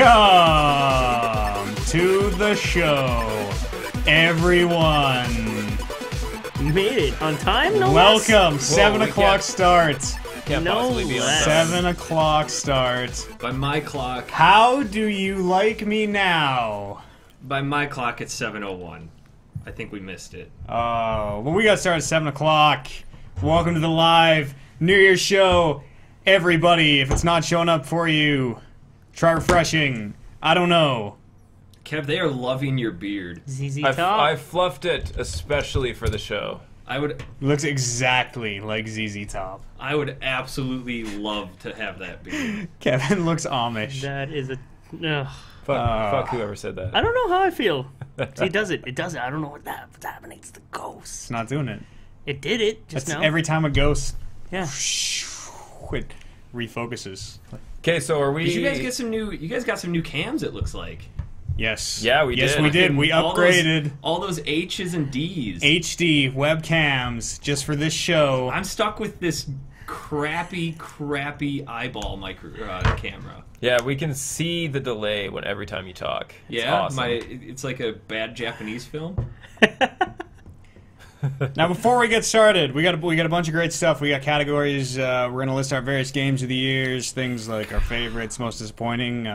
Welcome to the show, everyone. You made it on time, no Welcome, less? 7 o'clock start. Can't No possibly be on less. time. 7 o'clock start. By my clock, How do you like me now? it's 7:01. I think we missed it. Oh, well, we got started at 7 o'clock. Welcome to the live New Year's show. Everybody, if it's not showing up for you, try refreshing. I don't know. Kev, they are loving your beard. ZZ I Top. fluffed it especially for the show. I would Looks exactly like ZZ Top. absolutely love to have that beard. Kevin looks Amish. That is a... Ugh. Fuck whoever said that. I don't know how I feel. See, it does it. It does it. I don't know what's happening. It's the ghost. It's not doing it. It did it just That's now. every time a ghost Yeah. it refocuses. Okay, so are we? Did you guys get some new? You guys got some new cams. It looks like. Yes. Yeah, we Yes, did. we did. We upgraded all those H's and D's. HD webcams just for this show. I'm stuck with this crappy eyeball camera. Yeah, we can see the delay every time you talk. It's Yeah, awesome. it's like a bad Japanese film. Now, before we get started, we got a bunch of great stuff. We got categories. We're gonna list our various games of the years, things like our favorites, most disappointing,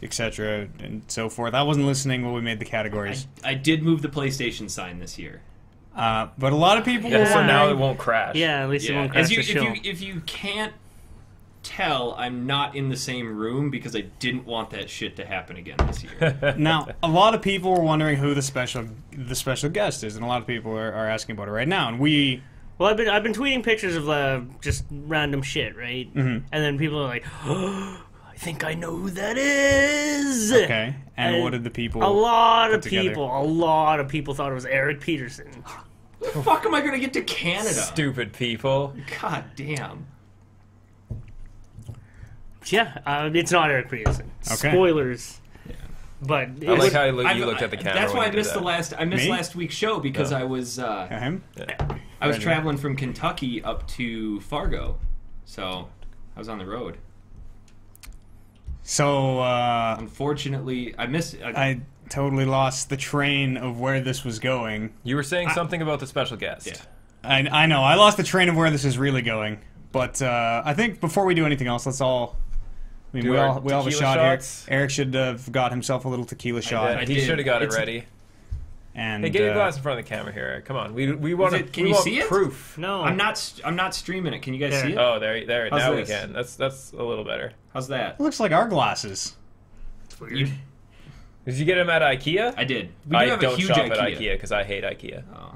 etc., and so forth. I wasn't listening when we made the categories, I did move the PlayStation sign this year. but a lot of people were Yeah, so now it wondering. won't crash. Yeah, at least it won't crash the show. If you can't tell, I'm not in the same room because I didn't want that shit to happen again this year. Now, a lot of people were wondering who the special guest is, and a lot of people are asking about it right now. And we, Well, I've been tweeting pictures of just random shit, right? Mm-hmm. And then people are like, "Oh, I think I know who that is." okay, and what did the people? A lot of put together? people thought it was Eric Peterson. How the fuck am I gonna get to Canada? Stupid people. God damn. Yeah, it's not Eric Peterson. Okay. Spoilers. Yeah. But I like how you I've- looked at the camera. That's when why I you did missed that. I missed Me? last week's show because No. I was Him? I was traveling from Kentucky up to Fargo, so I was on the road. So, Unfortunately, I missed. I totally lost the train of where this was going. You were saying something about the special guest. Yeah. I know, I lost the train of where this is really going. But I think before we do anything else, let's all... I mean, Do we our all have a tequila shot shots? here. Eric should have got himself a little tequila shot. I He did. should have got it It's- ready. And Hey, get your glass in front of the camera here, Eric. Come on, we want it- can you see it? proof. no, I'm not streaming it. Can you guys There. see it? Oh, there. How's Now this? we can. That's a little better. How's that? it looks like our glasses. It's weird. Did you get them at IKEA? I did. We do I have a don't huge shop IKEA. at IKEA because I hate IKEA. Oh.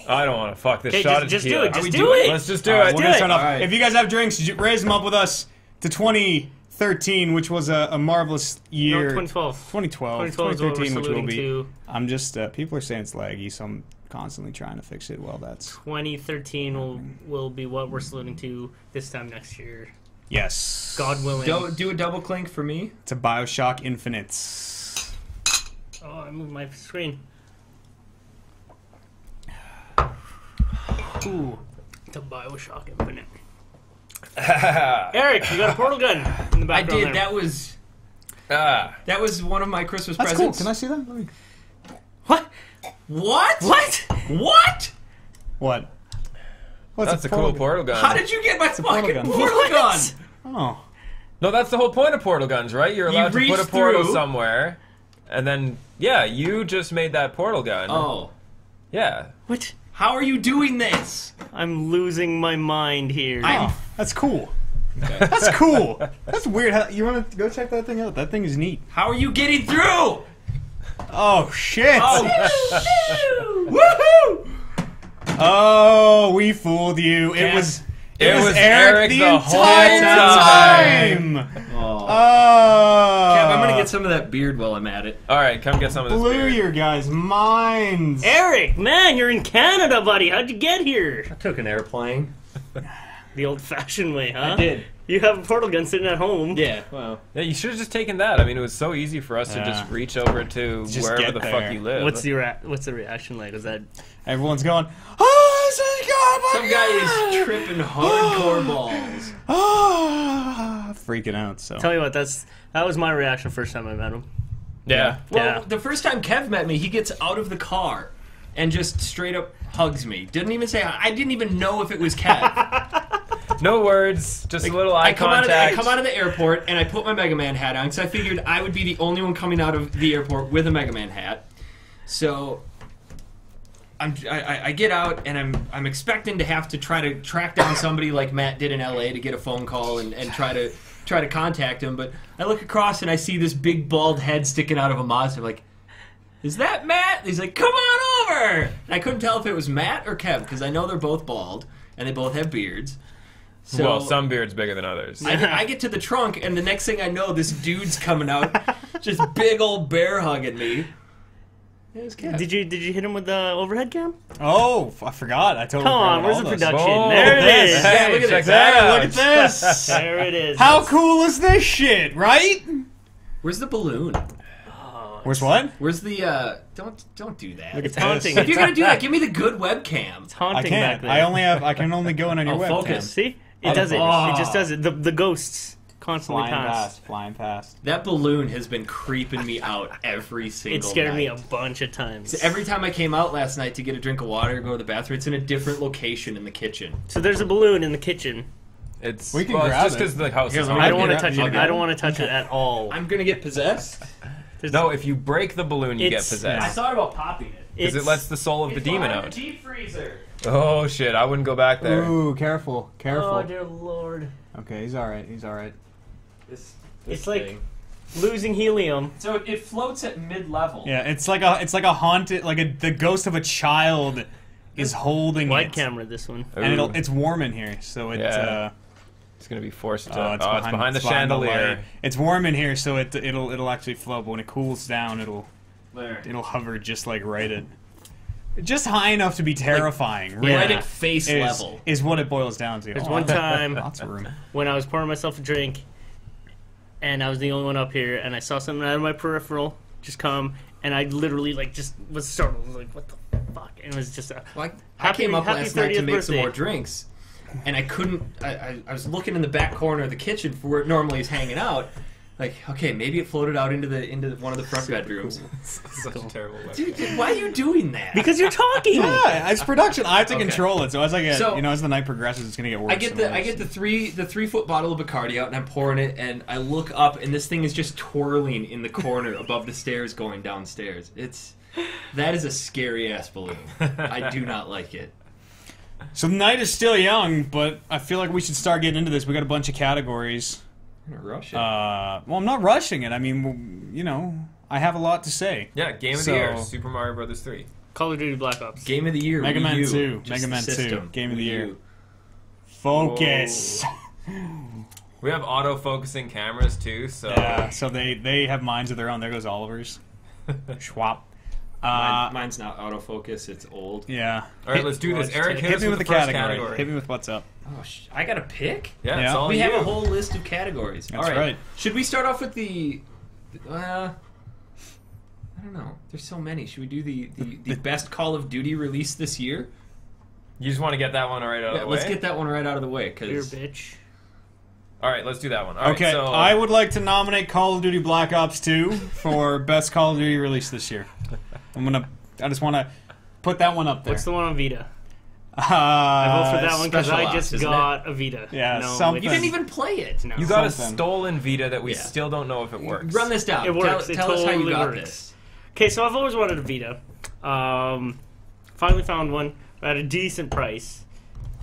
I don't want to fuck this Okay, shot just of do tequila. it. Just we do doing it. Let's just do All right, it. we're gonna start off. All right. If you guys have drinks, raise them up with us to 2013, which was a marvelous No, year. 2012. 2012, 2012 is what we're 2013, which will saluting be. to. I'm just people are saying it's laggy, so I'm constantly trying to fix it. Well, that's 2013 will be what we're saluting to this time next year. yes. God willing. Do a double clink for me. to BioShock Infinite. Oh, I moved my screen. Ooh. To BioShock Infinite. Eric, you got a portal gun in the I background did. there. That was one of my Christmas That's presents. cool. Can I see that? Let me... What? What? What? What? What? What's That's a cool portal gun. How did you get my portal fucking gun. portal What? gun? Oh, No, that's the whole point of portal guns, right? You're allowed to put a reach portal through. somewhere, and then you just made that portal gun. Oh. Yeah. What? How are you doing this? I'm losing my mind here. that's cool. That's cool. That's weird. You want to go check that thing out? That thing is neat. How are you getting through? Oh shit! Oh, woohoo! Oh, we fooled you. It Yes. was It was Eric Eric the the entire whole time. Oh. Oh, Kev, I'm gonna get some of that beard while I'm at it. All right, come get some of this blew beer. your guys' minds. Eric, man, you're in Canada, buddy. How'd you get here? I took an airplane. The old-fashioned way, huh? I did. You have a portal gun sitting at home. Yeah, well. Yeah, you should have just taken that. I mean, it was so easy for us to Yeah. just reach over to Just wherever get the there. fuck you live. What's the reaction like? Is that Everyone's going, oh, this is good. Some guy is tripping hardcore balls. Freaking out. So Tell you what, that was my reaction first time I met him. Yeah. Well, Yeah. the first time Kev met me, he gets out of the car and just straight up hugs me. Didn't even say hi. I didn't even know if it was Kev. No words, just a little eye I contact. come out of the airport and I put my Mega Man hat on because I figured I would be the only one coming out of the airport with a Mega Man hat. So I get out and I'm expecting to have to try to track down somebody like Matt did in LA to get a phone call and try to contact him. But I look across and I see this big bald head sticking out of a Mazda. I'm like, is that Matt? He's like, come on over. And I couldn't tell if it was Matt or Kev because I know they're both bald and they both have beards. So Well, some beards bigger than others. I get to the trunk, and the next thing I know, this dude's coming out, just big old bear hugging me. It was Kev. Did you hit him with the overhead cam? Oh, I forgot. I totally Come on, forgot where's all the this. production? Oh, There it this. is. Hey, look at check this. that Hey, out. look at this. There it is. How cool is this shit, right? Where's the balloon? Where's what? Where's the, don't do that. It's haunting. If you're gonna do that, give me the good webcam. It's I haunting can't. back there. I can only go in on your Oh, webcam. focus. See? It does it. Oh. It just does it. The ghosts constantly pass. Flying past. That balloon has been creeping me out every single It scared me a night. bunch of times. So every time I came out last night to get a drink of water or go to the bathroom, it's in a different location in the kitchen. So there's a balloon in the kitchen. It's We can well, grab it's just it. because the house Here, is let me haunted. I don't want to grab- touch you it. wanna I grab don't it? want to touch it at all. I'm gonna get possessed. There's- No, if you break the balloon, you get It's- possessed. I thought about popping it. Because it lets the soul of the demon out. deep freezer. Oh shit! I wouldn't go back there. Ooh, careful, careful. Oh dear lord! Okay, he's all right. He's all right. This It's like thing. losing helium. So it floats at mid-level. Yeah, it's like a haunted, the ghost of a child is holding Wide it, camera, this one. and Ooh. it's warm in here, so it. Yeah. It's gonna be forced to. Oh, it's behind the it's behind chandelier. light. It's warm in here, so it'll actually float. But when it cools down, it'll hover just like right at, just high enough to be terrifying. really, Right at face level. is what it boils down to. There's Oh, one time lots of room. when I was pouring myself a drink, and I was the only one up here, and I saw something out of my peripheral just come, and I literally just was startled. I was like, what the fuck? And it was just a Well, I came up happy last night to 30th make some birthday. more drinks, and I couldn't. I was looking in the back corner of the kitchen for where it normally is hanging out. Like, okay, maybe it floated out into one of the front bedrooms. Such a terrible way. Dude, why are you doing that? because you're talking. Yeah, it's production. I have to Okay. control it. So as I get, So- as the night progresses, it's gonna get worse. I get and the worse. 3-foot bottle of Bacardi out and I'm pouring it and I look up and this thing is just twirling in the corner above the stairs going downstairs. That is a scary ass balloon. I do not like it. So the night is still young, but I feel like we should start getting into this. We got a bunch of categories. I'm gonna rush it. Well, I'm not rushing it. I mean, I have a lot to say. Yeah, game of So- the year: Super Mario Brothers 3. Call of Duty Black Ops. Game of the year. Mega Wii Man U. 2. Just Mega the Man 2. system. Game of the Wii year. U. Focus. We have auto-focusing cameras too, so Yeah, so they have minds of their own. There goes Oliver's. Schwab. Mine's not autofocus. It's old. Yeah. All right, let's do this. Eric, Hit us me with the the first category. Hit me with what's up. Oh, I got to pick. Yeah, Yeah. it's all We you. have a whole list of categories. That's All right. right. Should we start off with the? I don't know. There's so many. Should we do the best Call of Duty release this year? You just want to get that one right out of the way. Let's get that one right out of the way. You're a Cause bitch. All right, let's do that one. All right, Okay, so I would like to nominate Call of Duty Black Ops 2 for best Call of Duty release this year. I just want to put that one up there. What's the one on Vita? I vote for that one because Special I Ops, just isn't got a Vita. Yeah, no, something. you didn't even play it. No. you got a something. stolen Vita that we Yeah. still don't know if it works. Run this down. It works. It Tell us how you totally got works. this. Okay, so I've always wanted a Vita. Finally found one at a decent price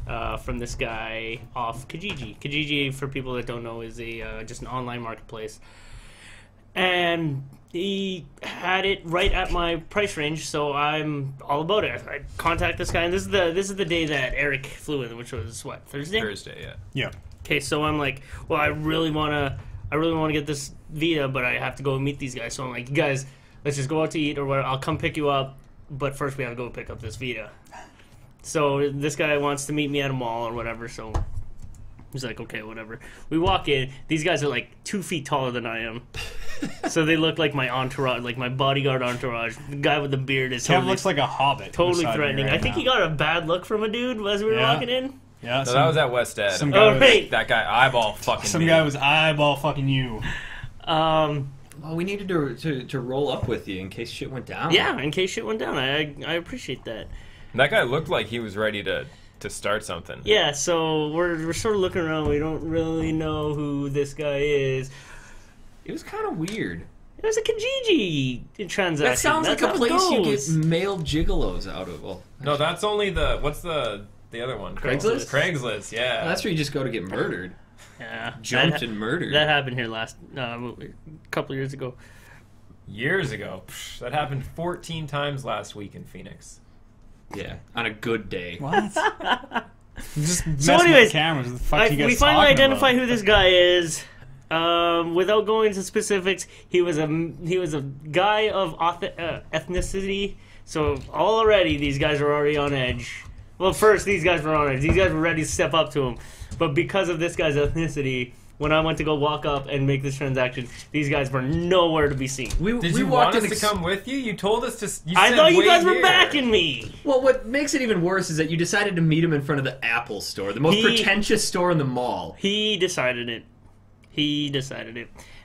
from this guy off Kijiji. Kijiji, for people that don't know, is just an online marketplace. And he had it right at my price range, so I'm all about it. I contact this guy, and this is the day that Eric flew in, which was what, Thursday? Thursday, yeah. Yeah. Okay, so I'm like, well, I really wanna get this Vita, but I have to go meet these guys. So I'm like, you guys, let's just go out to eat or whatever. I'll come pick you up, but first we have to go pick up this Vita. So this guy wants to meet me at a mall or whatever. So He's like, okay, whatever. We walk in. These guys are like 2 feet taller than I am. So they look like my entourage, like my bodyguard entourage. The guy with the beard is Kev looks like a hobbit. totally beside me threatening. right I think now. he got a bad look from a dude as we were Yeah. walking in. Yeah, No, that was at West Ed. some guy Oh, was, right. That guy eyeball fucking some me. guy was eyeball fucking you. Well, we needed to roll up with you in case shit went down. Yeah, in case shit went down. I appreciate that. That guy looked like he was ready to start something. Yeah, so we're sort of looking around. We don't really know who this guy is. It was kind of weird. It was a Kijiji transaction. That sounds That's like a how it place you goes. get male gigolos out of. Well, No, that's only the what's the other one? Craigslist? Craigslist, yeah. that's where you just go to get murdered. Yeah, Jumped that, and murdered. that happened here last a couple years ago. Years ago. Psh, that happened 14 times last week in Phoenix. Yeah, on a good day. What? Just So messing with anyways, the cameras. What the fuck you guys we finally talking identify about? who this guy is. Without going into specifics, he was a guy of ethnicity. So already these guys are already on edge. Well, first these guys were on edge. These guys were ready to step up to him, but because of this guy's ethnicity, when I went to go walk up and make this transaction, these guys were nowhere to be seen. Did we you walked want us in to come with you? You told us to. You I said thought you wait guys were here. backing me. Well, what makes it even worse is that you decided to meet him in front of the Apple store, the most pretentious store in the mall. He decided it.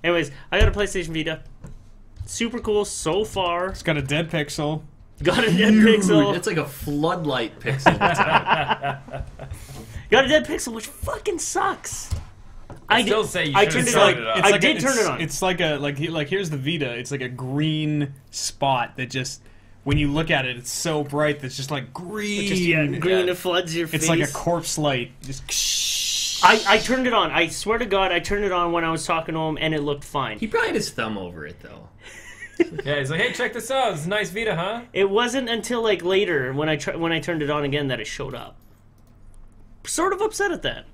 Anyways, I got a PlayStation Vita. Super cool so far. It's got a dead pixel. Got a dead pixel. It's like a floodlight pixel. Got a dead pixel, which fucking sucks. I still say you I should turned have it on. started it up. It's I like did turn it on. It's like here's the Vita. It's like a green spot that just when you look at it, it's so bright that it's just like green. Just green that floods your face. It's like a corpse light. Just I turned it on. I swear to God, I turned it on when I was talking to him, and it looked fine. He probably had his thumb over it, though. Yeah, he's like, hey, check this out. It's a nice Vita, huh? It wasn't until like later when I turned it on again that it showed up. Sort of upset at that.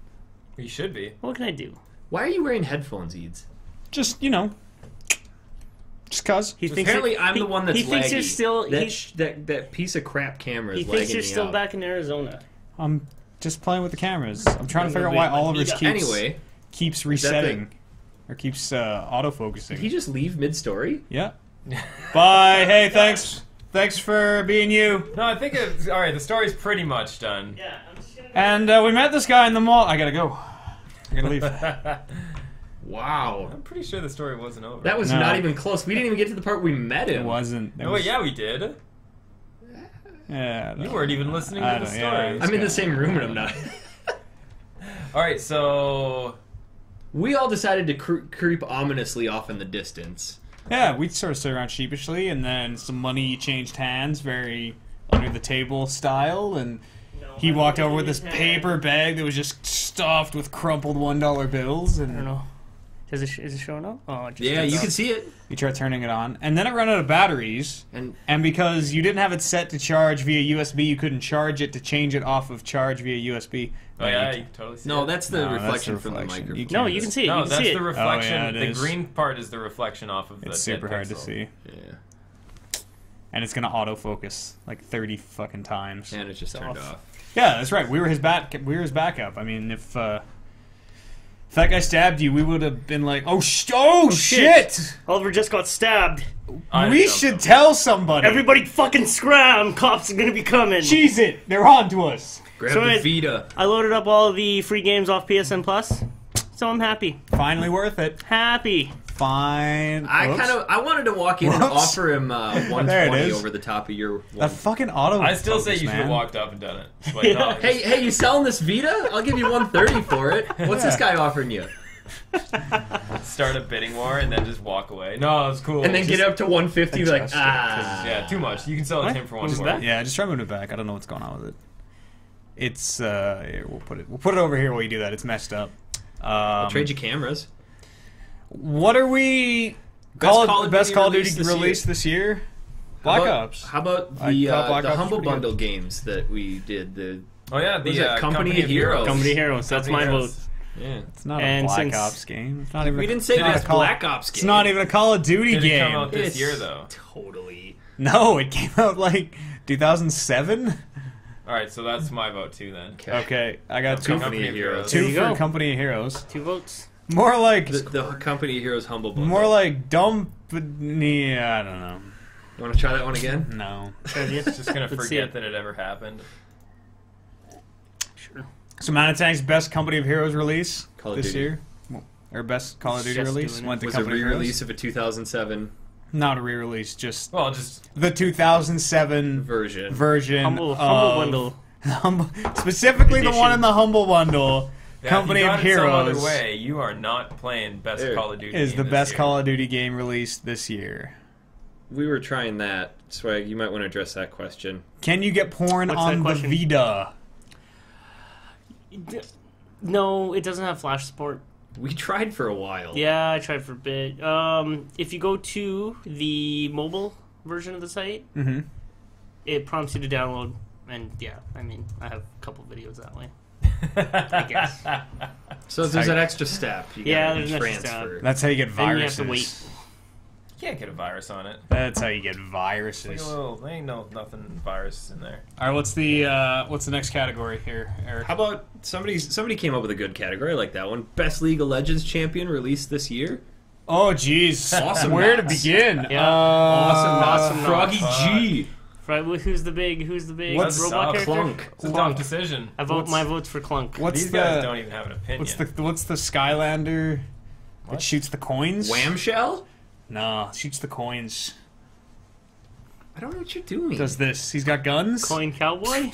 You should be. What can I do? Why are you wearing headphones, Eads? just just cause. He thinks Apparently, you're- I'm the one that's He thinks you're laggy. still. That piece of crap camera is He lagging thinks you're me still out. back in Arizona. I'm just playing with the cameras. I'm trying to figure out why Oliver's Anyway, keeps resetting or keeps autofocusing. did he just leave mid-story? Yeah. Bye. Hey, thanks. Thanks for being you. No, I think it's all right. The story's pretty much done. Yeah, I'm just gonna. And we met this guy in the mall. I gotta go. I gotta leave. Wow. I'm pretty sure the story wasn't over. That was No. not even close. We didn't even get to the part we met him. It wasn't. It Oh, was, yeah, we did. Yeah. You weren't even listening to the story. I'm in the same room and I'm not. All right, so We all decided to creep ominously off in the distance. Yeah, we sort of stood around sheepishly, and then some money changed hands, very under the table style, and he walked over with this paper bag that was just stuffed with crumpled $1 bills, I don't and know. Is it showing up? Oh, it just Yeah, turned you off. can see it. we tried turning it on, and then it ran out of batteries, And because you didn't have it set to charge via USB, you couldn't charge it to change it off of charge via USB. oh yeah, you can totally see no, it. that's the No, that's reflection the from the reflection. microphone. No, you can see it. No, you can that's see the it. reflection. Oh, yeah, it the is. green part is the reflection off of the It's dead super hard to pixel. see. Yeah. And it's gonna autofocus like 30 fucking times. And it just turned off. off. Yeah, that's right. We were his backup. I mean, if that guy stabbed you, we would have been like, oh shit! Oliver just got stabbed. I We jumped should him. tell somebody. Everybody fucking scram! Cops are gonna be coming. Cheese it! They're on to us. Grab So the it- Vita. I loaded up all the free games off PSN Plus, so I'm happy. Finally worth it. Happy. Fine. Whoops. I wanted to walk in and Whoops. offer him There it 120 is. over the top of your. That fucking auto. I still say you should have man. walked up and done it. Like, no, Hey, you selling this Vita? I'll give you 130 for it. What's this guy offering you? start a bidding war and then just walk away. No, it's cool. And then get Just- up to 150, be like, Adjust it, yeah, too much. You can sell it to him for What was 140. that? Yeah, just try moving it back. I don't know what's going on with it. It's here, we'll put it over here while you do that. It's messed up. I'll trade you cameras. What are we? Best Call of Duty release this year? Black Ops. How about I the thought Black Ops was Humble pretty Bundle games that we did? The Oh yeah, Was the it Company of Heroes? Company Heroes. That's my vote. yeah. It's not And a Black since- Ops game. It's not even. We didn't say not this a Call- Black Ops game. It's not even a Call of Duty Did it game. come out this It's year though? Totally. No, it came out like 2007. All right, so that's my vote too then. Okay, I got two. Company of Heroes. Two There you for go. Company of Heroes. 2 votes. More like The Company of Heroes Humble Bundle. more like dump. Yeah, I don't know. You want to try that one again? No. Just gonna Let's see forget it. that it ever happened. Sure. So ManaTank's best Company of Heroes release Call of this Duty. year, or best Call of Duty Just release doing it. went to Was a Company of re-release Heroes. of a 2007 Not a re-release, just Well, just the 2007 version. version Humble of bundle. specifically the Edition. one in the Humble Bundle. yeah, Company if you of got it some Heroes other way, you are not playing best There Call of Duty. is game the this best year. Call of Duty game released this year. We were trying that, so you might want to address that question. Can you get porn What's on that the question? Vita? No, it doesn't have Flash support. We tried for a while. Yeah, I tried for a bit. If you go to the mobile version of the site, Mm-hmm. it prompts you to download. And yeah, I mean, I have a couple videos that way. I guess. So there's that extra step. You Yeah, gotta there's an extra transfer. That's how you get Then you have viruses. to wait. You can't get a virus on it. That's how you get Like a viruses. All little, there ain't nothing virus in there. right, what's the next category here, Eric? How about somebody came up with a good category? I like that one. Best League of Legends champion released this year. Oh, jeez. Awesome Where to Knots. begin? Yeah. Awesome Knots. Froggy G. Right, who's the big What's robot up? character? Clunk. It's a tough decision. I vote What's- my vote's for Clunk. What's These the guys don't even have an opinion. what's the Skylander that What? shoots the coins? Whamshell? No, shoots the coins. I don't know what you're doing. Does this? He's got guns. Coin Cowboy?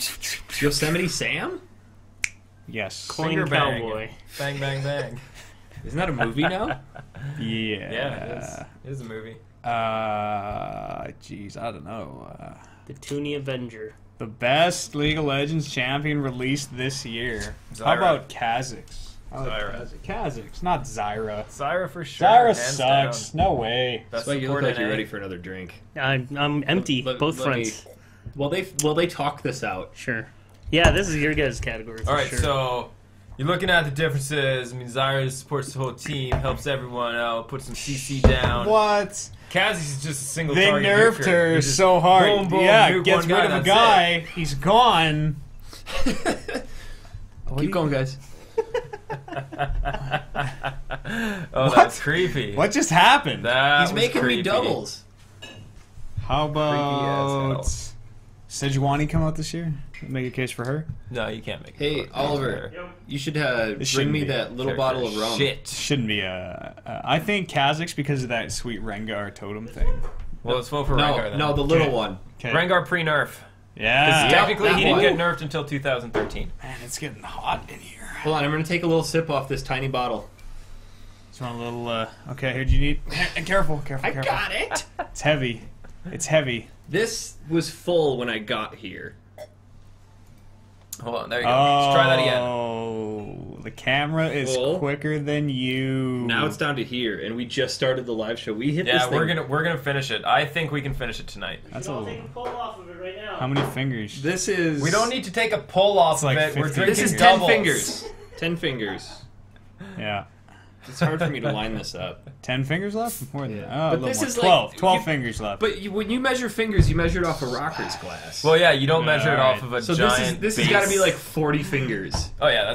Yosemite Sam? Yes. Coin Finger bang. Cowboy. Bang, bang, bang. Isn't that a movie now? Yeah. Yeah, it is. It is a movie. Jeez, I don't know. The Toonie Avenger. The best League of Legends champion released this year. How Zyra. about Kha'Zix? Zyra. Kha'Zix, not Zyra. Zyra for sure. Zyra hands sucks. down. No way. Best That's why you look support like you're NA. ready for another drink. I'm empty, both let me- fronts. Well, they talk this out. Sure. Yeah, this is your guys' category for All right, sure. so you're looking at the differences. I mean, Zyra supports the whole team, helps everyone out, puts some CC down. What? Kha'Zix is just a single They target nerfed nuker. her You just so hard. boom, boom, Yeah, nuke gets one guy, rid of a that's guy. He's gone. Keep going, guys. Oh, What? that's creepy. What just happened? That He's was making creepy. me doubles. How hell. about Sejuani come out this year? Make a case for her. No, you can't make it. Hey, work. Oliver, Yep. you should bring shouldn't me be that little Character bottle of rum. Shit. Shouldn't be I think Kha'Zix because of that sweet Rengar totem thing. Well, let's vote for Rengar then. No, the little Okay. one. Okay. Rengar pre-nerf. Yeah. Technically, that he didn't one. get nerfed until 2013. Man, it's getting hot in here. Hold on, I'm gonna take a little sip off this tiny bottle. Just want a little. Okay, here. Do you need? Careful, careful, careful. it. It's heavy. It's heavy. This was full when I got here. Hold on, there you go. Let's try that again. Oh, the camera is Full. quicker than you. Now it's down to here, and we just started the live show. We hit this Yeah, thing. we're gonna finish it. I think we can finish it tonight. That's You a all little. take a pull off of it right now. How many fingers? This is. We don't need to take a pull off It's like of it. We're 50. drinking This is doubles. 10 fingers. 10 fingers. Yeah. It's hard for me to line this up. 10 fingers left? More than Yeah. that. Oh, But a little this more. is like- 12. 12 you- fingers left. But when you measure fingers, you measure it off a rocker's glass. Well, yeah, you don't measure it Alright. off of a so giant. this has base. got to be like 40 fingers. Oh yeah,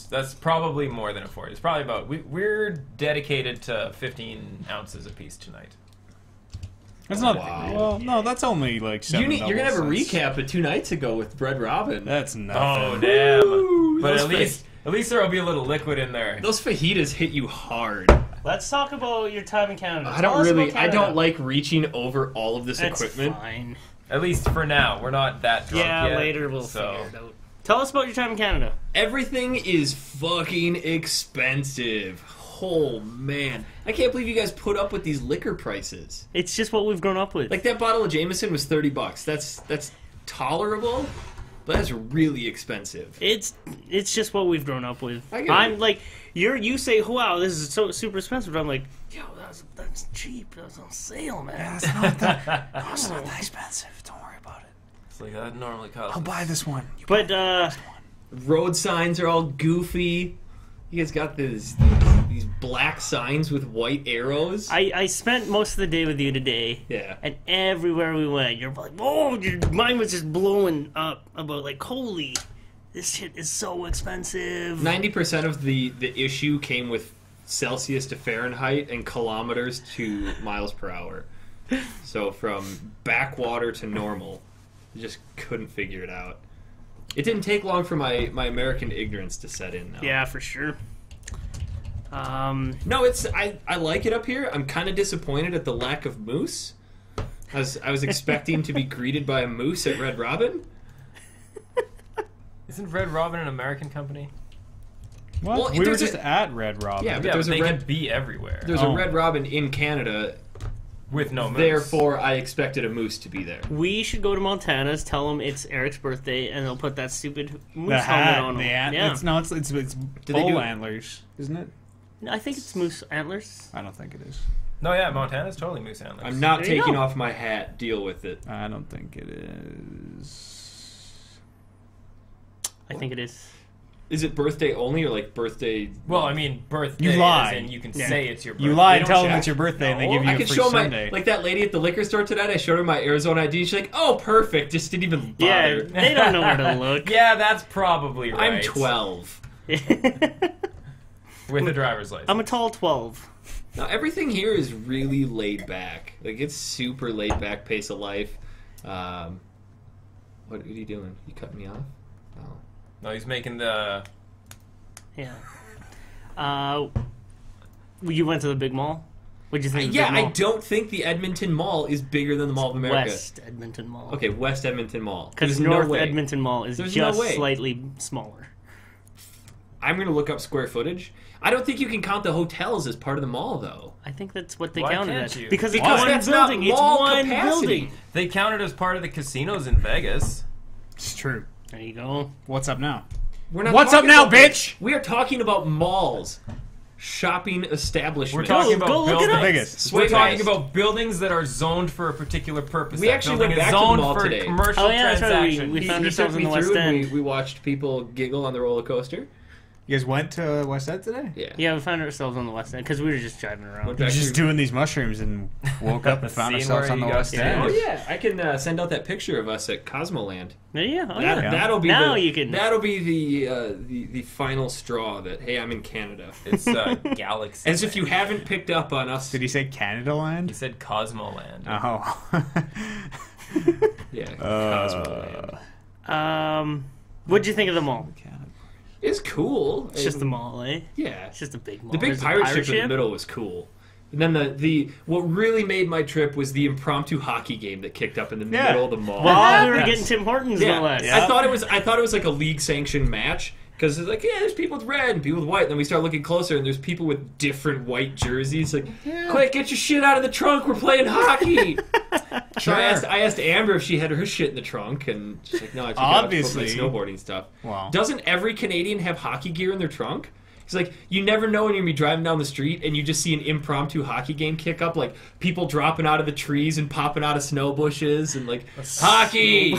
that's probably more than a 40. It's probably about. We're dedicated to 15 ounces apiece tonight. That's not. Wow. Well, no, that's only like 7 You're gonna have a double recap of 2 nights ago with Bread Robin. That's nothing. Oh damn! But Those at least there will be a little liquid in there. Those fajitas hit you hard. Let's talk about your time in Canada. I Tell don't us really. about I Canada. don't like reaching over all of this That's equipment. fine. At least for now, we're not that drunk Yeah, yet. later we'll so. figure it out. Tell us about your time in Canada. Everything is fucking expensive. Oh man, I can't believe you guys put up with these liquor prices. It's just what we've grown up with. Like that bottle of Jameson was $30. That's tolerable, but that's really expensive. It's just what we've grown up with. I get I'm it. like you say, wow, this is so super expensive. But I'm like, yo, that's cheap. That was on sale, man. That's not that, no, it's not that expensive. Don't worry about it. It's like that normally costs. I'll buy this one. But Road signs are all goofy. You guys got this these black signs with white arrows. I spent most of the day with you today. Yeah. And everywhere we went, you're like, "Whoa!" Your mind was just blowing up about like, "Holy, this shit is so expensive." 90% of the issue came with Celsius to Fahrenheit and kilometers to miles per hour. So from backwater to normal, I just couldn't figure it out. It didn't take long for my American ignorance to set in, though. Yeah, for sure. No, it's I like it up here. I'm kind of disappointed at the lack of moose. I was expecting to be greeted by a moose at Red Robin. Isn't Red Robin an American company? What? Well, we were there's just a- at Red Robin. Yeah, but Yeah, there's but a they red could be everywhere. there's a Red Robin in Canada. With no moose. Therefore, I expected a moose to be there. We should go to Montana's, tell them it's Eric's birthday, and they'll put that stupid moose the helmet hat, on the him. it's they bull do- antlers, isn't it? I think it's moose antlers. I don't think it is. No, yeah, Montana's totally moose antlers. I'm not There you taking go. off my hat. Deal with it. I don't think it is. I think it is. Is it birthday only or like birthday? Well, I mean, birthday. You lie. As in you can Yeah. say it's your birthday. You lie They and don't tell them check? it's your birthday, and they No, give you I a could free show Sunday. my like that lady at the liquor store tonight. I showed her my Arizona ID. She's like, "Oh, perfect." Just didn't even Yeah, bother. they don't know where to look. Yeah, that's probably right. I'm 12. With a driver's license. I'm a tall 12. Now everything here is really laid back. Like it's super laid back pace of life. What are you doing? You cutting me off? Oh. No, he's making the... Yeah. You went to the big mall? What'd you think of the Yeah, big I mall? don't think the Edmonton Mall is bigger than the Mall of America. West Edmonton Mall. Okay, West Edmonton Mall. Because There's North no way. Edmonton Mall is There's no just way. slightly smaller. I'm going to look up square footage. I don't think you can count the hotels as part of the mall, though. I think that's what they Why counted can't as. you? Because it's Because one that's not building. It's mall one capacity. building. They counted as part of the casinos in Vegas. It's true. There you go. What's up now? We're not What's up talking now, about- bitch? We are talking about malls. Shopping establishments. We're talking Go about look it buildings. up. The biggest. Swing We're talking guys. about buildings that are zoned for a particular purpose. We That actually building went is back to the zoned mall for today. commercial Oh, yeah, that's right. transaction. We found He ourselves took in me the West through and End. we watched people giggle on the roller coaster. You guys went to West End today? Yeah. Yeah, we found ourselves on the West End because we were just driving Went around. You're back just to- doing these mushrooms and woke up and found Seeing ourselves where on the you got West stranded. End. Oh yeah, I can send out that picture of us at Cosmoland. Yeah, oh, That, yeah. That'll be Now the, you can. That'll be the final straw that hey, I'm in Canada. It's Galaxy. As if you haven't picked up on us. Did he say Canada He Land? said Cosmoland. Oh. Yeah, Cosmoland. What'd you think of the mall? It's cool. It's just the mall, eh? Yeah. It's just a big mall. The big There's a pirate ship in the middle was cool. And then the what really made my trip was the impromptu hockey game that kicked up in the Yeah. middle of the mall. Well, we were Yes. getting Tim Hortons, Yeah, no less. Yeah. I thought it was like a league sanctioned match because it's like there's people with red and people with white. And then we start looking closer and there's people with different white jerseys. Like, quick, get your shit out of the trunk. We're playing hockey. So I asked Amber if she had her shit in the trunk, and she's like, no, I took Obviously. it out to play snowboarding stuff. Wow. Doesn't every Canadian have hockey gear in their trunk? He's like, you never know when you're gonna be driving down the street and you just see an impromptu hockey game kick up, like people dropping out of the trees and popping out of snow bushes and like hockey.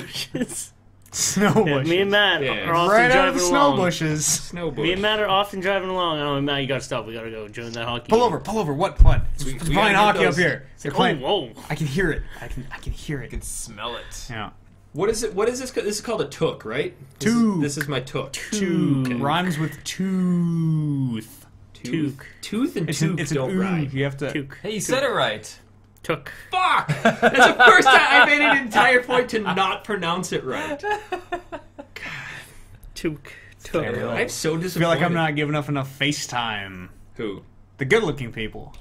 Snow Yeah, bushes. me and Matt Yeah. are often Right out driving of the snow along. bushes. Snow bush. Me and Matt are often driving along. Oh, Matt, you gotta stop. We gotta go join that hockey. Pull game. over, pull over. What? It's We playing gotta hockey get up those- here. They're Oh, playing. whoa. I can hear it. I can hear You it. can smell it. Yeah. What is it? What is this? This is called a took, right? Toque. This is my took. Toque. Okay. Rhymes with tooth. Toque. Tooth and It's toque an, it's don't an ooh. rhyme. You have to. Took. Hey, you said it right. Took. Fuck! That's the first time I made an entire point to not pronounce it right. Took. Took. Fair enough. I'm so I disappointed. feel like I'm not giving enough FaceTime. Who? The good-looking people.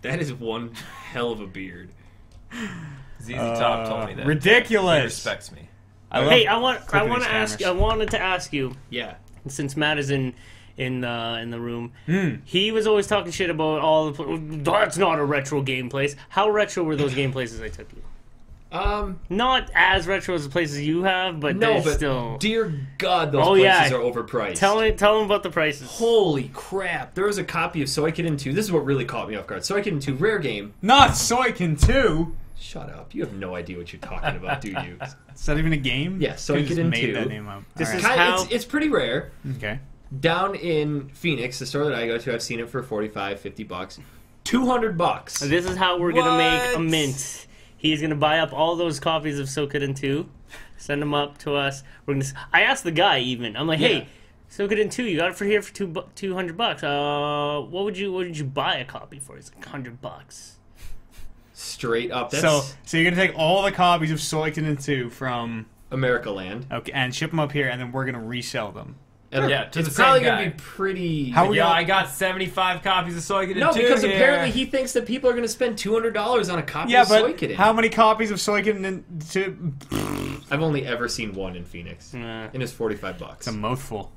That is one hell of a beard. ZZ Top told me that. Ridiculous. He respects me. I love Hey, I want clicking to these ask. cameras. I wanted to ask you, Yeah. since Matt is in the room. Mm. He was always talking shit about all the. That's not a retro game place. How retro were those game places I took you? Not as retro as the places you have, but No, they're but still. dear God, those Oh, places yeah. are overpriced. Tell him about the prices. Holy crap! There was a copy of Suikoden 2. This is what really caught me off guard. Suikoden 2, rare game. Not Soikin 2. Shut up! You have no idea what you're talking about, do you? Is that even a game? Yeah, Could've just Soikin made 2. that name up. This All is right. how- It's pretty rare. Okay. down in Phoenix, the store that I go to, I've seen it for $45, $50, $200. This is how we're gonna make a What? mint. He's gonna buy up all those copies of Suikoden 2, send them up to us. We're gonna. I asked the guy even. I'm like, Yeah. hey, Suikoden 2, you got it for here for $200. What would you buy a copy for? He's like $100. Straight up. That's So you're gonna take all the copies of Suikoden 2 from America Land. okay and ship them up here, and then we're gonna resell them. Yeah, to it's the probably same going to guy. be pretty... How we Yeah, all- I got 75 copies of Suikoden No, 2 because here. apparently he thinks that people are going to spend $200 on a copy Yeah, of but Suikoden. how many copies of Suikoden 2? I've only ever seen one in Phoenix, Nah. and it's $45. It's a mouthful.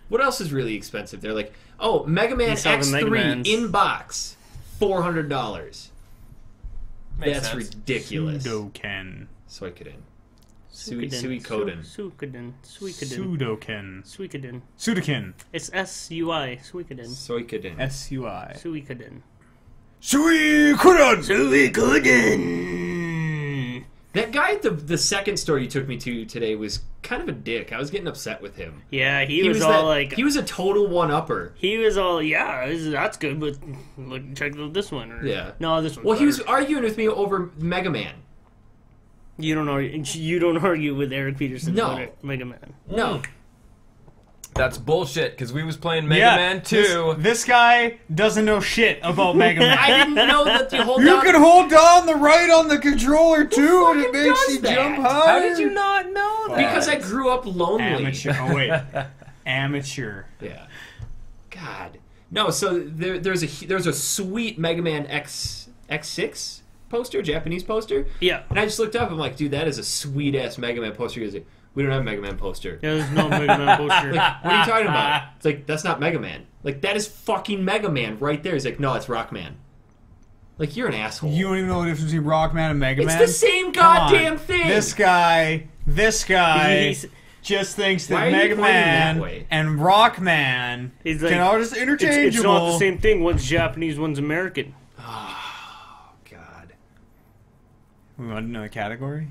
What else is really expensive? They're like, oh, Mega Man You saw the X3 Megamans. in box, $400. Makes That's sense. ridiculous. Sudoken. Suikoden. Suikoden. Suikoden. Suikoden. Sudoken. Suikoden. Sudoken. It's SUI. Suikoden. Suikoden. S-U-I. Suikoden. Suikoden! Suikoden. That guy at the second store you took me to today was kind of a dick. I was getting upset with him. Yeah, he was all like, he was a total one-upper. that's good, but look, check out this one. Or, Yeah. No, this one. Well, he was arguing with me over Mega Man. You don't argue with Eric Peterson. No. about it, Mega Man. No. That's bullshit, because we was playing Mega Yeah, Man 2. This guy doesn't know shit about Mega Man. I didn't know that you hold You down... can hold down the right on the controller too, and it fucking makes does you that? jump higher. How did you not know that? Because I grew up lonely. Amateur. Oh wait, amateur. Yeah. God. No, so there's a sweet Mega Man X6 poster, Japanese poster. Yeah. And I just looked up, I'm like, dude, that is a sweet ass Mega Man poster. He goes, we don't have a Mega Man poster. There's no Mega Man poster. Like, what are you talking about? It's like, that's not Mega Man. Like, that is fucking Mega Man right there. He's like, no, it's Rockman. Like, you're an asshole. You don't even know the difference between Rockman and Mega it's Man. the same Come on. goddamn thing. This guy He's- just thinks Why are that you Mega pointing that Man way? and Rockman He's like, can all just interchangeable. it's not the same thing. One's Japanese, one's American. Oh, God. We want another category?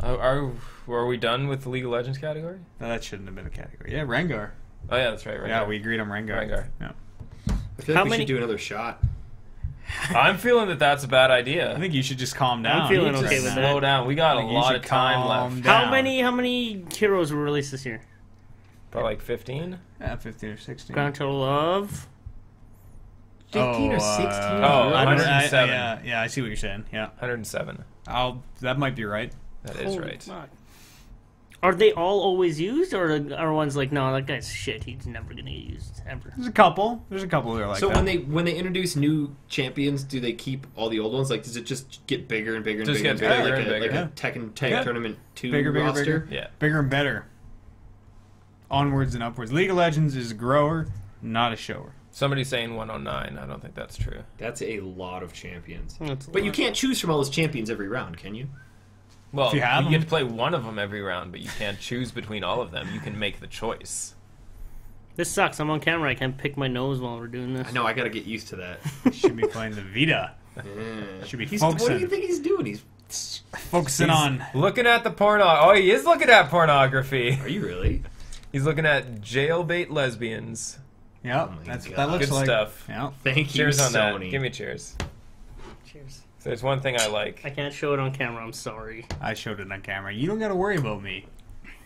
Are we done with the League of Legends category? No, that shouldn't have been a category. Yeah, Rengar. Oh yeah, that's right. Yeah, we agreed on Rengar. Rengar. Yeah. I feel How like we many- should do another shot. I'm feeling that that's a bad idea. I think you should just calm down. I'm feeling Just okay with slow that. down. We got a think you lot should of time calm left. down. How many heroes were released this year? Probably like 15. Yeah, 15 or 16. Grand total of 15 or 16? Oh, I don't- 107. yeah, I see what you're saying. Yeah, 107. that might be right. That is Holy right. fuck. Are they all always used, or are ones like, no, that guy's shit. He's never gonna get used ever. There's a couple. There's a couple that are like So that. when they introduce new champions, do they keep all the old ones? Like, does it just get bigger and bigger and Just bigger and gets bigger? bigger Like and a bigger. Tekken Tag Yeah. Tournament 2 Bigger, roster? Yeah. Bigger and better. Onwards and upwards. League of Legends is a grower, not a shower. Somebody's saying 109. I don't think that's true. That's a lot of champions. That's a But you lot. can't choose from all those champions every round, can you? Well, If you have get them. to play one of them every round, but you can't choose between all of them. You can make the choice. This sucks. I'm on camera. I can't pick my nose while we're doing this. I know, I gotta get used to that. Should be playing the Vita. Should be What do you focusing. think he's doing? Focusing on. Looking at the porno. Oh, he is looking at pornography. Are you really? He's looking at jailbait lesbians. Yep, Oh my that's what God. that looks Good like. stuff. Yep. Thank you, Cheers on that. Sony. Give me a cheers. Cheers. So there's one thing I like. I can't show it on camera. I'm sorry. I showed it on camera. You don't got to worry about me.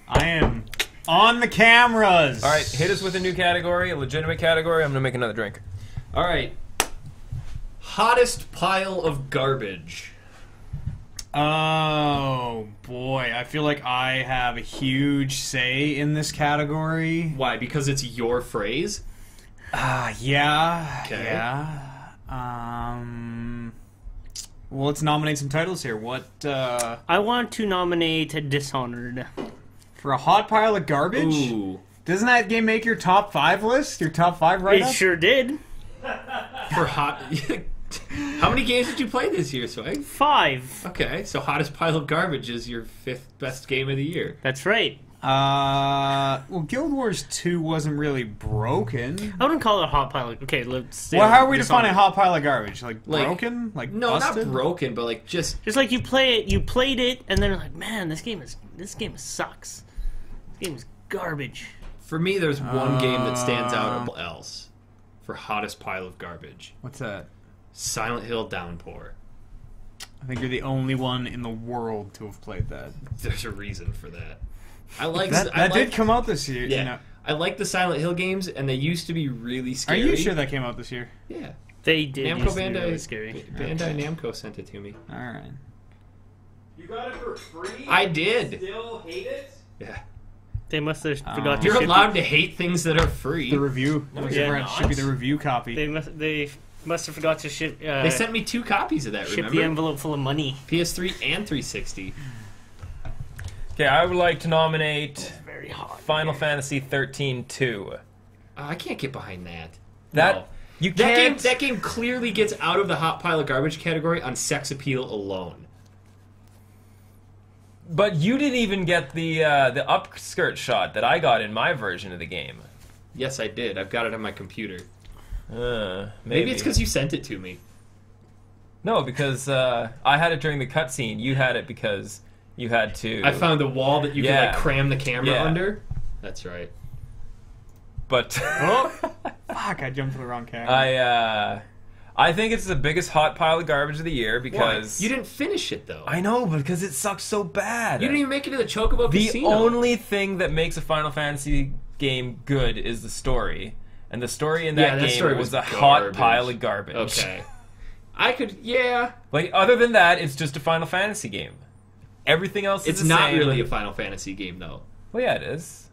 I am on the cameras. All right, hit us with a new category, a legitimate category. I'm gonna make another drink. All right. Hottest pile of garbage. Oh boy, I feel like I have a huge say in this category. Why? Because it's your phrase? Yeah. Okay. Yeah. Well, let's nominate some titles here. What I want to nominate Dishonored. for a hot pile of garbage? Ooh. Doesn't that game make your top 5 list? Your top 5 right It up? sure did. For hot... How many games did you play this year, Swag? 5. Okay, so hottest pile of garbage is your 5th best game of the year. That's right. Well, Guild Wars 2 wasn't really broken. I wouldn't call it a hot pile. Okay, let's stay Well, on how are we Dishonored. defining hot pile of garbage? Like Like- broken? Like No, busted? not broken, but like just... Just like you played it, and then you're like, man, this game sucks. This game is garbage. For me, there's one game that stands out above else for hottest pile of garbage. What's that? Silent Hill Downpour. I think you're the only one in the world to have played that. There's a reason for that. I like That did come out this year. Yeah, You know. I like the Silent Hill games, and they used to be really Are scary. you sure that came out this year? Yeah. They did. Namco used to be Bandai, really scary. Bandai Namco sent it to me. All right. You got it for free? I did. Still hate it? Yeah. They must have forgot to You're ship allowed to hate things that are free. The review. No, you're It not. should be the review copy. They must have forgot to ship. They sent me 2 copies of that, ship remember? the envelope full of money. PS3 and 360. Okay, I would like to nominate Very hot. Final Fantasy 13-2. I can't get behind that. That No. you That can't. game clearly gets out of the hot pile of garbage category on sex appeal alone. But you didn't even get the upskirt shot that I got in my version of the game. Yes, I did. I've got it on my computer. Maybe It's because you sent it to me. No, because I had it during the cutscene. You had it because you had to. I found a wall that you could Yeah. like cram the camera Yeah. under. That's right. But Oh, fuck! I jumped to the wrong camera. I think it's the biggest hot pile of garbage of the year because You didn't finish it though. I know because it sucks so bad. You didn't even make it to the Chocobo The Casino. only thing that makes a Final Fantasy game good is the story, and the story in that that game story was was a hot garbage. pile of garbage. Okay. I could, yeah. Like other than that, it's just a Final Fantasy game. Everything else is It's the not same. really a Final Fantasy game though. Well, yeah, it is.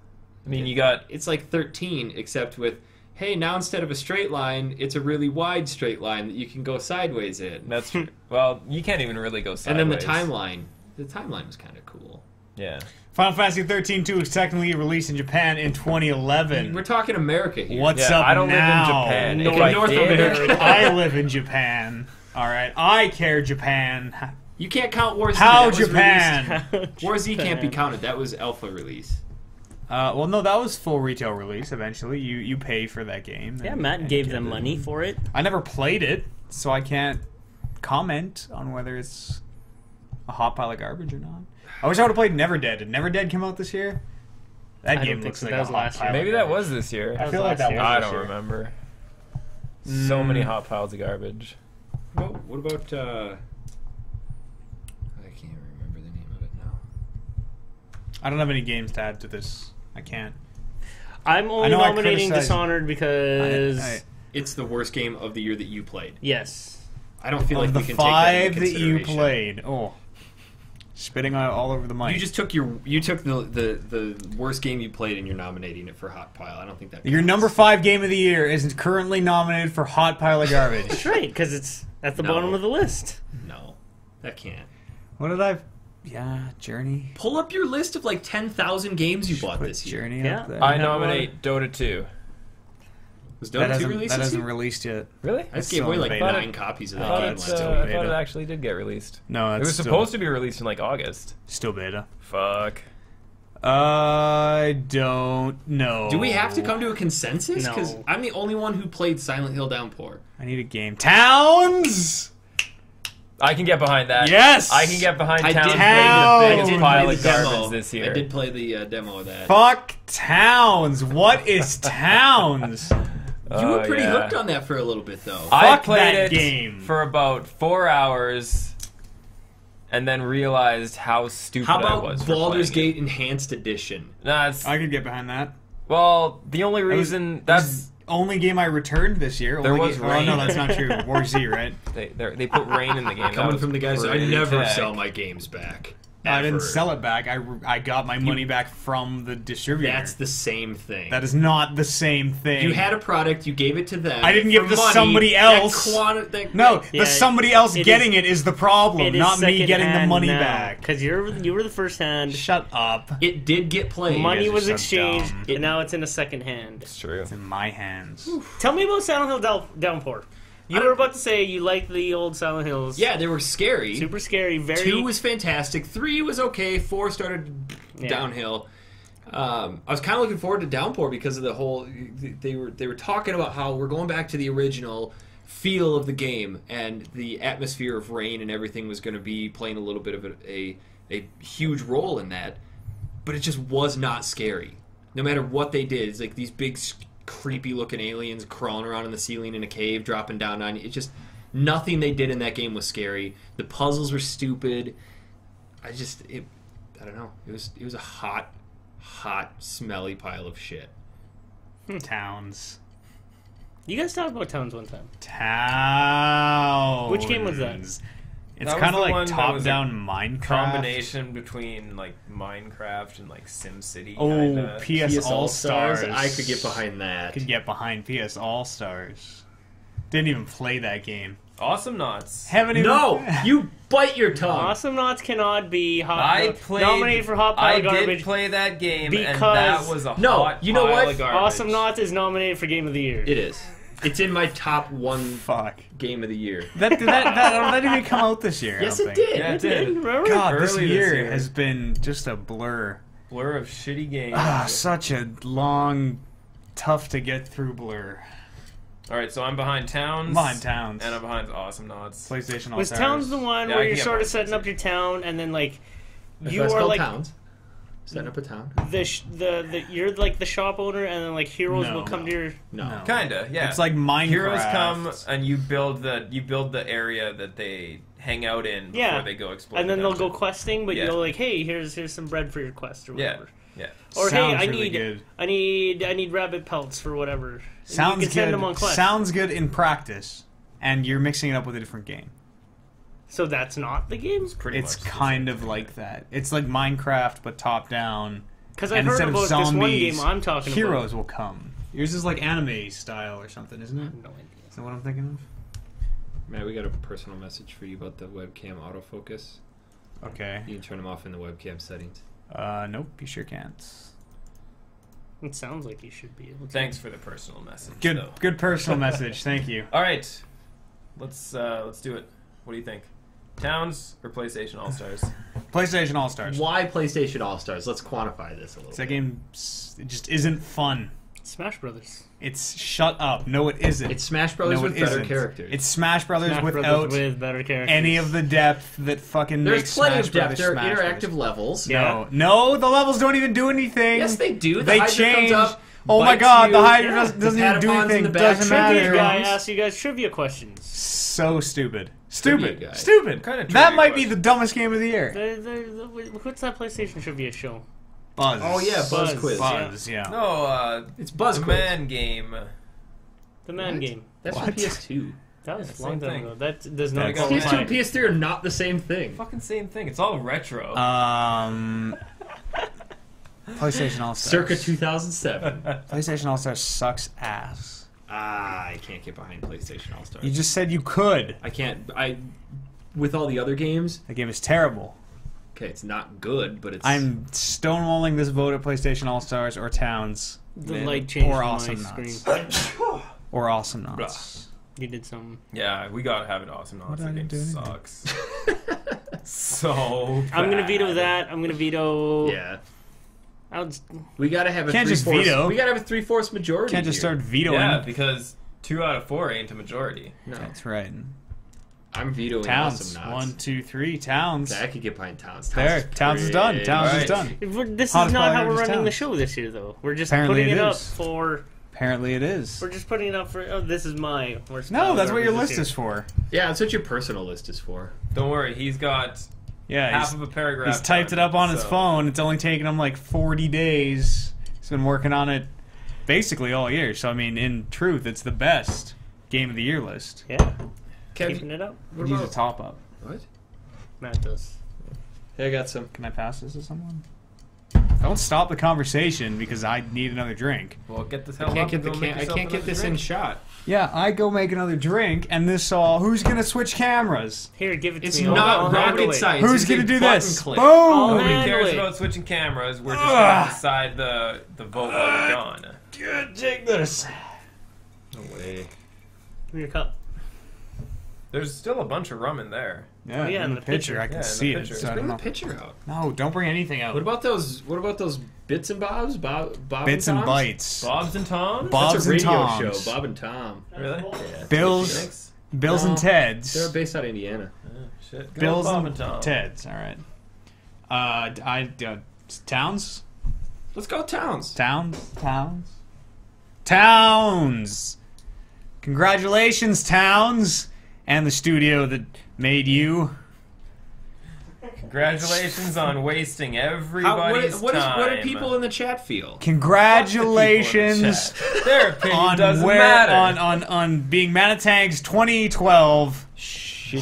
I mean, you got It's like 13, except with, hey, now instead of a straight line, it's a really wide straight line that you can go sideways in. that's well, you can't even really go And sideways. then the timeline. The timeline was kind of cool. Yeah. Final Fantasy 13-2 was technically released in Japan in 2011. We're talking America here. What's Yeah, up I don't now? live in Japan. No, If I North did- America. I live in Japan. All right, I care Japan. You can't count War Z. How That was Japan? released- War Z can't be counted. That was alpha release. Well, no, that was full retail release. Eventually, you pay for that game. Yeah, and- Matt and gave get them it. money for it. I never played it, so I can't comment on whether it's a hot pile of garbage or not. I wish I would have played Never Dead. Did Never Dead come out this year? That I game don't think looks so. like That a was hot last pile year. of Maybe that garbage. was this year. That was feel like last that year. was- I this don't year. remember. So many hot piles of garbage. Well, what about, I can't remember the name of it now. I don't have any games to add to this. I can't. I'm only know I nominating criticized- Dishonored because It's the worst game of the year that you played. yes, I don't feel Of like the we can 5 take that that into you consideration. played, spitting all over the mic. You just took the worst game you played and you're nominating it for hot pile. I don't think that. Your counts. number 5 game of the year is currently nominated for hot pile of garbage. that's right because it's at the No. bottom of the list. No, that can't. What did I? Yeah, Journey. Pull up your list of like 10,000 games you bought Put this year. Journey Yeah. up there. I nominate Dota 2. Was that Dota 2 hasn't, released that this hasn't year? released yet. Really? I It's just gave still away in like beta. 9 copies of that I game thought, last still I year. beta. thought it actually did get released. No, It it's was supposed to be released in like August. still beta. Fuck. I don't know. Do we have to come to a consensus? No. Because I'm the only one who played Silent Hill Downpour. I need a game. Towns. I can get behind that. Yes! I can get behind I Towns did- being I the biggest did pile play of the demo. garbage this year. I did play the demo of that. Fuck Towns. What is Towns? You were pretty yeah. hooked on that for a little bit, though. I Fuck played that it game. for about 4 hours, and then realized how stupid How I about was. for Baldur's playing Gate Enhanced Edition? It. Nah, it's, I could get behind that. well, the only was- reason that's Only game I returned this year. There Only was game, rain. Oh no, that's not true. War Z, right? they put rain in the game. That Coming was from the guys, I pretty never tech. sell my games back. I didn't Ever. sell it back. I got my money back from the distributor. That's the same thing. That is not the same thing. You had a product, you gave it to them. I didn't give for it to money, somebody else. No, the somebody else it getting it is the problem, It is not me getting the money back. because you were the first hand. Shut up. it did get played. Money guys are was so exchanged, dumb. and now it's in a second hand. It's true. It's in my hands. Tell me about Silent Hill Downpour. You were about to say you liked the old Silent Hills. Yeah, they were scary. Super scary. Very. 2 was fantastic. 3 was okay. 4 started Yeah. downhill. I was kind of looking forward to Downpour because of the whole. They were talking about how we're going back to the original feel of the game, and the atmosphere of rain and everything was going to be playing a little bit of a huge role in that. But it just was not scary. no matter what they did, it's like these big, creepy looking aliens crawling around in the ceiling in a cave, dropping down on you. It's just nothing they did in that game was scary. The puzzles were stupid. I don't know. It was a hot, smelly pile of shit. Towns. You guys talked about Towns one time. Towns. Which game was that? It's That kind of was the like one that was a top-down Minecraft. Combination between like Minecraft and like SimCity. Oh, kinda. PS All-Stars. I could get behind that. Could get behind PS All-Stars. Didn't even play that game. Awesome Knots. Haven't even... No, you bite your tongue. Awesome Knots cannot be nominated for hot pile I of garbage. did play that game, and because- that was a No, hot you know pile what? of garbage. Awesome Knots is nominated for Game of the Year. It is. It's in my top one Fuck. game of the year. That didn't even come out this year. Yes, I it don't did. think. Yeah, it did. Remember? God, this Early this year year. has been just a blur. Blur of shitty games. Such a long, tough to get through blur. All right, so I'm behind Towns. Behind Towns. And I'm behind Awesome Knots. PlayStation All Was Stars. Towns the one Yeah, where I you're can get sort of mine. setting up your town and then like you That's are called like Towns. Setting up a town. the you're like the shop owner and then like heroes No, will come no. to your No. Kinda, yeah. It's like Minecraft. Heroes come and you build the area that they hang out in before Yeah. they go explore. and then the they'll go dungeon. questing, but Yeah. you're like, hey, here's some bread for your quest or Yeah, whatever. yeah. Or Sounds hey, really good. I need rabbit pelts for whatever. And Sounds you can send good. them on quests. Sounds good in practice, and you're mixing it up with a different game. So that's not the game? Pretty It's much kind of like that. It's like Minecraft, but top down. Because I've And heard instead of about this one zombies, game I'm talking Heroes will come. Yours is like anime style or something, isn't it? about. No idea. Is that what I'm thinking Matt, we got a personal message for you about the webcam autofocus. of? Okay. You can turn them off in the webcam settings. Nope, you sure can't. It sounds like you should be able to. Thanks for the personal message. Good, though. good personal message. Thank you. All right, let's do it. What do you think? Towns or PlayStation All Stars? PlayStation All Stars. Why PlayStation All Stars? Let's quantify this a little. That bit. game it just isn't fun. Smash Brothers. It's shut up. No, it isn't. It's Smash Brothers no, with it better isn't. characters. It's Smash Brothers Smash without Brothers with better characters. any of the depth that fucking There's makes plenty Smash of depth. Brothers There are Smash interactive Brothers. levels. Yeah. No, the levels don't even do anything. Yes, they do. The They Hydra change. comes up. Oh my bites god, you. the Hydra Yeah. doesn't The even do Patapons in anything. the back. Doesn't Trivia matter. guy asked you guys trivia questions. So stupid. Trivia Stupid. guy. Stupid. What kind of That trivia might be question? the dumbest game of the year. What's that PlayStation trivia show? Buzz. Oh yeah, Buzz Buzz. Quiz. Buzz, yeah. No, It's Buzz the Quiz. Man Game. The Man What? Game. That's What? on PS2. That was Yeah, a long same time thing. ago. That does not That's- qualify. PS2 and PS3 are not the same thing. Fucking same thing. It's all retro. PlayStation All Stars. Circa 2007. PlayStation All Stars sucks ass. I can't get behind PlayStation All Stars. You just said you could. I can't. With all the other games, That game is terrible. okay, it's not good, but it's. I'm stonewalling this vote at PlayStation All Stars or Towns The Man. light changed or on Awesome my Nuts. screen. Or Awesome Nuts. You did something. yeah, we gotta have it awesome. What That did I game do anything? sucks. So bad. I'm gonna veto that. I'm gonna veto. Yeah, I'll just, we gotta have a Can't just 3/4 veto. We gotta have a 3/4 majority. Can't just here. start vetoing. Yeah, because 2 out of 4 ain't a majority. No, That's right. I'm vetoing Towns. Awesome Nuts. 1, 2, 3. Towns. Okay, I could get behind Towns. There. Towns is done. pretty- Towns is Alright. done. this Hottest is not how player we're is running the Towns. show this year, though. We're just Apparently putting it it up is. for. Apparently it is. We're just putting it up for. Oh, this is my worst. No, pile that's what your garbage list this is for. Yeah, that's what your personal list is for. Don't worry, he's got Yeah, half of a paragraph. he's typed it up on his so- phone. It's only taken him like 40 days. He's been working on it basically all year. So, I mean, in truth, it's the best game of the year list. year. Yeah, Kev, keeping it up. what Use a about top up. what? Matt does. Hey, I got some. Can I pass this to someone? Don't stop the conversation because I need another drink. Well, get this I hell can't up get and the go make I yourself can't get another this in drink. shot. Yeah, I go make another drink, and this all. Who's gonna switch cameras? Here, give it to It's me. not I'll handle rocket it. science. Who's It's a gonna do button this? click. Boom! Nobody handle cares it. about switching cameras. We're just Ugh. going to decide the vote while we're gone. Good, take this. No way. Give me your cup. There's still a bunch of rum in there. Yeah, yeah, in in the the picture, picture. I can Yeah, in the see it. picture. So I Bring don't the know. picture out. No, don't bring anything out. What about those? What about those bits and bobs? Bob Bits and and Toms? bites? Bob's and Tom's? Bob- That's Bob's a and radio Toms. show. Bob and Tom. Really? Yeah. Bills, Phoenix? Bills No. and Ted's. They're based out of Indiana. Oh, shit. Go Bills Bob and Tom. Ted's. All right. Towns. Let's go Towns. Towns. Congratulations, Towns, and the studio that made you. Congratulations on wasting everybody's time. What do people in the chat feel? Congratulations Their opinion on doesn't matter. on being ManaTank's 2012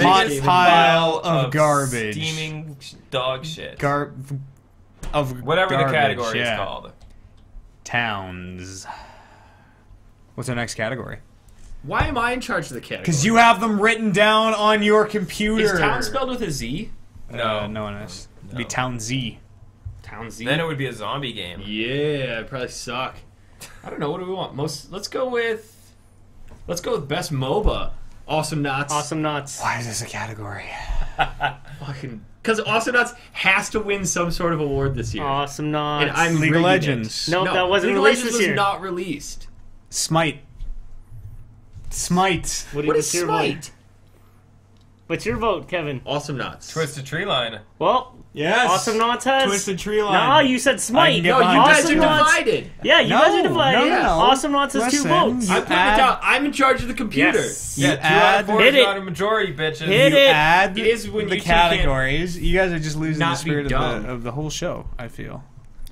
hot Biggest pile of garbage. Steaming dog shit. Of Whatever garbage, the category yeah. is called. Towns. What's our next category? Why am I in charge of the category? Because you have them written down on your computer. Is Town spelled with a Z? No one is. It'd be Town Z. Town Z? Then it would be a zombie game. Yeah, it'd probably suck. I don't know. What do we want? Let's go with best MOBA. Awesome Knots. Awesome Knots. Why is this a category? Fucking because Awesome Knots has to win some sort of award this year. Awesome Knots. And I'm League of rigging Legends. it. No, that wasn't League of released Legends this year. was not released. Smite. What is what's your Smite? vote? What's your vote, Kevin? Awesome Knots. Twisted Tree Line. Well, Yes. Awesome Knots has Twisted Tree Line. No, you said I Smite. can get No, you behind guys Awesome are Knots. divided. Yeah, you No, guys are divided. no, no. Awesome Knots has 2 Listen, votes. you I'm putting it add- down. I'm in charge of the computer. Yes. You Yeah, 2 out add- of 4 Hit is it. not a majority, bitches. Hit You it. add It is when the you two can't categories. You guys are just losing the not be spirit dumb. of the whole show, I feel.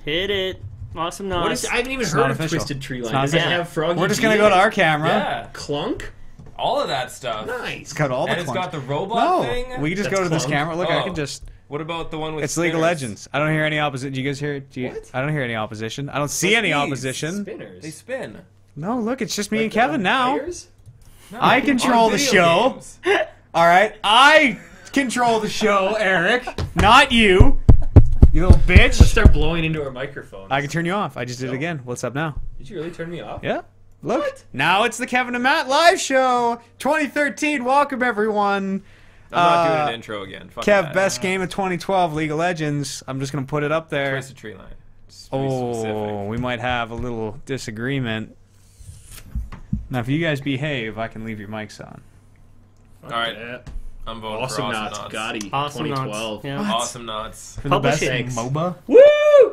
Hit it. Awesome Knots. What is? I haven't even It's heard not of official. Twisted Tree It's Line. not Does it official. have Froggy? We're just G going to in go it? to our camera. Yeah. Clunk. All of that stuff. Nice. It's got all the And it's clunk. got the robot No, thing. we can just That's go to this clunk. camera. Look, I Oh. can just... What about the one with It's League of spinners? Legends. I don't hear any opposition. Do you guys hear it? What? I don't hear any opposition. I don't see What's any these? opposition. Spinners. They spin. No, look, it's just me Like and Kevin now. tires? No, I control on the video show. games. All right, I control the show, Eric, not you. You little Let's bitch. start blowing into our microphones. I can turn you off. I just did it again. What's up now? Did you really turn me off? Yeah. Look. What? Now it's the Kevin and Matt live show 2013. Welcome everyone. I'm not doing an intro again. Fuck Kev, that. best game of 2012, League of Legends. I'm just gonna put it up there. Twisted Tree Line. Just be Oh, specific. we might have a little disagreement. Now, if you guys behave, I can leave your mics on. All right, Yeah. I'm voting Awesome for Knots. Knots. Gotti. Awesome Knots. 2012. Yeah. What? Awesome Knots. For Publish the best it. MOBA Woo,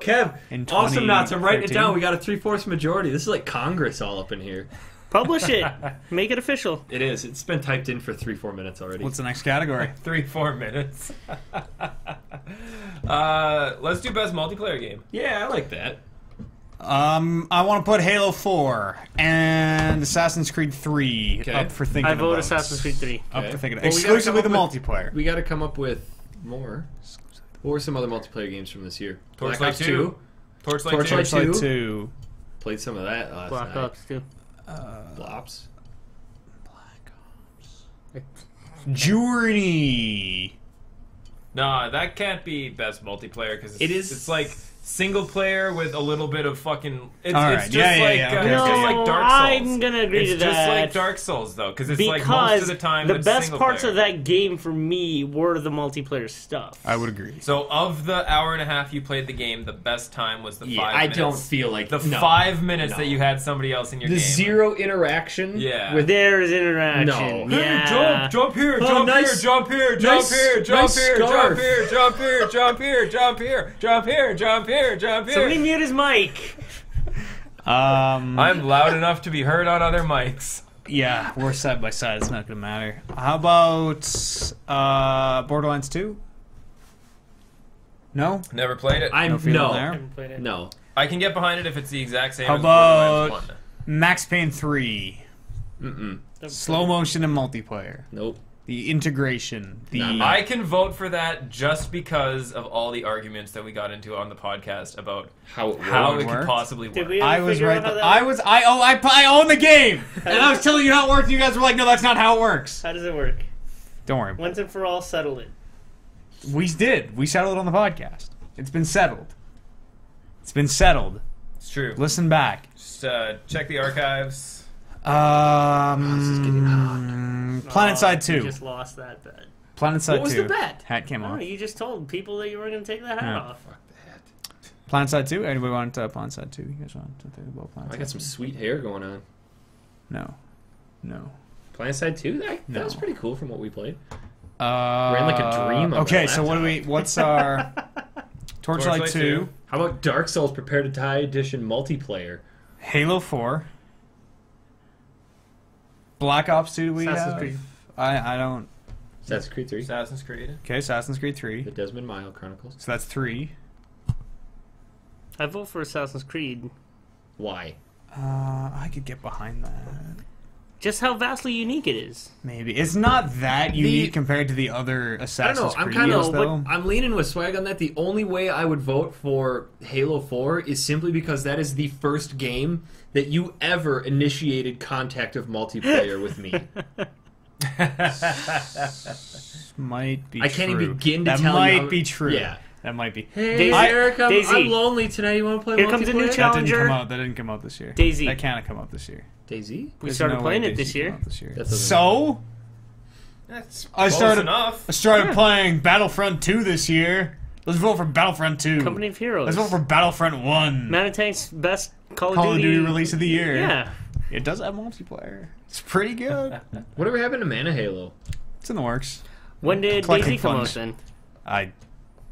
Kev. in Awesome Knots. I'm writing it 2013. down. We got a 3/4 majority. This is like Congress all up in here. Publish it. Make it official. It is. It's been typed in for 3-4 minutes already. What's the next category? 3-4 minutes. Let's do best multiplayer game. Yeah, I like that. I want to put Halo 4 and Assassin's Creed 3 Okay. up for thinking I vote about. Assassin's Creed 3. Up Okay. for thinking Well, we gotta exclusively the come up multiplayer. We got to come up with more. What were some other multiplayer games from this year? Torchlight Black Ops 2. Torchlight 2. Torchlight Torchlight 2. 2. Played some of that last Black night. Ops 2. Blops. Journey. Nah, that can't be best multiplayer because It is- It's like single player with a little bit of fucking. It's, All it's right, just yeah, like yeah, uh, okay, it's okay, just yeah. like Dark Souls. I'm gonna agree it's to just that. like Dark Souls though, because it's like most Because of the time the it's best single parts player. of that game for me were the multiplayer stuff. I would agree. So of the hour and a half you played the game, the best time was the Yeah, 5 I minutes. don't feel like the no. 5 minutes No. that you had somebody else in your The game. zero interaction. Yeah. With There's interaction. No. Yeah. Jump here, Oh, jump nice- here, jump here, jump nice- here, jump nice here, jump scarf. here, jump here, jump here, jump here, jump here, jump here, jump here. Somebody mute his mic. I'm loud enough to be heard on other mics. Yeah, we're side by side. It's not gonna matter. How about Borderlands 2? No. Never played it. I'm No feeling no. there. Haven't played it. No. I can get behind it if it's the exact same How as Borderlands about 1. Max Payne 3? Mm-mm. Slow motion and multiplayer. Nope. The integration. The Nah. I can vote for that just because of all the arguments that we got into on the podcast about How it how worked. it could worked? possibly work. Did we I ever was figure right. out how that I works? was. I own the game, and I was telling you how it worked. And you guys were like, "No, that's not how it works." How does it work? Don't worry. Once and for all, settle it. We did. We settled it on the podcast. It's been settled. It's been settled. It's true. Listen back. Just check the archives. PlanetSide You 2. just lost that bet. PlanetSide 2. What was the bet? Hat came No, off. you just told people that you were going to take the hat Yeah. off. Fuck that. PlanetSide 2. Anybody want PlanetSide 2? You guys want to think about PlanetSide? I got some sweet hair going on. No. No. PlanetSide 2? That No. was pretty cool from what we played. Ran like a dream on Okay, my so what do we? What's our? Torchlight 2, How about Dark Souls Prepare to Die Edition multiplayer? Halo 4, Black Ops 2. We Assassin's have. Creed. I don't. Assassin's Creed 3. Assassin's Creed. Okay, Assassin's Creed 3. The Desmond Mile Chronicles. So that's 3. I vote for Assassin's Creed. Why? I could get behind that. Just how vastly unique it is. Maybe it's not that unique compared to the other I Assassin's don't know. I'm Creed kind games, of, though. but I'm leaning with Swag on that. The only way I would vote for Halo 4 is simply because that is the first game that you ever initiated contact of multiplayer with me. Might be. I can't true. even begin to that tell you. might how- be true. Yeah. That might be. Hey, Daisy- Eric, I'm Daisy. lonely tonight. You want to play Here multiplayer? comes a new That didn't Challenger. come out. That didn't come out this year. Daisy. That can't have come out this year. Daisy? We There's started no playing way it this Daisy came year. out this year. That doesn't So That's I close started. enough. I started Yeah. playing Battlefront 2 this year. Let's vote for Battlefront 2. Company of Heroes. Let's vote for Battlefront 1. ManaTank's best Call Call of of Duty Duty release of the year. Yeah. It does have multiplayer. It's pretty good. Whatever happened to Mana Halo? It's in the works. When did Collecting Daisy come out funds. then?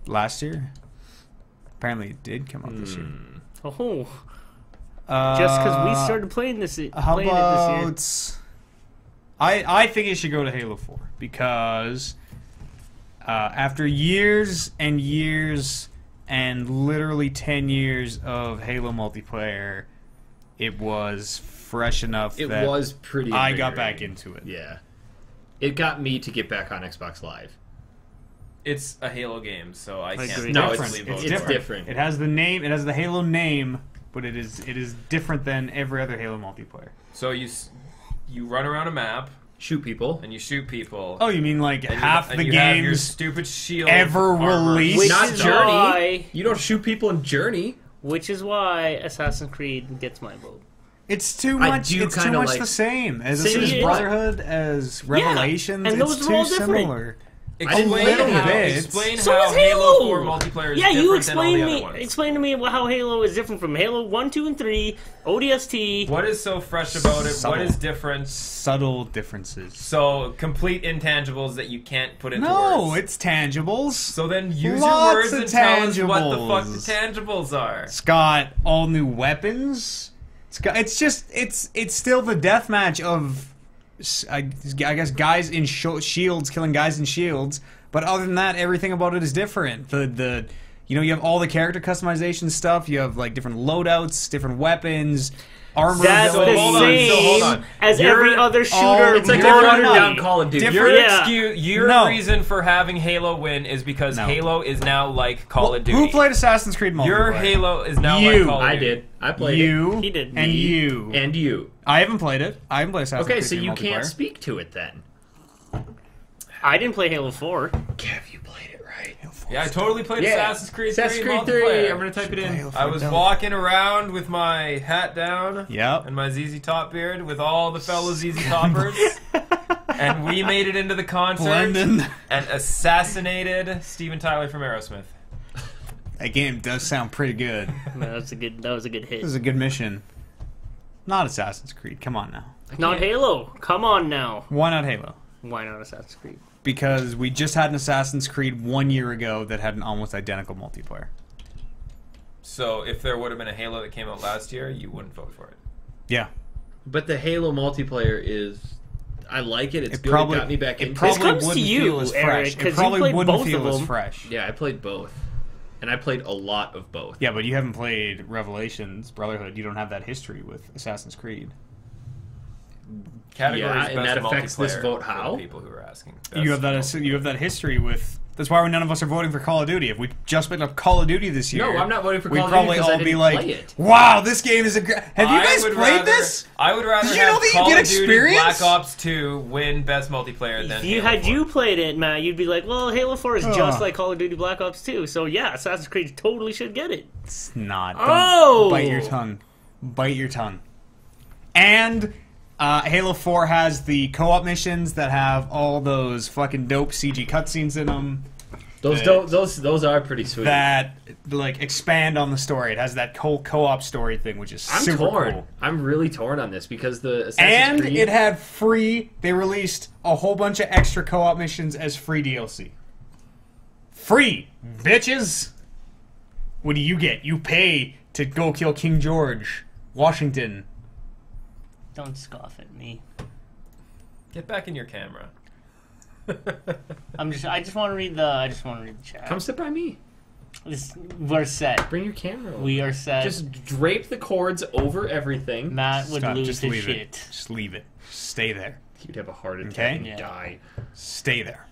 Last year. Apparently, it did come out this year. Oh, just because we started playing How it this year. about? I think it should go to Halo 4 because after years and years and literally 10 years of Halo multiplayer, it was fresh enough It that was pretty I got back invigorating. into it. Yeah. It got me to get back on Xbox Live. It's a Halo game, so I can't agree. No, possibly it's vote for it. different. It has the name. It has the Halo name, but it is different than every other Halo multiplayer. So you run around a map Shoot people. and you shoot people. Oh, you mean like and half you, the and you have your games stupid shield ever armor. released? Which Not is Journey. why. You don't shoot people in Journey. Which is why Assassin's Creed gets my vote. It's too I much. do It's too kinda much like- the same as See, as it's- Brotherhood, as Revelations. and those it's are too all different. similar. Explain little how, bit. explain So how is Halo Halo 4 multiplayer is Yeah, different you than all explain the me. other ones. Explain to me how Halo is different from Halo 1, 2, and 3, ODST. What is so fresh about it? Subtle. What is different? Subtle differences. So complete intangibles that you can't put into No, words. it's tangibles. So then use Lots your words of and tell us what the fuck tangibles. the tangibles are. It's got all new weapons. It's still the deathmatch of, I guess, guys in shields killing guys in shields. But other than that, everything about it is different. You have all the character customization stuff. You have like different loadouts, different weapons, armor. That's the abilities. hold on, same so hold on. as You're- every other shooter. Oh, It's like No, a no, watered no. down Call of Duty. Different- Your Yeah. your No. reason for having Halo win is because No. Halo is now like Call of Duty. Who played Assassin's Creed multiplayer? Your Halo is now You. like Call of I Duty. did. I played You. He did. And Me. you. And you. I haven't played it. I haven't played Assassin's Okay, Creed so you multiplayer. can't speak to it then. I didn't play Halo 4. Kev, you played it right. Yeah, I totally played Assassin's Creed 3 Assassin's Creed 3. multiplayer. I'm going to type it in. I was walking around with my hat down Yep. and my ZZ Top beard with all the fellow ZZ Toppers. And we made it into the concert Blending. and assassinated Steven Tyler from Aerosmith. That game does sound pretty good. That was a good hit. This is a good mission. Not Assassin's Creed. Come on now. Not Halo. Come on now. Why not Halo? Why not Assassin's Creed? Because we just had an Assassin's Creed 1 year ago that had an almost identical multiplayer. So if there would have been a Halo that came out last year, you wouldn't vote for it. Yeah. But the Halo multiplayer is... I like it. It's It good. probably- It got me back It into probably This comes to wouldn't you, feel as Eric, fresh. 'cause It you probably played wouldn't both feel of as them. fresh. Yeah, I played both. And I played a lot of both. Yeah, but you haven't played Revelations, Brotherhood. You don't have that history with Assassin's Creed. Categories Yeah, and best that affects this multiplayer vote for the how? people who are asking. You have that history with. That's why none of us are voting for Call of Duty. If we just picked up Call of Duty this year, No, I'm not voting for we'd Call of Duty probably because I all be didn't like, play it. "Wow, this game is a great." Have you guys played this? I would rather Did you have know that you Call get of Duty experience? Black Ops 2 win best multiplayer than If Halo 4. you played it, Matt, you'd be like, well, Halo 4 is Ugh. just like Call of Duty Black Ops 2. So yeah, Assassin's Creed totally should get it. It's not. Oh! Bite your tongue. Bite your tongue. And Halo 4 has the co-op missions that have all those fucking dope CG cutscenes in them Those are pretty sweet. that like expand on the story. It has that whole co-op story thing, which is I'm super torn. cool. I'm really torn on this because the Assassin's And Creed... it had free. They released a whole bunch of extra co-op missions as free DLC. Free, bitches. What do you get? You pay to go kill King George, Washington. Don't scoff at me. Get back in your camera. I just want to read the chat. Come sit by me. We're set. Bring your camera over. We are set. Just drape the cords over everything. Matt would Stop. lose Just his leave shit. it. Just leave it. Stay there. You'd have a heart attack Okay. and Yeah. die. Stay there.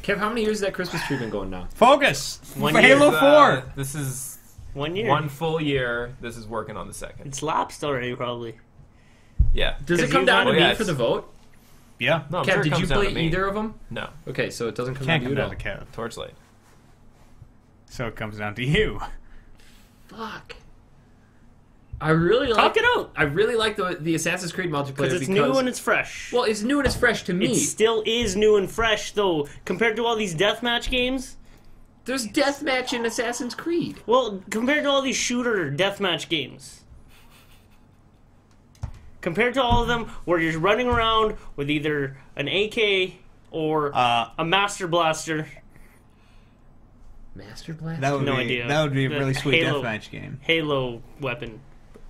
Kev, how many years has that Christmas tree been going now? Focus. One Halo year. 4. This is 1 year. one full year. This is working on the second. It's lapsed already, probably. Yeah. Does it 'Cause come you down to won- me yes. for the vote? Yeah. No, I'm Kev, sure it did you comes down play to me. either of them? No. Okay, so it doesn't come Can't down come to you down at to all. Kev. Torchlight. So it comes down to you. Fuck. I really like. Talk it out. I really like the Assassin's Creed multiplayer Because it's new and it's fresh. well, it's new and it's fresh to me. It still is new and fresh, though, compared to all these deathmatch games. There's deathmatch in Assassin's Creed. Well, compared to all these shooter deathmatch games. Compared to all of them, where you're running around with either an AK or a Master Blaster. Master Blast. That would No be, idea. That would be a The really sweet Halo. deathmatch game. Halo weapon.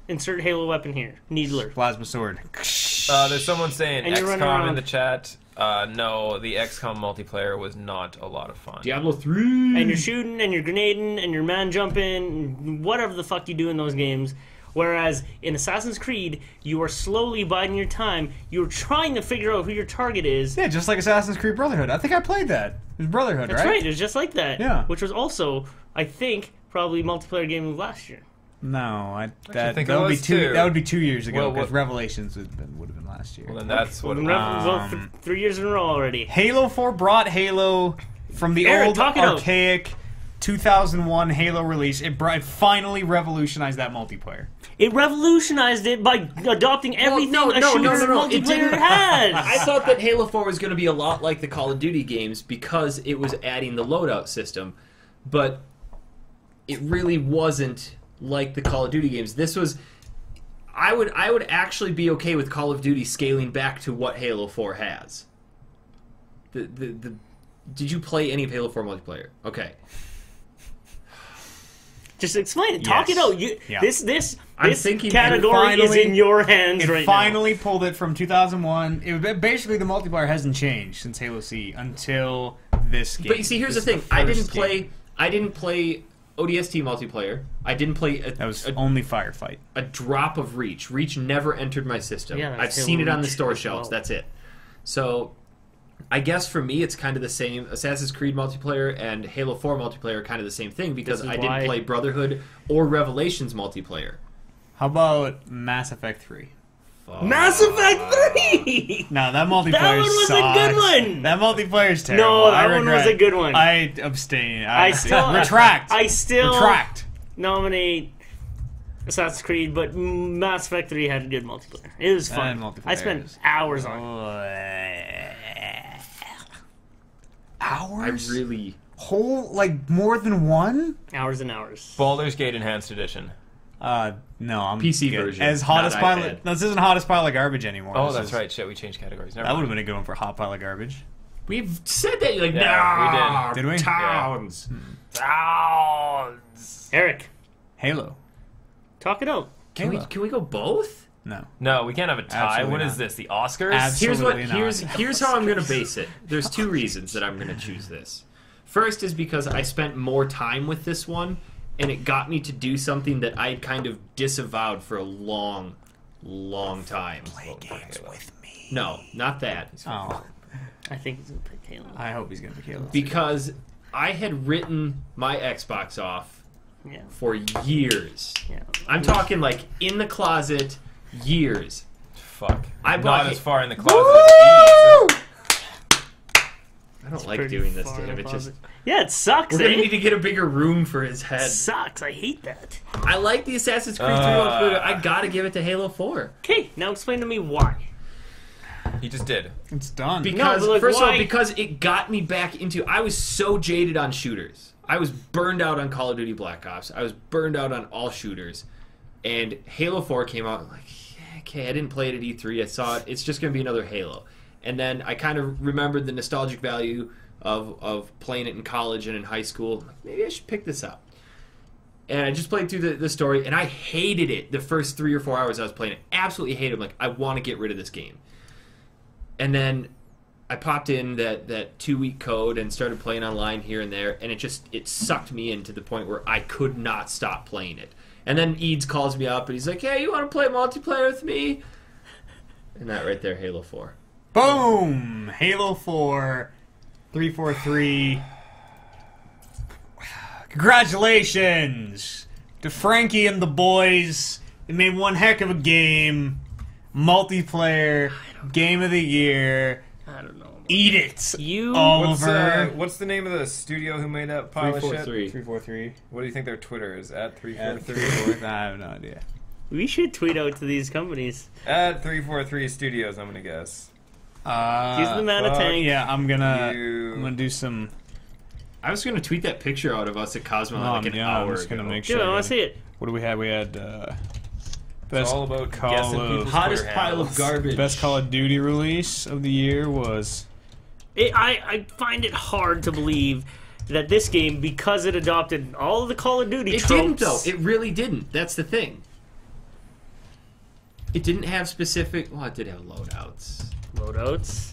Insert Halo weapon here. Needler. Plasma sword. There's someone saying And you're running XCOM in around. the chat. No, the XCOM multiplayer was not a lot of fun. Diablo 3. And you're shooting, and you're grenading, and you're man jumping, and whatever the fuck you do in those games. Whereas in Assassin's Creed, you are slowly biding your time. You're trying to figure out who your target is. Yeah, just like Assassin's Creed Brotherhood. I think I played that. It was Brotherhood, That's right? right. It was just like that. Yeah. Which was also, I think, probably multiplayer game of last year. No, think it that would be was two. too. That would be 2 years ago Well, because what- Revelations would have been last year. Well, then that's what. We've been 3 years in a row already. Halo 4 brought Halo from the Eric, old talk it out. archaic 2001 Halo release. It finally revolutionized that multiplayer. It revolutionized it by adopting everything a shooter multiplayer It didn't. has. I thought that Halo 4 was going to be a lot like the Call of Duty games because it was adding the loadout system, but it really wasn't like the Call of Duty games. This was. I would actually be okay with Call of Duty scaling back to what Halo 4 has. Did you play any of Halo 4 multiplayer? Okay. Just explain it. Talk Yes. it out. Yeah. This I'm thinking category it is finally- in your hands It right finally pulled it from 2001. Basically, the multiplayer hasn't changed since Halo C until this game. But you see, here's the This thing. is the I didn't first play. game. I didn't play ODST multiplayer. I didn't play That was only Firefight. a drop of Reach. Reach never entered my system. Yeah, that's I've seen Halo it on the Reach store as shelves. well. That's it. So, I guess for me, it's kind of the same. Assassin's Creed multiplayer and Halo 4 multiplayer are kind of the same thing because This is I didn't why- play Brotherhood or Revelations multiplayer. How about Mass Effect 3? now. Mass Effect 3! No, that multiplayer That one was a sucks. good one. That multiplayer's terrible. No, that I one was regret- a good one. I abstain. I still retract. I still retract. nominate Assassin's Creed, but Mass Effect 3 had a good multiplayer. It was fun. multiplayer I spent is- hours on it. I Hours? really. Whole, like, more than one? Hours and hours. Baldur's Gate Enhanced Edition. No, I'm PC good. version, As hottest not pile. iPad. This isn't hottest pile of garbage anymore. Oh, This that's is- right. Shit, we changed categories. Never That would mind. have been a good one for hot pile of garbage. We've said that. You're like, Yeah, no, Did we? Towns. Eric, Halo. talk it out. Can Halo. we go both? No. No, we can't have a tie. Absolutely What is not. this? The Oscars? Absolutely not. Here's how I'm gonna base it. There's two reasons that I'm gonna choose this. First is because I spent more time with this one, and it got me to do something that I'd kind of disavowed for a long, long time. Play games with me. No, not that. Oh, I think he's gonna pick Halo. I hope he's going to pick Halo. Because I had written my Xbox off Yeah, for years. yeah. I'm talking like in the closet, years. Fuck. I Not bought as it- far in the closet as Eve. I don't like Pretty doing this far to in him. the It just closet. Yeah, it sucks. we're gonna Eh? need to get a bigger room for his head. Sucks. I hate that. I like the Assassin's Creed 3 multiplayer. I gotta give it to Halo 4. Okay, now explain to me why. He just did. It's done. Because, but, like, first of all, why? because it got me back into... I was so jaded on shooters. I was burned out on Call of Duty Black Ops. I was burned out on all shooters. And Halo 4 came out, like, yeah, okay, I didn't play it at E3. I saw it. It's just going to be another Halo. And then I kind of remembered the nostalgic value of playing it in college and in high school. Like, maybe I should pick this up. And I just played through the story, and I hated it the first 3 or 4 hours I was playing it. Absolutely hated it. I'm like, I want to get rid of this game. And then I popped in that 2-week code and started playing online here and there, and it sucked me in to the point where I could not stop playing it. And then Eads calls me up, and he's like, hey, you want to play multiplayer with me? And that right there, Halo 4. Boom! Halo 4, 343. Congratulations to Frankie and the boys. They made one heck of a game. Multiplayer, game of the year. I don't know. Eat it, You Oliver. What's the name of the studio who made that pile of shit? 343. What do you think their Twitter is? At At 343? I have no idea. We should tweet out to these companies. At 343 Studios, I'm gonna guess. Use the ManaTank. Yeah, I'm gonna do some. I was going to tweet that picture out of us at Cosmo like an hour I'm just gonna ago. make Dude, sure. I want to see it. What do we have? We had It's best all about Call guessing of- people's Hottest Twitter pile of handles. garbage. best Call of Duty release of the year was. I find it hard to believe that this game, because it adopted all of the Call of Duty It tropes... didn't, though. It really didn't. That's the thing. It didn't have specific... Well, it did have loadouts. Loadouts.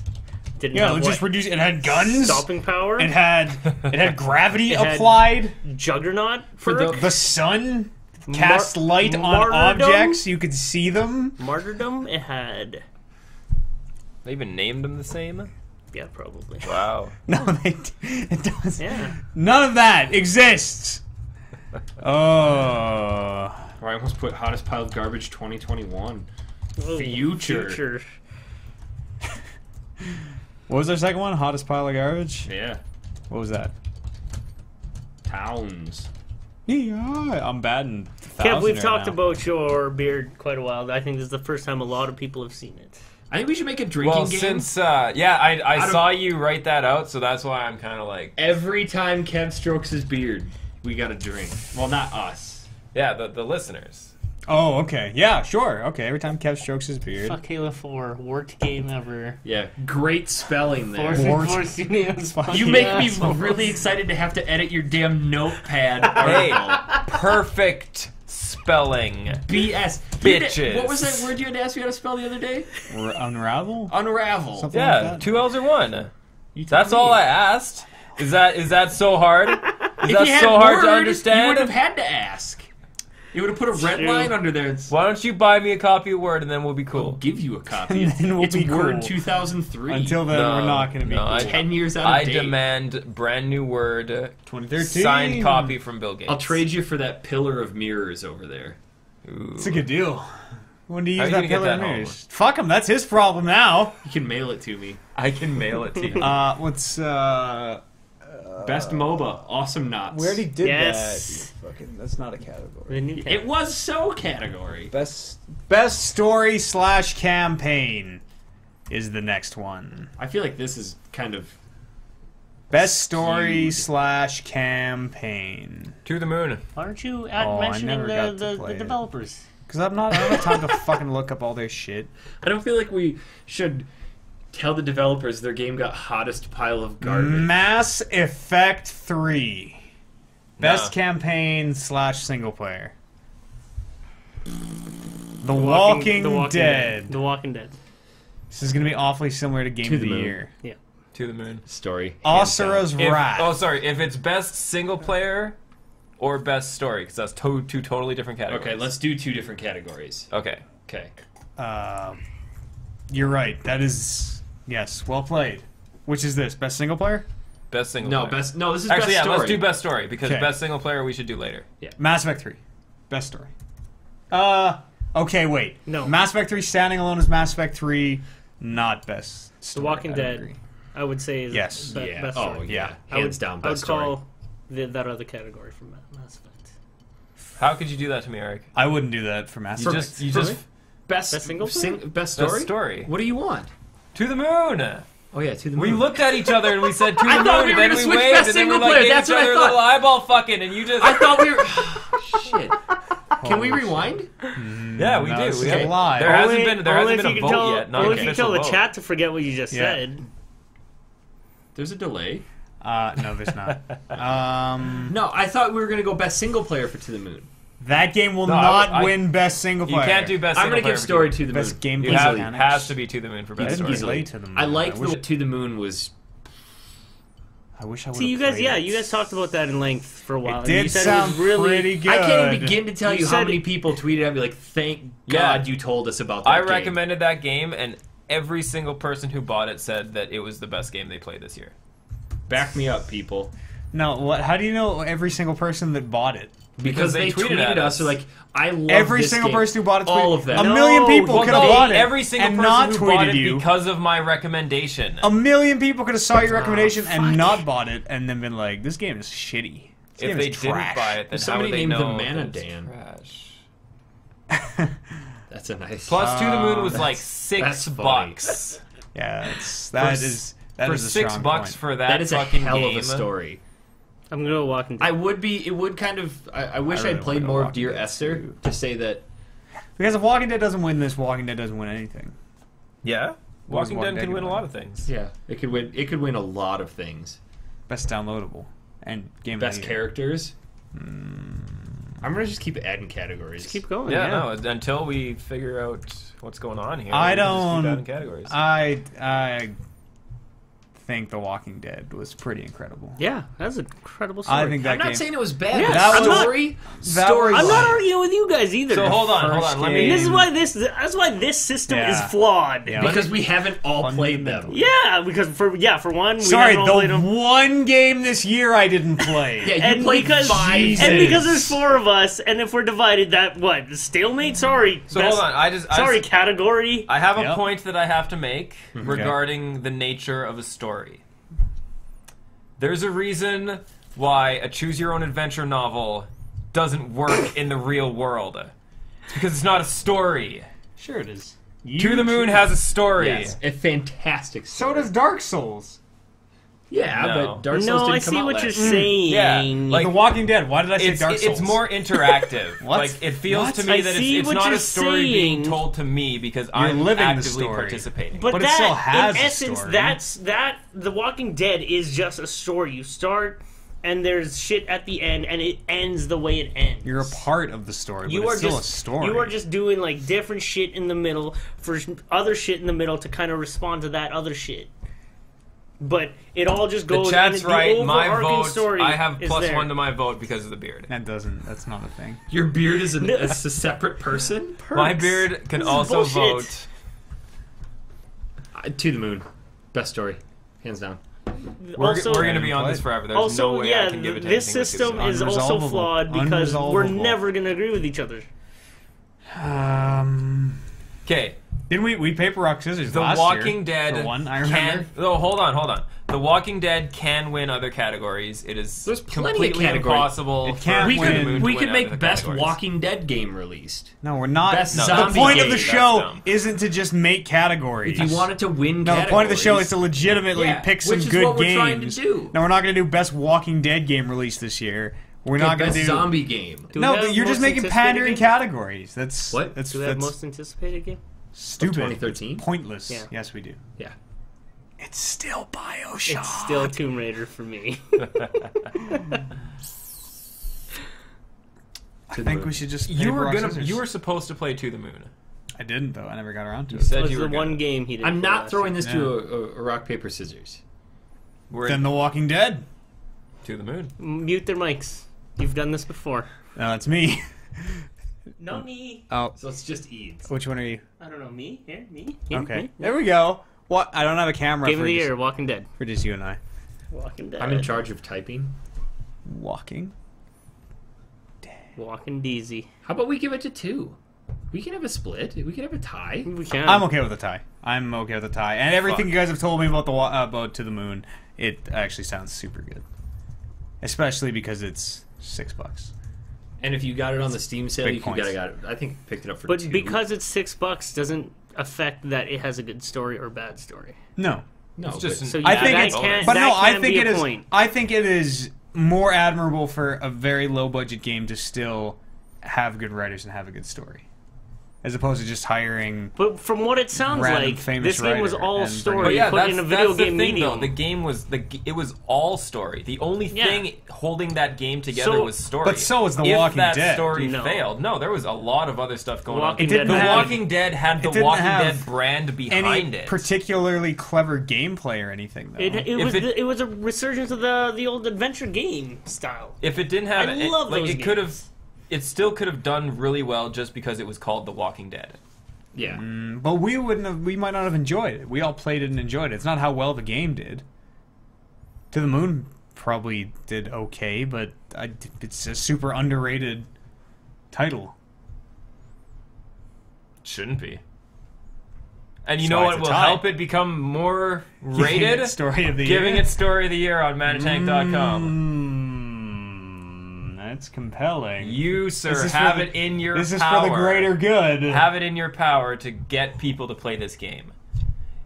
Didn't Yeah, have it just what? reduced. It had guns. Stopping power. It had gravity It had- applied. Juggernaut. For perk, the- The sun cast light on martyrdom? objects. You could see them. Martyrdom. It had... They even named them the same? Yeah, probably. Wow. No, it does. Yeah. None of that exists. Oh. Or I almost put hottest pile of garbage 2021. Oh, Future. What was our second one? Hottest pile of garbage? Yeah. What was that? Towns. Yeah, I'm batting. Kev, we've 1,000 talked right now. about your beard quite a while. I think this is the first time a lot of people have seen it. I think we should make a drinking Well, game. since, I Out of- saw you write that out, so that's why I'm kind of like, Every time Kev strokes his beard, we got to drink. Well, not us. yeah, the listeners. Oh, okay. Yeah, sure. Okay, every time Kev strokes his beard. Fuck Halo 4. Worst game ever. Yeah. Great spelling there. You You make me really excited to have to edit your damn notepad Hey, article. perfect spelling. BS. Bitches. What was that word you had to ask me how to spell the other day? Unravel? Unravel. Something like Yeah, that? 2 L's or 1. You tell That's me. all I asked. Is that so hard? Is If that you had so hard word, to You understand? would have had to ask. You would have put a red True. line under there. Why don't you buy me a copy of Word and then we'll be I'll cool? give you a copy. And then we'll it's be Word cool. 2003. Until then, No, we're not going to be no, cool. I- 10 years out I of date. demand brand new Word 2013. signed copy from Bill Gates. I'll trade you for that pillar of mirrors over there. Ooh. It's a good deal. When do you How use are that you gonna get pillar that home? mirrors? Fuck him. That's his problem now. You can mail it to me. I can mail it to you. What's Best MOBA. Awesome knots. We already did Yes. that. Fucking, that's not a category. The new It was so category. Best story / campaign is the next one. I feel like this is kind of... Best story / campaign. To the moon. Why aren't you I mentioning never got to the play it. developers? Because I don't have time to fucking look up all their shit. I don't feel like we should tell the developers their game got hottest pile of garbage. Mass Effect 3. Best Nah. campaign / single player. The Walking Dead. The Walking Dead. This is going to be awfully similar to Game To of the the moon. Year. To the moon. Story. hands down. Asura's Wrath. If it's best single player or best story, because that's two totally different categories. Okay, let's do 2 different categories. Okay. Okay. You're right. That is... Yes, well played. Which is this? Best single player? Best single No, player. this is Actually, best yeah, story. let's do best story, because Okay. best single player we should do later. Mass Effect 3. Best story. Okay, wait. No. Mass Effect 3 standing alone is Mass Effect 3, not best The story. Walking I Dead. agree. I would say is Yes. Yeah. best Oh, story. yeah. I would- Hands down, I would best story. call that other category from Mass Effect. How could you do that to me, Eric? I wouldn't do that for Mass You Effect. just Best single player? best story? best story. What do you want? To the moon. Oh, yeah, to the We moon. looked at each other and we said to the I moon, thought we and were then gonna we switch waved, best and then we single like player. gave That's each what I other a thought. little eyeball fucking, and you just I thought we were... Shit. Can we rewind? yeah, we No, do. this We is have live. There hasn't been Only if a you can vote tell, yet. Not only an if you official tell the vote. chat to forget what you just Yeah. said. There's a delay. No, there's not. No, I thought we were going to go best single player for To the Moon. That game will No, not win best single You player. can't do best. I'm going to single give player story for To the Moon. best game. You Easily. has to be To the Moon for best I story. didn't relate to them. I like wish, the To the Moon was. I wish I would. See, you guys talked about that in length for a while. It and you did said sound it was really pretty good. I can't even begin to tell you how said- many people tweeted at me like, "Thank Yeah. God you told us about that." I game." recommended that game, and every single person who bought it said that it was the best game they played this year. Back me up, people, No, what? How do you know every single person that bought it? because they tweeted at us. They're like, "I love Every this single game." person who bought it. all of them. A million people Well, could have no, bought it. every single and person not who bought tweeted it you. because of my recommendation. A million people could have saw your recommendation fuck. and not bought it, and then been like, "This game is shitty. This If game they is didn't trash." buy it, then how Somebody would they named the know Mana that it's Dan. trash? That's a nice. Plus, To the Moon was like that's $6. funny. Yeah, that For is a $6 strong point. for that, that is a fucking hell game. of a story. I'm gonna go Walking Dead. I would be. It would kind of. I wish really I'd played wanna more of Walking Dear Dead Esther too. to say that. Because if Walking Dead doesn't win this, Walking Dead doesn't win anything. Yeah, What was Walking Dead Dead can win a gonna lot of things. Yeah, it could win. It could win a lot of things. Best downloadable and game Best of the year. characters. I'm gonna just keep adding categories. Just keep going. Yeah, Yeah, no, until we figure out what's going on here. I we can just don't- keep adding categories. I think The Walking Dead was pretty incredible. Yeah, that's an incredible story. I think that I'm not game. saying it was bad. Yeah, but that was- story. that Story. was- I'm not arguing with you guys either. So hold on. First Let game. me. This is why that's why this system Yeah. is flawed. Yeah. because we haven't all played them. Fundamentally. Yeah, because for one, we Sorry, haven't all played the them. one game this year I didn't play. Yeah, you And played because, 5 Jesus. and because there's 4 of us, and if we're divided, that what stalemate? Sorry. So hold on. Sorry, category. I have a Yep. point that I have to make regarding the nature of a story. There's a reason why a choose-your-own-adventure novel doesn't work in the real world. It's because it's not a story. Sure it is. To the Moon has a story. Yes, a fantastic. So Story. does Dark Souls. Yeah, No. but Dark Souls No, didn't I come see out what last you're year. saying. Yeah, like- The Walking Dead. Why did I say Dark Souls? It's more interactive. What? Like it feels What? to me I that see it's what not you're a story being saying. told to me because I'm living the actively story. participating. But But it that, still has in a essence, story. that The Walking Dead is just a story. You start, and there's shit at the end, and it ends the way it ends. You're a part of the story, but You it's are still just a story. You are just doing like different shit in the middle for other shit in the middle to kind of respond to that other shit. But it all just the goes. chat's and right. The My overarching vote. story I have is plus there. 1 to my vote because of the beard. That's not a thing. Your beard is a separate person. My Perks. beard can This is also bullshit. vote. To the Moon, best story, hands down. We're Also, going to be on this forever. There's also, no way yeah, I can give it to this anything system with is also Unresolvable. flawed because we're Unresolvable. never going to agree with each other. Okay, Didn't we paper rock scissors The last Walking year? Dead For one, I remember. can. Oh, hold on. The Walking Dead can win other categories. It is There's plenty of completely categories. impossible. It can't for We The win. could Moon to we win could other make best categories. Walking Dead game released. No, we're not. Best the zombie point of game. the That's show dumb. isn't to just make categories. If you wanted to win, No, the point of the show is to categories- legitimately Yeah, pick some which is good what we're games. trying to do. No, we're not going to do best Walking Dead game released this year. We're Okay, not going best to do zombie game. Do we No, have but you're just most making anticipated pandering game? categories. That's What? That's, Do we have that's most anticipated game? stupid. 2013? Pointless. Yeah. Yes, we do. Yeah. It's still BioShock. It's still Tomb Raider for me. I think we should just. You paper, were rock, gonna. scissors. You were supposed to play To the Moon. I didn't though. I never got around to You it. said That was you were the one gonna. game he didn't. I'm play not last throwing year. this to a rock paper scissors. We're Then The Walking Dead. To the Moon. Mute their mics. You've done this before. No, it's me. Not me. Oh, So it's just Eads. which one are you? I don't know. Me? Here? Me? Here? Okay, Me? there we go. What? I don't have a camera Game for of the just, Year, Walking Dead. for just you and I. Walking Dead. I'm in charge of typing. Walking. Walking Deezy. How about we give it to 2? We can have a split. We can have a tie. We can. I'm okay with a tie. I'm okay with a tie. And everything you guys have told me about about To the Moon, it actually sounds super good. Especially because it's $6. And if you got it on the Steam sale, Big you could points. got it. I think picked it up for But 2. because it's $6 doesn't affect that it has a good story or bad story. No, no, It's just but- So I yeah, think that it's. can't, But that no, I can think be it a is. point. I think it is more admirable for a very low budget game to still have good writers and have a good story. as opposed to just hiring. But from what it sounds Random like, famous this game was writer all and story. But yeah, put in a video that's the game thing, medium. though. The game was it was all story. The only thing holding that game together So- was story. But so was The if Walking that Dead. story No. failed, no, there was a lot of other stuff going on. Walking It didn't The have- Walking Dead had the it didn't Walking have Dead brand behind Any it. particularly clever gameplay or anything, though. It was a resurgence of the old adventure game style. If it didn't have I it, love like those it could have, games. it still could have done really well just because it was called The Walking Dead. Yeah. But we wouldn't have. We might not have enjoyed it. We all played it and enjoyed it. It's not how well the game did. To the Moon probably did okay, but it's a super underrated title. Shouldn't be. And you That's know why what it's a will tie. help it become more Giving rated? it Story of the Giving Year. it Story of the Year on ManaTank.com. That's compelling. You, sir, This is have for it in your This is power. for the greater good. Have it in your power to get people to play this game.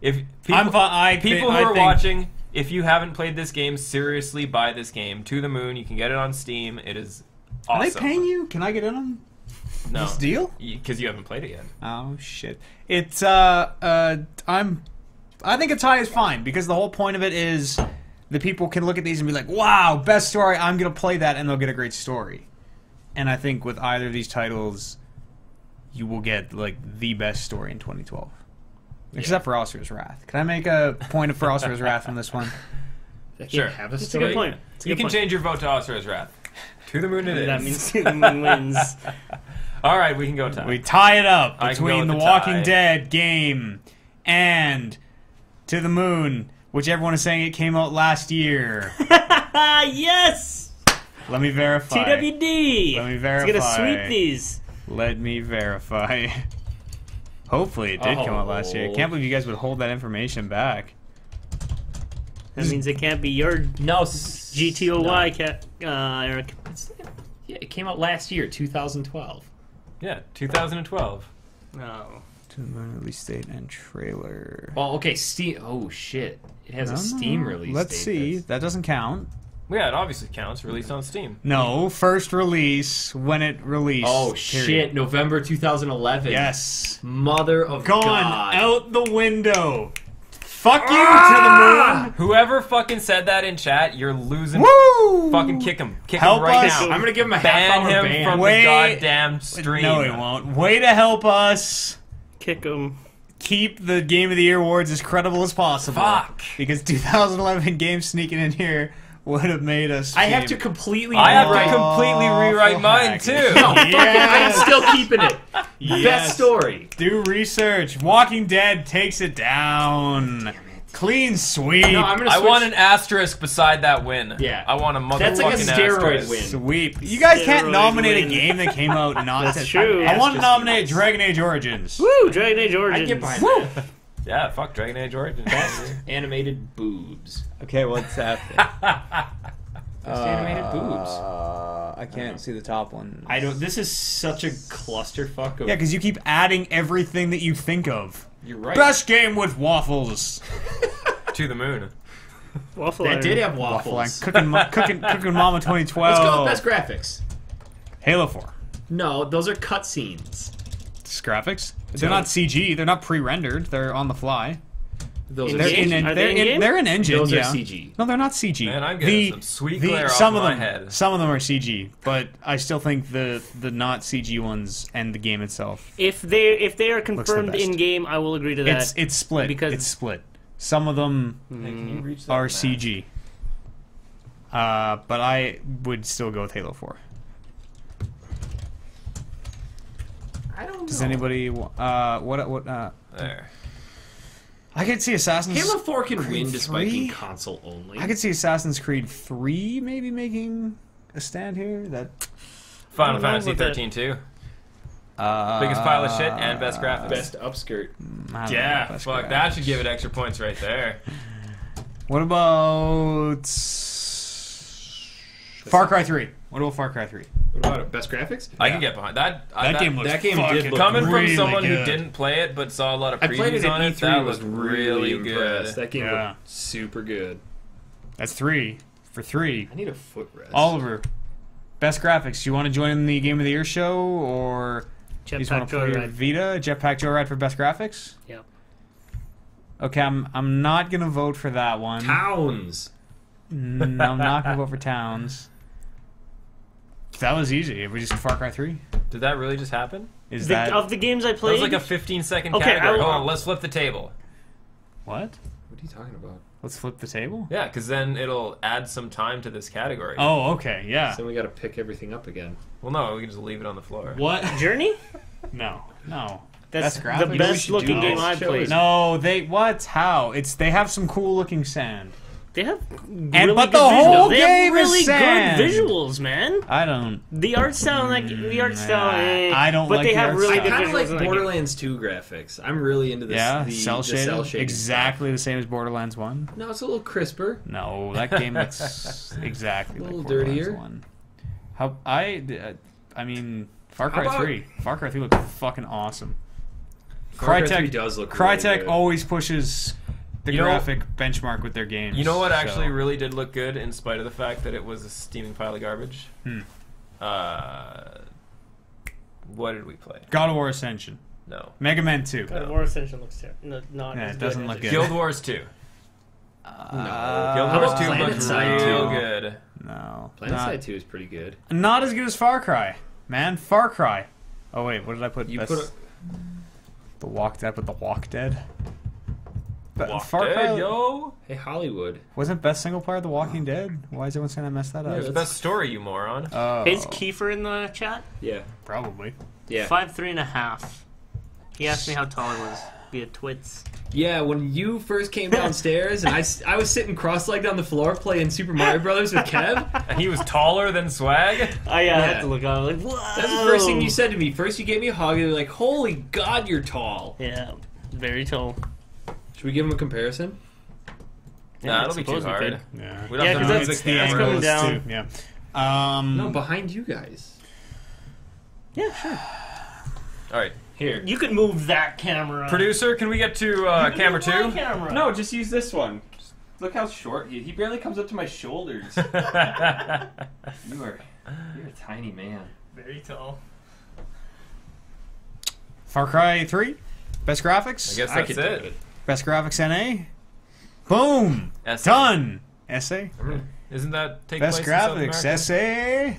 If people, I people who I are think- watching, if you haven't played this game, seriously buy this game. To the Moon, you can get it on Steam. It is awesome. Are they paying you? Can I get in on No, this deal? because you haven't played it yet. Oh shit! It's I think a tie is fine because the whole point of it is the people can look at these and be like, "Wow, best story! I'm gonna play that," and they'll get a great story. And I think with either of these titles, you will get like the best story in 2012, except for Oscar's Wrath. Can I make a point for Oscar's Wrath on this one? That Sure. can't have a It's a story. good point. It's a You good can point. change your vote to Oscar's Wrath. To the Moon it is. That means the Moon wins. All right, we can go time. We tie it up I can go between with the the Walking tie. Dead game and To the Moon, which everyone is saying it came out last year. Yes! Let me verify. TWD! Let me It's verify. gonna sweep these. Let me verify. Hopefully it did come out last year. I can't believe you guys would hold that information back. That means it can't be your No, GTOY, Eric. Yeah, it came out last year, 2012. Yeah, 2012. No. To the Moon release date and trailer. Well, okay, Steam. Oh shit! It has a Steam release. Let's date see. that's- That doesn't count. Yeah, it obviously counts. Released on Steam. No, first release when it released. Oh period. shit! November 2011. Yes. Mother of Gone God. out the window. Fuck you, To the Moon. Whoever fucking said that in chat, you're losing. Woo! Fucking kick him. Kick Help him right us. now. I'm gonna give him a Ban half-hour him ban. from Wait. the goddamn stream. No, he won't. Way to help us Kick him. keep the Game of the Year awards as credible as possible. Fuck. Because 2011 games sneaking in here would have made us. I have shame. to completely. I have to rewrite- completely rewrite mine too. No, fuck it, I'm Yes. still keeping it. Yes. Best story. Do research. Walking Dead takes it down. Clean sweep. No, I'm gonna. I Switch. want an asterisk beside that win. Yeah. I want a motherfucking That's like a steroid asterisk. win. Sweep. You guys can't Steroid nominate win. a game that came out not. That's true. I want to Asterisk nominate units. Dragon Age Origins. Woo! Dragon Age I Origins. get behind Woo. that. Yeah, fuck Dragon Age Origins. Best animated boobs. Okay, what's that? Best animated boobs. I can't see the top one. I don't. This is such a clusterfuck of. Yeah, because you keep adding everything that you think of. You're right. Best game with waffles. To the Moon. Waffle That Iron. did have Waffle waffles. Cooking Mama 2012. Let's go with best graphics. Halo 4. No, those are cutscenes. It's graphics. They're not CG. They're not pre-rendered. They're on the fly. Those are They're Engine? in. Are They're they in. in-game? They're in engine. Those yeah. are CG. No, they're not CG. Man, I'm getting some sweet glare off some of of my them, head. Some of them are CG, but I still think the not CG ones and the game itself. If they are the confirmed best. in game, I will agree to that. It's split. because- It's split. Some of them Can you reach that are map? CG. But I would still go with Halo 4. I don't know. Does anybody? What? There. I could see Assassin's. Halo 4 can Creed win despite 3? being console only. I could see Assassin's Creed 3 maybe making a stand here. That Final I don't know Fantasy about that. 13 too. Biggest pile of shit and best graphics. Best upskirt. I don't know Yeah, about best fuck, graphics. that should give it extra points right there. What about Far Cry 3? What about Far Cry 3? What about it? Best graphics? I can get behind that. That game looks that game fucking did look Coming really from someone good. who didn't play it but saw a lot of I played it previews at on it, E3. that was was really impressed. good. That game Yeah. looked super good. That's 3 for 3. I need a footrest. Oliver, best graphics. Do you want to join in the Game of the Year show or You just want Jetpack to play your Joyride. Vita Jetpack Joyride for best graphics? Yep. Okay, I'm not gonna vote for that one. Towns. No, I'm not gonna vote for Towns. That was easy. We just Far Cry 3. Did that really just happen? Is that Of the games I That played, was like a 15-second Okay, category. I- Hold on, let's flip the table. what? What are you talking about? Let's flip the table. Yeah, because then it'll add some time to this category. Oh, okay, yeah. So we got to pick everything up again. Well, no, we can just leave it on the floor. What? Journey? No. That's Best the graphics? best looking do game this. I Show played. us. No, what? How? They have some cool looking sand. They have really but good the whole visuals. They game have is really sand. good visuals, man. I don't. The art style, I don't but like they the have art really style. good I kind of visuals like in that game. Borderlands 2 graphics. I'm really into this. Yeah, the cell cell shaded. shading Exactly the same as Borderlands 1. stuff. No, it's a little crisper. No, that game looks exactly A like little Borderlands dirtier. 1. How I mean, Far How Cry about- 3. Far Cry 3 looks fucking awesome. Far Cry 3 Crytek does look really Crytek good. always pushes the You know- graphic benchmark with their games. You know what actually so- really did look good in spite of the fact that it was a steaming pile of garbage? What did we play? God of War Ascension, No. Mega Man 2. God of War Ascension looks terrible. No, not Yeah, as it good doesn't as look it good. should. Guild Wars 2. Guild How Wars about 2 Planet looked Side real 2? good. No, PlanetSide 2 is pretty good. not as good as Far Cry, man. Far Cry. Oh wait, what did I put? You Best- put the Walk Dead. Put the Walk Dead. But Walk Far Dead, Cry yo! Hey, Hollywood. wasn't best single player The Walking Dead. Why is everyone saying I messed that up? It's the best story, you moron. Oh, Is Kiefer in the chat? Yeah. probably. Yeah. 5'3.5". He asked me how tall I was via twits. Yeah, when you first came downstairs and I was sitting cross-legged on the floor playing Super Mario Brothers with Kev. And he was taller than Swag. I Yeah. had to look out. Like, whoa! That's the first thing you said to me. First you gave me a hug and you're like, holy God, you're tall. Yeah, very tall. Should we give him a comparison? Nah, I it'll be too suppose we hard. could. Yeah. We don't Yeah, have 'cause to that's- move the the that's camera. coming down. too. Yeah. No, behind you guys. Yeah, sure. Alright. Here. You can move that camera. Producer, can we get to You can camera move my 2? camera. No, just use this one. Just look how short he barely comes up to my shoulders. You're a tiny man. Very tall. Far Cry 3. Best graphics. I guess I that's could do it. it. Best graphics NA. Boom. Essay. Done. Essay. Isn't that take Best place in South graphics. America? Essay.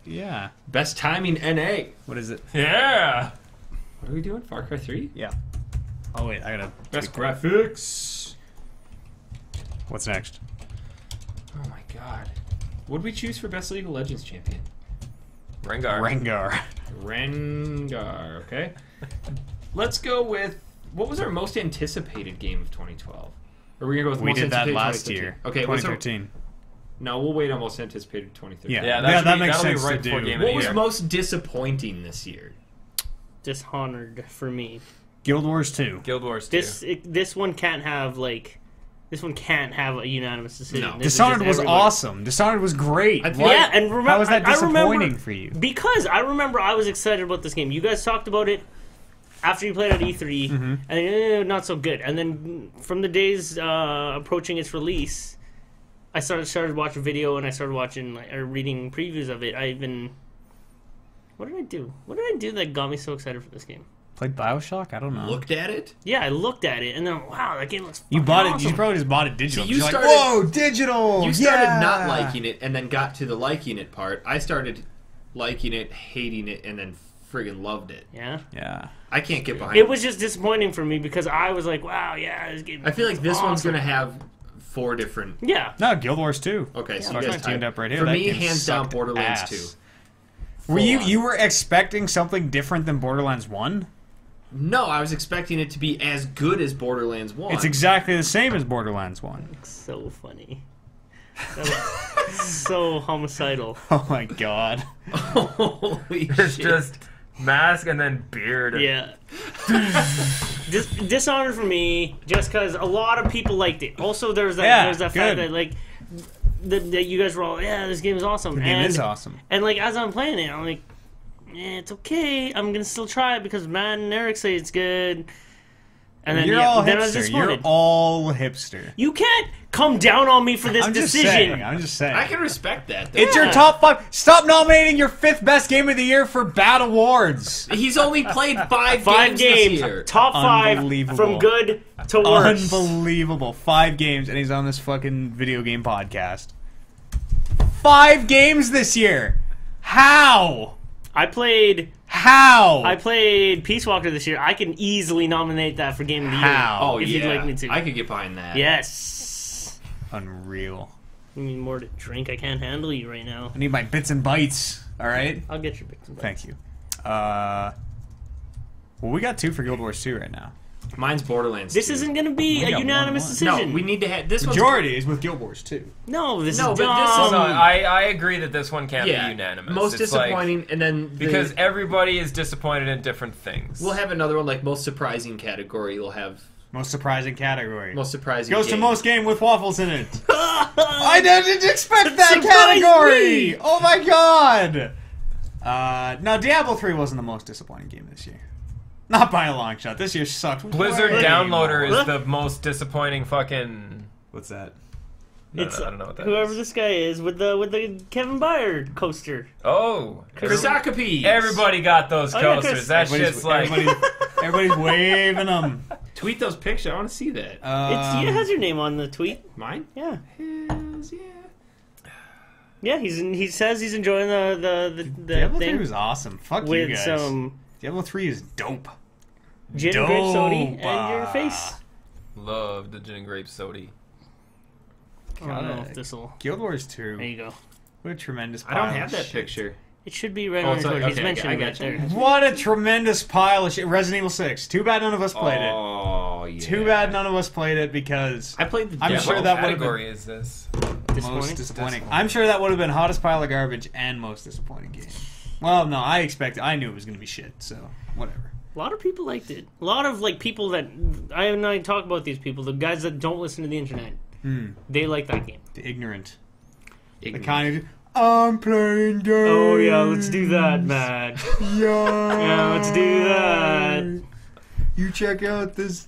Yeah. Best timing NA. What is it? Yeah! What are we doing? Far Cry 3? Yeah. Oh wait, I gotta. Best graphics. What's next? Oh my God. What did we choose for Best League of Legends champion? Rengar. Rengar. Rengar, okay. Let's go with, what was our most anticipated game of 2012? Or are we going to go with We most did that anticipated last 2013? year. Okay, what's our, 2013. no, we'll wait on most anticipated 2013. Yeah. Yeah, Yeah, that makes makes that'll sense be right to before do. game of What the was year. most disappointing this year? Dishonored for me. Guild Wars 2. Guild Wars 2. This one can't have this one can't have a unanimous decision. No. This is Dishonored just was everyone. awesome. Dishonored was great. I feel Why- Yeah, and remember, how was that I remember- disappointing for you? Because I remember I was excited about this game. You guys talked about it after you played at E3, Mm-hmm. and not so good. And then from the days approaching its release, I started watching video and I started watching or reading previews of it. What did I do? What did I do that got me so excited for this game? Played Bioshock? I don't know. Looked at it? Yeah, I looked at it and then wow, that game looks. You fucking bought it. awesome. You probably just bought it digital. See, you You're like, started- whoa, digital. You started yeah! not liking it and then got to the liking it part. I started liking it, hating it, and then friggin' loved it. Yeah, Yeah. I can't get behind it was just disappointing for me because I was like, wow, yeah, this game. I feel like this awesome. one's going to have 4 different... Yeah, No, Guild Wars 2. Okay, so Yeah, you that's guys tuned tied. up right here. For That me, game hands down, sucked Borderlands ass. 2. Were Full on. you were expecting something different than Borderlands 1? No, I was expecting it to be as good as Borderlands 1. It's exactly the same as Borderlands 1. so funny. That was so homicidal. Oh my god. Holy It's shit. just mask and then beard. Yeah. Dishonored for me, just because a lot of people liked it. Also, there's that Yeah, fact good. that that you guys were all, yeah, this game is awesome. The game is awesome. And as I'm playing it, I'm like, it's okay. I'm gonna still try it because Matt and Eric say it's good. And then, You're all then I was hipster. You're disappointed. all hipster. You can't come down on me for this I'm just decision. saying. I'm just saying. I can respect that. Though. It's your top 5. Stop nominating your 5th best game of the year for bad awards. He's only played 5 5 games this games, year. top 5 Unbelievable. from good to worse. Unbelievable. 5 games, and he's on this fucking video game podcast. 5 games this year. How? I played Peace Walker this year. I can easily nominate that for Game of the Year. How? Oh, if yeah. you'd like me to. I could get behind that. Yes. Unreal. You need more to drink? I can't handle you right now. I need my bits and bytes. All right. I'll get your bits and bytes. Thank you. Well, we got 2 for Guild Wars 2 right now. Mine's Borderlands. This 2. isn't going to be We a got unanimous 1-1. decision. No, we need to have this. Majority is with Guild Wars 2. No, this No, is but dumb. this is- So I agree that this one can't Yeah, be unanimous. most It's like- disappointing, and then because everybody is disappointed in different things. we'll have another one like most surprising category. We'll have Most surprising category. most surprising. Goes to game. most game with waffles in it. I didn't expect that Surprise category. me. Oh my god. No, Diablo 3 wasn't the most disappointing game this year. Not by a long shot. This year sucked. Blizzard way Downloader more. is the most disappointing fucking. What's that? I It's don't know what that whoever is. this guy is with the Kevin Byard coaster. Oh, Chrysocopes. everybody got those Oh, yeah, coasters. Chris. That shit's like. Everybody's waving them. Tweet those pictures. I want to see that. It has your name on the tweet. Mine? Yeah, Hells yeah. yeah. He says he's enjoying the Diablo 3 thing was awesome. Fuck you with guys. some Diablo 3 is dope. gin Dope. and grape soda and your face. Love the gin and grape soda. I don't know if this will. Guild Wars There 2. you go. What a tremendous I pile don't have of that shit. picture. It should be right Oh, on it's his like- He's okay, mentioned I it right got you. there. What a tremendous pile of shit. Resident Evil 6. Too bad none of us played it. Oh, yeah. Too bad none of us played it because I played the I'm demo. sure What that would've category is this? most Disappointing? disappointing. I'm sure that would have been hottest pile of garbage and most disappointing game. Well, no, I knew it was going to be shit, so whatever. A lot of people liked it. A lot of people that I have not talked about these people. The guys that don't listen to the internet, they like that game. The ignorant. The Ignorant. kind of, I'm playing games. Oh yeah, let's do that, man. Yeah, let's do that. You check out this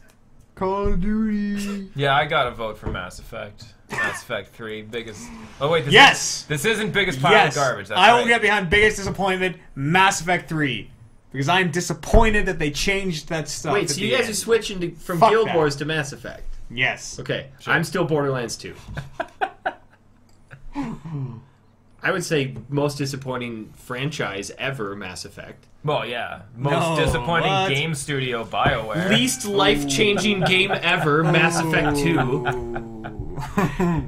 Call of Duty. Yeah, I got a vote for Mass Effect. Mass Effect 3, biggest. Oh wait, Yes! this isn't biggest pile Yes, of garbage. That's I will right. get behind biggest disappointment, Mass Effect 3. Because I'm disappointed that they changed that stuff. Wait, at so the you guys end. are switching from Fuck Guild that. Wars to Mass Effect? Yes. Okay, Sure. I'm still Borderlands 2. I would say most disappointing franchise ever, Mass Effect. Well, yeah, most No, disappointing what? game studio, BioWare. Least life-changing game ever, Mass Effect 2.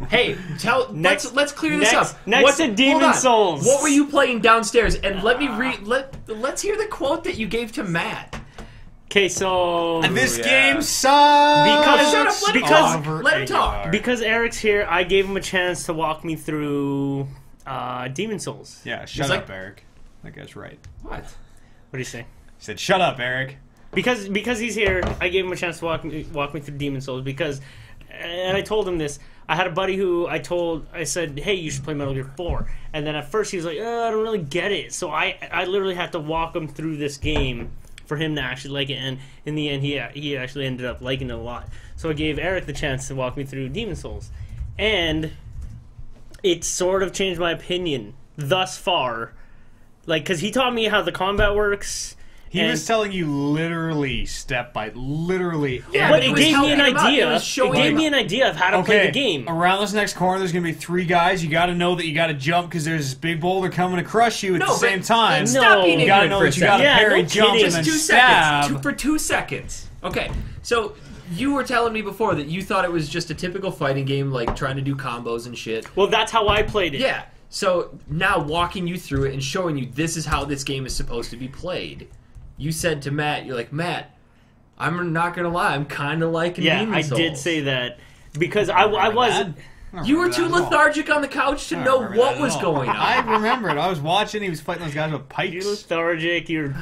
Hey, let's clear this next- up. next to Demon hold on. Souls. What were you playing downstairs? And let me let's hear the quote that you gave to Matt. Okay, so This yeah. game sucks. Because- Shut up, let him because- talk. Let him talk. because Eric's here, I gave him a chance to walk me through Demon Souls. Yeah, shut He's up, like- Eric. That guy's right. What? What do you say? He said, shut up, Eric. Because he's here, I gave him a chance to walk me through Demon Souls because, and I told him this. I had a buddy who I said, hey, you should play Metal Gear 4. And then at first he was like, I don't really get it. So I literally had to walk him through this game for him to actually like it. And in the end, he actually ended up liking it a lot. So I gave Eric the chance to walk me through Demon Souls. And it sort of changed my opinion thus far. Like, because he taught me how the combat works. He and- was telling you literally, step by literally. Yeah, but but it it was gave me an helping him out. It idea. was It showing gave him- me an idea of how to play the game. Around this next corner, there's going to be 3 guys. You got to know that you got to jump because there's this big boulder coming to crush you at No, the but- same time. No. Stop being You got to ignorant know for a that you got to second. Yeah, parry, no jump, kidding. and Just then 2 stab. seconds. For 2 seconds. Okay, so you were telling me before that you thought it was just a typical fighting game, like trying to do combos and shit. Well, that's how I played it. Yeah. So now walking you through it and showing you this is how this game is supposed to be played. You said to Matt, you're like, Matt, I'm not gonna lie, I'm kind of liking Yeah, Demon I Souls. did say that because I wasn't. You were too lethargic on the couch to know what was going on. I remember it. I was watching. He was fighting those guys with You're pikes. lethargic. You're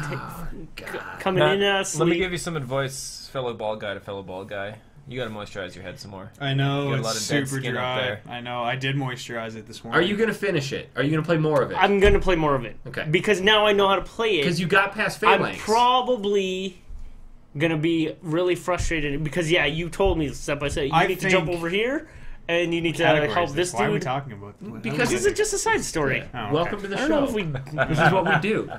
coming Matt, in as let me sleep. give you some advice, fellow bald guy to fellow bald guy. You gotta moisturize your head some more. I know, You got a it's lot of dead super skin up dry. there. I know. I did moisturize it this morning. Are you gonna finish it? Are you gonna play more of it? I'm gonna play more of it. Okay. Because now I know how to play it. Because you got past I'm Phalanx. probably gonna be really frustrated because you told me step by step. You need to jump over here, and you need to help this dude. Why are we talking about? Because this is just a side story. Oh, okay. Welcome to the I don't know show. if we. This is what we do.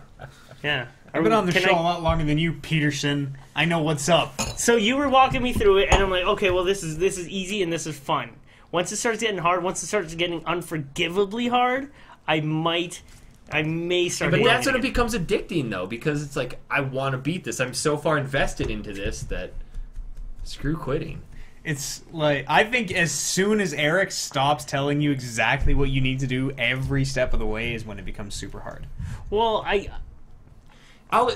Yeah. I've been on the show a lot longer than you, Peterson. I know what's up. So you were walking me through it, and I'm like, okay, well, this is easy and this is fun. Once it starts getting hard, once it starts getting unforgivably hard, I may start. But that's when it again. becomes addicting, though, because it's like, I want to beat this. I'm so far invested into this that screw quitting. It's like, I think as soon as Eric stops telling you exactly what you need to do every step of the way is when it becomes super hard. Well,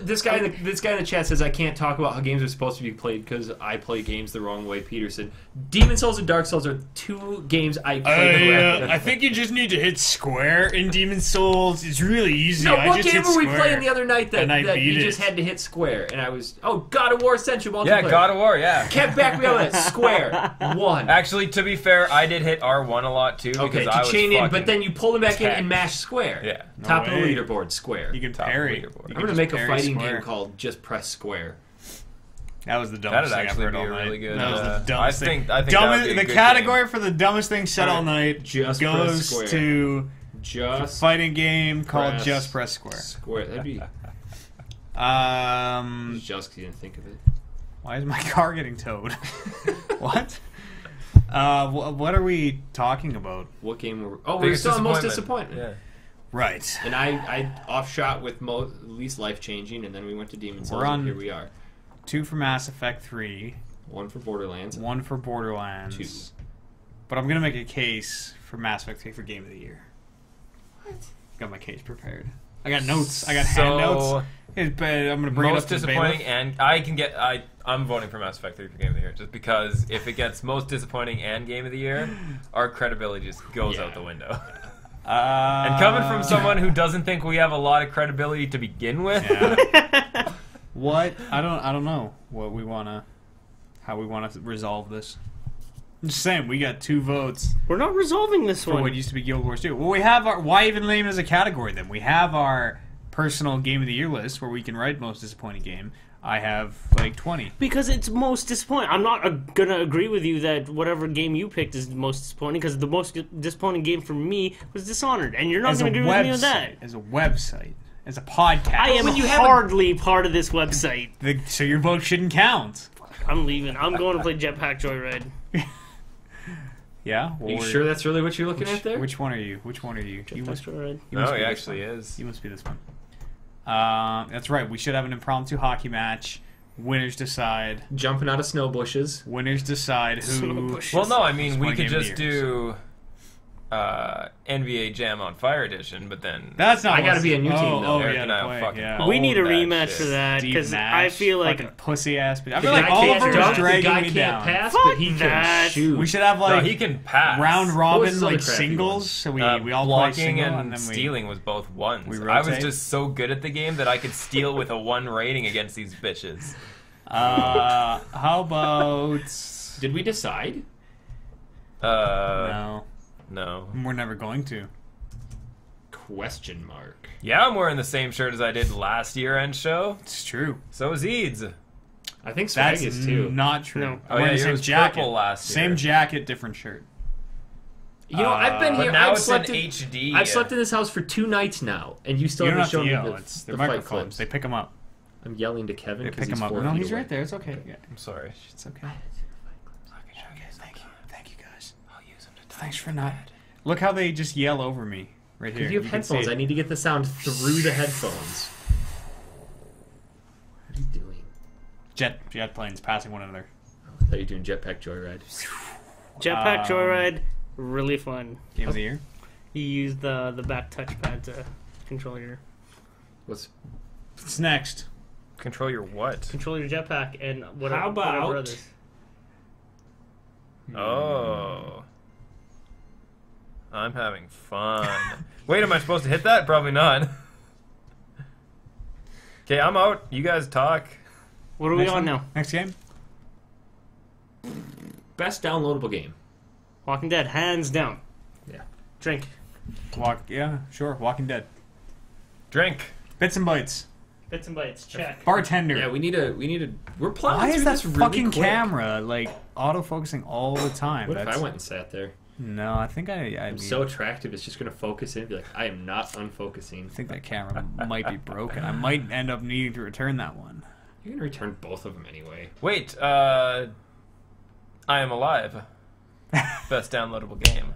This guy in the chat says I can't talk about how games are supposed to be played because I play games the wrong way. Peterson, Demon Souls and Dark Souls are 2 games I play correctly. I think you just need to hit square in Demon Souls. It's really easy. No, I what just game hit were we square. playing the other night that beat you just it. had to hit square? And I was, God of War Essential multiplayer. Yeah, God of War, yeah. Can't back me up on that. Square. 1. Actually, to be fair, I did hit R1 a lot too because Okay, I to was chain in, fucking but then you pull them back in and tech. mash square. Yeah. Top No of the way. leaderboard, square. You can Top parry. leaderboard. You I'm can going to just make a parry fighting square. game called Just Press Square. That was the dumbest That'd thing I've actually heard be all a night. really good. That was the I dumbest thing. think that would be a the good category for the dumbest thing said all night Just Press goes Square. to a Just fighting game called Press Just Press Square. Square. That'd be just 'cause you didn't think of it. Why is my car getting towed? What? What are we talking about? What game were we... Oh, we're Biggest still on Most disappointment. Disappointment. Right. And I offshot with least life-changing, and then we went to Demon Souls, We're on- and here we are. 2 for Mass Effect 3, 1 for Borderlands. 1 for Borderlands. 2. But I'm gonna make a case for Mass Effect 3 for Game of the Year. What? Got my case prepared. I got notes. I got hand notes. I'm gonna bring it up Most to the disappointing, bailiff. and I'm voting for Mass Effect 3 for Game of the Year just because if it gets most disappointing and Game of the Year, our credibility just goes out the window. And coming from someone who doesn't think we have a lot of credibility to begin with, Yeah. What? I don't know how we wanna resolve this. I'm just saying, we got 2 votes we're not resolving this for one. what used to be Guild Wars 2. Well, we have our... Why even name it as a category, then? We have our personal Game of the Year list where we can write most disappointing game. I have, like, 20. Because it's most disappointing. I'm not gonna agree with you that whatever game you picked is the most disappointing. Because the most disappointing game for me was Dishonored, and you're not As gonna a agree with me on that. website. As a website. As a podcast. I am hardly part of this website. So your vote shouldn't count. I'm leaving. I'm going to play Jetpack Joyride. Yeah? Well, Are you sure that's really what you're looking at there? Which one are you? Which one are you? You Jetpack must, Joyride. you must no, be he this actually one. is. You must be this one. That's right. We should have an impromptu hockey match. Winners decide. Jumping out of snow bushes. Winners decide who... Well, no, I mean, Just we one could Game of just the Years. do NBA Jam on Fire Edition, but then That's not I gotta what's- be a new team, though. Oh, Eric yeah, and to I'll play, fucking yeah. We need a that rematch shit. for that Deep because match, I feel like fucking pussy ass. I The feel like guy Oliver can't is dunk, the dragging guy me can't down. pass, Fuck but he that. can shoot. We should have No, like he can pass. round What was robin his other like crappy singles, one? so we all play blocking single and and then we stealing was both ones. we I was rotate. just so good at the game that I could steal with a 1 rating against these bitches. How about? Did we decide? No, No. we're never going to. Question mark. Yeah, I'm wearing the same shirt as I did last year end show. It's true. So is Eads. I think Swag That's is too. not true. No. I'm Oh, wearing yeah, the yours same was jacket. purple last year. Same jacket, different shirt. You know, I've been But here. now I've it's slept in in HD. I've slept in this house for 2 nights now, and you still You don't haven't have to shown me yell. the, It's the their fight microphones. clubs. They pick them up. I'm yelling to Kevin They because pick he's them up. 4 No, feet he's away. right there. It's okay. Yeah. I'm sorry. It's okay. Thank you. Thank you, guys. I'll use them to Thanks for not. Look how they just yell over me right here. Because you have can see headphones. it. I need to get the sound through the headphones. What are you doing? Jet planes passing one another. I thought you were doing Jetpack Joyride. Jetpack Joyride, really fun. Game of the year. You use the back touchpad to control your What's What's next? Control your what? control your jetpack and whatever. How about- whatever others. Oh. I'm having fun. Wait, am I supposed to hit that? Probably not. Okay, I'm out. You guys talk. What are we Next on one? now? Next game? best downloadable game? Walking Dead, hands down. Yeah. Drink. Yeah, sure. Walking Dead. Drink. Bits and Bytes. Bits and bytes. Check. Bartender. Yeah, we need a. We're plowing Why through is that this really fucking quick. camera like autofocusing all the time? What if I went and sat there? No, I think I'm so attractive, it's just going to focus in and be like, I am not unfocusing. I think that camera might be broken. I might end up needing to return that one. You're going to return both of them anyway. Wait, I Am Alive. Best downloadable game.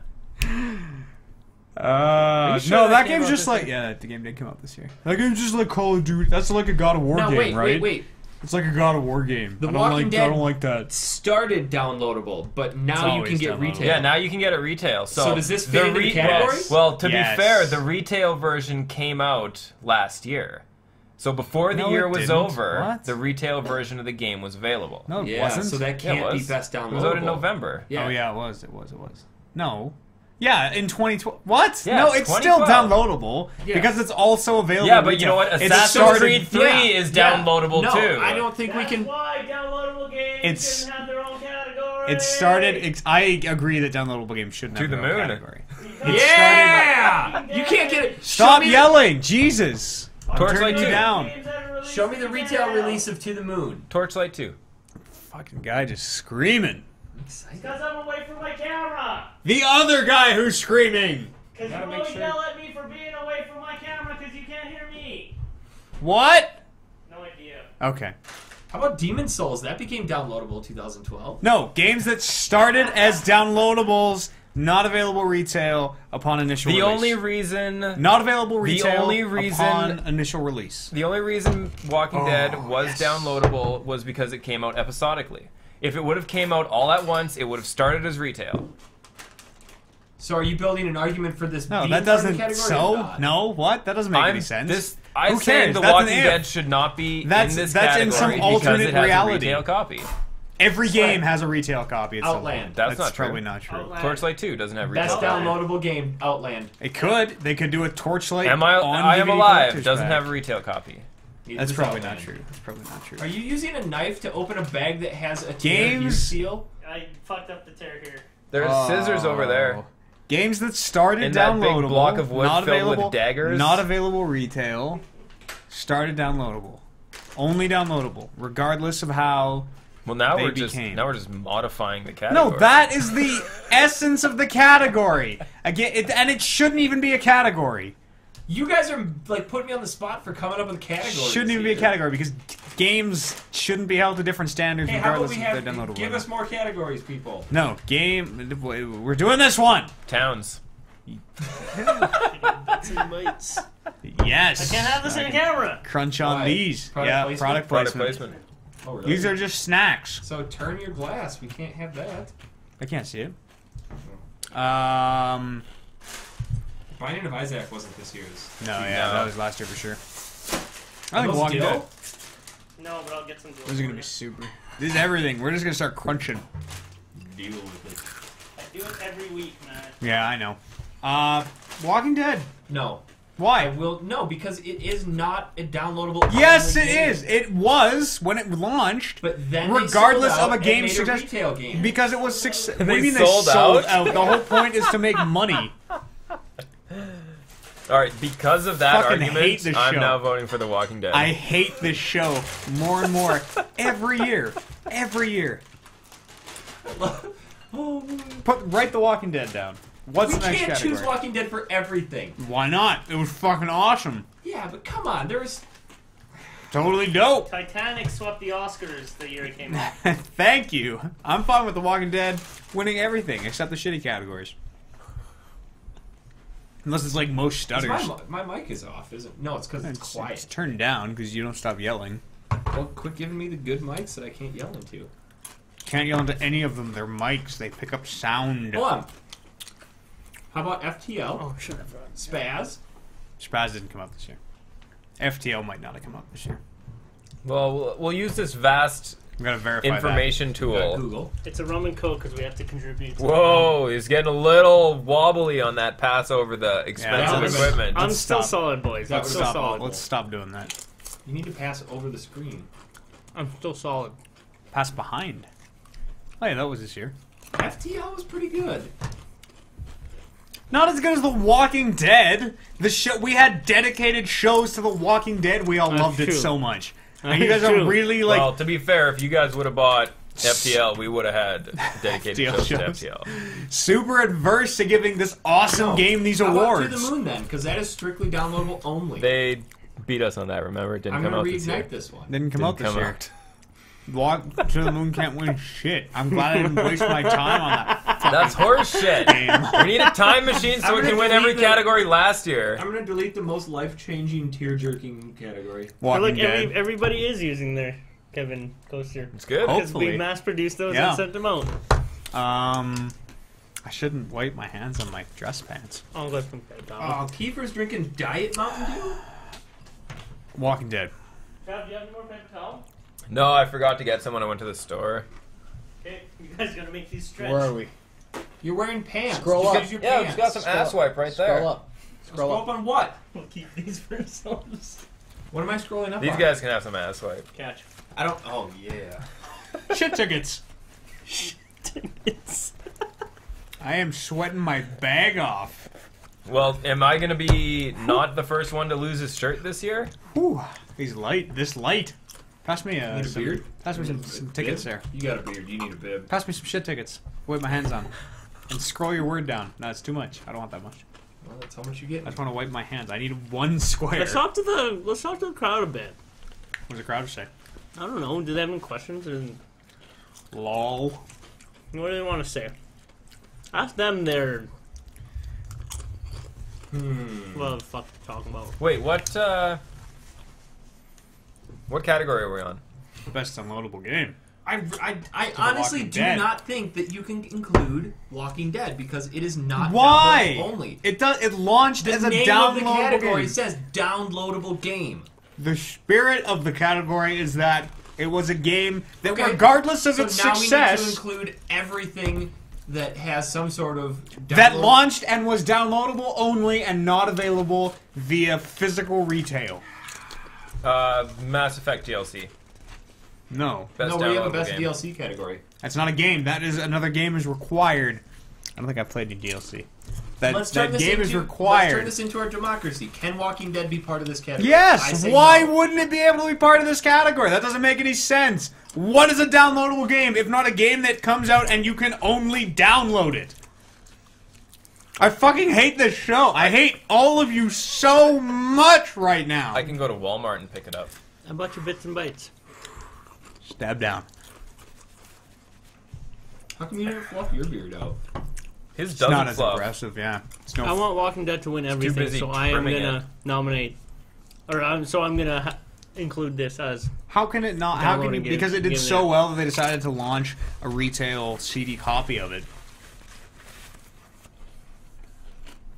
No, sure that that came game's out just this like the game did come out this year. That game's just like Call of Duty. That's like a God of War No, game, right? wait. It's like a God of War game. The I don't Walking like. Dead I don't like that. started downloadable, but now you always can get downloadable. retail. Yeah, now you can get it retail. So does this fit into the category? Yes. Well, to Yes. be fair, the retail version came out last year. So before the No, year it was didn't. over, What? the retail version of the game was available. No, it Yeah, wasn't. so that Yeah, it can't be was. best downloadable. It was out in November. Yeah. Oh yeah, it was. It was. No. Yeah, in 2012. What? Yeah, no, it's still 2012. downloadable Yeah. because it's also available. Yeah, in but you know what? retail. It Assassin's started- Creed 3 is downloadable no, too. I don't think we That's can. why downloadable games It's- shouldn't have their own category. It started. I agree that downloadable games shouldn't To have the their own moon. category. Yeah! You can't get it. Stop Show me yelling, Jesus! I'm Torchlight turning you 2. down. Show me the retail release of To the Moon. Torchlight 2. Fucking guy just screaming. Because I'm away from my camera. The other guy who's screaming. Because you Gotta make always sure. yell at me for being away from my camera because you can't hear me. What? No idea. Okay. How about Demon Souls? That became downloadable in 2012. No, games that started as downloadables, not available retail upon initial The release. only reason Not available retail only reason- upon initial release. The only reason Walking Dead was yes. downloadable was because it came out episodically. If it would have came out all at once, it would have started as retail. So are you building an argument for this? No, being that part of the doesn't. category or So not? no, what? That doesn't make any sense. I'm Who saying cares? The That's an Walking if. Dead should not be That's- in this that's in category some because alternate it has reality. a retail copy. Every game has a retail copy. At some Outland. point. That's not true. probably not true. Outland. Torchlight 2 doesn't have retail. Best downloadable game, Outland. It could. They could do a Torchlight. Am I on Am DVD Alive collector's doesn't pack. have a retail copy. Neither That's does probably Outland. not true. That's probably not true. Are you using a knife to open a bag that has a Games- seal? I fucked up the tear here. There's scissors over there. Games that started In that big downloadable, block of wood not filled with available, daggers? not available retail, started downloadable, only downloadable, regardless of how. Well, now They we're just became. modifying the category. No, that is the essence of the category. Again, and it shouldn't even be a category. You guys are like putting me on the spot for coming up with categories. Shouldn't even be a here. category because games shouldn't be held to different standards Hey, how about regardless we if have they're downloadable. give or us not. more categories, people? No, game. We're doing this one. Towns. Bits and bytes. Yes. I can't have this in camera. Crunch on Why? these. Product yeah, placement? product Product placement. placement. Oh, really? These are just snacks. So turn your glass. We can't have that. I can't see it. Binding of Isaac wasn't this year's. No, yeah, No. that was last year for sure. I Are think those Walking dill? Dead. No, but I'll get some. This is gonna be super. This is everything. We're just gonna start crunching. Deal with I do it every week, man. Yeah, I know. Walking Dead. it. No. I Why? will no because it is not a downloadable. Yes, only it game. is. It was when it launched. But then regardless they sold of a out game and made success- retail game. Because it was six. What do They you mean sold they sold out? out? The whole point is to make money. All right, because of that Fucking hate argument, this I'm show. now voting for The Walking Dead. I hate this show more and more every year. Every year. Write The Walking Dead down. What's we the next can't category? choose Walking Dead for everything. Why not? It was fucking awesome. Yeah, but come on, there's Totally dope. Titanic swept the Oscars the year it came out. Thank you. I'm fine with The Walking Dead winning everything except the shitty categories. Unless it's like most stutters. my mic is off, isn't it? No, it's because it's It's quiet. turned down because you don't stop yelling. Well, quit giving me the good mics that I can't yell into. Can't yell into any of them. They're mics. They pick up sound. Hold on. How about FTL? Oh, shut up. Spaz? Spaz didn't come out this year. FTL might not have come out this year. well, we'll use this vast I'm gonna verify information Got tool. Google. It's a rum and coke because we have to contribute. To Whoa, he's getting a little wobbly on that pass over the expensive that's- equipment. I'm Let's still stop. solid, boys. I'm Let's still stop. solid. Let's stop doing that. You need to pass over the screen. I'm still solid. Pass behind. Oh yeah, that was this year. FTL was pretty good. Not as good as The Walking Dead. The show we had dedicated shows to The Walking Dead. We all That's loved it true. so much. That's And you guys true. are really like Well, to be fair, if you guys would have bought FTL, we would have had dedicated FTL shows to shows. FTL. super adverse to giving this awesome game these How about awards. To the Moon then, because that is strictly downloadable only. They beat us on that, remember? It didn't I'm come going out to this year. reignite this one. Didn't come Didn't out this come year. out. Walk to the Moon can't win shit. I'm glad I didn't waste my time on that. That's horse shit. Game. We need a time machine so I'm we can gonna win every delete the- category last year. I'm going to delete the most life-changing, tear-jerking category. I feel Walking like Dead. everybody is using their Kevin Coaster. It's good. Hope- Because we Hopefully. mass-produced those Yeah. and sent them out. I shouldn't wipe my hands on my dress pants. I'll go from there, Tom. Oh, Kiefer's drinking Diet Mountain Dew? Walking Dead. Trav, do you have any more paper towel? No, I forgot to get some when I went to the store. Okay, you guys gotta make these stretch. Where are we? You're wearing pants. Scroll Just up. use your Yeah, we pants. just got some ass wipe right there. Scroll up. Scroll up on what? We'll keep these for ourselves. What am I scrolling up These on? guys can have some ass wipe. Catch. I don't... Oh, yeah. Shit tickets. It's... I am sweating my bag off. Well, am I going to be not the first one to lose his shirt this year? Whew. He's light. This light. Pass me Need a some, beard? Pass me some tickets there. You got a beard. You need a bib. Pass me some shit tickets. Wipe my hands on. And scroll your word down. No, it's too much. I don't want that much. Well, that's how much you get. I just want to wipe my hands. I need one square. Let's talk to the crowd a bit. What does the crowd say? I don't know. Do they have any questions? Or Lol. what do they want to say? Ask them their... What the fuck they're talking about. Wait, what category are we on? Best downloadable game. I honestly Walking do Dead. not think that you can include Walking Dead because it is not Why? downloadable only. It does. It launched The as a name of the downloadable category game. says downloadable game. The spirit of the category is that it was a game that, Okay. regardless of So its now we need to success, include everything that has some sort of that download- launched and was downloadable only and not available via physical retail. Mass Effect DLC. No, Best No, we have a downloadable best game. DLC category. that's not a game. That is another game is required. I don't think I've played any DLC. That game is Let's required. turn this into our democracy. Can Walking Dead be part of this category? I Yes. say Why no. wouldn't it be able to be part of this category? That doesn't make any sense. What is a downloadable game if not a game that comes out and you can only download it? I fucking hate this show. I hate all of you so much right now. I can go to Walmart and pick it up. I bought you bits and bytes. Stab down. How come you didn't fluff your beard out? His It's doesn't not as fluff. aggressive, yeah. It's no I want Walking Dead to win everything, busy so I am trimming gonna it. nominate, or I'm gonna include this as How can it not? How can Downloading it, because it did game, so yeah. well that they decided to launch a retail CD copy of it.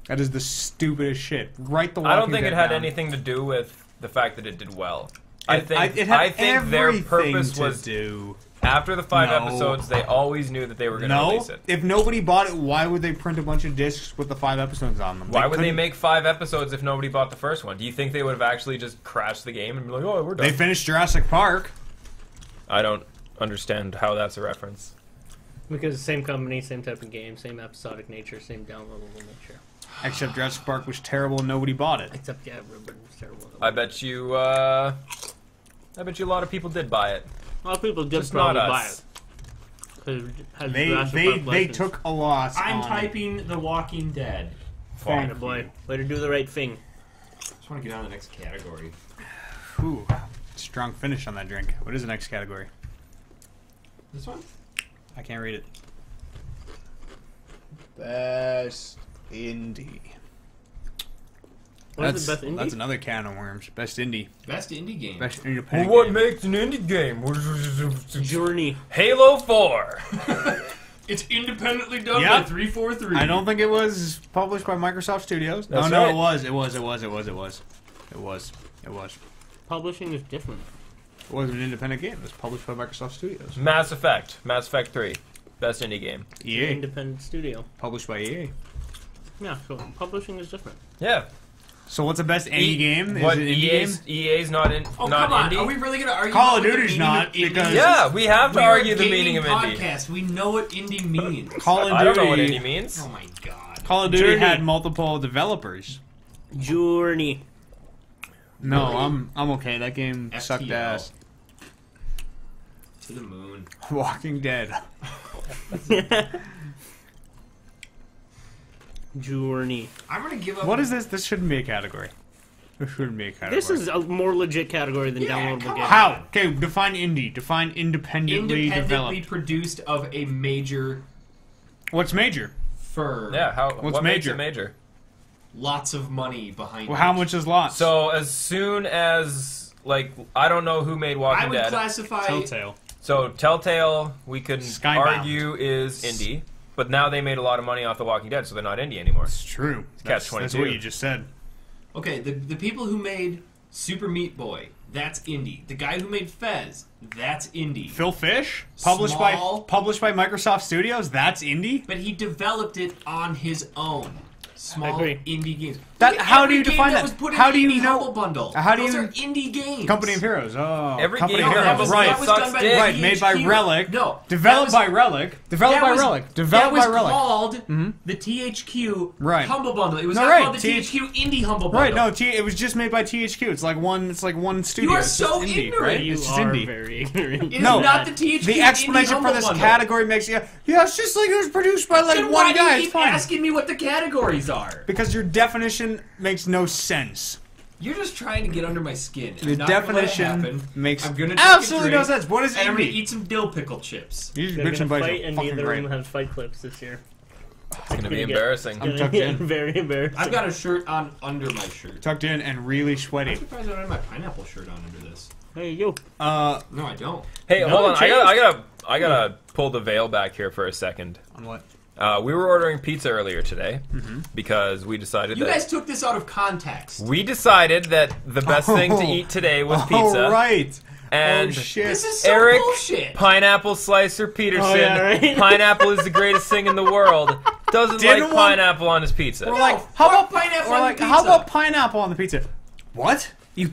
That is the stupidest shit. Write the. I don't Walking think Dead it had down. anything to do with the fact that it did well. I It think had their everything purpose to was do. after the 5 No. episodes, they always knew that they were going to No, release it. if nobody bought it, why would they print a bunch of discs with the 5 episodes on them? Why would they couldn't- make 5 episodes if nobody bought the first one? Do you think they would have actually just crashed the game and be like, "Oh, we're done"? They finished Jurassic Park. I don't understand how that's a reference. because same company, same type of game, same episodic nature, same downloadable nature. Except Jurassic Park was terrible and nobody bought it. Except but it was terrible. I bet you a lot of people did buy it. A lot of people did Just not probably buy us. it. 'Cause it has They Jurassic they Park they license. took a loss. I'm on it. typing The Walking Dead. Thank Atta boy, you. way to do the right thing. Just want to get on to the next category. Ooh, strong finish on that drink. What is the next category? This one? I can't read it. Best indie. What is the best indie? That's another can of worms. Best indie. Best indie game. Best Well, independent what game. makes an indie game? Journey. Halo 4. It's independently done Yep. by 343. I don't think it was published by Microsoft Studios. That's no, right. it was. It was. Publishing is different. It wasn't an independent game. It was published by Microsoft Studios. Mass Effect 3. Best indie game. EA. Independent studio. Published by EA. Yeah, so publishing is different. Yeah. So what's the best indie game? Is What, it indie game? EA's not in, Oh, not come on. indie? Are we really going to argue Call of what the Duty's meaning not, of indie because- is? Yeah, we have to We're argue a the meaning gaming of indie. podcast. We know what indie means. Call of I don't know what Duty. indie means. Oh my god. Call of Duty Journey. had multiple developers. Journey. No, Really? I'm okay. That game sucked FTL. ass. To the moon. Walking Dead. Journey. I'm gonna give up. What is this? This shouldn't be a category. This shouldn't be a category. This is a more legit category than Yeah, downloadable come games. on. How? Okay, define indie. Define independently independently developed. produced of a major What's major? firm? Yeah, What's what makes major? it major? Lots of money behind Well, it. how much is lost? So as soon as, like, I don't know who made I Walking would Dead. classify. Telltale. So Telltale, we can Skybound. argue is indie, but now they made a lot of money off The Walking Dead, so they're not indie anymore. It's true. That's what Catch-22. you just said. Okay, the people who made Super Meat Boy, that's indie. The guy who made Fez, that's indie. Phil Fish, Small- published by Microsoft Studios. That's indie. But he developed it on his own. Small agree. indie games. That- Look at how do every you game define that? Was put in How the do you indie know- Humble Bundle. how do Those you- are indie games. Company of Heroes. Oh, Every Company game of that Heroes. was- Right. that was done by Right. Made by THQ. Relic. No. Developed that was- by Relic. Developed that by was- Relic. Developed by That was Relic. called the THQ Right. Humble Bundle. It was No, not right, called the THQ Indie Humble Right. Bundle. No, it was just made by THQ. It's like one studio. You are It's so just indie, ignorant. right? You It's just are indie. very ignorant. It is No. not the THQ The Indie explanation Humble for this Bundle. category makes yeah, it's just like it was produced by like Then one why guy. do you It's keep fine. asking me what the categories are? Because your definition makes no sense. You're just trying to get under my skin. The I'm not gonna let it definition happen. makes I'm gonna take absolutely a no drink, sense. What is and I'm gonna indie? eat some dill pickle chips. These They're bitch gonna and buddies fight, are and fucking neither of great. them have fight clips this year. It's going to be Gonna get- embarrassing. I'm tucked Yeah, in. very embarrassing. I've got a shirt on under my shirt. Tucked in and really I'm sweaty. surprised I don't have my pineapple shirt on under this. Hey, you. On No, I don't. Hey, No, hold on. change. I gotta pull the veil back here for a second. what? We were ordering pizza earlier today because we decided You that guys took this out of context. we decided that the best thing to Oh. eat today was pizza. Oh, right. And Oh, shit. This is so Eric bullshit. Pineapple Slicer Peterson, Oh, yeah, right? pineapple is the greatest thing in the world, doesn't Didn't like want- pineapple on his pizza. We're No, like, fuck how about pineapple we're on like, the how pizza. about pineapple on the pizza? What? You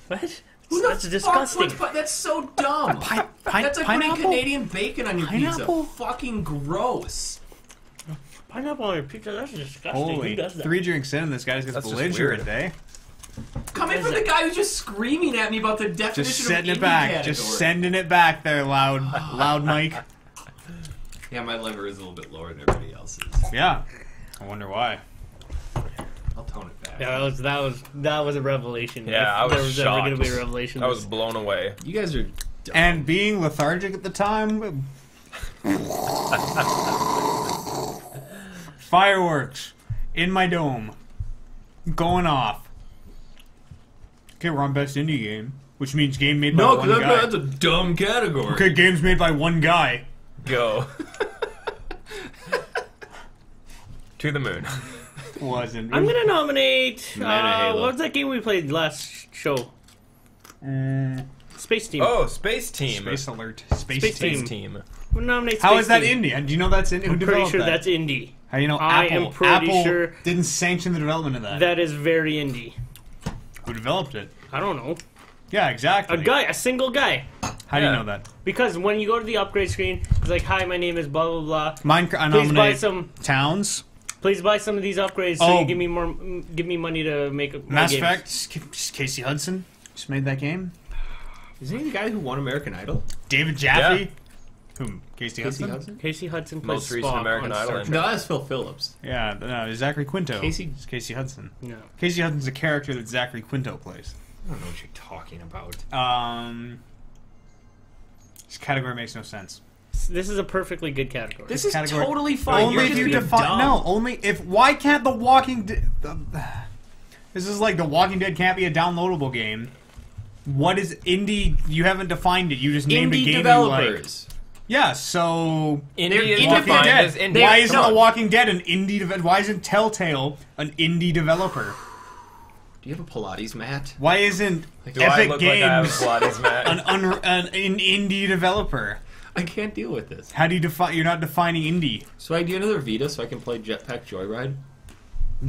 What? Who the That's fuck disgusting. puts that's so dumb. That's like pineapple? putting Canadian bacon on your Pineapple? pizza. Fucking gross. Pineapple on your pizza? That's disgusting. Holy, Who does that? 3 drinks in, this guy's gets That's just belligerent, weird. eh? Coming from the guy who's just screaming at me about the definition Just of setting indie it back. category. Just sending it back there, loud Mike. Yeah, my lever is a little bit lower than everybody else's. Yeah. I wonder why. I'll tone it back. Yeah, that was a revelation. Yeah, If I was there was ever shocked. going to be a revelation. I was blown away. You guys are dumb. And being lethargic at the time. Fireworks in my dome. Going off. Okay, we're on best indie game, which means game made by one guy. a dumb category. Okay, games made by one guy. Go. To the moon. Wasn't. I'm gonna nominate. Mana Halo. What was that game we played last show? Space Team. Oh, Space Team. Space Alert. Space Space Team. Team. We'll nominate How Space is that Team. indie? Do you know that's indie? Who I'm pretty developed sure that? that's indie. How do you know I Apple? am pretty Apple sure didn't sanction the development of that. That is very indie. Who developed it? I don't know. Yeah, exactly. A single guy. How do you Yeah. know that? Because when you go to the upgrade screen, it's like, "Hi, my name is blah blah blah. Minecraft. I Please buy nominate some. Towns. Please buy some of these upgrades so Oh. you give me money to make more Mass games." Effect. Casey Hudson just made that game. Isn't he the guy who won American Idol? David Jaffe. Whom? Casey Hudson? Hudson? Casey Hudson plays Most recent Spock American on Idol Star and- Trek. No, that's Phil Phillips. Yeah, no, Zachary Quinto. Casey- It's Casey Hudson. No. Casey Hudson's a character that Zachary Quinto plays. I don't know what you're talking about. This category makes no sense. This is a perfectly good category. This is Category- totally fine. Only You're if just you being define. dumb. No, only if. Why can't The Walking Dead? This is like The Walking Dead can't be a downloadable game. What is indie? You haven't defined it. You just named a Indie game developers. you like. Yeah, so Indie They're is independent. defined Dead. as indie. Why isn't No. The Walking Dead an indie? Why isn't Telltale an indie developer? Do you have a Pilates mat? Why isn't Do I Epic look like I have a Games Pilates mat? an indie developer? I can't deal with this. How do you define? You're not defining indie. So I do another Vita so I can play Jetpack Joyride.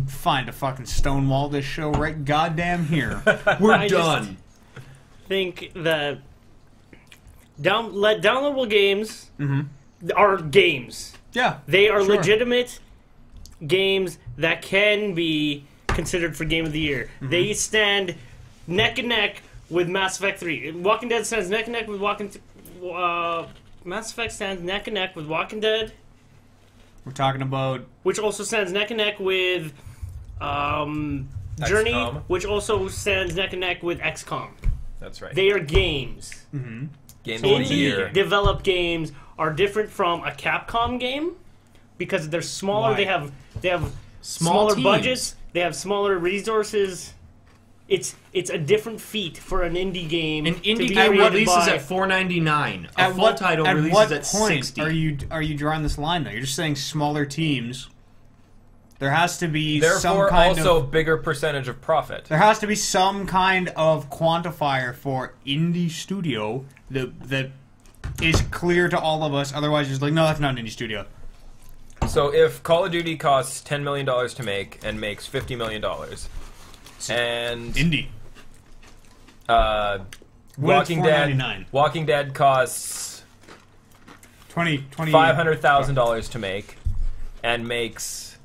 Find a fucking stonewall this show right goddamn here. We're I just- done. think that downloadable games are games. Yeah, They are Sure. legitimate games that can be considered for Game of the Year. They stand neck and neck with Mass Effect 3. Walking Dead stands neck and neck with Mass Effect stands neck and neck with Walking Dead, We're talking about which also stands neck and neck with Journey, XCOM. which also stands neck and neck with XCOM. That's right. They are games. Game of the Year. Indie developed games are different from a Capcom game because they're smaller. Why? They have Small smaller teams. budgets. They have smaller resources. It's a different feat for an indie game. An to indie be game created releases by- at $4.99. A at full what title at releases what at point $60. are you drawing this line though? You're just saying smaller teams. There has to be some Therefore, kind also of bigger percentage of profit. there has to be some kind of quantifier for indie studio that is clear to all of us. Otherwise, just like no, that's not an indie studio. So if Call of Duty costs $10 million to make and makes $50 million, and Indie. Walking Dead, $4.99. Walking Dead costs 20 $500,000 to make and makes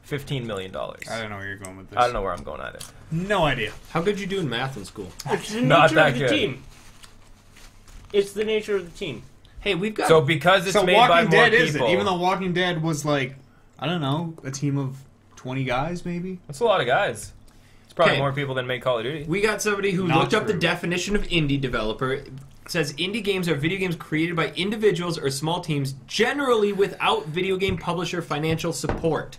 $15 million. I don't know where you're going with this. I don't know where I'm going either. No idea. How good you do in math in school? It's the Not nature that of the good. team. It's the nature of the team. Hey, we've got... So because it's So made by Walking more Dead is people, it? Even though Walking Dead was like, I don't know, a team of 20 guys maybe. that's a lot of guys. It's probably Okay. more people than make Call of Duty. We got somebody who Not looked up the true. definition of indie developer. It says indie games are video games created by individuals or small teams, generally without video game publisher financial support.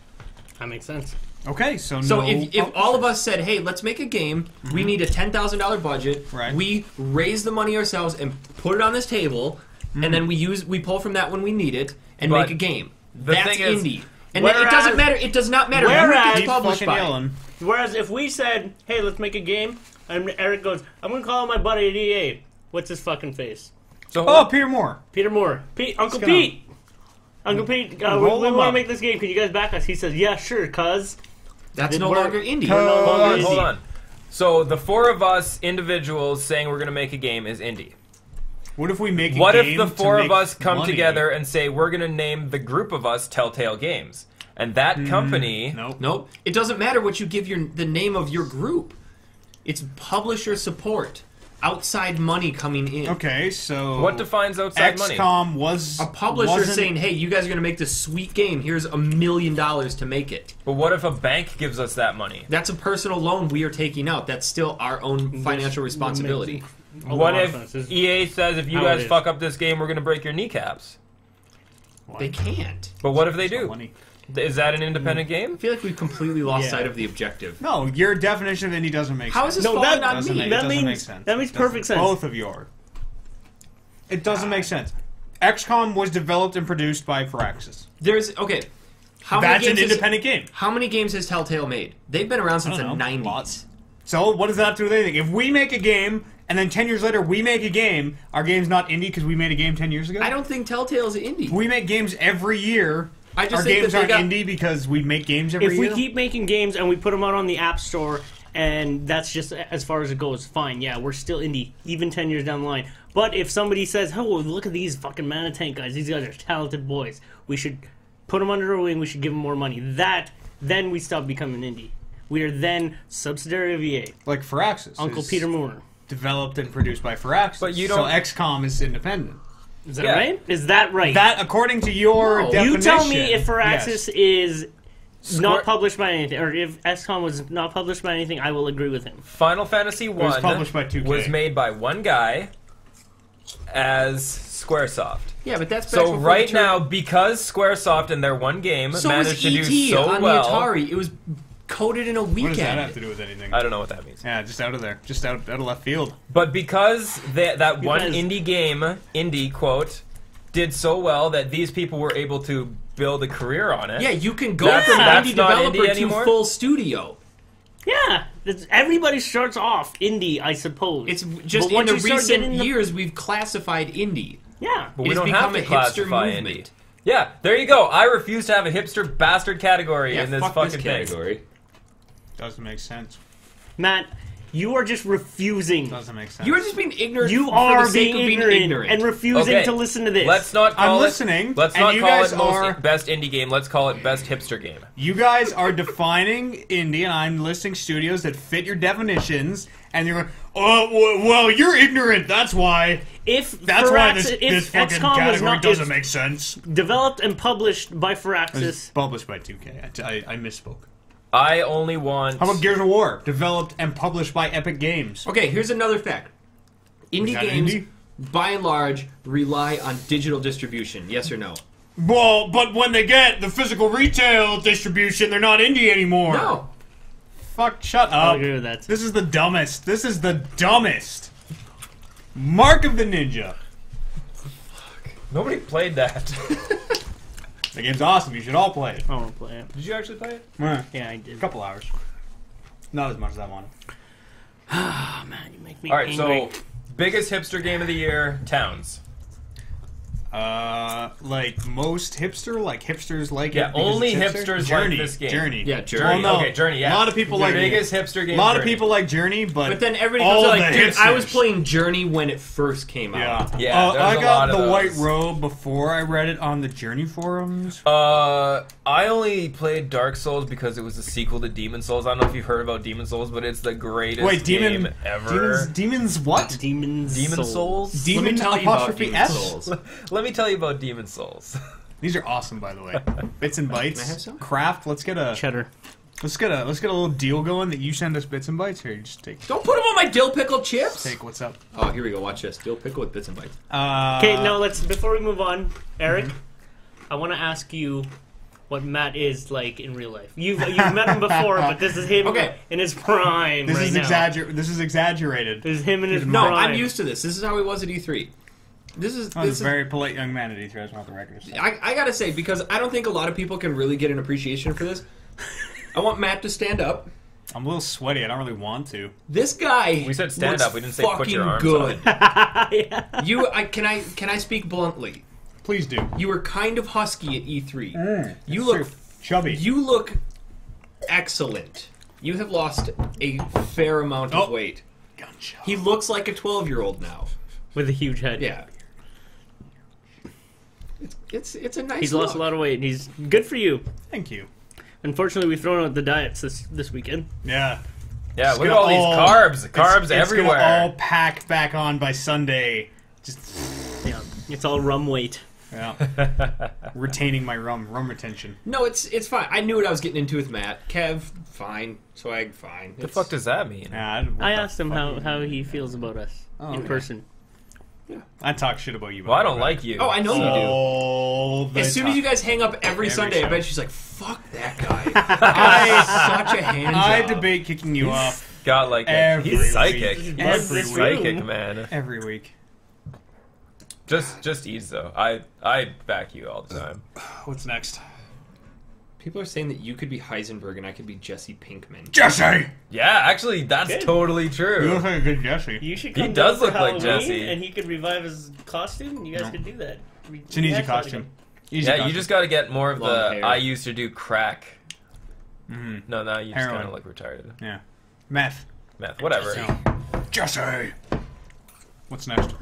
That makes sense. Okay, so So no if all of us said, hey, let's make a game, we need a $10,000 budget, Right. we raise the money ourselves and put it on this table, and then we pull from that when we need it and But make a game. the That's thing is- indie. And then it doesn't matter. It does not matter who it Whereas- gets keep published fucking by. yelling. Whereas if we said, hey, let's make a game, and Eric goes, I'm going to call my buddy at EA. What's his fucking face? So Oh, Peter Moore. Peter Moore. Uncle gonna- Pete. Uncle Pete, we Roll him want to up. make this game. Can you guys back us? He says, yeah, sure, cuz. That's It no worked. longer indie. We're no longer hold indie. on. So the four of us individuals saying we're going to make a game is indie. What if we make a What game if the to four of make us come money? together and say we're going to name the group of us Telltale Games? And that company... Nope. Nope. It doesn't matter what you give the name of your group. It's publisher support. Outside money coming in. Okay, so What defines outside money? XCOM was A publisher wasn't- saying, hey, you guys are going to make this sweet game. Here's $1 million to make it. But what if a bank gives us that money? That's a personal loan we are taking out. That's still our own financial responsibility. A What lot of if sense. This is EA says if you how it guys is. fuck up this game, we're going to break your kneecaps? They can't. But what if they It's not do? money. Is that an independent I game? feel like we've completely lost Yeah. sight of the objective. No, your definition of indie doesn't make How sense. is this No, falling that- on doesn't me? make, That it doesn't means- make sense. that makes It doesn't- perfect sense. Both of your. It doesn't make sense. XCOM was developed and produced by Firaxis. There's okay. How That's many an games independent game. How many games has Telltale made? They've been around since I the don't know, 90s. lots. So what does that have to do with anything? If we make a game and then 10 years later we make a game, our game's not indie because we made a game 10 years ago? I don't think Telltale's indie. We make games every year. I just our think games that they aren't got- indie because we make games every if year. we keep making games and we put them out on the App Store, and that's just as far as it goes, fine. Yeah, we're still indie, even 10 years down the line. But if somebody says, "Oh, look at these fucking ManaTank guys. These guys are talented boys. We should put them under our wing. We should give them more money." Then we stop becoming indie. We are then subsidiary of EA. like Firaxis. Uncle is Peter Moore. developed and produced by Firaxis. But you So don't- XCOM is independent. Is that Yeah. right? Is that right? That, according to your No. definition, you tell me if Firaxis yes. is Square- not published by anything, or if XCOM was not published by anything, I will agree with him. Final Fantasy was 1 published by 2K. was made by one guy as Squaresoft. Yeah, but that's back So before right the turn- now, because Squaresoft in their one game so managed was to do ET so on well... the Atari. It was coded in a What weekend. does that have to do with anything? I don't know what that means. Yeah, just out of there. Just out of left field. But because that one Because- indie game, indie quote, did so well that these people were able to build a career on it. Yeah, you can go That's- from that's indie not developer indie to anymore? full studio. Yeah, everybody starts off indie, I suppose. It's just But in once the you start recent getting the- years we've classified indie. Yeah, But It we has don't have become to a hipster classify indie. movement. Yeah, there you go. I refuse to have a hipster bastard category Yeah, in this fuck fucking this thing. category. Doesn't make sense. Matt, You are just refusing. Doesn't make sense. You are just being ignorant. You for are the sake being of being ignorant and refusing Okay, to listen to this. Let's not call I'm it. listening, Let's and not you call guys it are- best indie game. Let's call it best hipster game. You guys are defining indie, and I'm listing studios that fit your definitions, and you're going, oh, well, you're ignorant, that's why. If That's why this if fucking XCOM was category not doesn't make sense. developed and published by Firaxis, It's published by 2K. I misspoke. I only want. How about Gears of War? Developed and published by Epic Games. Okay, here's another fact. Indie that games, indie? by and large, rely on digital distribution. Yes or no? Well, but when they get the physical retail distribution, they're not indie anymore. No. Fuck, shut I'll up. agree with that. This is the dumbest. This is the dumbest. Mark of the Ninja. Nobody played that. The game's awesome. You should all play it. I want to play it. Did you actually play it? Yeah, I did. A couple hours. Not as much as I wanted. Oh man, you make me All right, angry. so biggest hipster game of the year, Towns. Like most hipsters like Yeah, it because only it's hipster? hipsters like Journey. this game. Journey. Yeah, Journey. Well, no. Okay, Journey. Yeah, A lot of people like biggest hipster game. A lot of Journey. people like Journey, but But then everybody all goes like, the dude, I was hipsters. playing Journey when it first came out. Yeah, Yeah, there's I a got lot of the white those. robe before I read it on the Journey forums. I only played Dark Souls because it was a sequel to Demon Souls. I don't know if you've heard about Demon Souls, but it's the greatest Wait, game ever. Demons what? Demon Souls? Demon Let me tell you about apostrophe Demon S? Souls. Let me tell you about Demon Souls. These are awesome, by the way. Bits and Can I have bytes. some? Craft. Let's get a cheddar. let's get a little deal going that you send us bits and bytes. Here, you just take Don't put them on my dill pickle chips. what's up. Oh, here we go. Watch this. Dill pickle with bits and bites. Okay, no, let's before we move on, Eric. I want to ask you what Matt is like in real life. You've met him before, but this is him Okay. in his prime. This right is now. This is exaggerated. This is him in his No, prime. I'm used to this. This is how he was at E3. This is I this was is. a very polite young man at E3. I just want the record. to say. I gotta say, because I don't think a lot of people can really get an appreciation for this. I want Matt to stand up. I'm a little sweaty. I don't really want to. This guy. We said stand looks up. We didn't say put your arms fucking good. Yeah. Can I speak bluntly? Please do. You were kind of husky at E3. You look chubby. You look excellent. You have lost a fair amount of Oh. weight. Gunshot. He looks like a 12-year-old now. With a huge head. Yeah. It's a nice. He's lost a lot of weight. And he's good for you. Thank you. Unfortunately, we've thrown out the diets this weekend. Yeah. Yeah, It's look at gonna all these all- carbs. Carbs It's everywhere. gonna all pack back on by Sunday. Just Yeah, it's all rum weight. yeah. Retaining my rum retention. No, it's fine. I knew what I was getting into with Matt. Kev, fine. Swag, fine. The fuck does that mean? Nah, I asked him how he feels about us in okay. person. I talk shit about you. Well, I don't like you. Oh, I know All you the do. As soon time. as you guys hang up every Sunday, I show. bet she's like, "Fuck that guy." I such a hand I job. debate kicking you off Got like Every he's psychic. week. He's Every psychic, week. man. every week. Just ease though. I back you all the time. What's next? People are saying that you could be Heisenberg and I could be Jesse Pinkman. Jesse! Yeah, actually, that's Good. totally You true. look like a good Jesse. You should He come does down look for like Halloween, Jesse. and he could revive his costume. And you guys No. could do that. It's an easy costume. Easy Yeah, costume. you just got to get more of Long the. hair. I used to do crack. Mhm. No, now you just Heroin. kind of look retarded. Yeah. Meth. Meth, whatever. No. Jesse! What's next?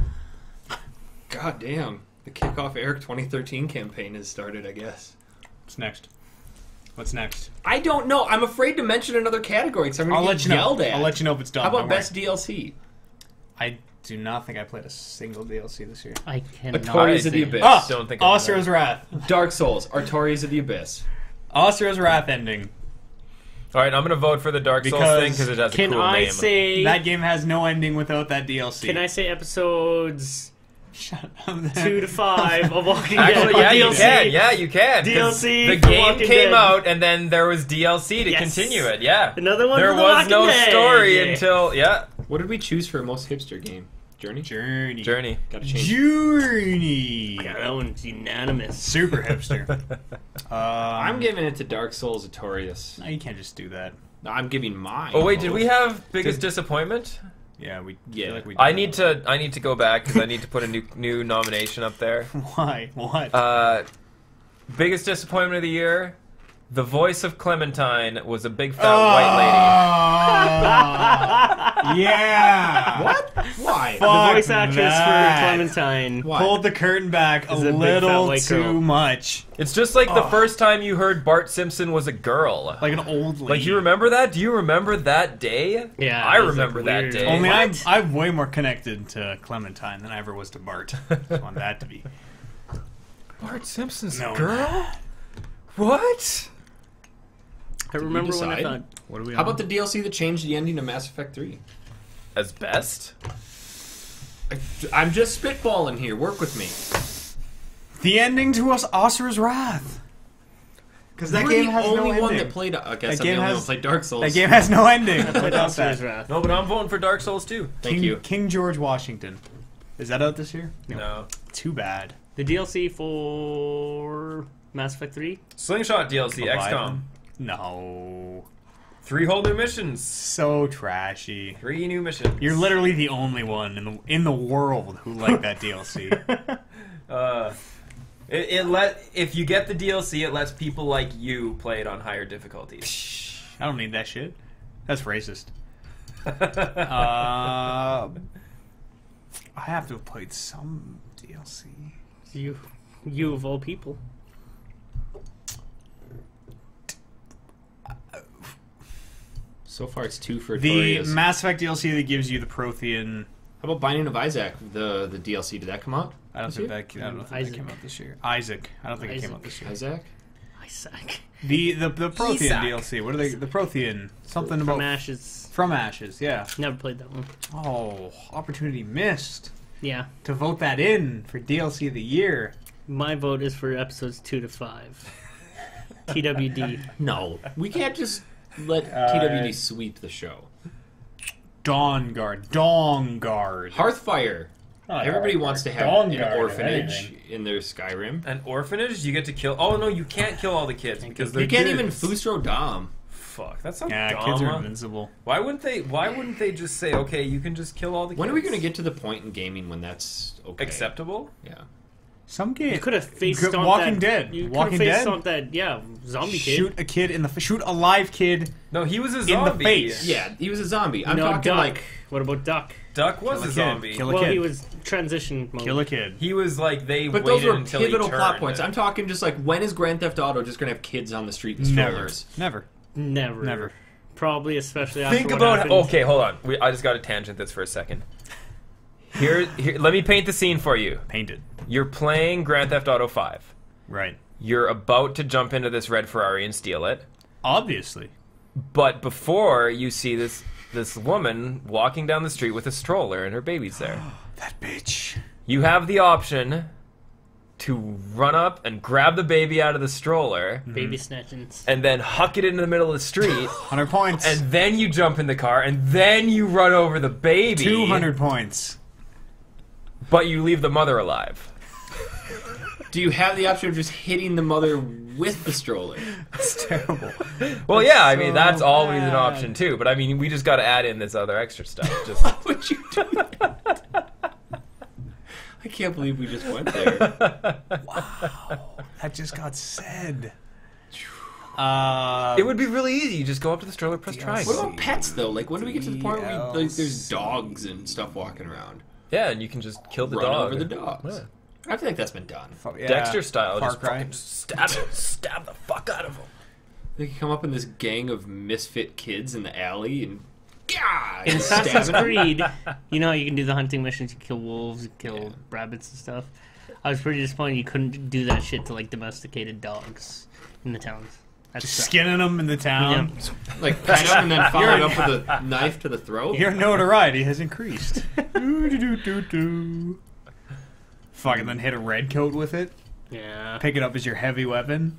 God damn. The Kickoff Eric 2013 campaign has started, I guess. What's next? What's next? I don't know. I'm afraid to mention another category because I'm going I'll to let get you know. yelled at. I'll let you know if it's done. How about Don't worry. best DLC? I do not think I played a single DLC this year. I cannot. Artorias of the see. Abyss. Ah! Don't think I Osero's Wrath. Dark Souls. Artorias of the Abyss. Osero's Wrath ending. All right, I'm gonna vote for the Dark Souls Because thing because it has a Can cool I name. say? That game has no ending without that DLC. Can I say episodes Shut up. 2 to 5 of Walking Dead? Actually, on yeah, you DLC? can. Yeah, you can. 'cause DLC The for game Walking came Dead. out, and then there was DLC to Yes. continue it. Yeah. Another one There for The was Walking no Dead. story Yeah. until What did we choose for most hipster game? Journey? Journey. Journey. Gotta change. Journey. Yeah, that one's unanimous. Super hipster. I'm giving it to Dark Souls Artorias. No, you can't just do that. I'm giving mine. Oh wait, did we have biggest disappointment? Yeah, we. Yeah. Feel like we. I need to go back because I need to put a new nomination up there. Why? What? Biggest disappointment of the year. The voice of Clementine was a big fat Oh. white lady. Yeah. What? Why? Fuck The voice actress that. for Clementine. Why? Pulled the curtain back a Is a big fat little white too girl. much. It's just like the first time you heard Bart Simpson was a girl. Like an old lady. Like, you remember that? Do you remember that day? Yeah, I it was, remember like, that weird. day. Only What? I'm way more connected to Clementine than I ever was to Bart. Just want that to be. Bart Simpson's No. a girl? What? I remember when I decide? thought. What are we? How about the DLC that changed the ending of Mass Effect 3? As best? I'm just spitballing here. Work with me. the ending to Asura's Wrath? Because that You're game the has no only ending. one that played. I guess That I'm the game only one has- that played Dark Souls. That game has no ending. But Without Asura's that. Wrath. No, but I'm voting for Dark Souls too. Thank King, you. King George Washington. Is that out this year? No. Too bad. The DLC for Mass Effect 3? Slingshot DLC, XCOM. No. 3 whole new missions. So trashy. 3 new missions. You're literally the only one in the world who liked that DLC. If you get the DLC, it lets people like you play it on higher difficulties. I don't need that shit. That's racist. I have to have played some DLC. You of all people. So far, it's 2 for The Torius. Mass Effect DLC that gives you the Prothean. How about Binding of Isaac? The DLC, did that come out? I don't This think year? that. I don't think that Isaac. came out this year. Isaac. I don't think it came Isaac. out this year. Isaac? Isaac. The Prothean Isaac. DLC. What are they? The Prothean. Something about From Ashes. From Ashes. Yeah. Never played that one. Oh, opportunity missed Yeah. to vote that in for DLC of the year. My vote is for episodes 2 to 5. TWD. No. We can't just let TWD sweep the show. Dawnguard. Dawnguard. Hearthfire. Everybody wants to have an Dawnguard, orphanage anything. in their Skyrim. An orphanage? You get to kill... Oh, no, you can't kill all the kids because they're You can't even kids. Fusro Dom. Fuck, that's so Yeah, dumb. kids are invincible. Why wouldn't they just say, okay, you can just kill all the kids? When are we going to get to the point in gaming when that's okay? Acceptable? Yeah. Some game. You could have face stomped Walking that. Dead. You could Walking have face Dead. stomped that. Yeah, zombie kid. Shoot a kid in the shoot a live kid. No, he was a the zombie. face. Yeah, he was a zombie. I'm no, talking Duck. like... What about Duck? Duck was Kill a a kid. zombie. Kill a Well, kid. he was transition mode. Kill a kid. He was like, they But those waited were until he pivotal plot turned. points. I'm talking just like, when is Grand Theft Auto just going to have kids on the street and Never. strollers? Never. Never. Never. Probably, especially after Think what about... happened. Okay, hold on. I just got to tangent this for a second. Here, let me paint the scene for you. Painted. You're playing Grand Theft Auto 5. Right. You're about to jump into this red Ferrari and steal it. Obviously. But before you see this woman walking down the street with a stroller and her baby's there. That bitch. You have the option to run up and grab the baby out of the stroller Baby snatching. and then huck it into the middle of the street 100 points. and then you jump in the car and then you run over the baby. 200 points. But you leave the mother alive. Do you have the option of just hitting the mother with the stroller? That's terrible. Well, yeah, I mean, so that's always an bad. option too. But I mean, we just got to add in this other extra stuff. Just Why would you do that? I can't believe we just went there. That just got said. it would be really easy. You just go up to the stroller, press DLC. triangle. What about pets, though? Like, when do we get to the point where we, like, there's dogs and stuff walking around? Yeah, and you can just kill the Run dog. over the dogs. Yeah. I feel like that's been done. Yeah. Dexter style, Far just Cry. fucking stab the fuck out of him. They can come up in this gang of misfit kids in the alley and... Yeah! In and Assassin's stab 'em. Creed, you know how you can do the hunting missions, you kill wolves, you kill rabbits and stuff. I was pretty disappointed you couldn't do that shit to like domesticated dogs in the towns. That's Just skinning them in the town. Like, pet them and then follow it up with a knife to the throat? Your notoriety has increased. Do-do-do-do-do. Fucking then hit a red coat with it. Yeah. Pick it up as your heavy weapon.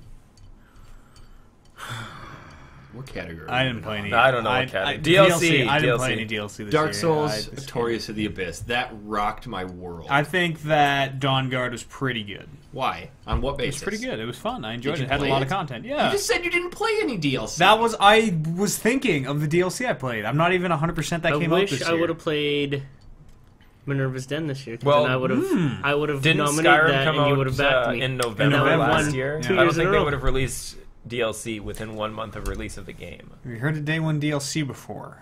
What category? I didn't play any. I don't know what category. DLC. DLC. I didn't DLC. play any DLC this Dark year. Souls, I- Notorious of the Abyss. That rocked my world. I think that Dawnguard was pretty good. Why? On what It basis? was pretty good. It was fun. I enjoyed Did it. you It had a play lot it? of content. You Yeah. just said you didn't play any DLC. I was thinking of the DLC I played. I'm not even 100% that I came out wish this I year. would have played Minerva's Den this year. 'Cause Well, then I would have Didn't nominated Skyrim that, come and you out would have backed me. in November And then we last won year? 2 I don't years in think a they row. would have released DLC within 1 month of release of the game. Have you heard of Day 1 DLC before?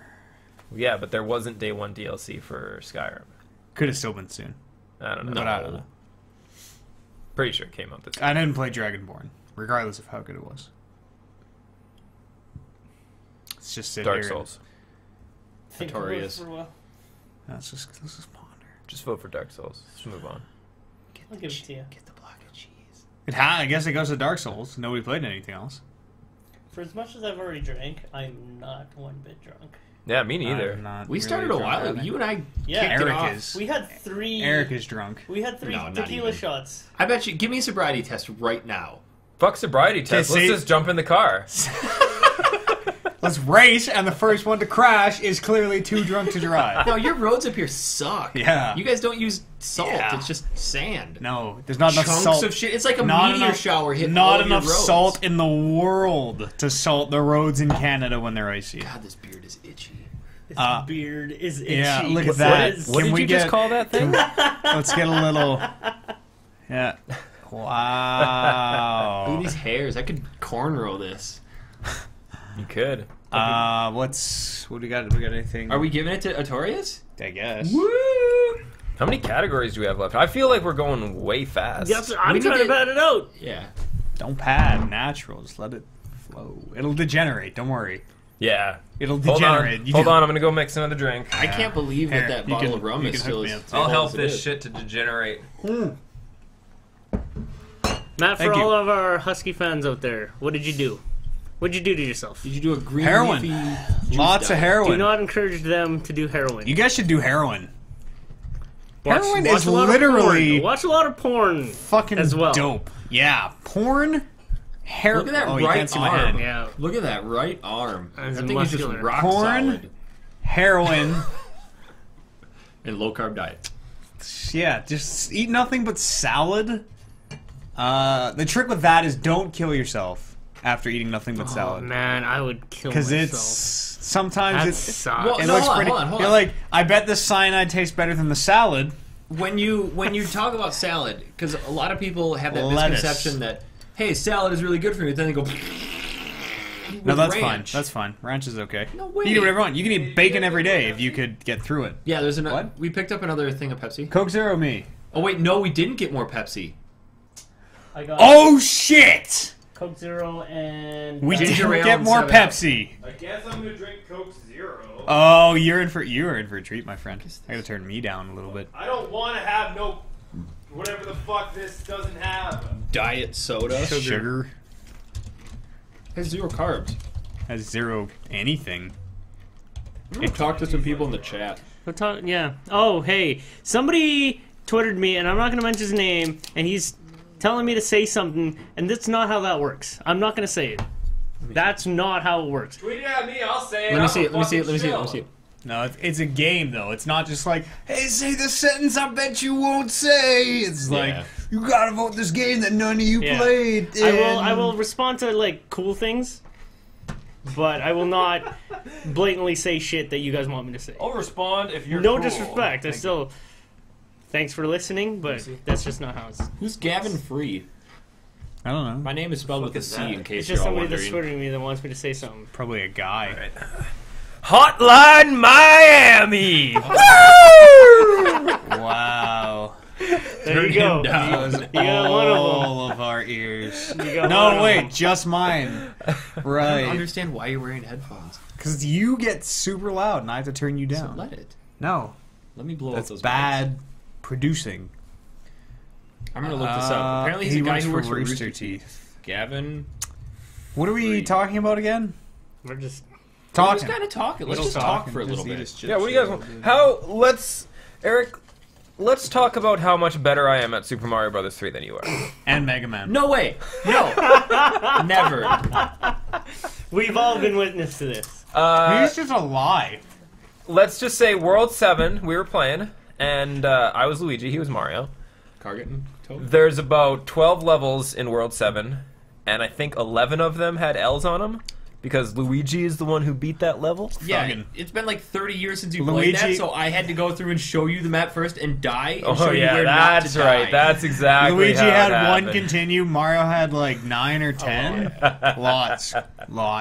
Yeah, but there wasn't day one DLC for Skyrim. Could have still been soon. I don't know. But I don't know. Pretty sure it came out this year. I didn't play Dragonborn, regardless of how good it was. Let's just sit Dark here. Souls. Think about it Notorious. for a while. Let's just ponder. Just vote for Dark Souls. Let's move on. I'll give it to you. Get the block of cheese. I guess it goes to Dark Souls. Nobody played anything else. For as much as I've already drank, I'm not one bit drunk. Yeah, me neither. I'm not We really started a drunk while on ago. it. You and I Yeah, kicked it Eric off. is. We had three. Eric is drunk. We had three No, not tequila even. shots. I bet you. Give me a sobriety test right now. Fuck sobriety test. Let's see- just jump in the car. Let's race, and the first one to crash is clearly too drunk to drive. No, your roads up here suck. Yeah. You guys don't use salt. Yeah. It's just sand. No, there's not enough Chunks salt. of shit. It's like a Not meteor enough- shower hit all Not of your enough roads. salt in the world to salt the roads in Canada when they're icy. God, this beard is itchy. His Uh, beard is itchy. yeah, look at What that. is- What Can did we you just get- call that thing? Let's get a little. Yeah. Look Wow. at these hairs. I could cornrow this. You could. What do we got? We got anything? Are we giving it to Artorias? I guess. Woo! How many categories do we have left? I feel like we're going way fast. Yes, I'm We trying need to to- bat it out. Yeah. Don't pad. Natural. Just let it flow. It'll degenerate. Don't worry. Yeah. It'll Hold degenerate. on. Hold on. I'm gonna go mix another drink. I can't believe Here, that you bottle can- of rum you is can hook still me as up. full I'll help as it this is. shit to degenerate. Matt, for Thank you. all of our Husky fans out there, what did you do? What did you do to yourself? Did you do a green Heroin. leafy juice Lots of diet? heroin. Do not encourage them to do heroin. You guys should do heroin. Watch- Heroin watch is a lot of literally porn. Watch a lot of porn fucking as well. dope. Yeah, porn. Heroin. Look at that Oh, you right can't see my arm. hand. Yeah. Look at that right arm. That's That thing is just muscular. rock Corn? solid. Heroin. And low carb diet. Yeah, just eat nothing but salad. The trick with that is don't kill yourself after eating nothing but Oh salad. man, I would kill Because myself. it's sometimes That it's sucks. Well, it no, looks hold on, pretty. hold on, hold You're on. like, I bet the cyanide tastes better than the salad. When you talk about salad, because a lot of people have that Lettuce. misconception that, hey, salad is really good for you, then they go. No, with that's ranch. fine. That's fine. Ranch is okay. No way. You can do whatever you want. You can eat bacon every day if you could get through it. Yeah, there's another. What? We picked up another thing of Pepsi. Coke Zero, me. Oh wait, no, we didn't get more Pepsi. I got Oh shit! Coke Zero and We Ginger didn't ale get and more 7-Up. Pepsi. I guess I'm gonna drink Coke Zero. Oh, you're in for a treat, my friend. I gotta turn me down a little bit. I don't want to have no whatever the fuck this doesn't have. Diet soda. Sugar Has 0 carbs. has zero anything. Talk to some people in the chat. Yeah. Oh, hey. Somebody Twittered me, and I'm not going to mention his name, and he's telling me to say something, and that's not how that works. I'm not going to say it. That's not how it works. Tweet it at me, I'll say it. Let me I'm see it. a Let me see it. fucking Let me see it. Let me chill. see it. No, it's a game though. It's not just like, hey, say this sentence I bet you won't say. It's like, Yeah. you gotta vote this game that none of you Yeah. played. I will respond to like cool things, but I will not blatantly say shit that you guys want me to say. I'll respond if you're No cool. disrespect. I still thanks for listening, but that's just not how it's. Who's Gavin Free? I don't know. My name is spelled with a is C. that? In case It's you're just all somebody that's wondering. Twittering me that wants me to say something. Probably a guy. Hotline Miami. Wow. There you go. That was You got one of them. all of our ears. You got one No, of wait, them. just mine. I don't Right. understand why you're wearing headphones. Because you get super loud and I have to turn you So down. let it. No, Let me blow that's up those bad producing. mics. I'm gonna look this up. Apparently, he's he a guy who works for Rooster Rooster Teeth. Teeth. Gavin. What are we Free. talking about again? We're just We're Talking. just kind of talking. Let's Little just talk talking, for a just little eat bit. his chips Yeah, what do you guys or want? whatever. How? Eric. Let's talk about how much better I am at Super Mario Bros. 3 than you are. And Mega Man. No way. No. Never. we've all been witness to this. He's just a lie. Let's just say World 7 we were playing, and I was Luigi, he was Mario. Car getting towed? There's about 12 levels in World 7, and I think 11 of them had L's on them. because Luigi is the one who beat that level. Yeah, Fucking- it's been like 30 years since you played that, Luigi- so I had to go through and show you the map first and die and Oh show you yeah, where not that's to right. die. That's exactly Luigi how it had one happened. continue. Mario had like 9 or 10. Lots.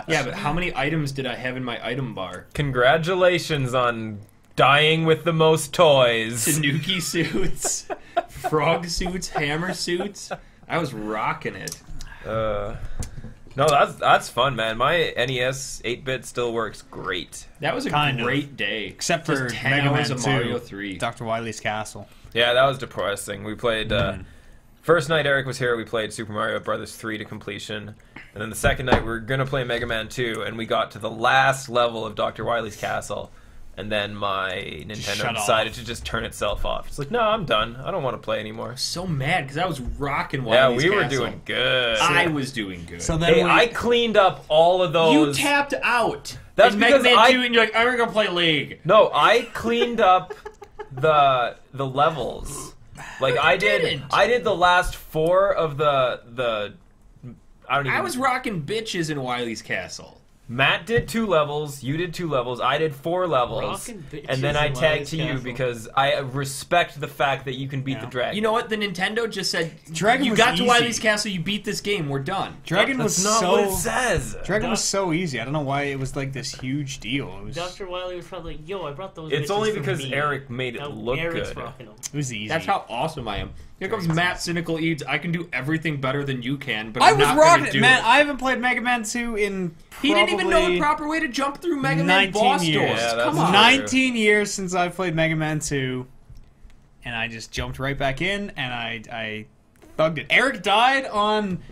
Yeah, but how many items did I have in my item bar? Congratulations on dying with the most toys. Tanuki suits, frog suits, hammer suits. I was rocking it. No, that's fun, man. My NES 8-bit still works great. That was a Kind of. great day. Except Just for 10 Mega hours Man of 2, Mario 3. Dr. Wily's Castle. Yeah, that was depressing. We played first night Eric was here. We played Super Mario Brothers 3 to completion, and then the second night we were gonna play Mega Man 2, and we got to the last level of Dr. Wily's Castle. And then my Nintendo shut decided off. to just turn itself off. It's like, no, I'm done. I don't want to play anymore. So mad because I was rocking Yeah, Wily's we were Castle. doing good. I was doing good. So then Hey, we, I cleaned up all of you those. tapped out. That's in Mega because Man I- 2, and you're like, I'm gonna play League. No, I cleaned up the levels. Like I did didn't. the last 4 of the I don't even I was rocking bitches in Wily's Castle. Matt did 2 levels, you did 2 levels, I did 4 levels, Rockin' bitches and then I in tagged Wily's to you Castle. because I respect the fact that you can beat Yeah. the dragon. You know what? The Nintendo just said, Dragon you was got to easy. Wily's Castle, you beat this game, we're done. Dragon that's was not so what it says. Dragon was so easy. I don't know why it was like this huge deal. It was Dr. Wily was probably like, yo, I brought those It's bitches only for because me. Eric made it Now look Eric's good. rocking them. it was easy. That's how awesome I am. Here comes Matt Cynical Eads. I can do everything better than you can, but I I'm was not rocking gonna it, do man. it. I haven't played Mega Man 2 in He didn't even know the probably proper way to jump through Mega Man 19 boss years. doors. Yeah, that's Come on. true. 19 years since I played Mega Man 2, and I just jumped right back in, and I thugged it. Eric died on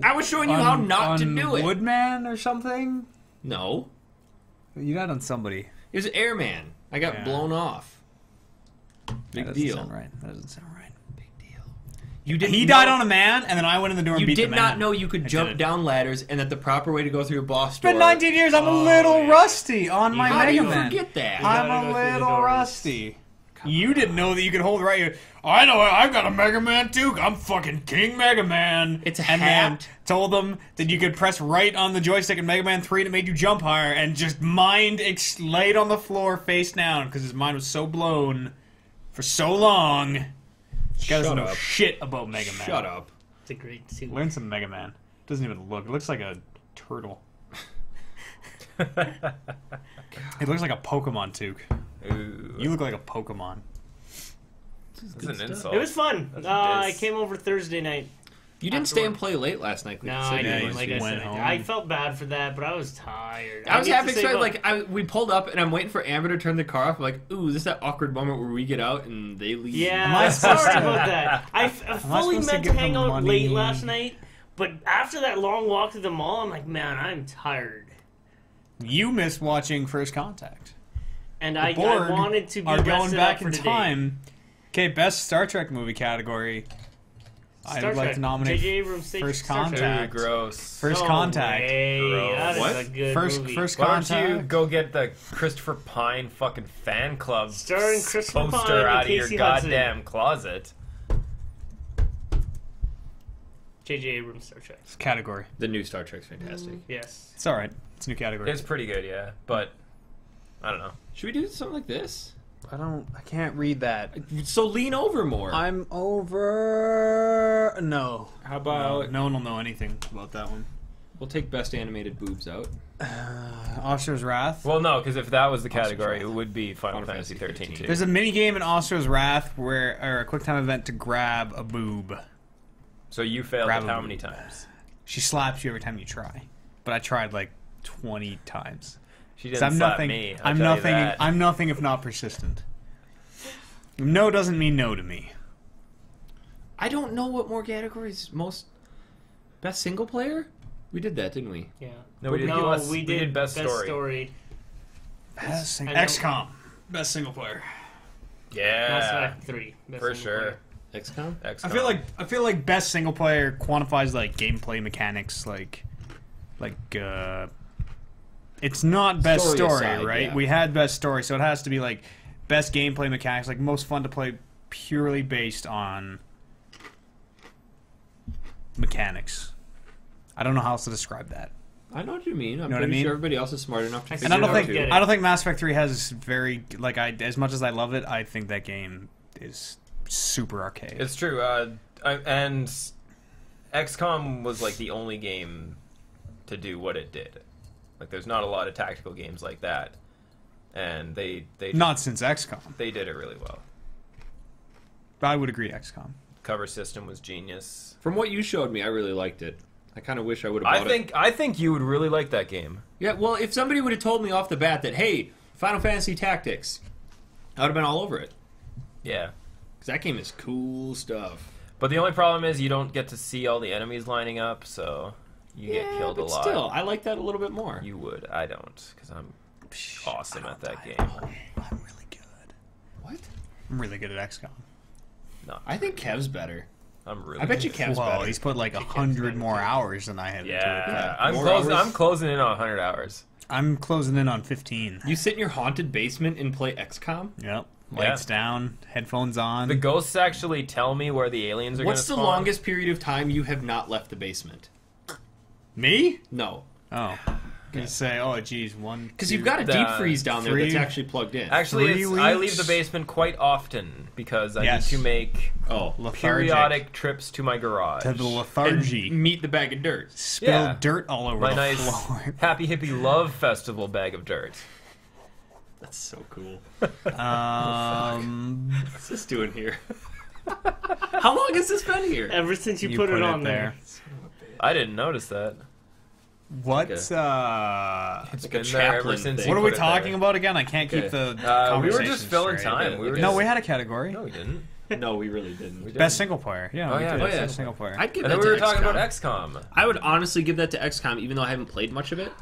I was showing you how not to do it. Woodman or something. No. You died on somebody. It was Airman. I got Yeah. blown off. Big That doesn't deal. sound right. That doesn't sound right. You didn't He know- died on a man, and then I went in the door and You beat the did man. not know you could I jump did it. down ladders and that the proper way to go through a boss It's been door. 19 years. I'm a little rusty on my How do Mega you Man. forget that? I'm gotta a go through the little doors. rusty. You didn't know that you could hold right here. I know. I've got a Mega Man 2. I'm fucking King Mega Man. It's a and then hat. told them that you could press right on the joystick in Mega Man 3 and it made you jump higher, and just laid on the floor face down because his mind was so blown for so long. This guy doesn't Shut know up. shit about Mega Man. Shut up. It's a great suit. Learn some Mega Man. Doesn't even look. It looks like a turtle. It looks like a Pokemon, Took. Ooh, You look like a Pokemon. that's an insult. It was fun. That's a I diss. came over Thursday night. You didn't stay and play late last night. No, You said I you Yeah, didn't. you Like I went said, home. I felt bad for that, but I was tired. I was need half to save excited. up. Like we pulled up and I'm waiting for Amber to turn the car off. I'm like, ooh, this is that awkward moment where we get out and they leave. Yeah, Am I I'm supposed sorry to- about that. I fully supposed to meant to give hang them out money? late last night, but after that long walk to the mall, I'm like, man, I'm tired. You missed watching First Contact. And The I Borg wanted to be are going rested back up for in today. time. Okay, best Star Trek movie category. I Star would like Trek. to nominate J.J. Abrams' First Star Trek. Contact. Ooh, gross. First No Contact. way. That is What? a good First movie. First Why don't you Contact. go get the Christopher Pine fucking fan club Starring Christopher Pine poster and out of your Casey Hudson. goddamn closet? J.J. Abrams' Star Trek. It's category. The new Star Trek's fantastic. Yes. It's all right. It's a new category. It's pretty good, yeah, but I don't know. Should we do something like this? I can't read that. So lean over more. I'm over. No. How about No one will know anything about that one. we'll take best animated boobs out? Oscar's Wrath. Well, no, because if that was the Oscar's category, Wrath. it would be Final Final Fantasy Fantasy 13 too. There's a mini game in Oscar's Wrath or a quick time event to grab a boob. So you failed Grab it how them. many times? She slaps you every time you try. But I tried like 20 times. She 'Cause didn't I'm slap nothing. me. I'll I'm tell you nothing. that. I'm nothing if not persistent. No doesn't mean no to me. I don't know what more categories. Most best single player. We did that, didn't we? Yeah. No, we did best- we did best story. Best I know. XCOM. Best single player. Mass Yeah, Effect 3. Best for single sure. player. XCOM. I feel like best single player quantifies like gameplay mechanics like it's not best Story story, aside, right? yeah. We had best story, so it has to be like best gameplay mechanics, like most fun to play purely based on mechanics. I don't know how else to describe that. I know what you mean. I'm Know what I pretty mean? sure everybody else is smart enough to And figure And I it don't out think too. it. I don't think Mass Effect 3 has very like as much as I love it. I think that game is super arcade. It's true. And XCOM was like the only game to do what it did. Like, there's not a lot of tactical games like that, and they Not since XCOM. they did it really well. I would agree. XCOM. Cover system was genius. From what you showed me, I really liked it. I kind of wish I would have bought it. I think you would really like that game. Yeah, well, if somebody would have told me off the bat that, hey, Final Fantasy Tactics, I would have been all over it. Yeah. Because that game is cool stuff. But the only problem is you don't get to see all the enemies lining up, so you get killed a but lot. still, I like that a little bit more. You would. I don't, because I'm awesome at that game. I'm really good. What? I'm really good at XCOM. No, I think Kev's better. I'm really I bet you good. Kev's Well, better. he's put like 100 more hours than I have into it. Yeah, More hours. I'm closing in on 100 hours. I'm closing in on 15. You sit in your haunted basement and play XCOM? Yep. Lights down, headphones on. The ghosts actually tell me where the aliens are going to What's the spawn. longest period of time you have not left the basement? Me? No. Oh. Gonna say, oh, geez, one. Because two- you've got a deep freeze down there that's three- actually plugged in. Actually, 3 I weeks? leave the basement quite often because I Yes. need to make Oh. lethargic. periodic trips to my garage. To the And lethargy. meet the bag of dirt. Spill Yeah. dirt all over My the nice floor. Happy Hippie Love Festival bag of dirt. That's so cool. What's What's this doing here? How long has this been here? Ever since you put it on there. I didn't notice that. What? It's like a been there ever chaplain since. thing. you What are we put it talking there. about again? I can't keep the We were conversation just filling straight. time. We were No, just- we had a category. No, we didn't. No, we really didn't. We Best didn't. single player. Yeah, Oh, we yeah. did. Oh, Best yeah. single player. I'd give And that then we to were talking XCOM. about XCOM. I would honestly give that to XCOM, even though I haven't played much of it.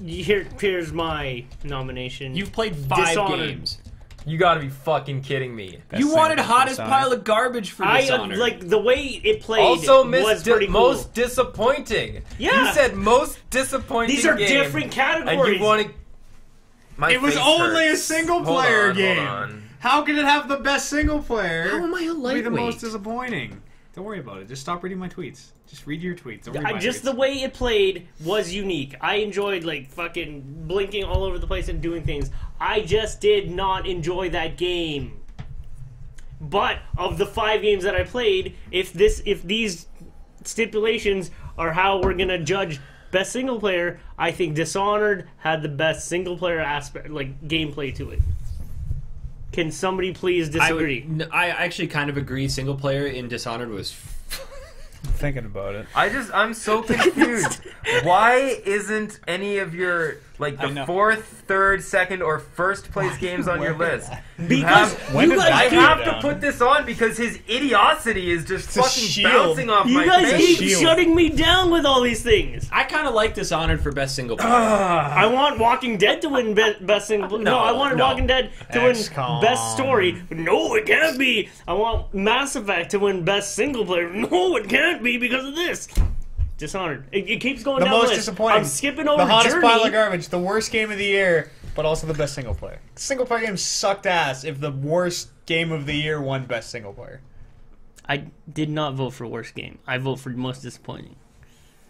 Here's my nomination. You've played 5 Dishonored. games. You gotta be fucking kidding me. Best You wanted single hottest Dishonored. pile of garbage for I Dishonored. like the way it played. Also, was pretty cool. most disappointing. Yeah. You said most disappointing. These are game, different and categories. you wanted. My It was face only hurts. a single Hold player on, game. Hold on. How can it have the best single player? How am I a Be the lightweight? most disappointing. Don't worry about it. Just stop reading my tweets. Just read your tweets. Don't read my Just tweets. the way it played was unique. I enjoyed like fucking blinking all over the place and doing things. I just did not enjoy that game. But of the 5 games that I played, if these stipulations are how we're gonna judge best single player, I think Dishonored had the best single player aspect, like gameplay to it. Can somebody please disagree? I actually kind of agree. Single player in Dishonored was. I'm thinking about it. I'm so confused. Why isn't any of your like I the know. 4th, 3rd, 2nd, or 1st place games on your Where list? Because When you did guys I that keep, have go to down? put this on because his idiocity is just a fucking shield. bouncing off you my guys face. keep Shield. shutting me down with all these things. I kind of like Dishonored for best single player. I want Walking Dead to win best single. No, I wanted no. Walking Dead to win XCOM. best story. No, it can't be. I want Mass Effect to win best single player. No, it can't be because of this. Dishonored. It keeps going The down most the list. disappointing. I'm skipping over the hottest Journey. pile of garbage. The worst game of the year, but also the best single player. Single player game sucked ass if the worst game of the year won best single player. I did not vote for worst game. I vote for most disappointing.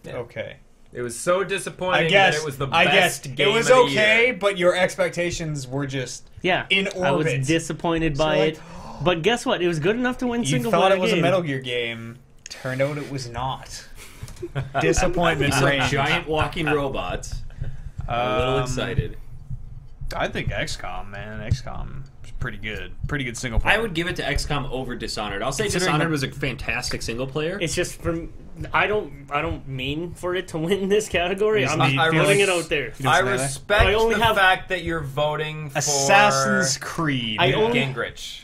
Yeah. Okay. It was so disappointing I guess that it was the I best guess game it was of the okay, year. but your expectations were just Yeah, in I was orbit. disappointed by like, it. But guess what? It was good enough to win you single thought player it was game. a Metal Gear game. Turned out it was not. Disappointment Some reigns. giant walking robots. A little excited. I think XCOM, man. XCOM is pretty good. Pretty good single player. I would give it to XCOM over Dishonored. I'll say Considering Dishonored the- was a fantastic single player. It's just from I don't mean for it to win this category. Yes, I'm I just really- putting it out there. You don't I say that? respect I only the have- fact that you're voting for Assassin's Creed. I only- Gingrich.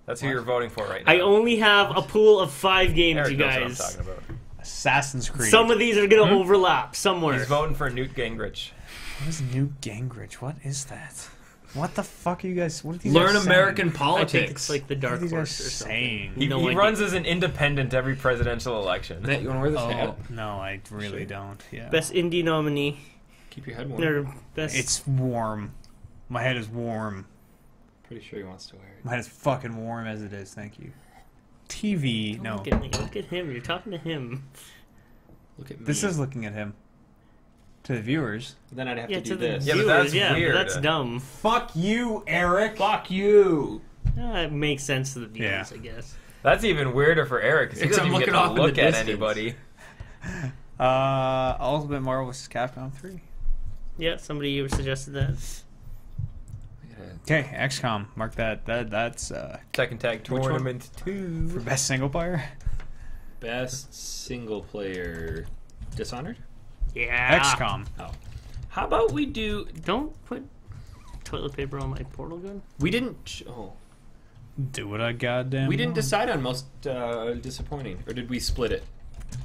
That's who you're voting for right now. I only have a pool of 5 games, Eric you knows what I'm guys. talking about. Assassin's Creed. Some of these are going to overlap somewhere. He's voting for Newt Gingrich. What is Newt Gingrich? What is that? What the fuck are you guys? What are these Learn guys American saying? I politics. think it's like the What Dark are these guys Horse or something. saying? He, No he idea. runs as an independent every presidential election. Matt, you want to wear this Oh hat? no, I really don't. Yeah, Best indie nominee. Keep your head warm. Or best. it's warm. My head is warm. Pretty sure he wants to wear it. My head is fucking warm as it is. Thank you. TV. No, Look at me. Look at him. You're talking to him. Look at me. this is looking at him. To the viewers. Then I'd have Yeah, to do to the this. Yeah, but viewers, that's yeah, weird. That's dumb. Fuck you, Eric. Fuck you. It makes sense to the viewers, Yeah. I guess. That's even weirder for Eric because he Because doesn't I'm even get looking to off in look the at distance. anybody. Ultimate Marvel vs. Capcom 3. Yeah, somebody suggested that. Okay, XCOM. Mark that. That's Second Tag Which one? Tournament 2. for best single player. Best single player. Dishonored? Yeah. XCOM. How about we do... Don't put toilet paper on my portal gun. We didn't... Oh. Do what I goddamn. We didn't want. decide on most disappointing. Or did we split it?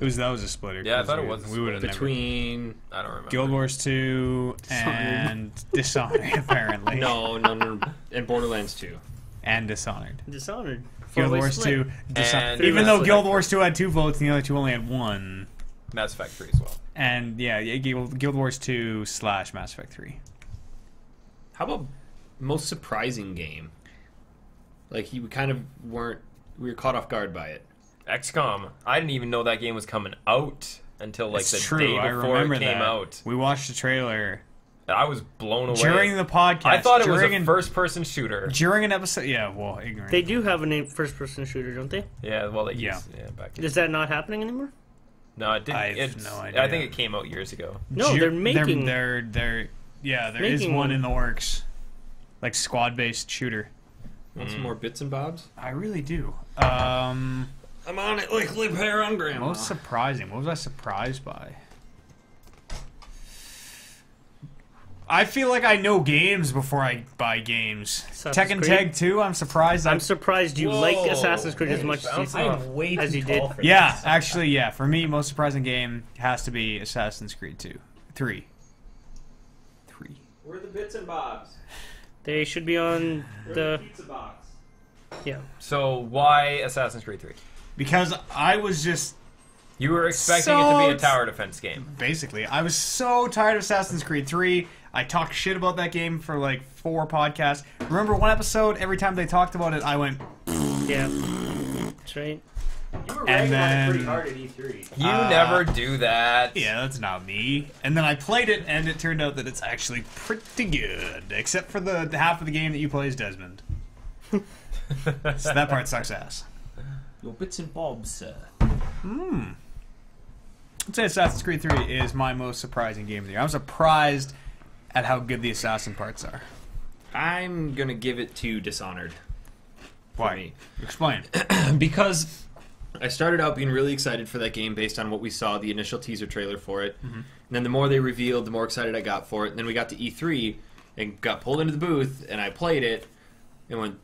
That was a splitter. Yeah, I 'cause thought it we- was a We would have never. Between... I don't remember. Guild Wars 2 and Dishonored, apparently. No. And Borderlands 2. And Dishonored. Dishonored. Guild Four-way Wars split. 2. And Dishonored. Three Even though split. Guild Wars 2 had 2 votes and the other 2 only had 1. Mass Effect 3 as well. And yeah, Guild Wars 2 / Mass Effect 3. How about most surprising game? Like, we kind of weren't... We were caught off guard by it. XCOM. I didn't even know that game was coming out until like It's the true. day I before remember it came that. out. We watched the trailer I was blown away. during the podcast. I thought it was during a first-person shooter. during an episode. Yeah, well, ignorant. They do have a name first-person shooter, don't they? Yeah, well, they Yeah. used, back in. Is that not happening anymore? No, it didn't. I have It's- no idea. I think it came out years ago. No, they're making. They're yeah, there is making one one. in the works, like squad-based shooter. Want some more bits and bobs? I really do. I'm on it like live hair on grandma. Most surprising. What was I surprised by? I feel like I know games before I buy games. Assassin's Tekken Creed? Tag 2, I'm surprised. I'm surprised you like Assassin's Creed as much as you Bouncing off. way As you did. Yeah, actually, yeah. For me, most surprising game has to be Assassin's Creed 2. 3. Where are the bits and bobs? They should be on the. pizza box. Yeah. So why Assassin's Creed 3? Because I was just You were expecting it to be a So- tower defense game. basically, I was so tired of Assassin's Creed 3. I talked shit about that game for like 4 podcasts. Remember one episode, every time they talked about it, I went, Yeah. That's right. You were And ragging on it pretty then- hard at E3. You Uh, never do that. yeah, that's not me. And then I played it, and it turned out that it's actually pretty good. Except for the half of the game that you play as Desmond. So that part sucks ass. Your bits and bobs, sir. I'd say Assassin's Creed 3 is my most surprising game of the year. I'm surprised at how good the assassin parts are. I'm gonna give it to Dishonored. For Why? me. Explain. Because I started out being really excited for that game based on what we saw, the initial teaser trailer for it. And then the more they revealed, the more excited I got for it. And then we got to E3 and got pulled into the booth, and I played it and went,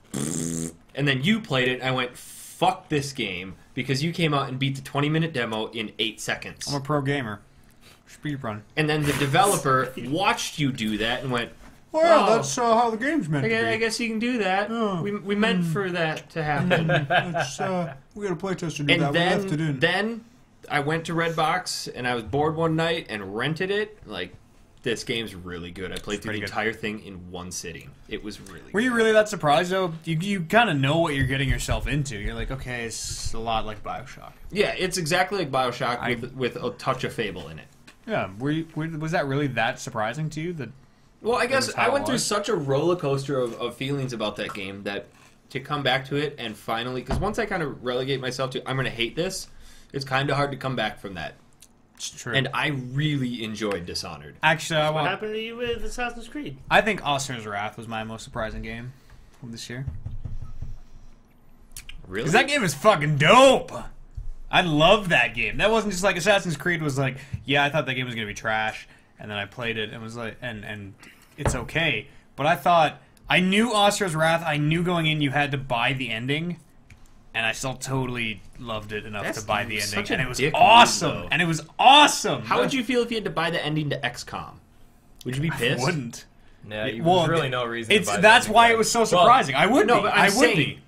and then you played it, and I went, fuck this game, because you came out and beat the 20-minute demo in 8 seconds. I'm a pro gamer. Speedrun. And then the developer watched you do that and went, Well, Oh. that's how the game's meant I guess you can do that. Oh. We meant for that to happen. We got a playtest to do And then I went to Redbox and I was bored one night and rented it. Like, this game's really good. I played through pretty the good. entire thing in one sitting. It was really Were good. you really that surprised, though? You kind of know what you're getting yourself into. You're like, okay, it's a lot like Bioshock. Yeah, it's exactly like Bioshock I- with a touch of Fable in it. Yeah, was that really that surprising to you? That Well, I guess was how I it went through was? such a roller coaster of feelings about that game that to come back to it and finally, because once I kind of relegate myself to I'm going to hate this, it's kind of hard to come back from that. it's true. And I really enjoyed Dishonored. Actually, What happened to you with Assassin's Creed? I think Oscar's Wrath was my most surprising game of this year. Really? Because that game is fucking dope. I love that game. That wasn't just like Assassin's Creed was like, yeah, I thought that game was going to be trash. And then I played it and was like, and it's okay. But I thought, I knew Oscar's Wrath. I knew going in you had to buy the ending. And I still totally loved it enough That's to buy the ending. such a And it was dick move, awesome. though. And it was awesome. How would you feel if you had to buy the ending to XCOM? Would you be I pissed? wouldn't. Yeah, there's Well, really no reason. It's to buy that's that why anyway. it was so surprising. I would No, be. but I I'm would saying, be.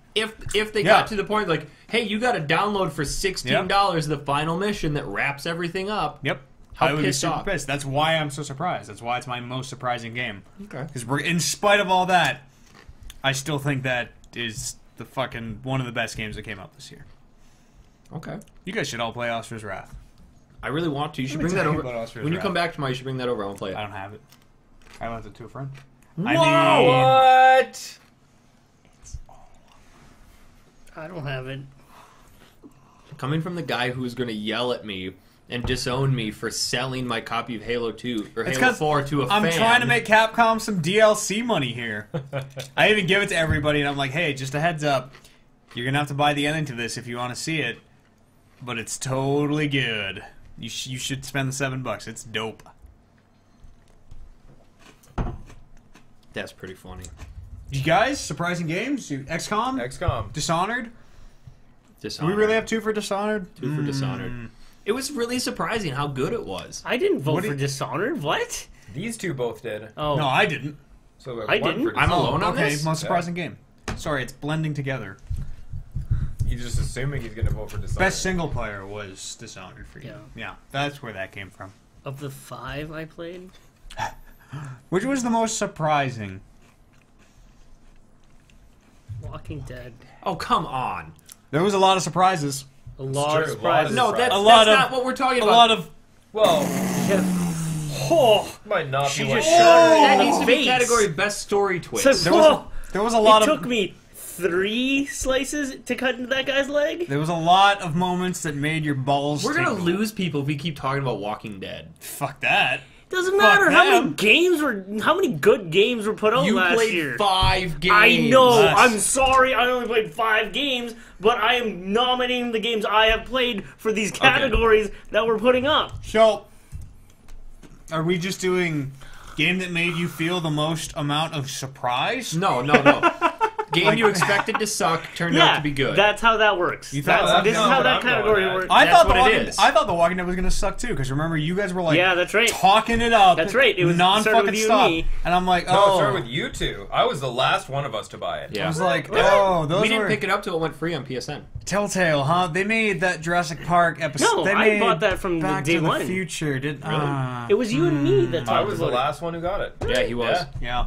if they Yeah. got to the point like, hey, you got to download for $16 the final mission that wraps everything up. Yep. How I would be pissed super off? pissed. That's why I'm so surprised. That's why it's my most surprising game. Okay. Because we're, in spite of all that, I still think that is the fucking one of the best games that came out this year. Okay. You guys should all play Oscar's Wrath. I really want to. You should Let me bring that tell you over. about Oscar's When you Wrath. come back tomorrow, you should bring that over. I want to play it. I don't have it. I lent it to a friend. Whoa! What? I don't have it. Coming from the guy who's going to yell at me and disown me for selling my copy of Halo 2 or It's Halo 'cause 4 to a I'm fan. trying to make Capcom some DLC money here. I even give it to everybody, and I'm like, hey, just a heads up. You're going to have to buy the ending to this if you want to see it. But it's totally good. You should spend the $7. It's dope. That's pretty funny. You guys, surprising games? XCOM? XCOM. Dishonored? Do Dishonored. we really have 2 for Dishonored? 2 for Dishonored. It was really surprising how good it was. I didn't vote What do for you- Dishonored. What? These two both did. Oh, No, I didn't. So we have I one didn't. for I'm Dishonored. alone on Okay, this? most surprising game. Sorry, it's blending together. He's just assuming he's going to vote for Dishonored. Best single player was Dishonored for you. Yeah. Yeah, that's where that came from. of the 5 I played, Which was the most surprising? Walking Dead. Oh, come on. There was a lot of surprises. A lot of true, surprises. a lot No, of that's, A lot that's of- not what we're talking A about. lot of... Well, Oh, might not She be what just you- shot her in that the needs to be face. category best story twist. Says, there was a lot it of... took me 3 slices to cut into that guy's leg. There was a lot of moments that made your balls We're going to tingle. lose people if we keep talking about Walking Dead. Fuck that. Doesn't matter how many them. games how many good games were put out You last played year. 5 games. I know. Less. I'm sorry. I only played 5 games, but I am nominating the games I have played for these categories that we're putting up. So, are we just doing game that made you feel the most amount of surprise? No. Game you expected to suck turned out to be good. That's how that works. You thought- This is that's how what that I'm going category at. works. I That's thought what it Walking, is. I thought The Walking Dead was gonna suck too, because remember you guys were like, Yeah, that's right. talking it up. That's right. It was non started fucking with you stop, and me. and I'm like, No, it oh, started with you two. I was the last one of us to buy it. Yeah. I was like, Really? oh, those we didn't were pick it up till it went free on PSN. Telltale, huh? They made that Jurassic Park episode. No, they I made bought that from Back day to the one. Future. Did It was you and me that I talked was the about it. last one who got it. Yeah, he was. Yeah. yeah.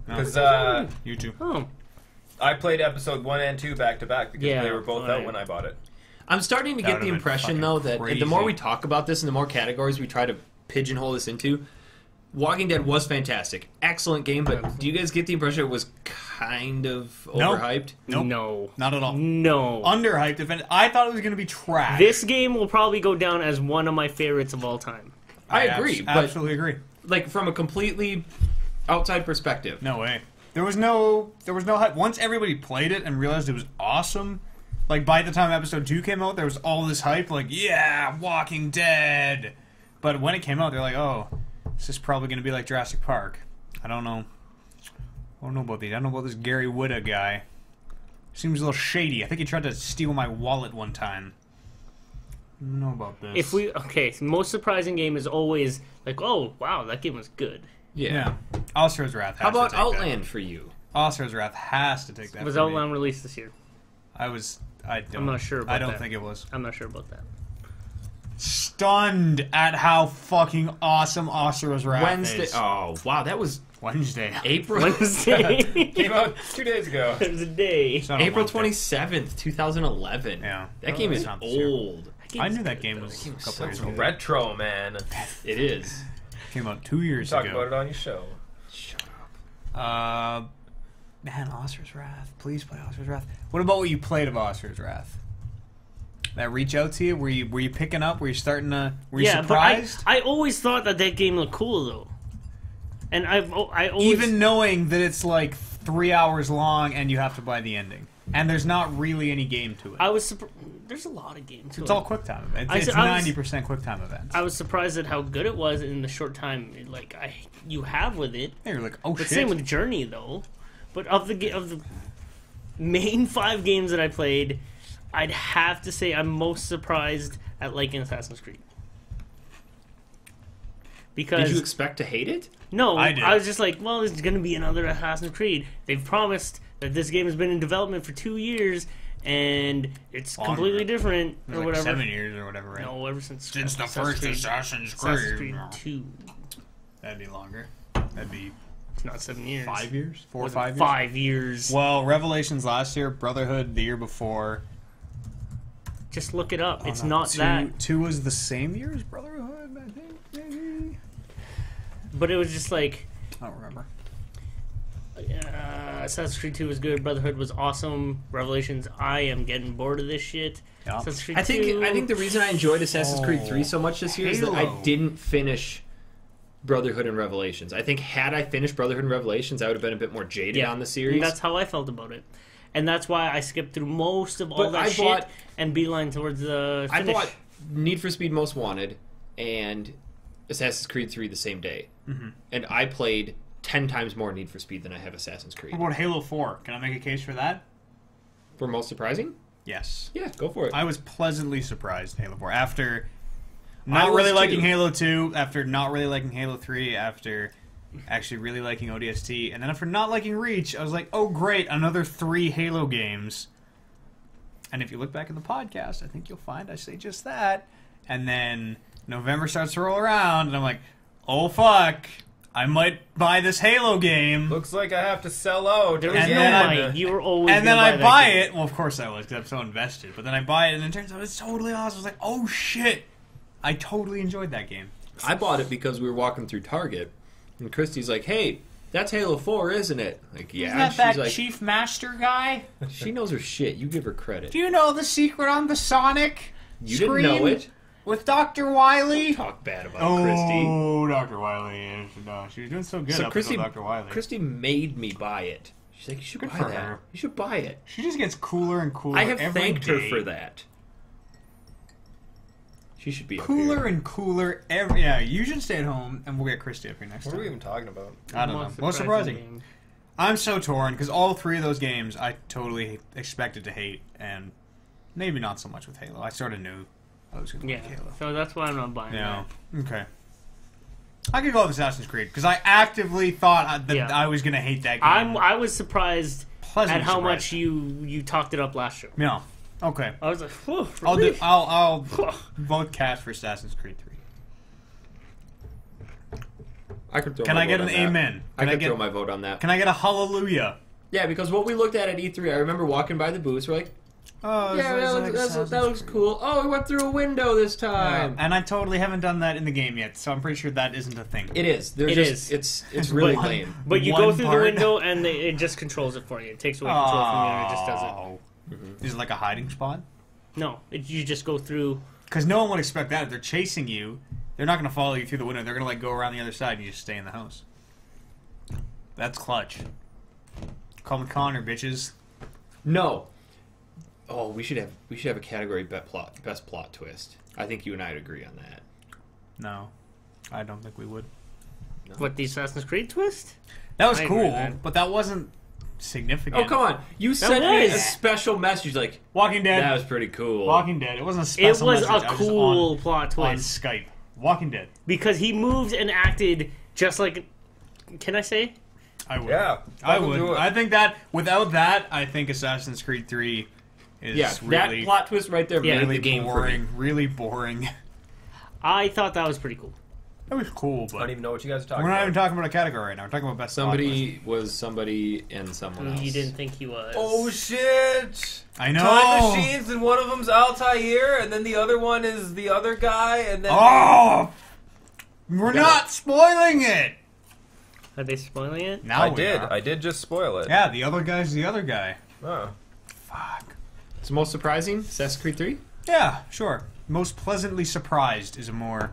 Because You too. Oh, I played episode 1 and 2 back to back because Yeah, they were both right. out when I bought it. I'm starting to That get would've the been impression, fucking though, that crazy. the more we talk about this and the more categories we try to pigeonhole this into, Walking Dead was fantastic. Excellent game, but do you guys get the impression it was kind of Nope. overhyped? Nope. no. Not at all. No. Underhyped. If any, I thought it was going to be trash. This game will probably go down as one of my favorites of all time. I agree, but absolutely agree. like from a completely outside perspective. No way. There was no hype. Once everybody played it and realized it was awesome, like by the time episode 2 came out, there was all this hype, like, yeah, Walking Dead. But when it came out, they're like, oh, this is probably going to be like Jurassic Park. I don't know. I don't know about these. I don't know about this Gary Whitta guy. Seems a little shady. I think he tried to steal my wallet one time. I don't know about this. So most surprising game is always like, oh wow, that game was good. Yeah. Oscar's Wrath has How about to take Outland for you? that. Oscar's Wrath has to take that. Was for me. Outland released this year? I'm not sure about I don't that. think it was. I'm not sure about that. Stunned at how fucking awesome Oscar's Wrath Wednesday. is. Oh wow, that was Wednesday. April. Wednesday. Came out 2 days ago. It was a day. It's not on April Wednesday. 27th, 2011. Yeah. That game is It's not this year. old. I knew that game was a couple So years ago. retro, man. It is. Came out 2 years Talk ago. about it on your show. Man, Oscar's Wrath. Please play Oscar's Wrath. What about what you played of Oscar's Wrath? That reach out to you? Were you picking up? Were you starting to? Were you surprised? But I always thought that game looked cool though, and I always Even knowing that it's like 3 hours long and you have to buy the ending, and there's not really any game to it. I was there's a lot of games. It's all QuickTime events. I It's s- I was- 90% QuickTime events. I was surprised at how good it was in the short time you have with it. You're like, oh But shit. same with Journey though. But of the main 5 games that I played, I'd have to say I'm most surprised at liking Assassin's Creed. Because Did you expect to hate it? no, I did. I was just like, well, there's going to be another Assassin's Creed. They've promised that this game has been in development for 2 years and it's Longer. completely different It was or like the 7 years or whatever, right? No, ever since the Assassin's first Creed, Assassin's Creed. Assassin's Creed 2. That'd be longer. That'd be It's not 7 years. 5 years? 4 or Was it 5 years? 5 years. Well, Revelations last year, Brotherhood the year before, Just look it up. It's no, not that. 2 was the same year as Brotherhood, I think, maybe? But it was just like... I don't remember. Assassin's Creed 2 was good. Brotherhood was awesome. Revelations, I am getting bored of this shit. Yeah. Assassin's Creed I 2... think the reason I enjoyed Assassin's Creed 3 so much this year is that I Halo. didn't finish Brotherhood and Revelations. I think had I finished Brotherhood and Revelations, I would have been a bit more jaded on the series. That's how I felt about it. And that's why I skipped through most of all But that I shit bought- and beeline towards the finish. I bought Need for Speed Most Wanted and Assassin's Creed 3 the same day. Mm-hmm. And I played 10 times more Need for Speed than I have Assassin's Creed. What about Halo 4? Can I make a case for that? For most surprising? Yes. Yeah, go for it. I was pleasantly surprised Halo 4. After I not was really too. liking Halo 2, after not really liking Halo 3, after actually really liking ODST, and then after not liking Reach, I was like, oh great, another 3 Halo games. And if you look back in the podcast, I think you'll find I say just that. And then November starts to roll around, and I'm like, oh fuck, I might buy this Halo game. Looks like I have to sell out. There was And no then I- might. You were always And then gonna I that buy game. it. Well, of course I was, because I'm so invested. But then I buy it, and it turns out it's totally awesome. I was like, oh shit, I totally enjoyed that game. I bought it because we were walking through Target, and Christy's like, hey, that's Halo 4, isn't it? Like, yeah. Isn't that She's that like, Chief Master guy? she knows her shit. You give her credit. Do you know the secret on the Sonic You screen didn't know it. with Dr. Wily? Talk bad about Christy. Oh, Dr. Wily. No, she was doing so good So up Christy, until Dr. Wily. Christy made me buy it. She's like, you should Good buy for that. her. You should buy it. She just gets cooler and cooler I have every thanked day. her for that. She should be up Cooler here. and cooler every... Yeah, you should stay at home, and we'll get Christy up here next What time. are we even talking about? I don't know. Most surprising. game. I'm so torn because all 3 of those games I totally expected to hate, and maybe not so much with Halo. I sort of knew I was going to Yeah, like Halo. so that's why I'm not buying Yeah. that. Okay. I could go with Assassin's Creed because I actively thought that Yeah. I was going to hate that game. I was surprised Pleasantly at how surprised. much you talked it up last show. Yeah. Okay. I was like, whew, I'll relief. I'll vote cast for Assassin's Creed 3. I could throw Can my I get vote an on that. amen? I Can I could get throw my vote on that. Can I get a hallelujah? Yeah, because what we looked at E3, I remember walking by the booths, we're like, Oh, yeah, that looks cool. Oh, we went through a window this time. And I totally haven't done that in the game yet, so I'm pretty sure that isn't a thing. It is. There's It just, is. It's really One- lame. But you one go through part. the window and it just controls it for you. It takes away control from you and it just does it. Is it like a hiding spot? No, you just go through. Because no one would expect that. If they're chasing you, they're not going to follow you through the window. They're going to like go around the other side and you just stay in the house. That's clutch. Call me Connor, bitches. No. Oh, we should have a category best plot twist. I think you and I'd agree on that. No, I don't think we would. What, the Assassin's Creed twist? That was I agree cool, with that. but that wasn't significant. Oh, come on. You sent me a was. special message like, Walking Dead. that was pretty cool. Walking Dead. It wasn't a It special was message. a I was cool plot on twist. Skype. Walking Dead. Because he moved and acted just like. Can I say? I would. Yeah, I fucking would. do it. I think that without that, I think Assassin's Creed 3 is Yeah, really, that plot twist right there Yeah. made really the game boring. for me. Really boring. I thought that was pretty cool. That was cool, I don't but even know what you guys are talking we're not about. even talking about a category right now. We're talking about best plot twist. Somebody was somebody and someone else. You didn't think he was. Oh shit! I know. Time machines, and one of them's Altair, and then the other one is the other guy, and then Oh! We're not spoiling it! Are they spoiling it? Now we are. I did just spoil it. Yeah, the other guy's the other guy. Oh. Fuck. It's most surprising? Assassin's Creed 3? Yeah, sure. Most pleasantly surprised is a more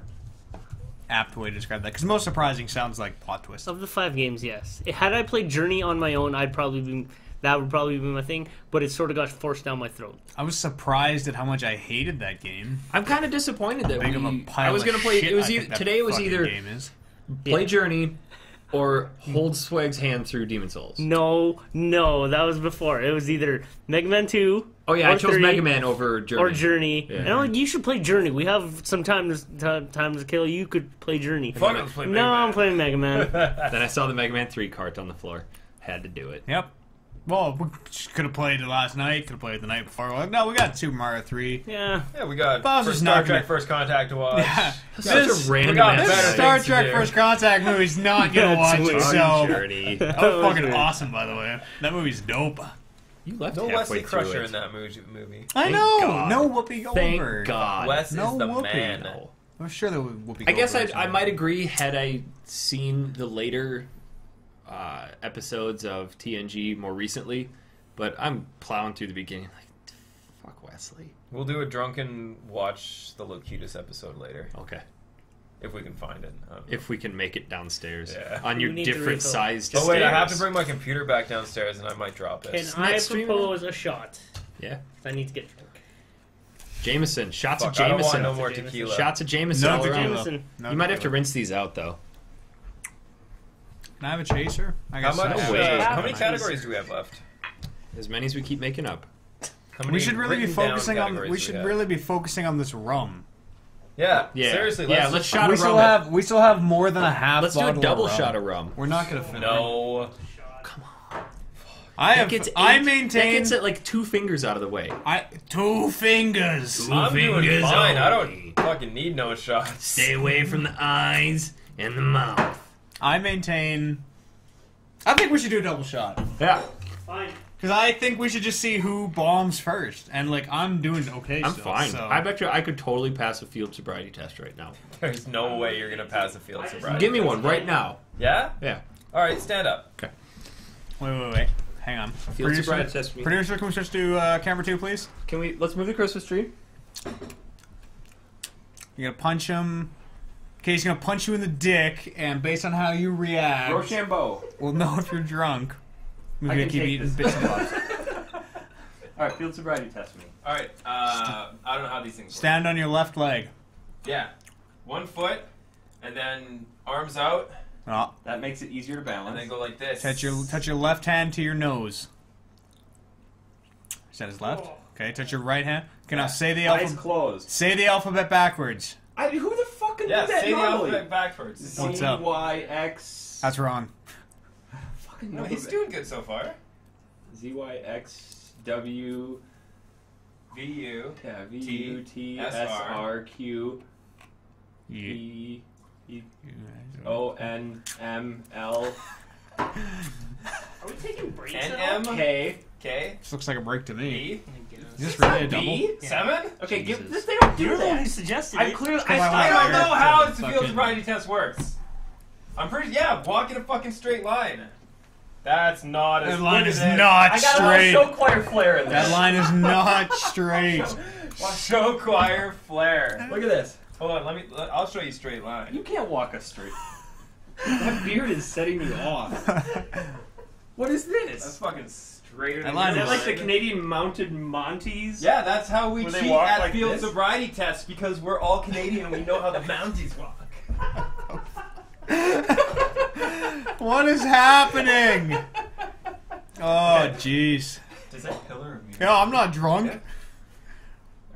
apt way to describe that. Because most surprising sounds like plot twist. Of the 5 games, yes. Had I played Journey on my own, that would probably be my thing. But it sort of got forced down my throat. I was surprised at how much I hated that game. I'm kind of disappointed that Big of a pile I was going gonna to play. shit It was I think either, that today was fucking either game is. play Yeah. Journey or hold Swag's hand through Demon Souls. No, that was before. It was either Mega Man 2. Oh yeah, or I chose 3, Mega Man over Journey. Or Journey. Yeah. And I'm like, you should play Journey. We have some time to kill. You could play Journey. Fuck it, let's play Mega No, Man. I'm playing Mega Man. Then I saw the Mega Man 3 cart on the floor. Had to do it. Yep. Well, we could have played it last night. Could have played it the night before. Well, no, we got Super Mario 3. Yeah. Yeah, we got Bowser's first not Star gonna- Trek First Contact to watch. Yeah. Such This- a random we got ass better night. Star things to Trek do. First Contact movie's not gonna watch it, That's so... Journey. That was fucking awesome, by the way. That movie's dope. You left No halfway Wesley through Crusher it. in that movie. I Thank know. God. No Whoopi Goldberg. Thank God. Wes No is the Whoopi. man. No. I'm sure there would Whoopi. I guess Goldberg's I in might it. agree had I seen the later episodes of TNG more recently, but I'm plowing through the beginning like, fuck Wesley. We'll do a drunken watch the Locutus episode later. Okay. If we can find it. I don't know. If we can make it downstairs Yeah. on You your need to different refill. sized Oh wait, I have to stairs. bring my computer back downstairs and I might drop it. Can Isn't I that streaming? propose a shot? Yeah. I need to get drunk. Jameson. Shots Fuck, of I don't want Jameson. no more Jameson. tequila. Shots of Jameson No all around. tequila. Jameson. No You might have to tequila. rinse these out though. Can I have a chaser? I How guess much? No way. How many Jeez. categories do we have left? As many as we keep making up. How many We should really be written down focusing on. categories We do should have? really be focusing on this rum. Yeah. Yeah. Seriously. Yeah, Let's let's just- shot We of still rum. have more than a half. Let's do a bottle double of rum. shot of rum. We're not gonna finish. No. I That have. gets I That maintain. gets it like 2 fingers out of the way. I 2 fingers. I'm doing fingers fine. I only. don't fucking need no shots. Stay away from the eyes and the mouth. I maintain. I think we should do a double shot Yeah. Fine. because I think we should just see who bombs first. And like I'm doing okay. I'm still, fine. So. I bet you I could totally pass a field sobriety test right now. There's no way you're gonna pass a field sobriety. Give me one right now. Yeah. Yeah. All right, stand up. Wait. Hang on. Field sobriety test me. Producer, can we switch to camera 2, please? Let's move the Christmas tree. You're gonna punch him. Okay, he's gonna punch you in the dick, and based on how you react, Rochambeau. we'll know if you're drunk. I'm I gonna can keep take eating this. bits and bobs. Alright, field sobriety test me. All right. I don't know how these things work. Stand on your left leg. Yeah. 1 foot, and then arms out, Oh, That makes it easier to balance. and then go like this. touch your left hand to your nose. Is that his left? Oh. Okay, touch your right hand. Okay, now Yeah. say the Eyes alphabet. closed. Say the alphabet backwards. Who the fuck can Yeah. do that Say the normally? alphabet backwards. What's up? ZYX. That's wrong. Fucking No, he's doing good so far. ZYXW. VU. Yeah, T, VUTSRQ. You- ONML. Are we taking breaks at NM. all? K. K. This looks like a break to me. E. Is this really a double? B. 7. Okay, Jesus. give this. They don't do You're the one who that. suggested I it. clearly. Come on, I Why don't know how the fucking- field sobriety test works. I'm pretty. Yeah, walk in a fucking straight line. That's not as That line good is as it. not I got straight. a little show choir flair in That this. line is not straight. Show choir flair. Look at this. Hold on, I'll show you straight line. You can't walk us straight. That beard is setting me off. What is That's this? fucking straighter That than line your is- Like the Canadian mounted Monties? Yeah, that's how we Where they cheat walk at like field this? sobriety tests because we're all Canadian and we know how the Mounties walk. What is happening? Oh, jeez. Does that pillar of me? Yo, I'm not drunk. I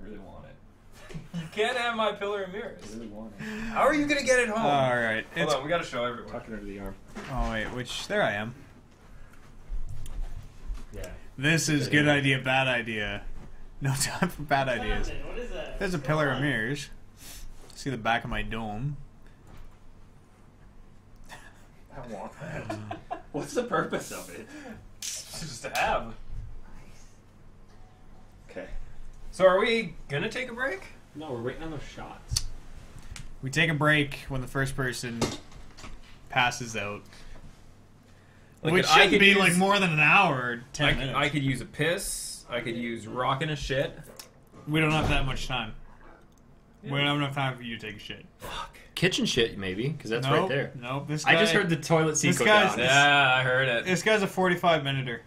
really want it. You can't have my pillar of mirrors. really want it. How are you gonna get it home? All right. Hold It's. on, we gotta show everyone. Tuck it under the arm. Oh wait, which there I am. Yeah. This is good idea, bad idea. No time for bad ideas. What is that? There's a pillar of mirrors. See the back of my dome. I want that. What's the purpose of it? Just to have. Okay. So are we gonna take a break? No, we're waiting on those shots. We take a break when the first person passes out. Which I should could be use- like more than an hour or 10 minutes. I could use a piss. I could use rocking a shit. We don't have that much time. We don't have enough time for you to take a shit. Kitchen shit, maybe, because that's right there. Nope. This guy, I just heard the toilet seat This go guy's- down. Yeah, I heard it. This guy's a 45-minuter.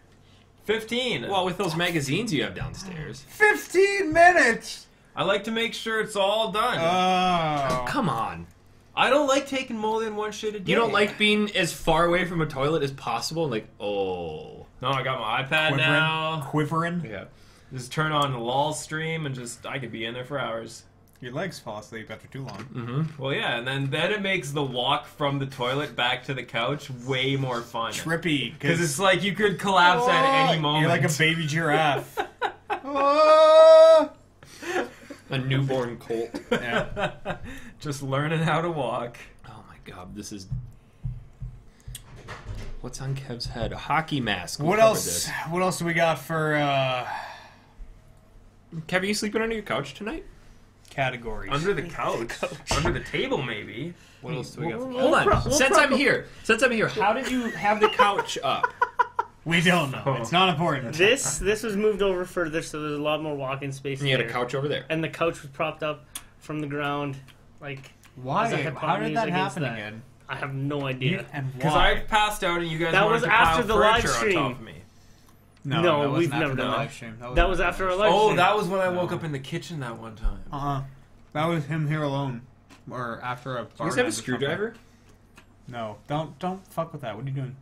15. Well, with those magazines you have downstairs. 15 minutes! I like to make sure it's all done. Oh. Come on. I don't like taking more than one shit a day. You don't like being as far away from a toilet as possible? Like, oh. No, I got my iPad now. Quivering. Yeah. Just turn on the LOL stream and I could be in there for hours. Your legs fall asleep after too long. Mm-hmm. Well, yeah, and then it makes the walk from the toilet back to the couch way more fun. Trippy. Because it's like you could collapse at any moment. You're like a baby giraffe. Oh! A newborn colt. Yeah. Just learning how to walk. Oh my god, this is... What's on Kev's head? A hockey mask. What We'll else? What else do we got for Kev, are you sleeping under your couch tonight? categories? Under the couch. Under the table, maybe. What else do we got? Hold on. Since I'm here, how did you have the couch up? We don't know. It's not important. This was moved over further, so there's a lot more walking space. And you had a there. couch over there. And the couch was propped up from the ground, like. Why? As a How hypotenuse did that against happen that. again? I have no idea. And Because why? I passed out and you guys That wanted was to after pile the live furniture on stream. top of me. No, that wasn't we've after never the done live that. stream. That was after our live Oh, stream. that was when I woke No. up in the kitchen that one time. That was him here alone, or after a. Do you guys have a screwdriver? No, don't fuck with that. What are you doing?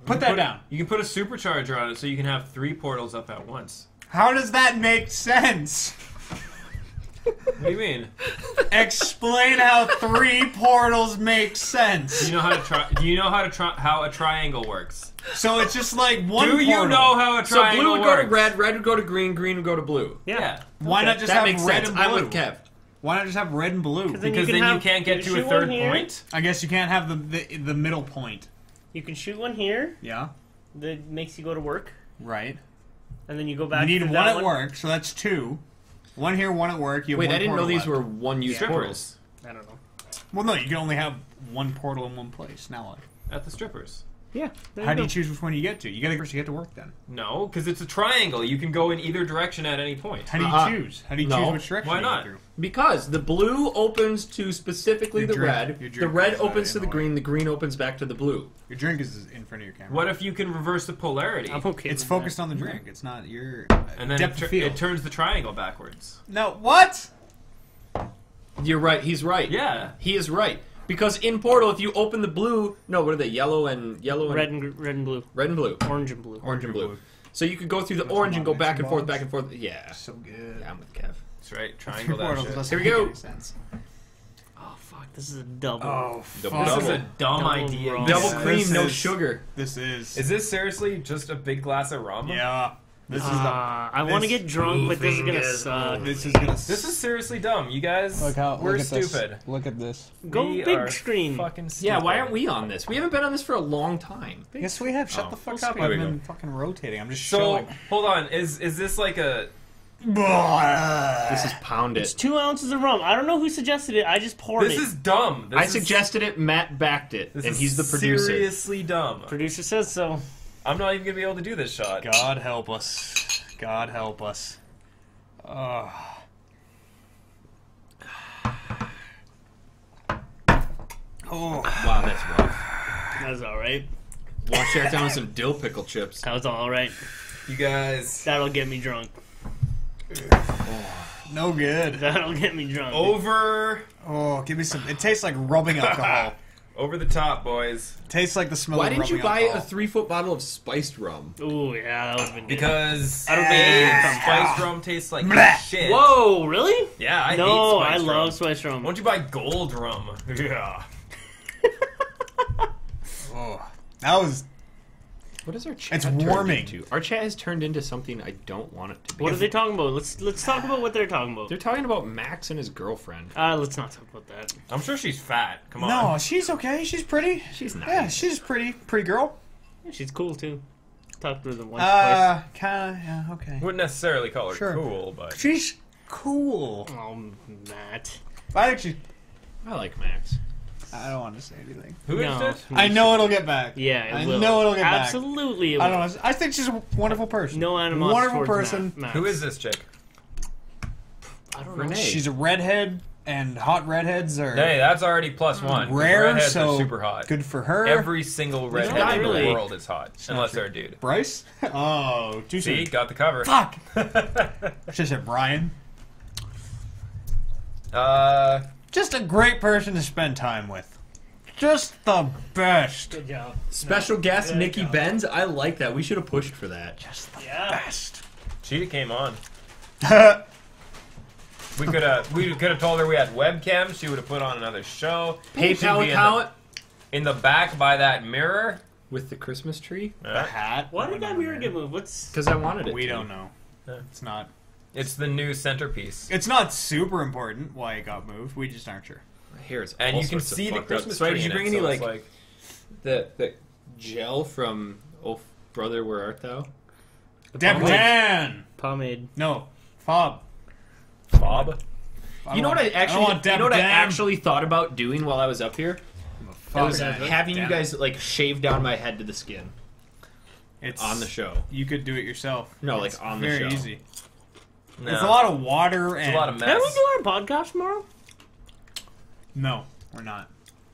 Put that down. You can put a supercharger on it so you can have 3 portals up at once. How does that make sense? What do you mean? Explain how 3 portals make Do sense. you know how to try? Do you know how a triangle works? So it's just like one Do you portal. know how a So triangle blue would works? go to red would go to green, green would go to blue. Yeah. Why not just That have makes red sense. and blue? I'm with Kev. Why not just have red and blue? Then Because you can then you have- can't get you to a shoot third one here. point. I guess you can't have the middle point. You can shoot one here Yeah, that makes you go to work, right. and then you go You back. need to one that at work, so that's 2. One here, one at work. You have Wait, one I didn't know portal these left. were one-use portals. Strippers. I don't know. Well, no, you can only have one portal in one place. Now what? At the strippers. Yeah. How do you choose which one you get to? You gotta first get to work then. No, because it's a triangle. You can go in either direction at any point. How do you choose? How do you no. choose which direction Why you go not? through? Because the blue opens to specifically Your the drink- red, your the drink red is opens to the in the way. green, the green opens back to the blue. Your drink is in front of your camera. What if you can reverse the polarity? I'm okay. It's with focused on the drink. It's not your And then depth of field. it turns the triangle backwards. No, what? You're right. He's right. Yeah. He is right. Because in Portal, if you open the blue, no, what are they? Yellow and that. Red and blue, red and blue, orange and blue. orange and blue. blue. So you could go through the Mix orange them and go up, back mix and them forth, up. back and forth. Yeah, So good. yeah, I'm with Kev. That's right. Three Triangle that portals shit. doesn't Here we make go. any sense. Oh fuck! This is a double. Oh, Double This fuck. is a dumb Double idea. rum. Double This cream, no is- sugar. This is. Is this seriously just a big glass of rum? Yeah. This is I want to get drunk, but this is gonna suck. This is gonna. This is seriously dumb. You guys, we're stupid. Look at this. Go We big are screen. Fucking stupid. Yeah, why aren't we on this? We haven't been on this for a long time. Yes, we have. Shut Oh. the fuck Full up. screen. I've Here we been fucking rotating. I'm just So showing. hold on. Is this like a? This is Pound It's It. 2 ounces of rum. I don't know who suggested it. I just poured This it. is dumb. This I is- suggested it, Matt backed it, This and is he's the producer. Seriously dumb. Producer says so. I'm not even gonna be able to do this shot. God help us. God help us. Oh. Oh. Wow, that's rough. That was all right. Wash that down with some dill pickle chips. That was all right. You guys. That'll get me drunk. No good. That'll get me drunk. Over Oh, give me some. It tastes like rubbing alcohol. over the top, boys. Tastes like the smell Why of didn't you rubbing buy alcohol. a 3-foot bottle of spiced rum? Ooh, yeah, that would have been good. Because I don't think it would come spiced rum tastes like Blech. shit. Whoa, really? Yeah, I hate No, I spiced rum. love spice rum. Why don't you buy gold rum? Yeah. Oh, that was. What is our chat It's turned warming. into? Our chat has turned into something I don't want it to be. What are they talking about? Let's talk about what they're talking about. They're talking about Max and his girlfriend. Let's not talk about that. I'm sure she's fat. Come on. No, she's okay. She's pretty. She's nice. Yeah, she's pretty. Pretty girl. Yeah, she's cool too. Talked to her once, twice. Kinda. Yeah, okay. Wouldn't necessarily call her Sure. cool, but She's cool. Oh, Matt. I actually. I like Max. I don't want to say anything. who is No. it? I know it'll get back. Yeah, it I will. know it'll get back. Absolutely, it will. I don't know. I think she's a wonderful person. No animosity Wonderful towards person. Matt. Who is this chick? I don't know. Renee. She's a redhead, and hot redheads are Hey, that's already +1. rare. Redheads So are super hot. good for her. Every single redhead not in really. the world is hot, unless they're a dude. Bryce. Oh, too See, soon. got the cover. Fuck. She said Brian. Just a great person to spend time with. Just the best. Good job. Special guest Good Nikki job. Benz. I like that. We should have pushed for that. Just the Yeah. best. She came on. We could have told her we had webcams. She would have put on another show. She'd PayPal be account in the back by that mirror. with the Christmas tree. The hat. Why did that mirror get moved? What's Because I wanted it. We to. don't know. Yeah. It's not. It's the new centerpiece. It's not super important why it got moved. We just aren't sure. My hair is And all you can sorts of see the fucked up. Christmas So tree did you in bring it, any so it's like the gel from Oh Brother, Where Art Thou? Deban! Pomade. No. Fob. Bob. You know what I actually? want You know what I Deb Dam. actually thought about doing while I was up here? I was having you guys like shave down my head to the skin It's on the show. You could do it yourself. No, It's like on the very show. easy. No. It's a lot of water and It's a lot of mess. Can we do our podcast tomorrow? No, we're not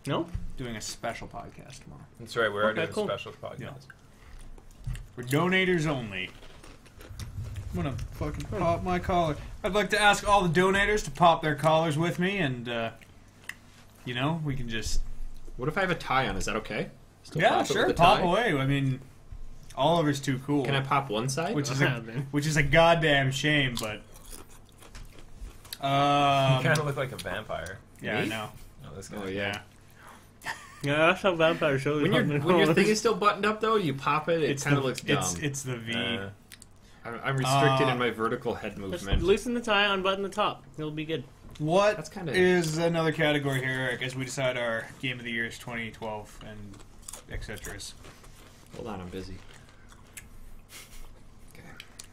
No. doing a special podcast tomorrow. That's right. We're already Okay, doing cool. a special podcast. Yeah. For donators only. I'm gonna fucking pop my collar. I'd like to ask all the donators to pop their collars with me, and you know, we can just What if I have a tie on? Is that okay? Still yeah, pop it sure, with a pop tie? away. I mean, Oliver's too cool. Can I pop one side? Which is Yeah, man. a goddamn shame, but You kind of look like a vampire. yeah, I Me? know. Oh, this guy. Oh yeah. Yeah, that's how vampire shows. When your thing is still buttoned up though, you pop it. It kind of looks dumb. It's the V. I'm restricted in my vertical head Just movement. loosen the tie, unbutton the top. It'll be good. What That's kinda- is another category here, Eric, as we decide our Game of the Years 2012 and etc. Hold on, I'm busy.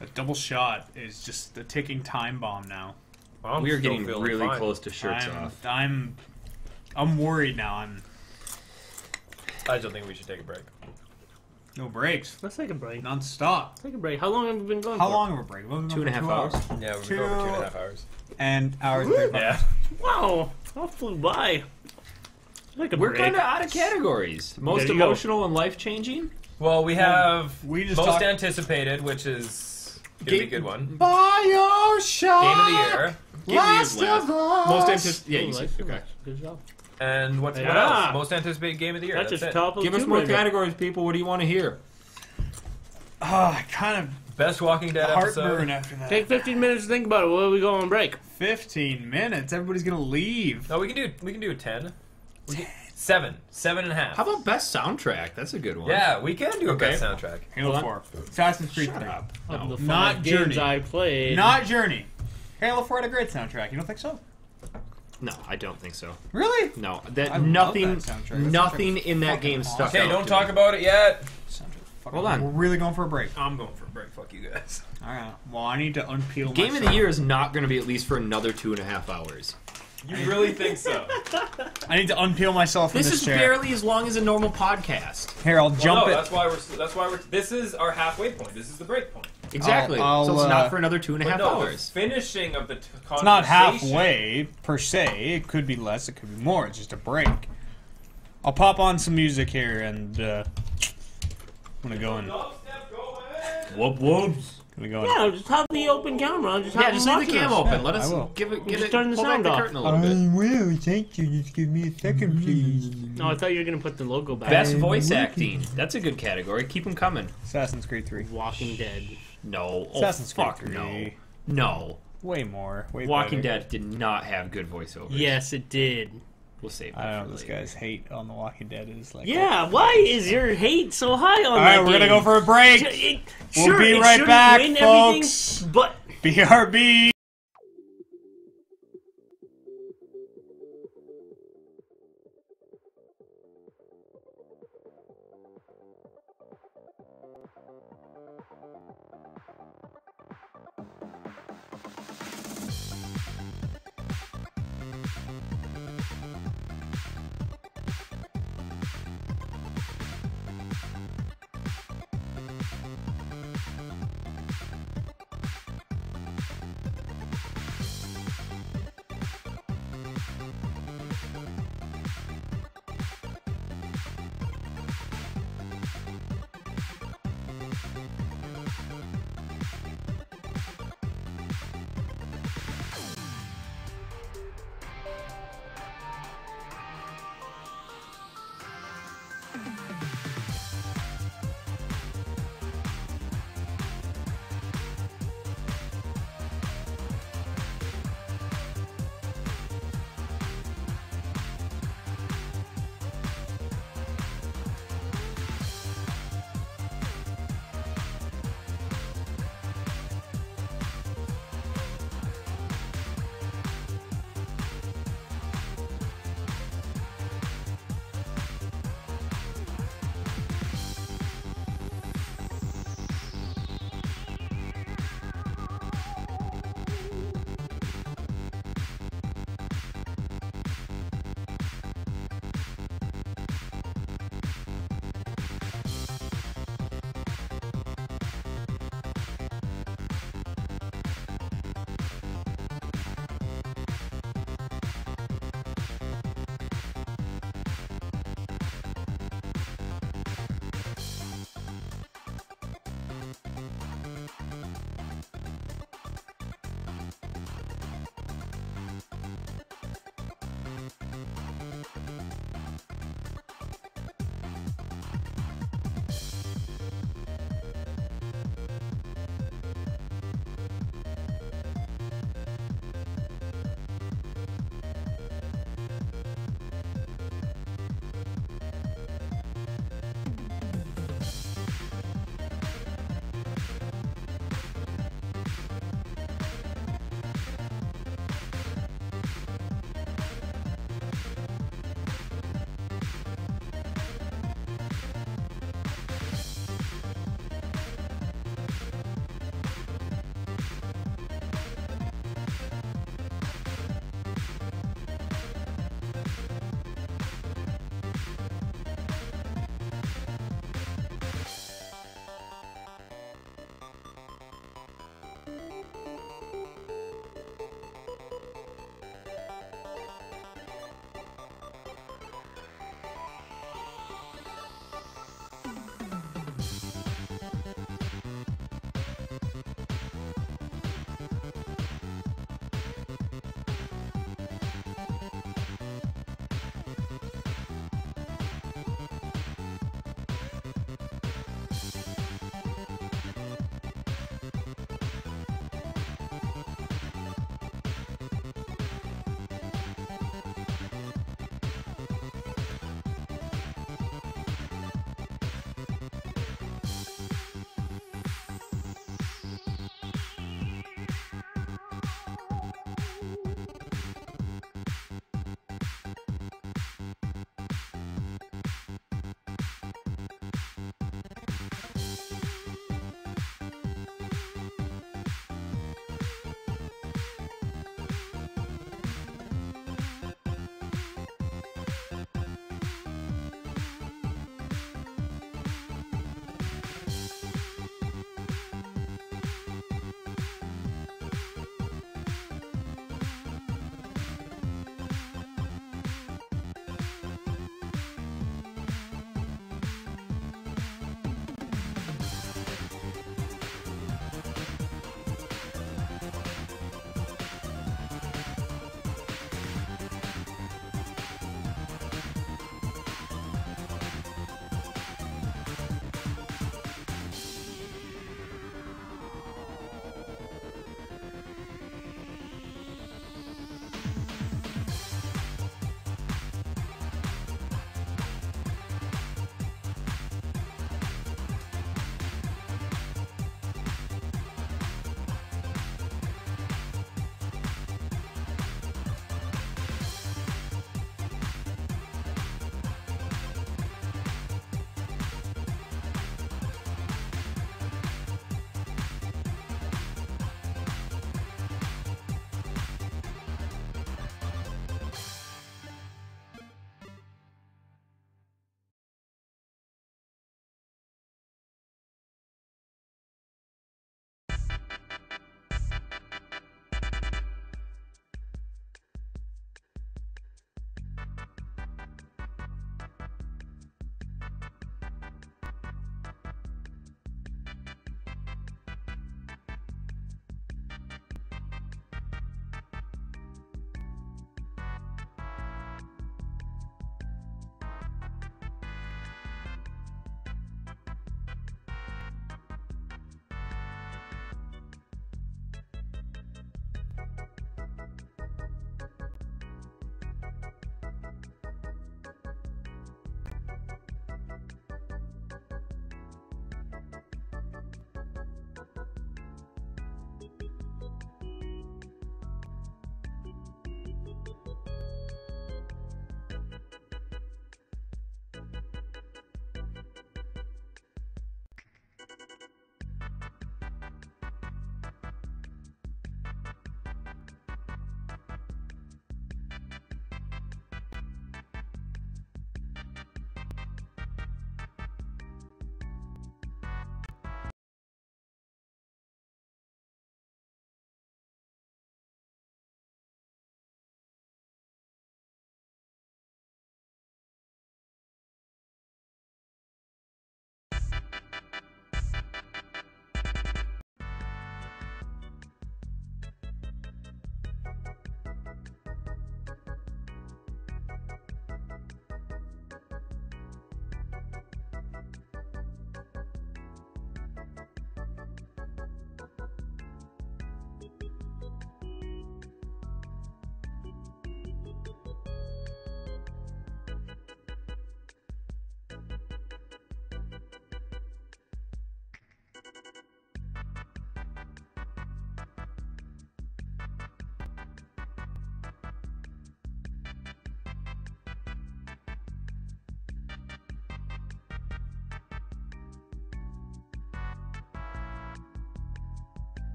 A double shot is just a ticking time bomb now. Well, I'm We are still getting feeling really fine. close to shirts off. I'm worried now. I don't think we should take a break. No breaks, Let's take a break. non-stop. Take a break. How long have we been going How for? long of a break? We've been going 2.5 for 2 hours. Yeah, we've been over 2.5 hours. And hours. 35 Yeah. Wow, that flew by. Take a We're break. kind of out of categories. Most There you go. emotional and life changing. Well, we have we just most talked- anticipated, which is gonna be a good one. BioShock. Game of the year. Last of Us. Most anticipated. Yeah, Ooh, you that's said okay. nice. Good job. And what Yeah. else? Most anticipated game of the year. That's That's just it. top of Give the us Tomb more Raider. categories, people. What do you want to hear? I kind of Best Walking Dead heartburn episode. after that. Take 15 minutes to think about it. What are we going on break? 15 minutes. Everybody's gonna leave. No, we can do a 10. 7 and a half. How about best soundtrack? That's a good one. Yeah, we can do a Okay. best soundtrack. Halo Hold 4. Assassin's Creed Shut 3. up. Of No. the Not 5 games Journey. I played. Not Journey. Halo 4 had a great soundtrack. You don't think so? No, I don't think so. Really? No, I that love nothing, that soundtrack. That nothing soundtrack's in that fucking game awesome. stuck Okay, out don't to talk me. about it yet. Hold on. We're really going for a break. I'm going for a break. Fuck you guys. Alright. Well, I need to unpeel Game of myself. the year is not going to be at least for another 2.5 hours. You really think so? I need to unpeel myself from This this is chair. barely as long as a normal podcast. Here, I'll jump no, it. That's why we're. This is our halfway point. This is the break point. Exactly. I'll, so it's uh, not for another 2.5 But no, the hours. finishing of the conversation. It's not halfway, per se. It could be less, it could be more. It's just a break. I'll pop on some music here, and I'm gonna go in. Whoop whoops. Gonna go in. Yeah, just have the open camera. Just have Yeah, just leave the them cam watching us. open. Let us I will. give it. Just it. turn the pull back sound the off. curtain a little bit. will. Thank you. Just give me a second, please. No, I thought you were going to put the logo back. Best voice acting. That's a good category. Keep them coming. Assassin's Creed 3. Walking Dead. No. Oh, Assassin's Creed fuck 3. no. No. Way more. Way Walking better. Dead did not have good voiceovers. Yes, it did. We'll save that I don't know for what this later. guy's hate on The Walking Dead is like. Yeah, why is your hate so high on that Alright, we're gonna game? go for a break. Sure, be it right shouldn't back, win folks. everything, but BRB.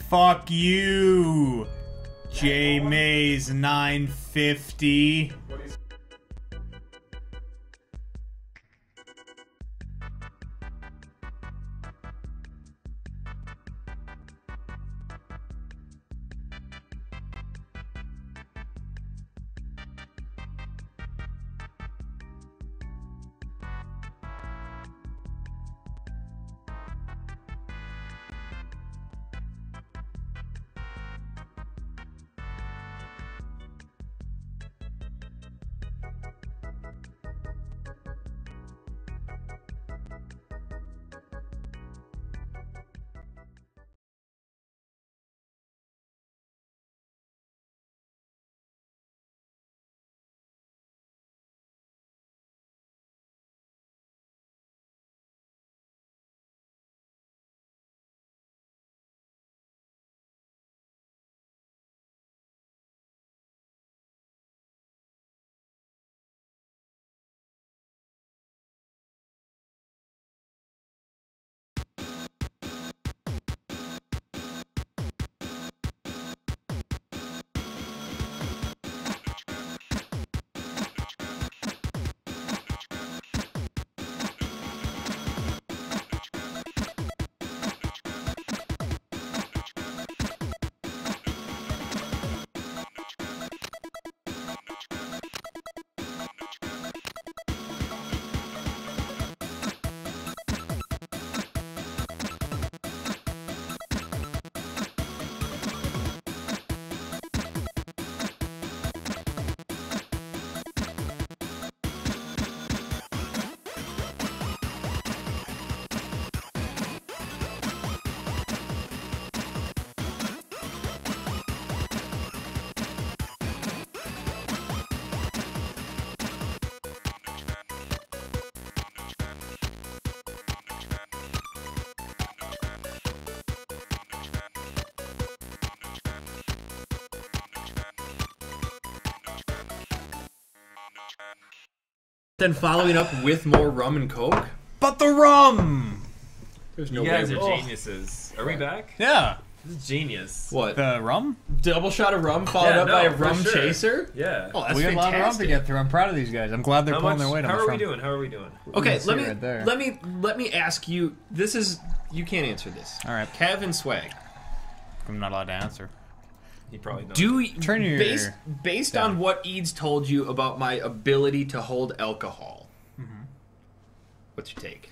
Fuck you, J Mays 950. Then following up with more rum and coke. But the rum! There's no You guys way. are geniuses. Are we back? Yeah. This is genius. What? The rum? Double shot of rum followed Yeah, up by a no, for rum sure. chaser? Yeah. Oh, that's We got a lot of rum to fantastic. get through. I'm proud of these guys. I'm glad they're How pulling much? their weight on How the are we rum. doing? How are we doing? Okay, can see let me right there. let me ask you. This is you can't answer this. All right. Kev and Swag. I'm not allowed to answer. He probably knows. Do you, Turn your- based down. on what Eads told you about my ability to hold alcohol? What's your take?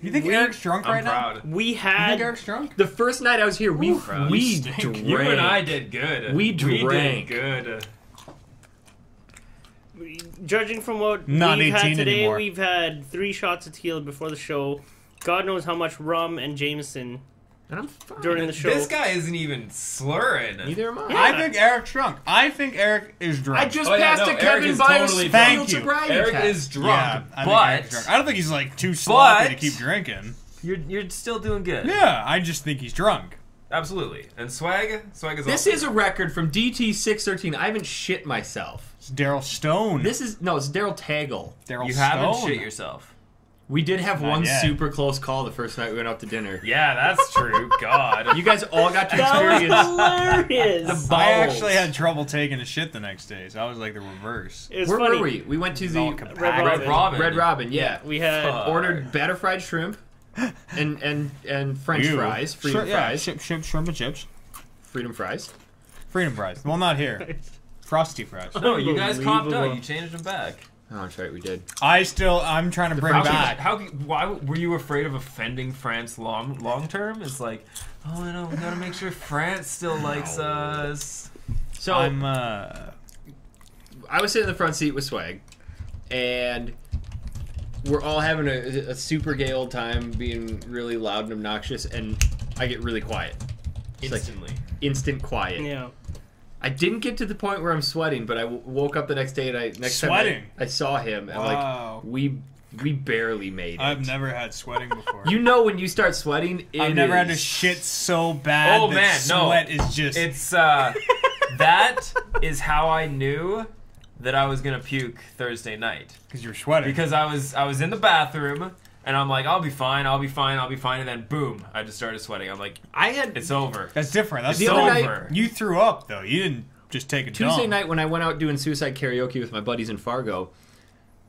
You think Eric's drunk I'm right proud. We now? You think had Eric's drunk? The first night I was here, we proud. we You stink. drank. You and I did good. We did drank. good. judging from what Not we've had 18 today. anymore. We've had 3 shots of tequila before the show. God knows how much rum and Jameson And I'm fine. during the show. This guy isn't even slurring. Neither am I. Yeah. I think Eric's drunk. I think Eric is drunk. I just Oh, yeah, passed no, a Eric Kevin is Byers totally drunk. field Thank you. sobriety Eric test. is drunk, Yeah, I think Eric's drunk. but I don't think he's like too sloppy to keep drinking. you're still doing good. Yeah, I just think he's drunk. Absolutely. And Swag is This also is a record from DT613. I haven't shit myself. It's Daryl Stone. It's Daryl Taggle. Daryl You Stone. haven't shit yourself. We did have Not one yet. super close call the first night we went out to dinner. Yeah, that's true. God. You guys all got to That was experience hilarious. the I balls. actually had trouble taking a shit the next day, so I was like the reverse. It was Where funny. were we? We went to the All Red compact. Robin. Red Robin. Red Robin, yeah. We had Fuck. Ordered batter fried shrimp and French Ew. fries. Freedom Sure, yeah, fries. shrimp and chips. Freedom fries. Freedom fries. Well, not here. Frosty fries. No, you guys copped Unbelievable. out. You changed them back. Oh, that's right, we did. I'm trying to bring back. Why were you afraid of offending France long term? It's like, oh no, we gotta make sure France still likes us. So I'm I was sitting in the front seat with Swag, and we're all having a super gay old time, being really loud and obnoxious, and I get really quiet. It's like Instantly. instant quiet. Yeah. I didn't get to the point where I'm sweating, but I woke up the next day and Sweating? time I saw him, and Wow. like we barely made it. I've never had sweating before. You know when you start sweating, I've never had to is- shit so bad Oh, that man, no. sweat is just. It's that is how I knew that I was gonna puke Thursday night. because you're sweating. Because I was in the bathroom And I'm like, I'll be fine, and then boom, I just started sweating. I'm like, it's over. That's different. That's The other night- over. You threw up though. You didn't just take a Tuesday dump. night when I went out doing suicide karaoke with my buddies in Fargo,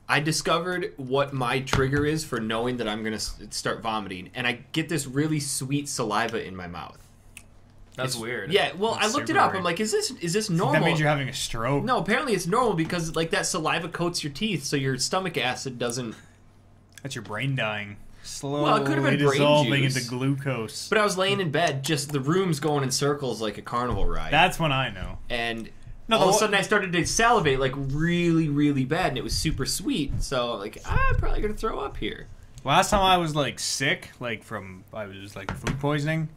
I discovered what my trigger is for knowing that I'm going to start vomiting, and I get this really sweet saliva in my mouth. That's weird. Yeah, well, That's I looked it super up. weird. I'm like, is this normal? That means you're having a stroke. No, apparently it's normal because like that saliva coats your teeth, so your stomach acid doesn't. That's your brain dying. Slowly Well, it could have been brain dissolving juice. into glucose. But I was laying in bed, just the room's going in circles like a carnival ride. That's when I know. And No, all of a the- sudden I started to salivate like really, really bad, and it was super sweet. So like, I'm probably gonna throw up here. Last time I was like sick, like I was like food poisoning.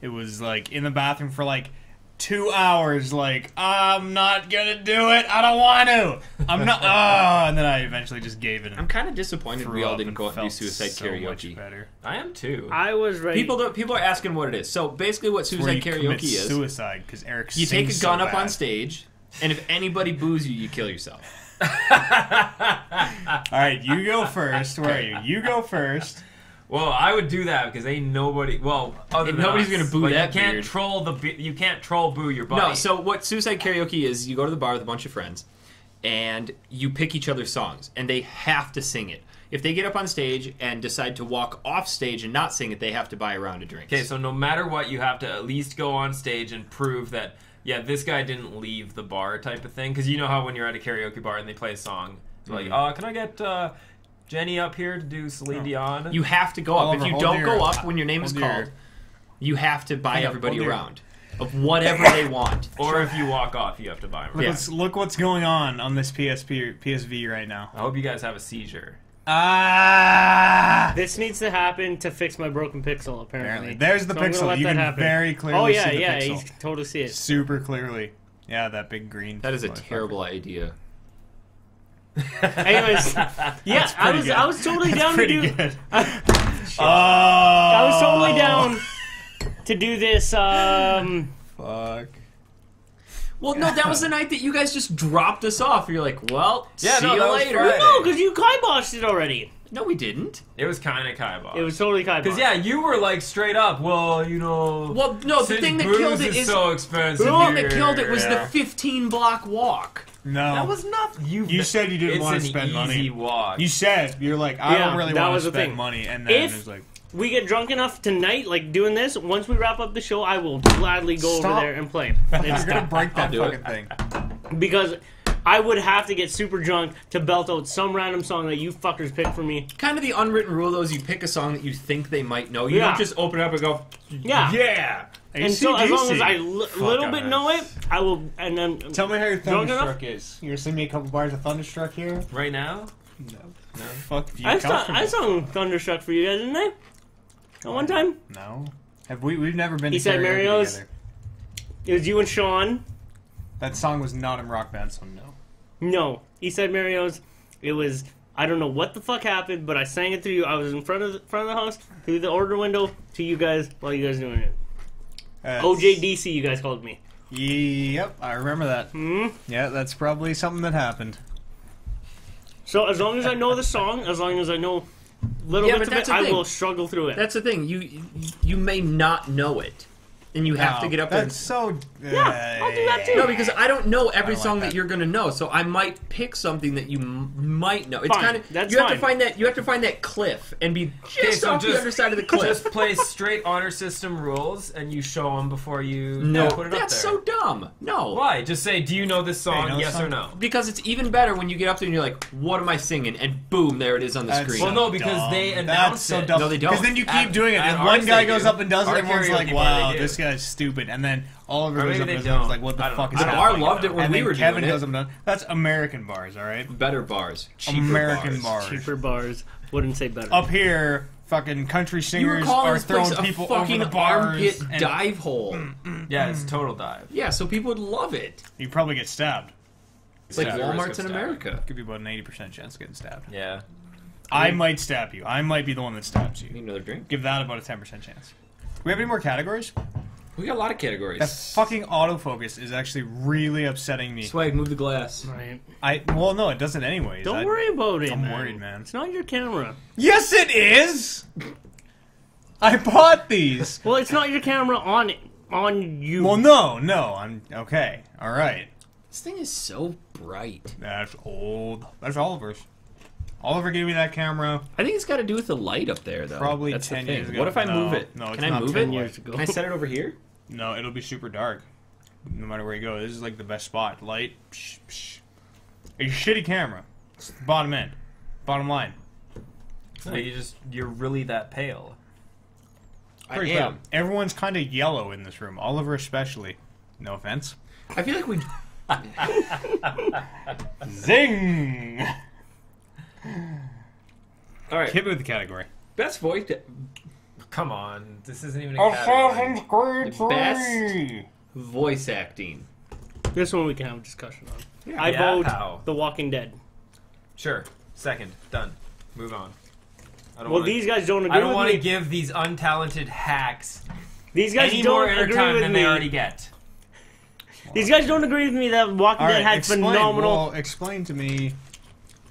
It was like in the bathroom for like 2 hours. Like I'm not gonna do it. I don't want to. I'm not. And then I eventually just gave it. I'm kind of disappointed threw we all up didn't and go out and do felt suicide so karaoke. much better. I am too. I was ready. People are asking what it is. So basically, what Where suicide you commit karaoke is, suicide because Eric. you take a sings gun so up on bad. stage, and if anybody boos you, you kill yourself. All right, you go first. Where are you? You go first. Well, I would do that because ain't nobody. Well, other Ain't than nobody's us. gonna boo Like, that You can't beard. troll you can't troll boo your buddy. No, so what suicide karaoke is, you go to the bar with a bunch of friends, and you pick each other's songs, and they have to sing it. If they get up on stage and decide to walk off stage and not sing it, they have to buy a round of drinks. Okay, so no matter what, you have to at least go on stage and prove that, yeah, this guy didn't leave the bar type of thing. Because you know how when you're at a karaoke bar and they play a song, it's like, can I get Jenny up here to do Celine Dion? You have to go up. Oliver, If you hold don't your- go up when your name is hold your- called, you have to buy Hang on, everybody hold a your- round of whatever they want. Or if you walk off, you have to buy him. Yeah. Look what's going on this PSV right now. I hope you guys have a seizure. This needs to happen to fix my broken pixel. Apparently, There's the So I'm gonna pixel. let You that can happen. very clearly Oh yeah, see the yeah, pixel. you can totally see it. Super clearly. Yeah, that big green. That is a motherfucker. terrible idea. Anyways, yeah, I was totally down to Pretty do. good. I was totally down to do this. Fuck. Well, no, that was the night that you guys just dropped us off. You're like, well, Yeah, see no, you that was later. Friday. No, because you kiboshed it already. No, we didn't. It was kind of kibosh. It was totally kiboshed. Because, yeah, you were like straight up, well, you know. Well, no, the since thing that booze killed it is is so expensive. the thing that here, killed it was yeah. the 15-block walk. No. That was nothing. You said you didn't it's want to an spend easy money. walk. You said you're like I Yeah, don't really that want was to the spend thing. money, and then If- it was like we get drunk enough tonight, like doing this, once we wrap up the show, I will gladly go Stop. over there and play. you're It's gonna break that do fucking it. thing. because I would have to get super drunk to belt out some random song that you fuckers pick for me. Kind of the unwritten rule, though, is you pick a song that you think they might know. You Yeah. don't just open it up and go, Yeah. yeah. And so as long as I AC/DC. little Fuck bit on know it, I will. And then Tell me how your Drunk enough? Thunderstruck is. You gonna sing me a couple bars of Thunderstruck here? Right now? No. Fuck if you I comfortable. sung Thunderstruck for you guys, didn't I? At one time, No. Have we've never been to Eastside karaoke Mario's? together. it was you and Sean. That song was not in Rock Band, so no. No, Eastside Mario's. It was. I don't know what the fuck happened, but I sang it to you. I was in front of the house through the order window to you guys while you guys doing it. OJDC, you guys called me. Yep, I remember that. Hmm. Yeah, that's probably something that happened. So as long as I know the song, as long as I know little Yeah, bits but of that's it, the I thing. will struggle through it. That's the thing. You may not know it, and you have to get up there. That's so. Yeah, I'll do that too. No, because I don't know every I like song that that. you're going to know, so I might pick something that you might know. It's Fine, kind of that's you have to fine. find that you have to find that cliff and be just so off the just- other side of the cliff. Just play straight honor system rules and you show them before you No, put it that's up there. so dumb. No, Why? Just say, do you know this song? Hey, know yes this or song? no? because it's even better when you get up there and you're like, "What am I singing?" And boom, there it is on the That's screen. Well, no, because dumb. they That's announce so it. dumb. No, they don't. Because then you keep At- doing it, at and ours one guy they goes do. up and does it, Our everyone's like, karaoke bar, wow, they do. this guy's stupid. And then Oliver Or goes maybe up they and does it, don't. like, what the I don't fuck know. is the I happening? don't bar think loved so. it when And we then were Kevin doing goes it. up and does That's American bars, alright? Better bars, cheaper American bars. bars. Cheaper bars wouldn't say better. Up here, fucking country You were singers calling are this place throwing a people over fucking the bars. armpit and dive hole. Yeah, it's total dive. Yeah, so people would love it. You probably get stabbed. It's like Yeah, Walmart's risk in of America. Give you about an 80% chance of getting stabbed. Yeah. I might stab you. I might be the one that stabs Need you. another drink? Give that about a 10% chance. Do we have any more categories? We got a lot of categories. That fucking autofocus is actually really upsetting me. Swag, move the glass. Right. Well, no, it doesn't anyways. Don't worry about it, I'm man. worried, man. It's not your camera. Yes, it is! I bought these! Well, it's not your camera on you. Well, no, I'm... Okay, alright. This thing is so bright. That's old. That's Oliver's. Oliver gave me that camera I think it's got to do with the light up there, though. probably That's 10 the thing. years ago. What if I No, move it? No, it's Can I not move 10 it? years ago. Can I set it over here? No, it'll be super dark. No matter where you go. This is like the best spot. Light. Psh, psh. A shitty camera. It's the bottom end. Bottom line. So you're really that pale. Pretty bad. Everyone's kind of yellow in this room. Oliver especially. No offense. I feel like we... Zing! All right. Hit me with the category. Best voice... Come on, this isn't even a category. Creed Best voice acting. This one we can have a discussion on. Yeah. I vote how? The Walking Dead. Sure. Second. Done. Move on. I don't Well, wanna, these guys don't agree I don't with want to me. give these untalented hacks These guys any more don't agree airtime with than me. they already get. These guys don't agree with me that Walking Dead had phenomenal. Well, explain to me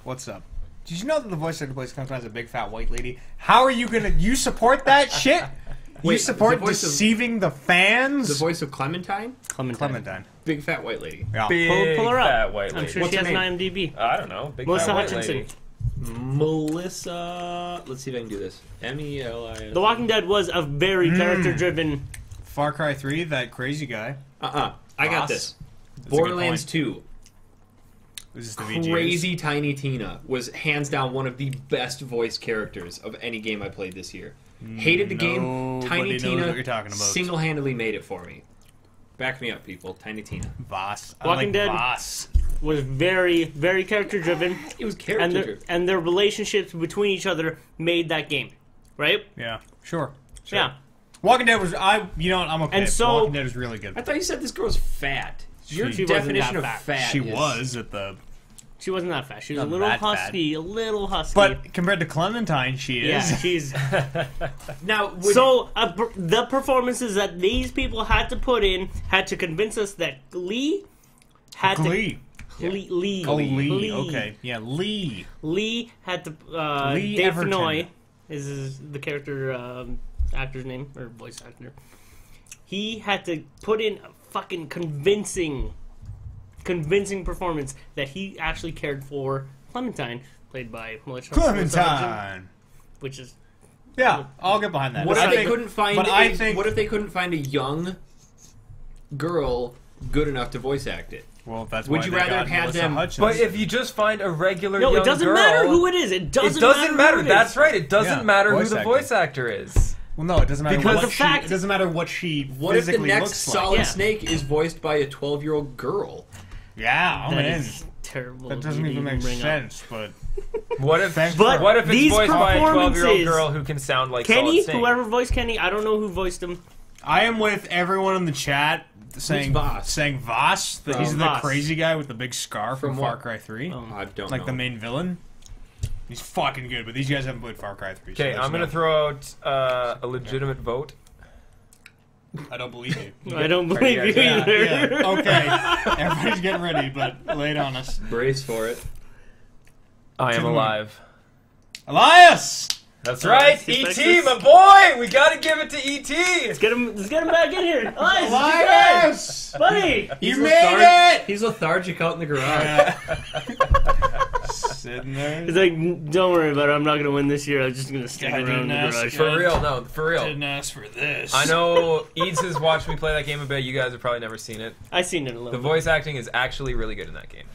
what's up. Did you know that the voice actor plays sometimes a big fat white lady? How are you gonna... You support that shit? You Wait, support the voice of- deceiving the fans? The voice of Clementine? Clementine. Big fat white lady. Yeah. Big Pull her up. fat white I'm lady. sure What's she her has name? an IMDb. I don't know. Big Melissa fat white Hutchinson. lady. Melissa... Let's see if I can do this. M-E-L-I-S... The Walking Dead was a very character-driven. Far Cry 3, that crazy guy. I got Boss. this. That's a good Borderlands point. 2. This is the VGAs. Crazy Tiny Tina was hands down one of the best voice characters of any game I played this year. Hated the game. Nobody Tiny knows Tina what you're talking about. single-handedly made it for me. Back me up, people. Tiny Tina. Voss. I Walking like Dead. Voss. Was very, very character-driven. It was And character. and their relationships between each other made that game. Right? Yeah, sure. Yeah. Walking Dead was... You know what? I'm okay. And so- Walking Dead is really good. I thought you said this girl's fat. Your She wasn't definition that of fat. fat She is- was at the... She wasn't that fast. She was Not a little that husky. A little husky. But compared to Clementine, she yeah, is. she's... Now, So, the performances that these people had to put in had to convince us that Lee had Glee. to... Lee. Oh, Lee. Okay. Yeah, Lee. Lee had to... Lee Dave Everton. Fennoy is the character actor's name, or voice actor. He had to put in a fucking convincing performance that he actually cared for Clementine, played by Melissa Hutchinson, Clementine. which is... Yeah, I'll get behind that. what I if they think- couldn't find? But I think... What if they couldn't find a young girl good enough to voice act it? Well, that's Would why you they rather got have had Melissa them- Hutchins. But if you just find a regular No, young it doesn't girl, matter who it is. It doesn't matter matter. who it That's is. right. It doesn't Yeah, matter who voice the acting. voice actor is. Well, no, it doesn't matter Because what the fact- it doesn't matter what she What if the physically next looks Solid Yeah. Snake is voiced by a 12-year-old girl? like. Yeah, I'm That in. is terrible. That doesn't to even make bring up. sense, but... What if? But what if it's these voiced by a 12-year-old performances- girl who can sound like Kenny, Solid Snake? whoever voiced Kenny, I don't know who voiced him. I am with everyone in the chat saying Voss? saying Voss. That he's the Voss. crazy guy with the big scar from, From Far what? Cry 3. I don't Like know. the main villain. He's fucking good, but these guys haven't played Far Cry 3. so Okay, there's I'm gonna no- throw out a legitimate vote. I don't believe you. I don't believe you Yeah, either. yeah, okay. Everybody's getting ready, but lay it on us. Brace for it. I am the moon. alive. Elias! That's Alright, right, see if E.T., I my boy! We gotta give it to E.T.! Let's get him back in here. Elias, Elias! buddy. You made it! He's lethargic out in the garage. Sitting there. He's like, don't worry about it. I'm not gonna win this year. I'm just gonna stick God, around in the didn't garage. ask. For real, no, for real. Didn't ask for this. I know Eads has watched me play that game a bit. You guys have probably never seen it. I seen it a little. The voice acting is actually really good in that game.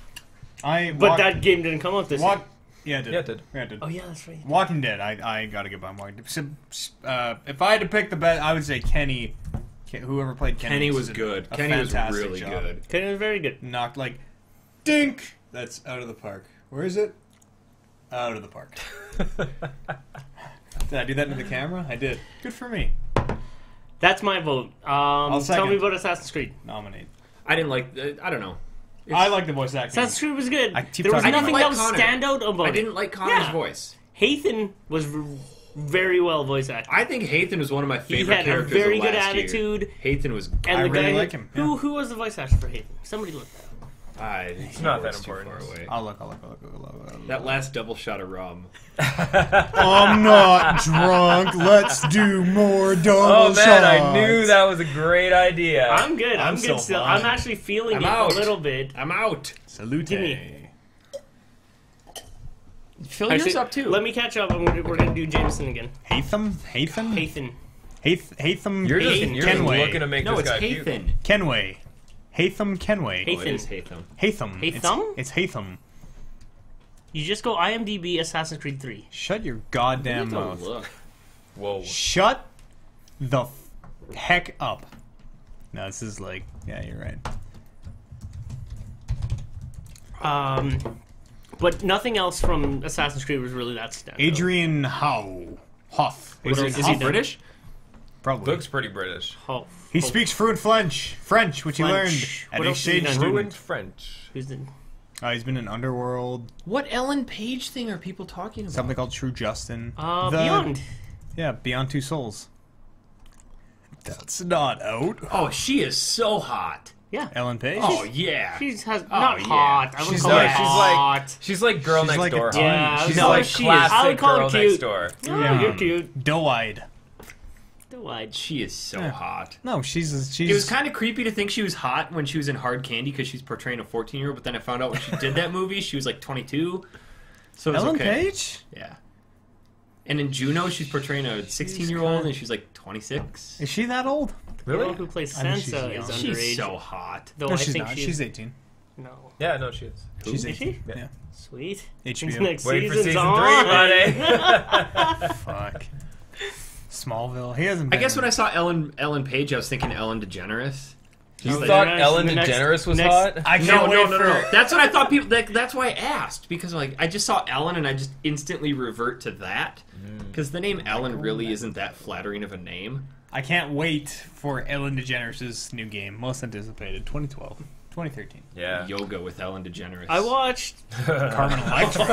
But that game didn't come out this year. Yeah, it did. Yeah, it did. Yeah, it did. Oh yeah, that's right. Walking Dead, I gotta get behind Walking Dead. If I had to pick the best, I would say Kenny. Whoever played Kenny, Kenny was did good. a Kenny was fantastic really job. good. Kenny was very good. Knocked like, dink. That's out of the park. Where is it? Out of the park. Did I do that into the camera? I did. Good for me. That's my vote. Tell second. me about Assassin's Creed. Nominate. I didn't like. I don't know. I like the voice acting. Assassin's Creed was good. I keep There was talking nothing about that it. was stand out about I it. didn't like Connor's Yeah. voice. Hathan was very well voice acted. I think Hathin was one of my He favorite had a characters. very of good last attitude. Year. Hathin was. And I the really guy like him, who was the voice actor for Hayden? Somebody look that up. It's not that important. I'll look. That last double shot of rum. I'm not drunk. Let's do more double Oh man, shots. I knew that was a great idea. I'm good. I'm so good still. fine. I'm actually feeling I'm it out. a little bit. I'm out. Salute. Gimme. Fill yours Actually, up too. Let me catch up. We're going to do Jameson again. Hatham? Hathan. Hatham You're just Kenway. looking to make no, this it's guy puke. Hathin. Kenway. Hatham Kenway. Hathan. Oh, it is Hatham. Hatham. Hatham? It's Hatham. You just go IMDb Assassin's Creed 3. Shut your goddamn Take a mouth. look. Whoa. Shut the heck up. No, this is like, yeah, you're right. But nothing else from Assassin's Creed was really that standout. Adrian Hoth. What Adrian Is he Hoth? British? Probably. Looks pretty British. Oh, He speaks fluent French, which he learned French. at What else has he exchange done? student. Fluent French. Who's the... He's been in Underworld, What Ellen Page thing are people talking about? something called True Justin. Beyond. Yeah, Beyond Two Souls. That's not out. Oh, she is so hot. Yeah. Ellen Page? Oh yeah. She's not yeah. hot. I wouldn't She's call her like- hot. She's like girl She's next like a door. teen. Yeah, She's no, like she is. classic I would call her girl cute. next door. Oh, Yeah. you're cute. Doe-eyed. Wide. She is so Yeah. hot. No, she's It was kind of creepy to think she was hot when she was in Hard Candy because she's portraying a 14-year-old. But then I found out when she did that movie, she was like 22. So it's Ellen okay. Page? Yeah. And in Juno, she's portraying a 16-year-old, and she's like 26. Is she that old? The girl Really? who plays I think she's Sansa young. is underage. She's so hot. Though No, I she's think not. she's She's 18. no. Yeah, no, she is. She's Is 18. she? Yeah. Sweet. HBO. Next Wait for season's season on. 3, buddy. Fuck. Smallville. He hasn't I been. guess when I saw Ellen Page, I was thinking Ellen DeGeneres. You Like, thought next- Ellen the next- DeGeneres was next- hot? I can't wait for. That's what I thought people. That's why I asked because like I just saw Ellen and I just instantly revert to that because the name Ellen really isn't that flattering of a name. I can't wait for Ellen DeGeneres' new game, most anticipated, 2012, 2013. Yeah. Yoga with Ellen DeGeneres. I watched. Carmen Electra.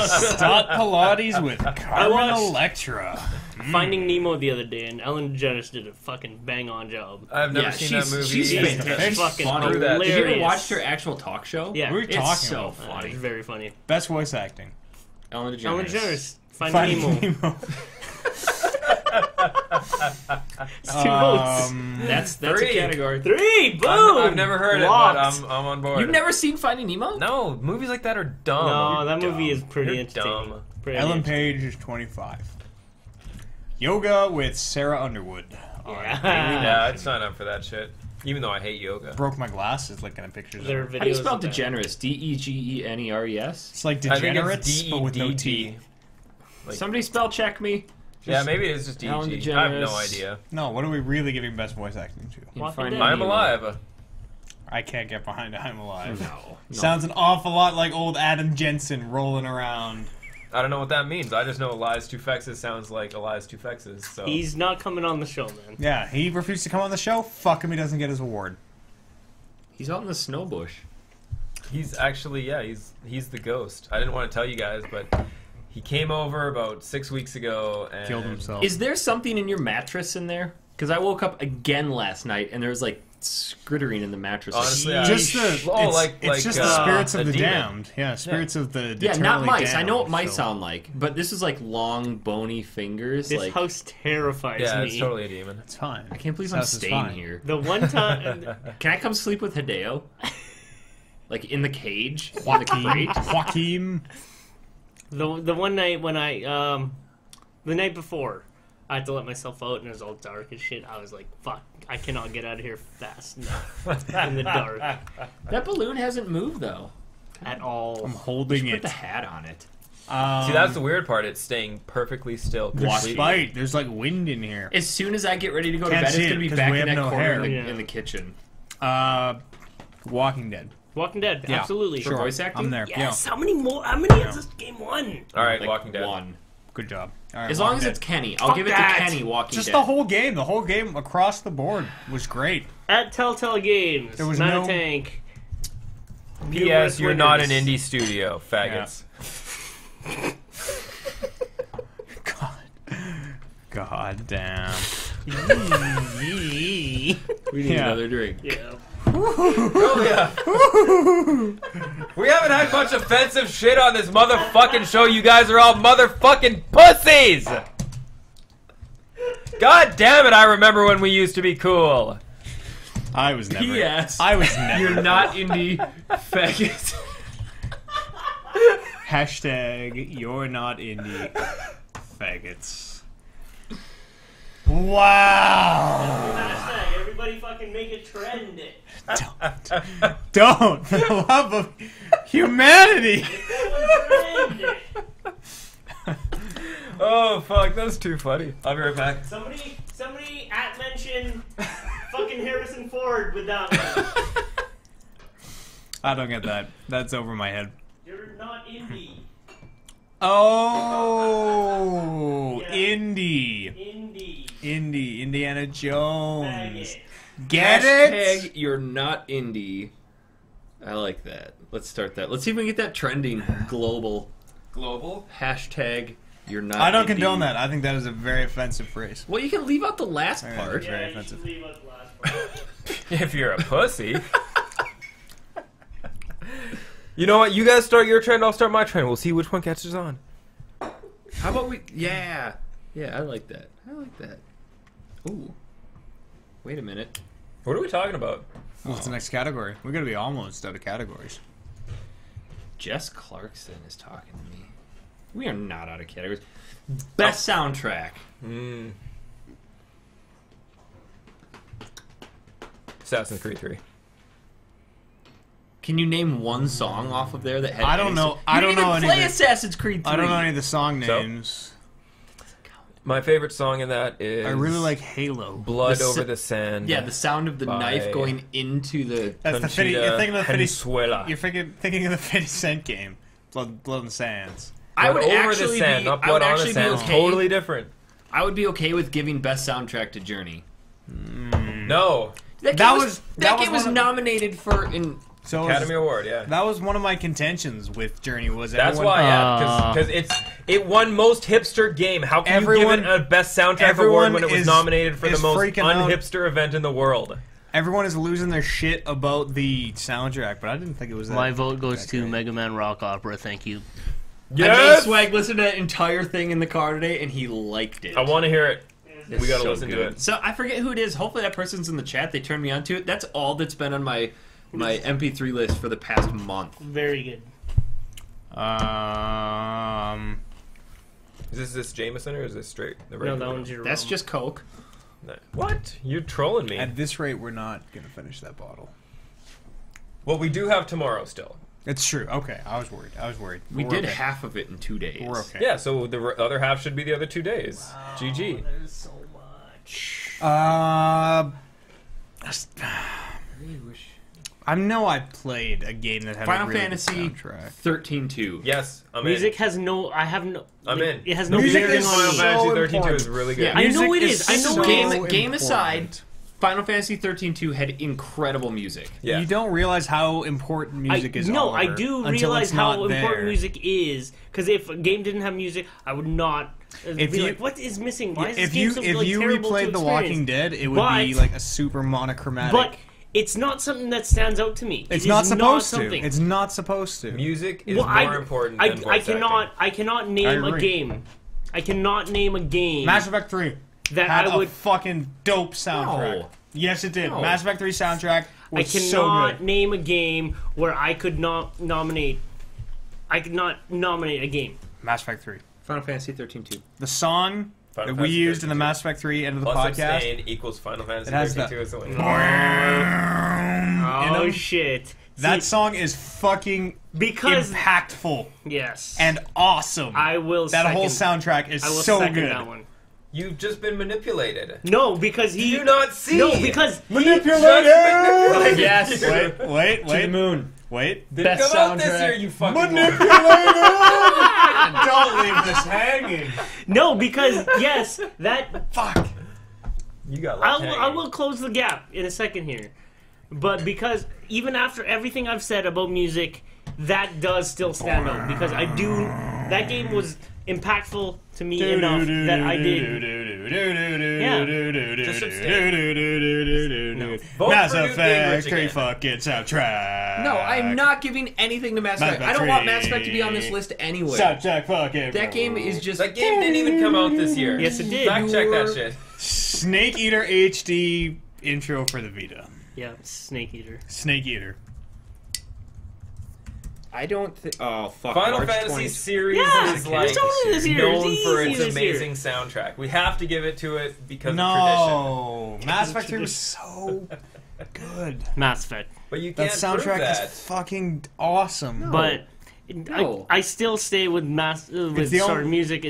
Stop Pilates with Carmen watched- Electra. Finding Nemo the other day, and Ellen DeGeneres did a fucking bang on job. I've never Yeah, seen that movie. she's It's fantastic. fucking Funny. Screw that. Did you ever hilarious. watch her actual talk show? Yeah, What are we It's talking so about? funny. It's very funny. Best voice acting. Ellen DeGeneres. Ellen DeGeneres, Finding Nemo. Nemo. It's 2 votes. That's Three. a category. 3, boom. I've never heard Locked. it, but I'm on board. You've never seen Finding Nemo? No, movies like that are dumb. No, that You're movie dumb. is pretty You're entertaining. dumb. Pretty Ellen entertaining. Page is 25. Yoga with Sarah Underwood. Yeah. Yeah, I'd sign up for that shit. Even though I hate yoga. Broke my glasses looking at pictures Their of her. How do you videos spell of that. DeGeneres? DeGeneres? It's like I think degenerates, it's but with no DEDT. T. Like- Somebody spell check me. Yeah, maybe it is just Ellen DEG. I have no DeGeneres. idea. No, what are we really giving best voice acting to? Walking Finding Dead. I'm Nemo. alive. I can't get behind I'm Alive. No. Sounds an awful lot like old Adam Jensen rolling around. I don't know what that means. I just know Elias Tufexis sounds like Elias Tufexis. So He's not coming on the show, man. Yeah, he refused to come on the show. Fuck him, he doesn't get his award. He's out in the snow bush. he's actually he's the ghost. I didn't want to tell you guys, but he came over about 6 weeks ago and Killed himself. Is there something in your mattress in there? Because I woke up again last night and there was like scrittering in the mattress. Honestly, Just the it's just the spirits a of the demon. damned. Yeah, spirits of the yeah, not eternally mice. I know what damned, mice so- sound like, but this is like long, bony fingers. This like house terrifies Yeah, me. it's totally a demon. It's fine. I can't believe This I'm house is staying fine. here. The one time, Can I come sleep with Hideo? Like in the cage, in the Joaquin. crate. Joaquin. the one night when the night before, I had to let myself out and it was all dark and shit. I was like, fuck, I cannot get out of here fast enough in the dark That balloon hasn't moved though. at all. I'm holding Put it. the hat on it. See, that's the weird part. It's staying perfectly still. completely. Despite, there's like wind in here. As soon as I get ready to go to Can't bed, see it's it gonna be 'cause back we in have that no corner hair. Yeah. in the kitchen. Walking Dead. Walking Dead, Yeah. absolutely. For voice acting? I'm there. Yes. How many more? How many has this game won? All right, Like Walking Dead. one. Yeah, good job. All right, As long Walking as Dead. it's Kenny, I'll Fuck give it that. to Kenny. Walking Just Dead. the whole game across the board was great. At Telltale Games, There was no- ManaTank. P.S. You're not an winners. indie studio, faggots. God damn. We need another drink. Yeah. Oh, yeah. We haven't had much offensive shit on this motherfucking show. You guys are all motherfucking pussies. God damn it, I remember when we used to be cool. I was never. P.S. I was never. You're not indie faggot. Hashtag you're not indie faggots. Wow. Hashtag everybody fucking make a trend. Don't. For the love of humanity. Oh, fuck, that's too funny. I'll be right back. Somebody mention fucking Harrison Ford with that one. I don't get that. That's over my head. You're not indie. Oh, Yeah. Indie. Indie. Indiana Jones. Faggot. Get Hashtag it? you're not indie. I like that. Let's start that. Let's see if we can get that trending global. Global? Hashtag you're not I don't indie. condone that. I think that is a very offensive phrase. Well, you can leave out the last Alright. part. Very Yeah, you offensive. should leave out the last part. If you're a pussy. You know what? You guys start your trend, I'll start my trend. We'll see which one catches on. How about we... Yeah. Yeah, I like that. I like that. Ooh. Wait a minute. What are we talking about? What's the next category? We're going to be almost out of categories. Jess Clarkson is talking to me. We are not out of categories. Best soundtrack. Assassin's Creed 3. Can you name one song off of there that had? I don't any know. song- I You don't didn't know even any play of the- Assassin's Creed 3. I don't know any of the song So? names. My favorite song in that is... I really like Halo. Blood The Over sa- the Sand. Yeah, the sound of the By- knife going into the. That's the 50, you're thinking of the 50, Consuela. you're thinking of the 50 Cent game. Blood and Sands. I would Blood Over actually the Sand, be. not I would Blood on the actually be Sand. It's okay. totally different. I would be okay with giving best soundtrack to Journey. No. That game was- that that game was was one of- nominated for in. So Academy Award, yeah. that was one of my contentions with Journey. Was That's everyone, why, yeah, because it won most hipster game. How can Everyone- you give it a best soundtrack everyone award when it was is- nominated for the is most freaking out. unhipster event in the world? everyone is losing their shit about the soundtrack, but I didn't think it was that. My vote goes that to great. Mega Man Rock Opera. Thank you. I made Swag listen to that entire thing in the car today, and he liked it. I want to hear it. It's We gotta so listen to good. it. So I forget who it is. Hopefully that person's in the chat. They turned me on to it. That's all that's been on my MP3 list for the past month. Very good. Is this Jameson or is this straight? The No, regular that one? one's your. That's just Coke. No. What? You're trolling me. At this rate, we're not gonna finish that bottle. Well, we do have tomorrow still. It's true. Okay, I was worried. We We're did okay. half of it in 2 days. We're okay. Yeah, so the other half should be the other 2 days. GG. There's so much. I know I played a game that had Final a really Fantasy good soundtrack. 13-2. Yes, I'm Music in. has no. I have no. I'm like, in. It has no Music bearing is on Final me. so Fantasy 13-2 important. is really good. Yeah. I know Music it is is. I know so it is. Game aside, important. Final Fantasy 13-2 had incredible music. Yeah. You don't realize how important music is. No, I Oliver, do until realize it's how not important there. music is. Because if a game didn't have music, I would not. If be you- like, what is missing? Why is this If game you so if like, you terrible to replayed The Walking experience? Dead, it would But- be like a super monochromatic. But it's not something that stands out to me. it's It not is supposed to. something. It's not supposed to. Music is Well, more important than voice I cannot name a agree. game. I cannot name a game Mass Effect 3 that had I would. a fucking dope soundtrack. No. Yes, it did. No. Mass Effect 3 soundtrack I was cannot so good. name a game where I could not nominate. I could not nominate a game. Mass Effect 3. Final Fantasy 13-2. The song Final that we Fantasy used in the 13. Mass Effect 3 end of the Plus podcast. Abstain equals Final Fantasy It has 13 as the winner. Oh them. shit! That See, song is fucking because impactful yes, and awesome. I will. that second, whole soundtrack is I will so second good. that one. You've just been manipulated. No, because Do he. you not see? No, because Manipulated! Yes. Wait, To the moon. wait. Didn't Best come out this soundtrack. year, you fucking Manipulated! Don't leave this hanging. no, because yes, that Fuck. You got left hanging. I will close the gap in a second here, but because even after everything I've said about music, that does still stand out because I do. That game was impactful to me enough that I did. Just abstain. No. Vote Mass for Newt Effect Gingrich 3 again. fucking soundtrack. No, I'm not giving anything to Mass Effect. I don't want Mass Effect to be on this list anyway. Soundtrack fucking. That game is just... That game didn't even come out this year. Yes, it did. Fact check that shit. Snake Eater HD intro for the Vita. Yeah, Snake Eater. Snake Eater. I don't think... Oh, fuck. Final March Fantasy 20. series Yeah, is like it's only this year. known It's for easy its this year. amazing soundtrack. We have to give it to it because of No, Mass Effect 3 was so good. Mass Effect. tradition. But you That can't prove soundtrack that. is fucking awesome. But No. I still stay with with the sorry, only- music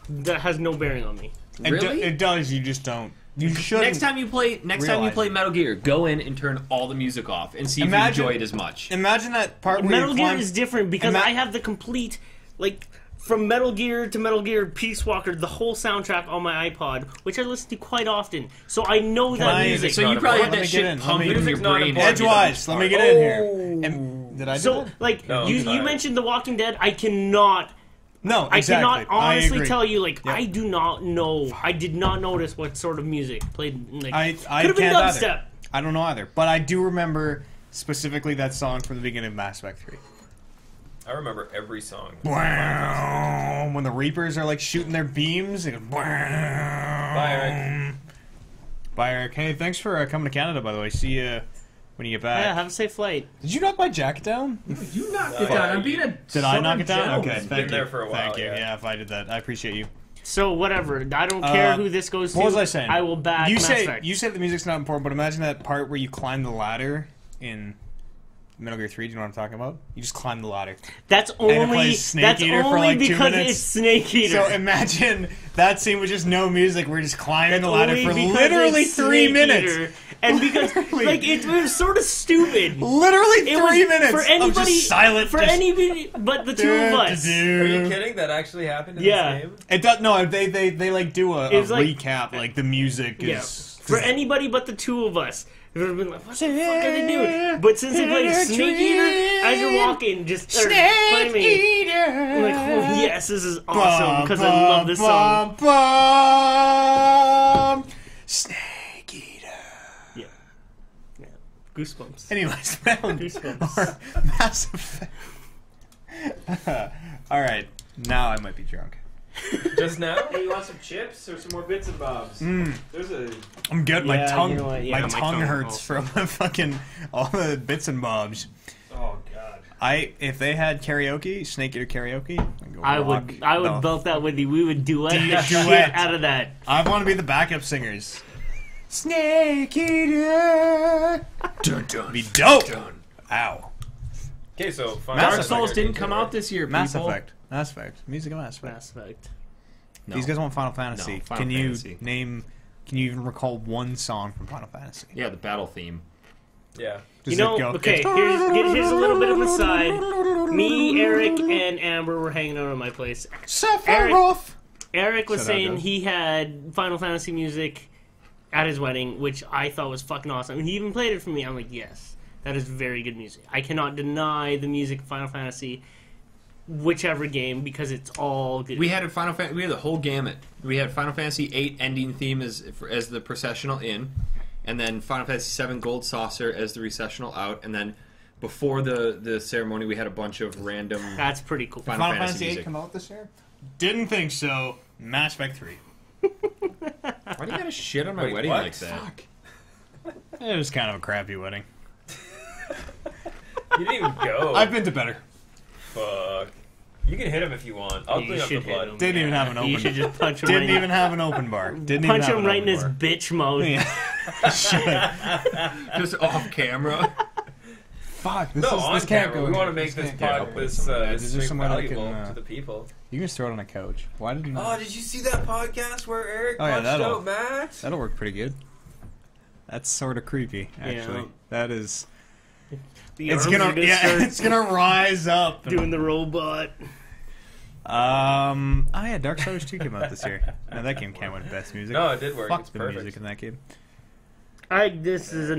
that has no bearing on me. Really? It does. You just don't. You shouldn't. Next time you play realize Metal Gear, go in and turn all the music off and see if Imagine- you enjoy it as much. Imagine that part where Metal you Gear climb- is different because Ima- I have the complete from Metal Gear to Metal Gear Peace Walker, the whole soundtrack on my iPod, which I listen to quite often. So I know that I- music. So you not probably important. have Let that me get shit in. Let pumping me- in your Music's not brain. important. Edgewise. Let me get in here. And, did I do So, that? No, you sorry. mentioned The Walking Dead. I cannot. No, I exactly. cannot honestly agree. tell you. Yep. I do not know. I did not notice what sort of music played. I could have been can't either. dubstep. I don't know either, but I do remember specifically that song from the beginning of Mass Effect 3. I remember every song. Wow. When the Reapers are like shooting their beams, it goes. Bye, Eric. Bye, Eric. Hey, thanks for coming to Canada, by the way. See you when you get back. Yeah, have a safe flight. Did you knock my jacket down? You knocked it down. I'm being a Did I knock it down? Okay, You've thank been you. there for a while, Thank you. yeah. Yeah, if I did that, I appreciate you. So whatever. I don't care who this goes to. What was I saying? I will back You Mass say Effect. you say the music's not important, but imagine that part where you climb the ladder in Metal Gear 3. Do you know what I'm talking about? You just climb the ladder. That's it only plays Snake Eater for, only like, 2 because minutes. it's Snake Eater. So imagine that scene with just no music. We're just climbing the ladder Only for because literally it's 3 Snake minutes. Eater. And because it was sort of stupid. Literally It 3 was minutes for anybody, of just silent. for just, anybody but the two of us. Are you kidding? That actually happened in Yeah. this game? It does no. They like do a It was like- recap. Like the music Yeah. is For anybody but the two of us. It would have been like, what the fuck are they doing? But since they played Snake Eater, as you're walking, just start playing me. I'm like, oh, yes, this is awesome because I love this song. Snake Eater. Yeah. Goosebumps. Anyways, Metal Goosebumps. or Mass Effect. All right, now I might be drunk. Just now? Hey, you want some chips or some more bits and bobs? There's a. I'm good. My Yeah, tongue, you know what? Yeah, my my tongue tongue hurts also. from fucking all the bits and bobs. Oh God. If they had karaoke, Snake Eater karaoke, I'd go I rock would the- belt that with you. We would duet the Duet. shit out of that. I want to be the backup singers. Snake Eater. Dun, dun, Be dope. dun. Ow. Okay, so Final Mass Dark Effect Souls are didn't good come too, out right? this year, Mass people. Effect. Mass Effect. Music of Mass Effect. Mass Effect. No. These guys want Final Fantasy. No, Final Can you Fantasy. name? Can you even recall one song from Final Fantasy? Yeah, the battle theme. Yeah. Does You know, it go- okay, here's a little bit of an aside. Me, Eric, and Amber were hanging out at my place. Sephiroth. Eric was Shout out, saying Doug. he had Final Fantasy music at his wedding, which I thought was fucking awesome. And he even played it for me. I'm like, yes, that is very good music. I cannot deny the music of Final Fantasy, whichever game, because it's all good. We had a we had the whole gamut. We had Final Fantasy VIII ending theme as the processional in, and then Final Fantasy VII Gold Saucer as the recessional out, and then before the ceremony we had a bunch of random That's pretty cool. Final Final Fantasy Fantasy VIII music. come out this year? Didn't think so. Mass Effect 3. Why do you gotta shit on my Wait, wedding what? like that? It was kind of a crappy wedding. You didn't even go. I've been to better. Fuck. You can hit him if you want. I'll You clean up the should hit blood. him. Didn't even have an You open. should just punch him Didn't right even have an open bar. Didn't punch even have him an right in open his bar. bitch mode. Yeah. Shit. Just off camera. Fuck. This No, is, on this can't camera. go. We want to make this can't go. pod, this Is this there stream somewhere that I valuable can, to the people. You can just throw it on a couch. Why did you Oh, not? did you see that podcast where Eric Oh, yeah, punched that'll- out Max? That'll work pretty good. That's sort of creepy, actually. Yeah. That is. The It's arms are gonna. Yeah, start it's gonna rise up. doing the robot. Oh yeah, Dark Souls 2 came out this year. No, that game can't win best music. No, it did work. Fuck It's the perfect. music in that game. This is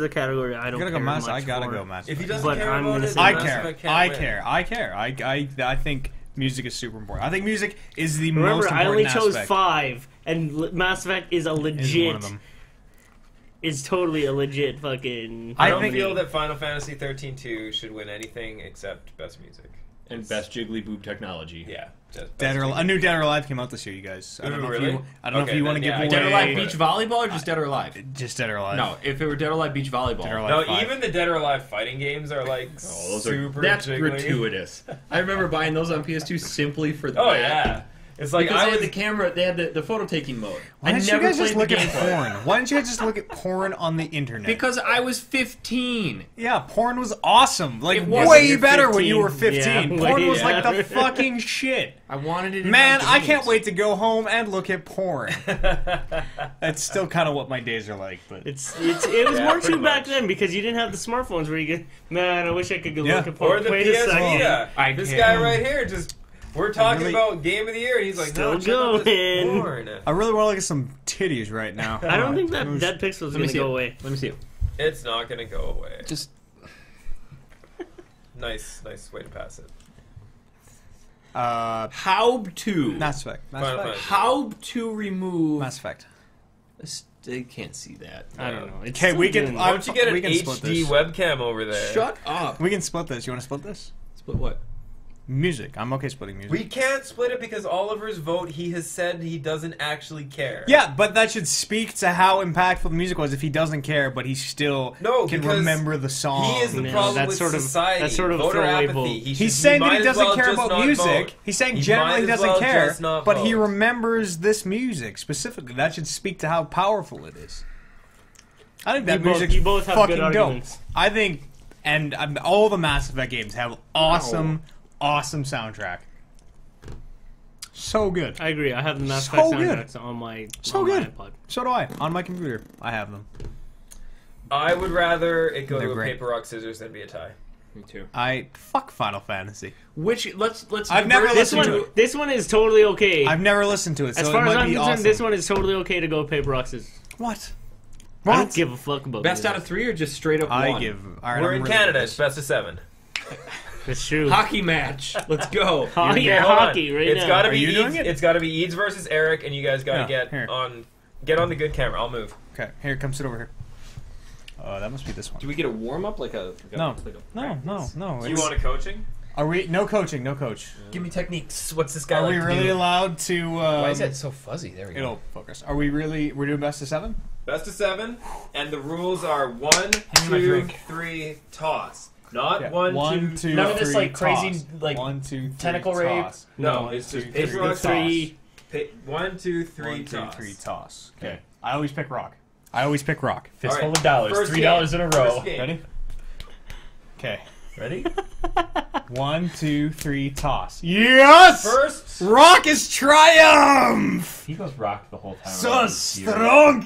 a category I I don't gotta care go much I gotta for. go Mass If he Effect. doesn't But care I'm about gonna it, say then I Mass care. Effect can't I win. care. I care. I think Music is super important. I think music is the Remember, most I important only chose aspect. 5, and Mass Effect is a Is legit. one of them. Is totally a legit fucking. I I don't think- feel that Final Fantasy 13-2 should win anything except best music. And best jiggly boob technology. Yeah, just Dead or a new Dead or Alive came out this year, you guys. I don't Ooh, know really? if you. I don't know if Okay, you want to then, give yeah, away. Dead or Alive Wait. Beach Volleyball or just Dead or Alive? Just Dead or Alive. No, if it were Dead or Alive Beach Volleyball. Dead or Alive No, 5. even the Dead or Alive fighting games are like Those super that's jiggly. gratuitous. I remember buying those on PS2 simply for that. Oh yeah, it's like Because I they was had the camera, they had the photo taking mode. Why I didn't you never guys just played look the at game. porn? Why didn't you guys just look at porn on the internet? Because I was 15. Yeah, porn was awesome. Like, It was way when better you're when you were 15. 15. Yeah, Porn way was like the better. fucking shit. I wanted it in Man, my I games. can't wait to go home and look at porn. That's still kind of what my days are like, but It was Yeah, more pretty true back much. then because you didn't have the smartphones where you could. Man, I wish I could go Yeah. look at or porn. the Wait a PS second. Vita. This guy right here just. We're talking really- about game of the year, and he's like, Still "No, check out this going. porn." I really want to look at some titties right now. I don't think that Those- that pixel's Let me gonna see go it. away. Let me see it. It's not gonna go away. Just Nice way to pass it. How to Mass Effect. Mass Final Effect. Fantasy. how to remove? Mass Effect. They can't see that. I don't know. It's Okay, still we can- doing- Why don't you get an We can split HD this. webcam over there? Shut up. We can split this. You want to split this? Split what? Music. I'm okay splitting music. We can't split it because Oliver's vote. He has said he doesn't actually care. Yeah, but that should speak to how impactful the music was if he doesn't care, but he still No, can because remember the song. He is the No, problem that's with sort of- society. that's sort of Voter throwaway apathy. vote. He's saying that might he as doesn't well care just about not music. vote. He's saying He generally might he as doesn't well care, just not but he vote. remembers this music specifically. That should speak to how powerful it is. I think that You both- music's you both have fucking good dope. arguments. I think, and all the Mass Effect games have awesome soundtrack. So good. I agree. I have the Mass So Effect good. soundtracks on my So on my good. iPod. So do I. On my computer, I have them. I would rather it go They're to a great. paper rock scissors than be a tie. Me too. I fuck Final Fantasy. Which let's. I've never divert This listened to one, it. this one is totally okay. I've never listened to it, so as it far as might I'm be concerned, awesome. this one is totally okay to go paper rock scissors. What? I don't give a fuck about Best music. out of 3 or just straight up I one? give. All right, We're I'm in really Canada. good. It's best of 7. It's true. Hockey match. Let's go. Oh, yeah, Hold on. hockey right It's now. gotta Are be you doing Eads, it? It's got to be Eads versus Eric, and you guys got to Yeah, here. get on the good camera. I'll move. Okay, here, come sit over here. That must be this one. Do we get a warm up like a? No, like a no, practice? no. Do you it's- want a coaching? Are we? No coaching. No coach. Give me techniques. What's this guy Are like we to really do? allowed to? why is that so fuzzy? There we go. It'll focus. Are we really? We're doing best of 7. Best of 7, and the rules are 1, me my 2, drink. 3, toss. Not Yeah. 1, 1, 2, None of this, 3, like, crazy, toss. like, 1, 2, 3, tentacle rape. toss. No, One, it's two, just three, paper, rock, toss. three. 1, 2, 3, 1, 2, toss. 3, toss. Okay. I always pick rock. I always pick rock. Fistful All right. of dollars. First $3 game. in a row. First game. Ready? Okay. Ready? 1, 2, 3, toss. Yes! First. Rock is triumph! He goes rock the whole time. So strong!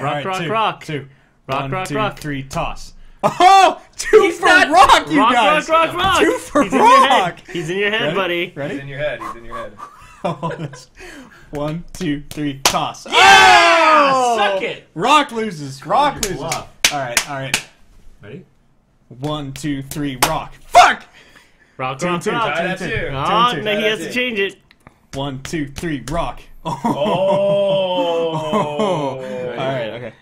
Rock, rock. Two. Rock, One, rock, two, rock. 3, toss. Oh! Two for not- rock, you rock, guys! rock, rock, rock. Two for He's in your head. rock! He's in your head, Ready? buddy. He's Ready? in your head. He's in your head. 1, 2, 3, toss. Ah, suck it. Rock loses. Rock loses. bluff. Alright. Ready? 1, 2, 3, rock. Fuck! Rock, Two, rock, two. rock. Tie that too. Oh, two. no, he has That's to it. change it. 1, 2, 3, rock. Oh. Alright, okay.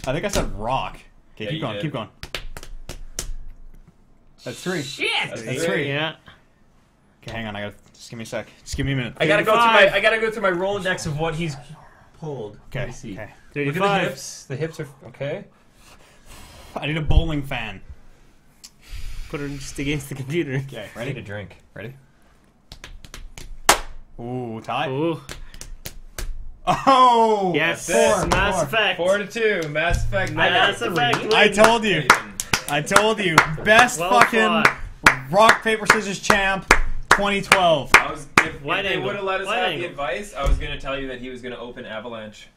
I think I said rock. Okay, Yeah, keep you going, did. keep going. That's 3. Shit. That's 3. Yeah. Okay, hang on, just give me a sec. Just give me a minute. I gotta go through 35. I gotta go through my Rolodex of what he's pulled. Okay, Let me see. okay. Look at the 35. hips. The hips are okay. I need a bowling fan. Put her just against the computer. Okay, I need a ready? drink. Ready? Ooh, tie. Ooh. Oh! Yes. That's it. Mass Four. Effect. 4-2. Mass Effect. Mass Effect. I told you. I told you. Best Well fucking fought. rock, paper, scissors champ 2012. If Wide they angle. would have let us Wide have angle. the advice, I was going to tell you that he was going to open Avalanche.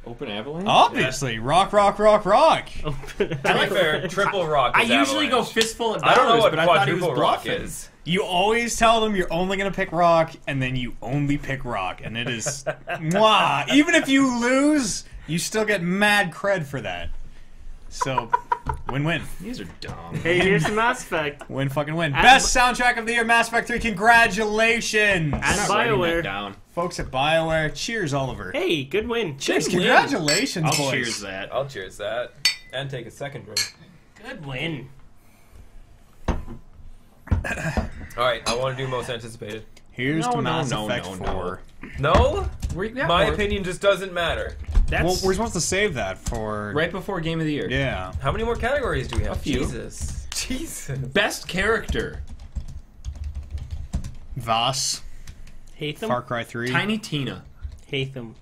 Open avalanche. Obviously. Rock, rock, rock, rock. To be fair, triple rock. I is usually go Avalanche. fistful of I don't know dollars, what but I thought he was quadruple rock bluffing. is. You always tell them you're only going to pick rock, and then you only pick rock. And it is... mwah. Even if you lose, you still get mad cred for that. So, Win-win. These are dumb. Hey, here's some Mass Effect. Win fucking win. At- Best soundtrack of the year, Mass Effect 3. Congratulations. At I'm not writing BioWare. that down. Folks at BioWare. Cheers, Oliver. Hey, good win. Cheers. Good win. Congratulations, I'll boys. cheers that. I'll cheers that and take a second drink. Good win. All right, I want to do most anticipated. Here's No, to no, Mass no, Effect no, 4. No, Yeah, my or- opinion just doesn't matter. That's Well, we're supposed to save that for... right before Game of the Year. Yeah. How many more categories do we have? A few. Jesus. Best character. Voss. Hate them. Far Cry 3. Tiny Tina. Hate them.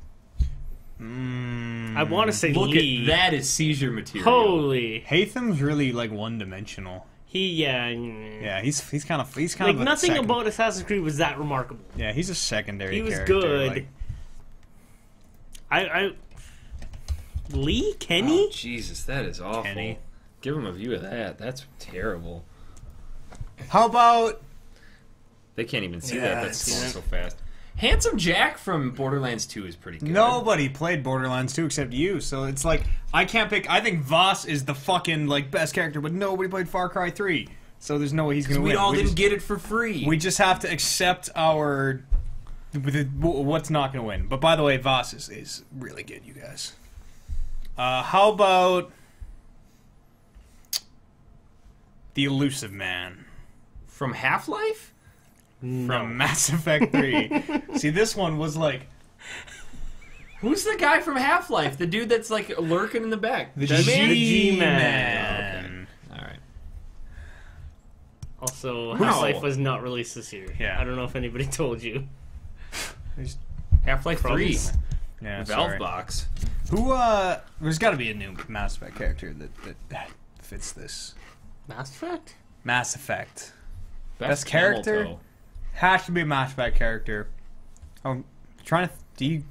Mm. I want to say Look Lee. at that is seizure material. Holy. Hatham's really like one-dimensional. Yeah, He's kind of like a nothing second- about Assassin's Creed was that remarkable. Yeah, he's a secondary. He was character, good. like- I Lee Kenny. Oh, Jesus, that is awful. Kenny. Give him a view of that. That's terrible. How about They can't even see Yeah, that. That's it's- going so fast. Handsome Jack from Borderlands 2 is pretty good. nobody played Borderlands 2 except you? So it's like I can't pick. I think Voss is the fucking like best character, but nobody played Far Cry 3. So there's no way he's gonna We win. all didn't just, get it for free. we just have to accept our what's not gonna win. But by the way, Voss is really good, you guys. How about the Elusive Man From Half-Life? from Mass Effect 3? See, this one was like Who's the guy from Half-Life? The dude that's like lurking in the back. the That's the G-Man. G-Man. All right. Also, Wow. Half-Life was not released this year. Yeah. I don't know if anybody told you. Half-Life 3. Yeah, Valve sorry. box. Who, there's gotta be a new Mass Effect character that fits this. Mass Effect? Mass Effect. Best camel character? toe. Has to be a Mass Effect character. I'm trying to, do you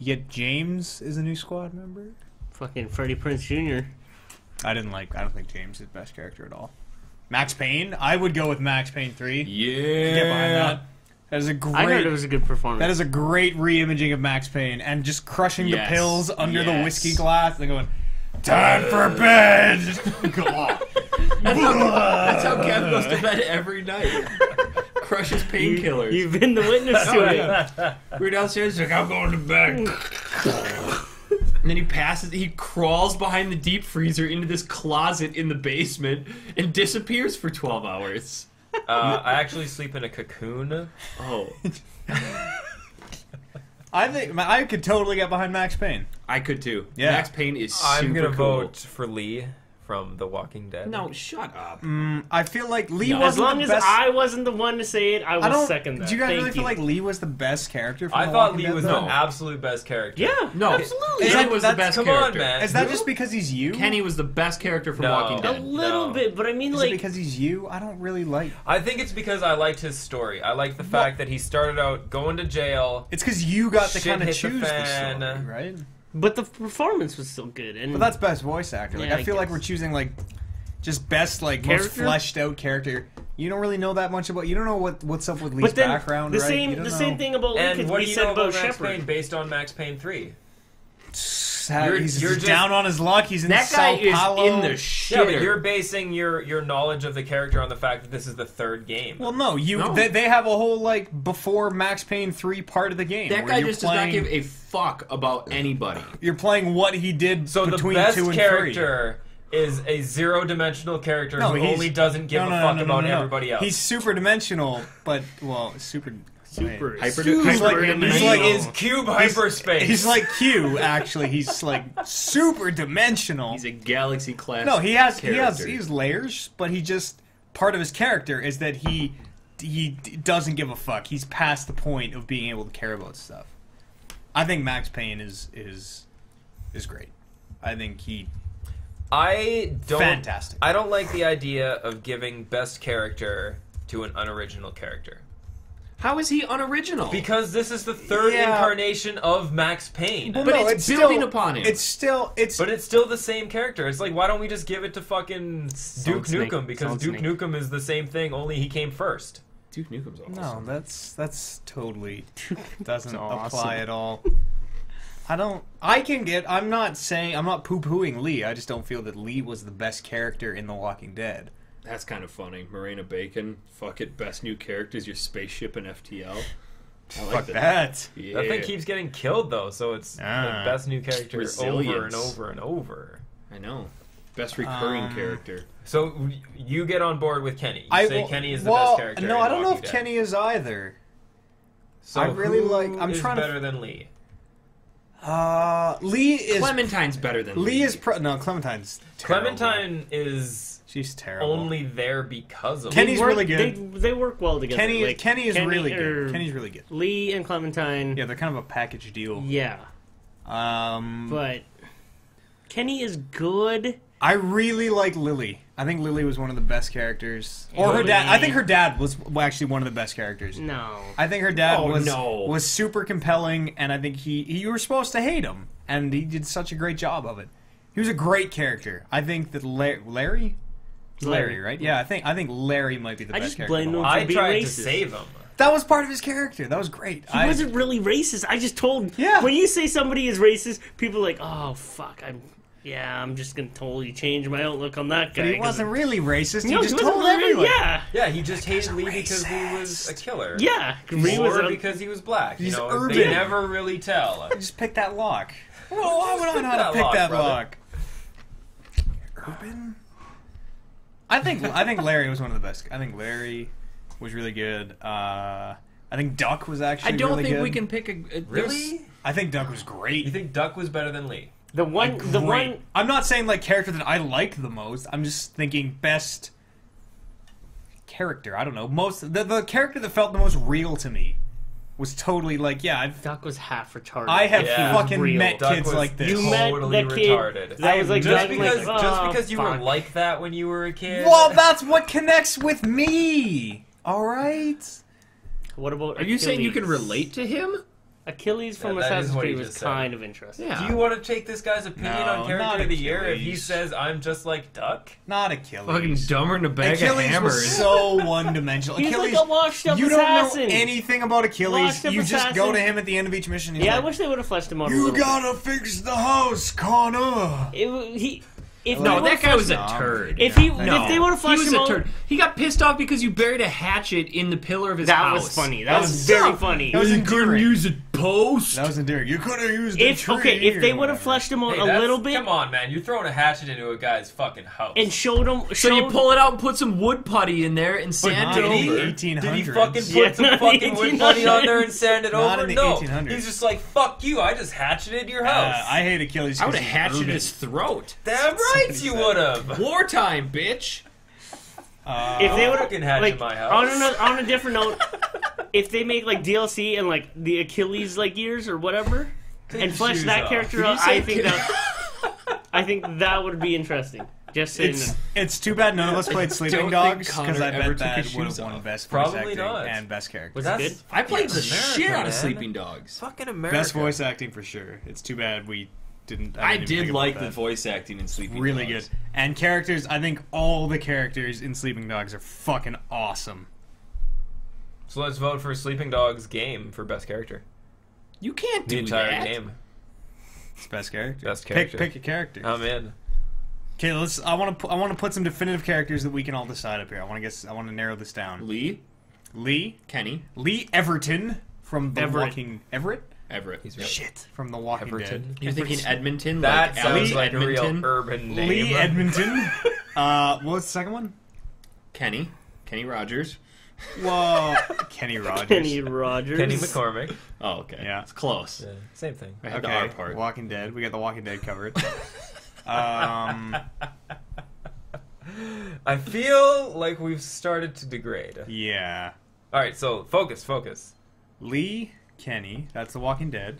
get James as a new squad member? Fucking Freddie Prinze Jr. I don't think James is the best character at all. Max Payne? I would go with Max Payne 3. Yeah. Get behind that. That is a great. I heard it was a good performance. That is a great re-imaging of Max Payne, and just crushing Yes. the pills under the Yes. whiskey glass and going, "Time for bed." That's how Kev goes to bed every night. Crushes painkillers. You've been the witness to it. We're downstairs, like, I'm going to bed. And then he crawls behind the deep freezer into this closet in the basement and disappears for 12 hours. I actually sleep in a cocoon. Oh. I think I could totally get behind Max Payne. I could too. Yeah. Max Payne is super I'm gonna cool. vote for Lee from The Walking Dead. No, shut up. I feel like Lee No. As wasn't long the as best. I wasn't the one to say it, I I will don't. second that. Do you guys Thank really feel like Lee was the best character? From I The thought Walking Lee Dead, was though? the absolute best character. Yeah, No, absolutely. Is Kenny that- was the that's- best come character. on, man. Is that Who? just because he's you? Kenny was the best character from No. Walking A Dead. little No. bit, but I mean, Is like, it because he's you? I don't really like. I think it's because I liked his story. I like the fact that he started out going to jail. It's because you got to Shit kind of hit the choose the fan. story, right? but the performance was still good. And But that's best voice actor. Like Yeah, I feel I like guess. we're choosing like just best like Character? most fleshed out character. You don't really know that much about. You don't know what's up with Lee's but then background, the right? You same don't the know. same thing about Lee And could what be do you said know about about Max Shepard. Payne based on Max Payne 3? He's you're just down on his luck. He's in That guy Sao Paulo. is in the shit. Yeah, but you're basing your knowledge of the character on the fact that this is the third game. Well, no, No. They have a whole like before Max Payne 3 part of the game. That where guy you're just does not playing- give a fuck about anybody. You're playing what he did so the between best 2 and 3. character is a zero-dimensional character who he's- only doesn't give a fuck about everybody else. He's super dimensional, but super. Super. Hyper- He's like, Hyper- he's he like is cube hyperspace. He's like Q. Actually, he's like super dimensional. He's a galaxy class. No, he has character. layers, but he just part of his character is that he doesn't give a fuck. He's past the point of being able to care about stuff. I think Max Payne is great. I think fantastic. I don't like the idea of giving best character to an unoriginal character. How is he unoriginal? Because this is the third Yeah. incarnation of Max Payne. Well, But no, it's building still, upon him. But it's still the same character. It's like, why don't we just give it to fucking Duke Snake. Nukem? Because Solid Duke Snake. Nukem is the same thing, only he came first. Duke Nukem's awesome. no, that's totally doesn't awesome. apply at all. I'm not poo-pooing Lee. I just don't feel that Lee was the best character in The Walking Dead. That's kind of funny. Marina Bacon, fuck it, best new character is your spaceship in FTL. I like Fuck that. Yeah. That thing keeps getting killed though, so it's the best new character over Resilience. and over and over. I know. Best recurring character. So you get on board with Kenny. You say Kenny is the best character. No, in I don't know Walking if Dead. Kenny is either. So I really who like- I'm is trying to- better than Lee. Lee is Clementine's better than Lee is no Clementine's terrible. Clementine is She's terrible. only there because of Kenny's They work- really good. They work well together. Kenny Like, is really or good. Kenny's really good. Lee and Clementine. Yeah, they're kind of a package deal. Yeah, but Kenny is good. I really like Lily. I think Lily was one of the best characters. Or her Lily- dad. I think her dad was actually one of the best characters. No, I think her dad Oh, was no. was super compelling, and I think you were supposed to hate him, and he did such a great job of it. He was a great character. I think that Larry, right? Yeah, I think Larry might be the I best just character. blame of all him time. I being tried to racist. save him. That was part of his character. That was great. he wasn't really racist. I just told. Yeah. When you say somebody is racist, people are like, oh fuck, I'm just gonna totally change my outlook on that guy. But he wasn't really racist. No, he just wasn't told really- everyone. Yeah, Yeah, he just hated Lee racist. because he was a killer. yeah. Or Lee was because he was black. He's you know, urban. they never really tell. Just pick that lock. Well, why would I know how That to pick lock, that brother. lock? Urban. I think Larry was one of the best. I think Larry was really good. I think Duck was actually. I don't really think good. we can pick a Really? I think Duck was great. You think Duck was better than Lee? the one. The Great. one. I'm not saying like character that I liked the most. I'm just thinking best character. I don't know. The character that felt the most real to me was totally like Duck was half retarded. I have Yeah. fucking Real. met Duck kids was like this. You met totally the kid retarded. that was like just Duck, because like, just oh, because you were fuck. like that when you were a kid. Well, that's what connects with me. All right. What about? Are you saying you can Achilles? relate to him? Achilles from That is Assassin's what he Creed was just said. kind of interesting. Yeah. Do you want to take this guy's opinion No, on not character of the year if he Achilles. says I'm just like Duck? Not Achilles. Fucking dumber than a bag of Achilles hammers. was so one-dimensional. He's Achilles, like a washed-up you assassin. don't know anything about Achilles. Washed-up You just assassin. go to him at the end of each mission. And he's Yeah, I like, wish they would have fleshed him out a you little gotta fix the house, Connor. bit. If No, they that guy was a No. turd. If he, No, if they would have he fleshed was him a out, turd. He got pissed off because you buried a hatchet in the pillar of his that house. was funny. That was very funny. That was endearing. use a post. That was endearing. You could have used the If tree. if they or would have whatever. fleshed him out Hey, a that's- little bit Come on, man. You're throwing a hatchet into a guy's fucking house. and showed him, So you pull it out and put some wood putty in there and sand not it in the over. 1800s. Did he fucking put Yeah, some not fucking wood putty on there and 1800s. sand it Not over? in the No. 1800s. He's just like, fuck you, I just hatcheted your house. I hate Achilles. I would 'cause have he's hatcheted urban. his throat. Damn right you would have. Wartime, bitch. if they would fucking hatch like in my house. on a different note, if they make like DLC and like the Achilles like years or whatever, and your flesh shoes that off. character Did you out, say I think that would be interesting. Just saying. It's too bad none of us played Sleeping don't think Dogs Connor because I ever bet took that his would have shoes won off. best voice Probably acting not. and best character. Was That's it good? I played the America, shit out man. of Sleeping Dogs. Fucking America. Best voice acting for sure. It's too bad we didn't. I didn't even did think like about the that. voice acting in Sleeping Really Dogs. good. And characters, I think all the characters in Sleeping Dogs are fucking awesome. So let's vote for Sleeping Dogs game for best character. You can't The do entire that. game. It's best character. Best character. Pick a character. I'm in. Okay, let's. I want to put some definitive characters that we can all decide up here. I want to narrow this down. Lee, Lee Everton from the Everett. Walking Everett. Everett. He's real. Shit, from the Walking Everton. Dead. You're thinking Edmonton? That like sounds Lee like a Edmonton? real urban name. Lee Edmonton. What was the second one? Kenny Rogers. Whoa, Kenny Rogers. Kenny Rogers. Kenny McCormick. Oh, okay. Yeah. It's close. Yeah, same thing. I had the Okay, R part. Walking Dead. We got the Walking Dead covered. I feel like we've started to degrade. Yeah. All right, so focus. Lee, Kenny. That's the Walking Dead.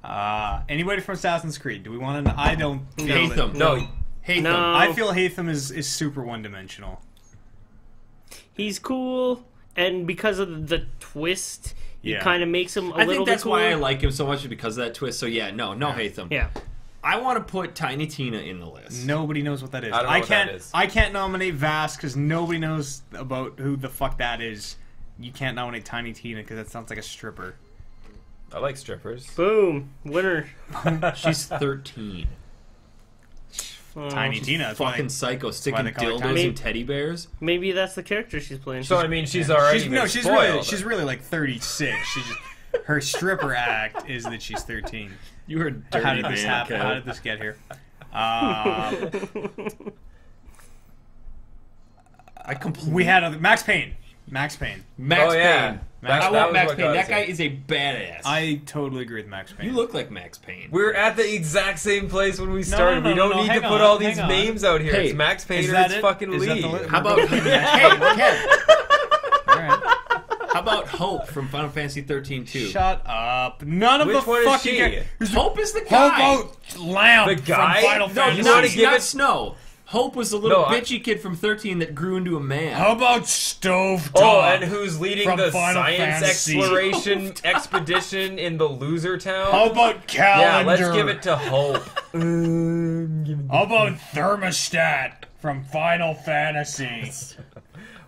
Anybody from Assassin's Creed? Do we want to? I don't. feel Hate that- them. No, Hate No. them. I feel Hatham is super one-dimensional. He's cool, and because of the twist, Yeah. it kind of makes him a I little think bit that's why I cooler. like him so much because of that twist. So yeah, no hate them. Yeah. I want to put Tiny Tina in the list. Nobody knows what that is. I don't know what can't. that is. I can't nominate Vass because nobody knows about who the fuck that is. You can't nominate Tiny Tina because that sounds like a stripper. I like strippers. Boom. Winner. She's 13. Tiny Tina. That's why Fucking psycho, sticking they call her dildos Tiny. in teddy bears. Maybe that's the character she's playing. So I mean, she's already been she's spoiled. really like 36. She's just, her stripper act is that she's 13. You were a dirty How did this man, happen? Kev. How did this get here? I completely. We had Max Payne. Max Payne. Max Oh, yeah. Payne. Max- I that want was Max what Payne. got That us guy in. is a badass. I totally agree with Max Payne. You look like Max Payne. We're at the exact same place when we started. no, we don't no, need hang to put on, all these hang on. names out here. Hey, it's Max Payne is or that it's it? fucking Is that Lee. the li- How about Hey, Kev. All right. How about Hope from Final Fantasy 13 2? Shut up. None of Which the one is fucking she? characters- Hope is the How guy. about Lamb The guy? from Final No, Fantasy? you No, wanna he's give not it- Snow. Hope was the little No, I- bitchy kid from 13 that grew into a man. How about Stove Oh, Top? and who's leading From the Final science Fantasy. exploration expedition in the loser town? How about yeah, Calendar? let's give it to Hope. How about Thermostat from Final Fantasy?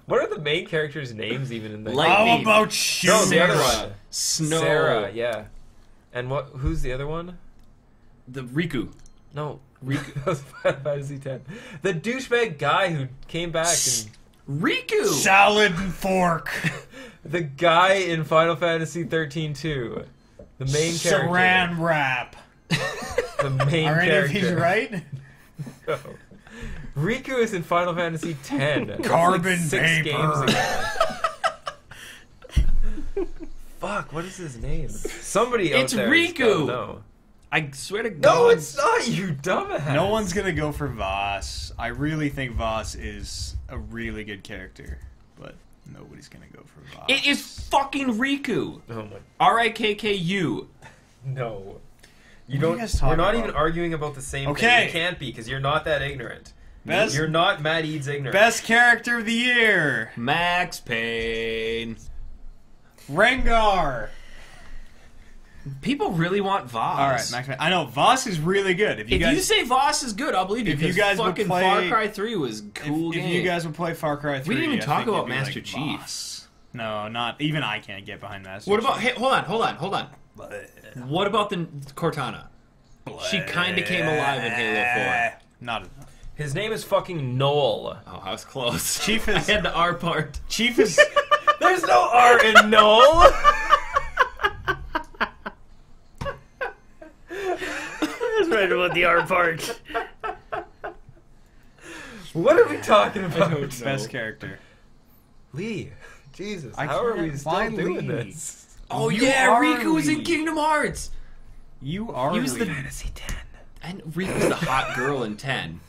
What are the main characters' names even in the Like- How Lightning. about No, the other Shooter? one. Snow. Sarah, yeah. And what? Who's the other one? The Riku. No, Riku. That was Final Fantasy X. The douchebag guy who came back and Riku! Salad and Fork. the guy in Final Fantasy 13 too. The main character. Saran Wrap. The main Are any of character. these right? No. Riku is in Final Fantasy X. That's Carbon like 6 paper. games ago. Fuck, what is his name? Somebody out It's there. Riku. No. I swear to God. No, it's not, you dumbass. No one's gonna go for Voss. I really think Voss is a really good character, but nobody's gonna go for Voss. It is fucking Riku. Oh my. R-I-K-K-U. No. You What are don't. you guys talking We're not about? even arguing about the same Okay. thing. You can't be because you're not that ignorant. Best- You're not Matt Eads ignorant. Best character of the year, Max Payne. Rengar. People really want Voss. All right, Max. I know Voss is really good. If you If guys, you say Voss is good, I'll believe you. if you because guys would fucking play- Far Cry 3 was a cool if game. you guys would play Far Cry 3, didn't even I talk think about it'd be Master like Chief. Voss. No, not even I can't get behind Master What Chief. about? Hey, hold on. What about the Cortana? She kind of came alive in Halo 4. Not enough. His name is fucking Noel. Oh, I was close. Chief is- I had the R part. Chief is There's no R in Noel. That's right about the R part. What are we talking about? best character. Lee. Jesus. I How are can't we still find doing Lee. this? Oh You yeah, are Riku was in Lee. Kingdom Hearts. You are He was the- Lee. Fantasy 10. And Riku's the hot girl in 10.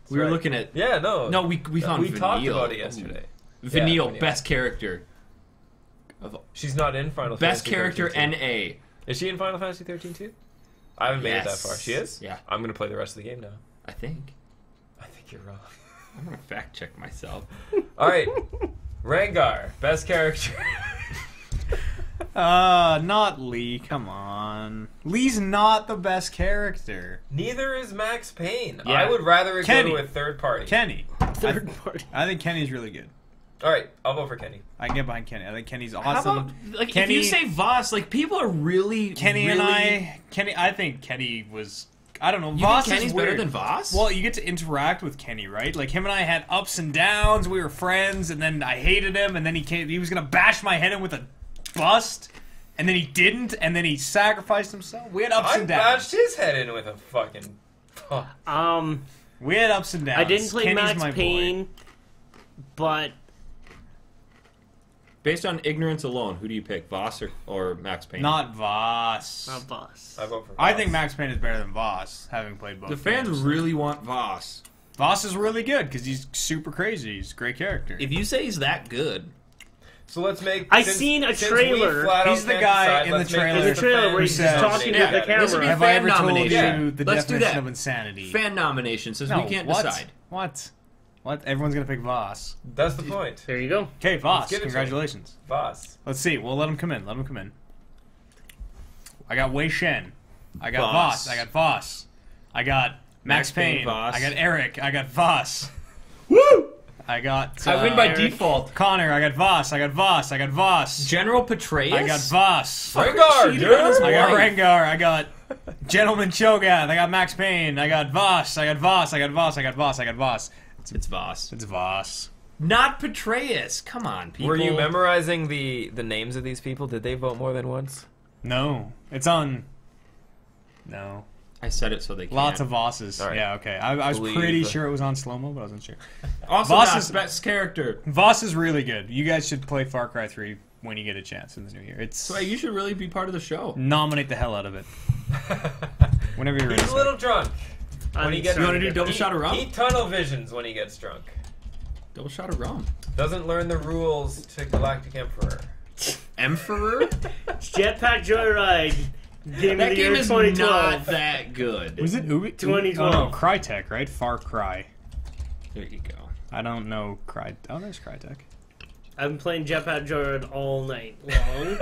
We were right. looking at. Yeah, no. No, we found We talked Vanille. about it yesterday. Vanille, Yeah, best character. Of She's not in Final best Fantasy character 13 too. NA. Is she in Final Fantasy 13 too? I haven't made it that Yes. far. She is? Yeah. I'm going to play the rest of the game now. I think. I think you're wrong. I'm gonna fact check myself. All right. Rengar, best character. Not Lee. Come on. Lee's not the best character. Neither is Max Payne. Yeah. I would rather it Kenny. go to a third party. Kenny. Third party. I think Kenny's really good. All right, I'll vote for Kenny. I can get behind Kenny. I think Kenny's How awesome. about like Kenny- if you say Voss, like people are really Kenny really, I think Kenny was. I don't know. You Voss think Kenny's is better weird. than Voss? Well, you get to interact with Kenny, right? Like him and I had ups and downs. We were friends, and then I hated him, and then he was gonna bash my head in with a bust, and then he didn't, and then he sacrificed himself. We had ups I and downs. bashed his head in with a fucking. Oh. We had ups and downs. I didn't play Kenny's Max my boy. Payne, but Based on ignorance alone, who do you pick, Voss or Max Payne? Not Voss. not Boss. I vote for. I Voss. think Max Payne is better than Voss, having played both. The fans games. really want Voss. Voss is really good because he's super crazy. He's a great character. If you say he's that good, So let's make. I since- seen a since we trailer. flat out He's the can't guy decide, in the let's make trailer. this The trailer fan where he's just nomination. talking Yeah. to the camera. This would be Have I fan ever told nomination. you the Let's do definition that. of insanity? fan nomination says No, we can't what? decide. What? Everyone's gonna pick Voss. That's the point. There you go. Okay, Voss. give it to him. Congratulations. Voss. Let's see. We'll let him come in. I got Wei Shen. I got Voss. Voss. I got Voss. I got Max Max Payne, Payne. Voss. I got Eric. I got Voss. Woo! I got. I win by Eric. default. Connor. I got Voss. I got Voss. I got Voss. General Petraeus? I got Voss. Rengar, cheated on his dude! I got wife. Rengar. I got Gentleman Cho'Gath. I got Max Payne. I got Voss. I got Voss. I got Voss. I got Voss. I got Voss. It's Voss. It's Voss. Not Petraeus. Come on, people. Were you memorizing the names of these people? Did they vote more than once? No, it's on. No, I said it so they can't. lots of Vosses. All right. Yeah, okay. I was Believe. pretty sure it was on slow mo, but I wasn't sure. Also, Voss Voss is- best character. Voss is really good. You guys should play Far Cry 3 when you get a chance in the new year. It's So you should really be part of the show. nominate the hell out of it whenever you're ready. He's a little drunk. When he gets, You wanna do double shot of rum? He tunnel visions when he gets drunk. Double shot of rum. Doesn't learn the rules to Galactic Emperor. Emperor? Jetpack Joyride. Game of That the game year is 2012. not that good. Was it Ubi? 2012. Oh, no, Crytek, right? Far Cry. There you go. I don't know Cry. Oh, there's Crytek. I've been playing Jetpack Joyride all night long.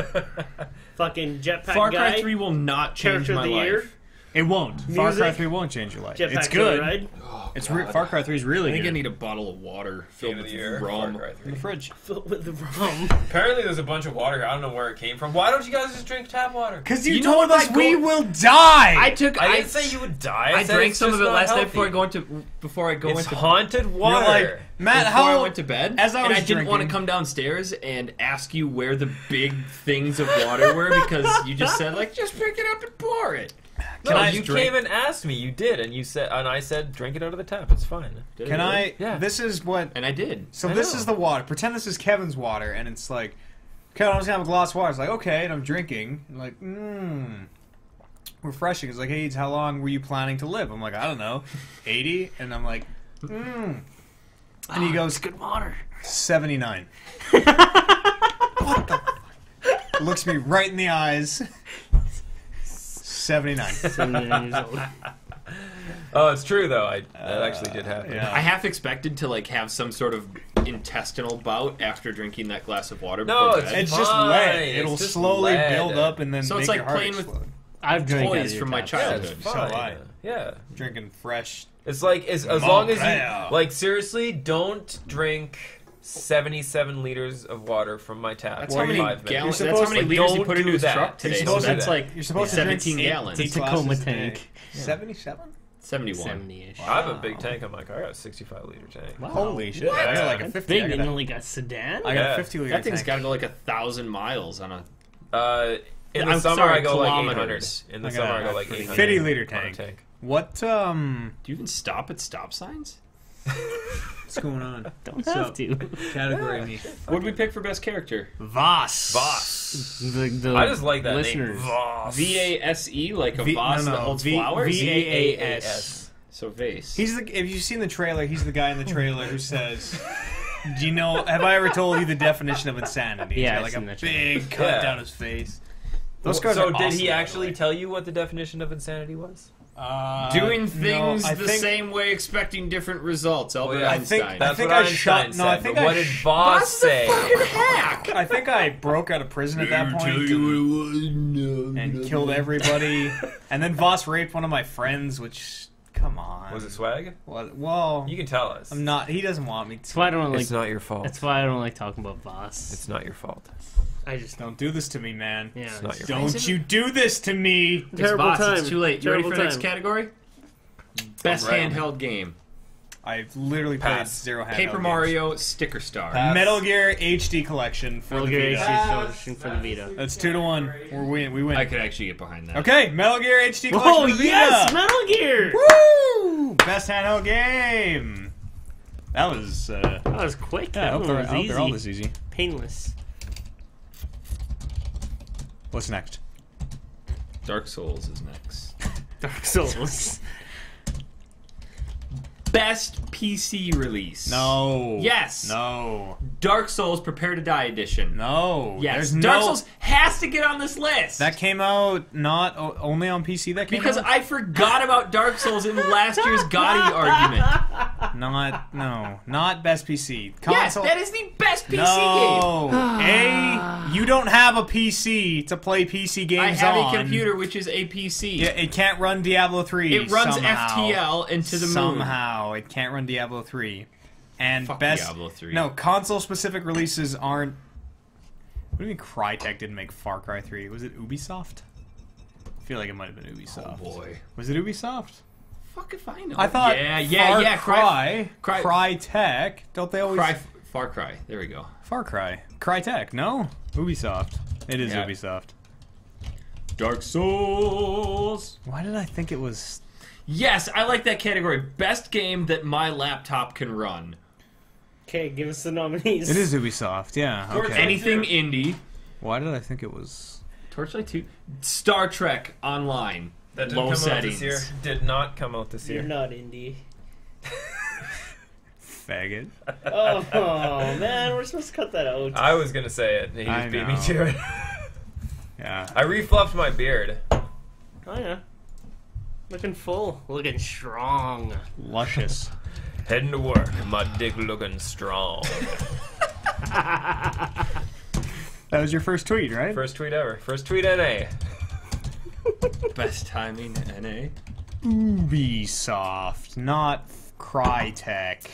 Fucking Jetpack Far guy. Cry 3 will not change Character of my the life. year. It won't. Far Cry Music? 3 won't change your life. Jetpack It's good. Joyride. It's Far Cry 3 is really I think good. I need a bottle of water filled Game of with the year. rum. Far Cry In 3. the fridge. Filled with the rum. Apparently there's a bunch of water here. I don't know where it came from. Why don't you guys just drink tap water? Because You know told what, us I we go- will die! I took. I didn't say you would die. I said drank it's some of just it not last night healthy. before I go It's into haunted water. You're like, Matt, before I how... went to bed. as I and was I didn't want to drinking- come downstairs and ask you where the big things of water were because you just said like just pick it up and pour it. no, Can I you drink- came and asked me. You did, and you said, and I said, drink it out of the tap. It's fine. Can I... Yeah. This is what... And I did. So I this know. is the water. Pretend this is Kevin's water, and it's like... Kevin, I'm just gonna have a glass of water. It's like, okay, and I'm drinking. I'm like, refreshing. It's like, hey, how long were you planning to live? I'm like, I don't know, 80? And I'm like, And he goes, Good water. 79. What the fuck? Looks me right in the eyes. 79. 79 years old. Oh, it's true though. That actually did happen. Yeah. I half expected to like have some sort of intestinal bout after drinking that glass of water. No, before it's bed. It's just fine. lead. It's It'll just slowly lead. build up and then So make it's like your heart playing with- explode. I've drank out of toys your from my tap. Yeah, childhood. it's So fine. I. Yeah. Drinking fresh. It's like as long as Montreal. you like seriously don't drink 77 liters of water from my tap. That's for how many 5 minutes. gallons. You're That's how supposed many to- liters he don't put do into his that. truck You're today. So supposed to that's do like You're supposed to drink 17 gallons. It's a Tacoma glasses a day. tank. 77? 71. 70-ish. I have a big tank on my car. I got a 65 liter tank. Wow. Holy shit. I got like a That's 50. big. I And got a, like a sedan? I got Yeah. a 50 liter That thing's tank. got to go like 1,000 miles on a. In the I'm summer sorry, I go like 800. kilometers. In the I got summer I a go like 800. 50 liter on a tank. What, Do you even stop at stop signs? what's going on? Don't So- have to. Category me. What did we pick for best character? Voss. Voss. The I just like that listeners. name. Voss. VASE, like a V- vase no, that no, holds V- flowers? VAAS. So vase. He's the. If you've seen the trailer, he's the guy in the trailer who says, "Do you know? Have I ever told you the definition of insanity?" Yeah, He's I've got like seen a that big cut Yeah. down his face. Those guys So are did awesome, he by the actually way. tell you what the definition of insanity was? Doing No, things I the think- same way, expecting different results. Albert yeah, I think- Einstein. That's think what I Einstein shot- no, said. I think but I what did sh- Voss Voss is a say? fucking hack. I think I broke out of prison at that point and killed everybody. And then Voss raped one of my friends, which, come on. Was it swag? Well, You can tell us. I'm not. He doesn't want me That's to. why I don't like. It's not your fault. That's why I don't like talking about Voss. It's not your fault. I just Don't do this to me, man. Yeah. It's not your Don't you do this to me. It's Terrible Voss. time. It's too late. You ready Terrible for the next time. category? Best ready. handheld game. I've literally played Pass. zero handheld Paper games. Mario Sticker Star. Pass. Metal Gear HD Collection for Metal the Gear Vita. HD Solution for the Vita. That's 2-1. We win. I could actually get behind that. Okay, Metal Gear HD Collection Oh for the Vita. yes, Metal Gear. Woo! Best handheld game. That was. That was quick. Yeah, I That hope one they're, was I hope they're all easy, this easy. painless. What's next? Dark Souls is next. Dark Souls. Best PC release. No. Yes. No. Dark Souls Prepare to Die edition. No. Yes. There's Dark no. Souls has to get on this list. That came out not only on PC. That came because out? I forgot about Dark Souls in last year's Gotti argument. Not best PC. Yes, Console. that is the best PC game. No. A, you don't have a PC to play PC games I have on. a computer which is a PC. Yeah, it can't run Diablo 3. It runs somehow. FTL into the moon. Somehow. It can't run Diablo 3. And Fuck best Diablo 3. No, console specific releases aren't. What do you mean Crytek didn't make Far Cry 3? Was it Ubisoft? I feel like it might have been Ubisoft. Oh boy. Was it Ubisoft? Fuck if I know. I thought Far Cry, Crytek. Don't they always Far Cry. There we go. Far Cry. Crytek, no? Ubisoft. It is Yeah. Ubisoft. Dark Souls. Why did I think it was Yes, I like that category. Best game that my laptop can run. Okay, give us the nominees. It is Ubisoft, yeah. Okay. Anything indie. Why did I think it was Torchlight 2. Star Trek Online. That didn't Low come out settings. this year. Did not come out this You're year. not indie. faggot? Oh man, we're supposed to cut that out. I was gonna say it. And he I just beat me know. to it. Yeah. I refluffed my beard. Oh yeah, looking full, looking strong. Luscious. Heading to work. My dick looking strong. That was your first tweet, right? First tweet ever. First tweet NA. Best timing, NA. Ubisoft, not Crytek.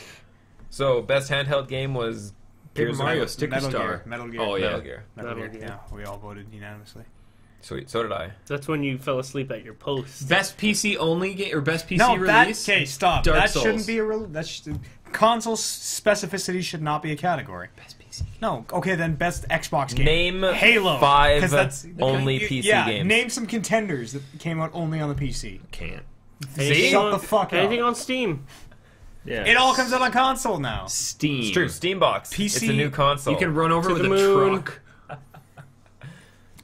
So, best handheld game was Paper Gears of Mario War. Sticker Metal Star. Gear. Metal Gear. Oh, yeah. Metal Gear. Metal Gear. Metal Gear. Yeah, we all voted unanimously. Sweet. So did I. That's when you fell asleep at your post. Best PC only game or best PC No, release? okay, stop. Dark that Souls. shouldn't be a console specificity should not be a category. Best PC. No, okay, then best Xbox game. Name Halo. 5 'Cause that's only PC yeah, games. name some contenders that came out only on the PC. Can't. Shut the fuck up. Anything on Steam? Yeah. It all comes out on console now. Steam. It's true. Steambox. PC It's a new console. You can run over To with the a moon. truck.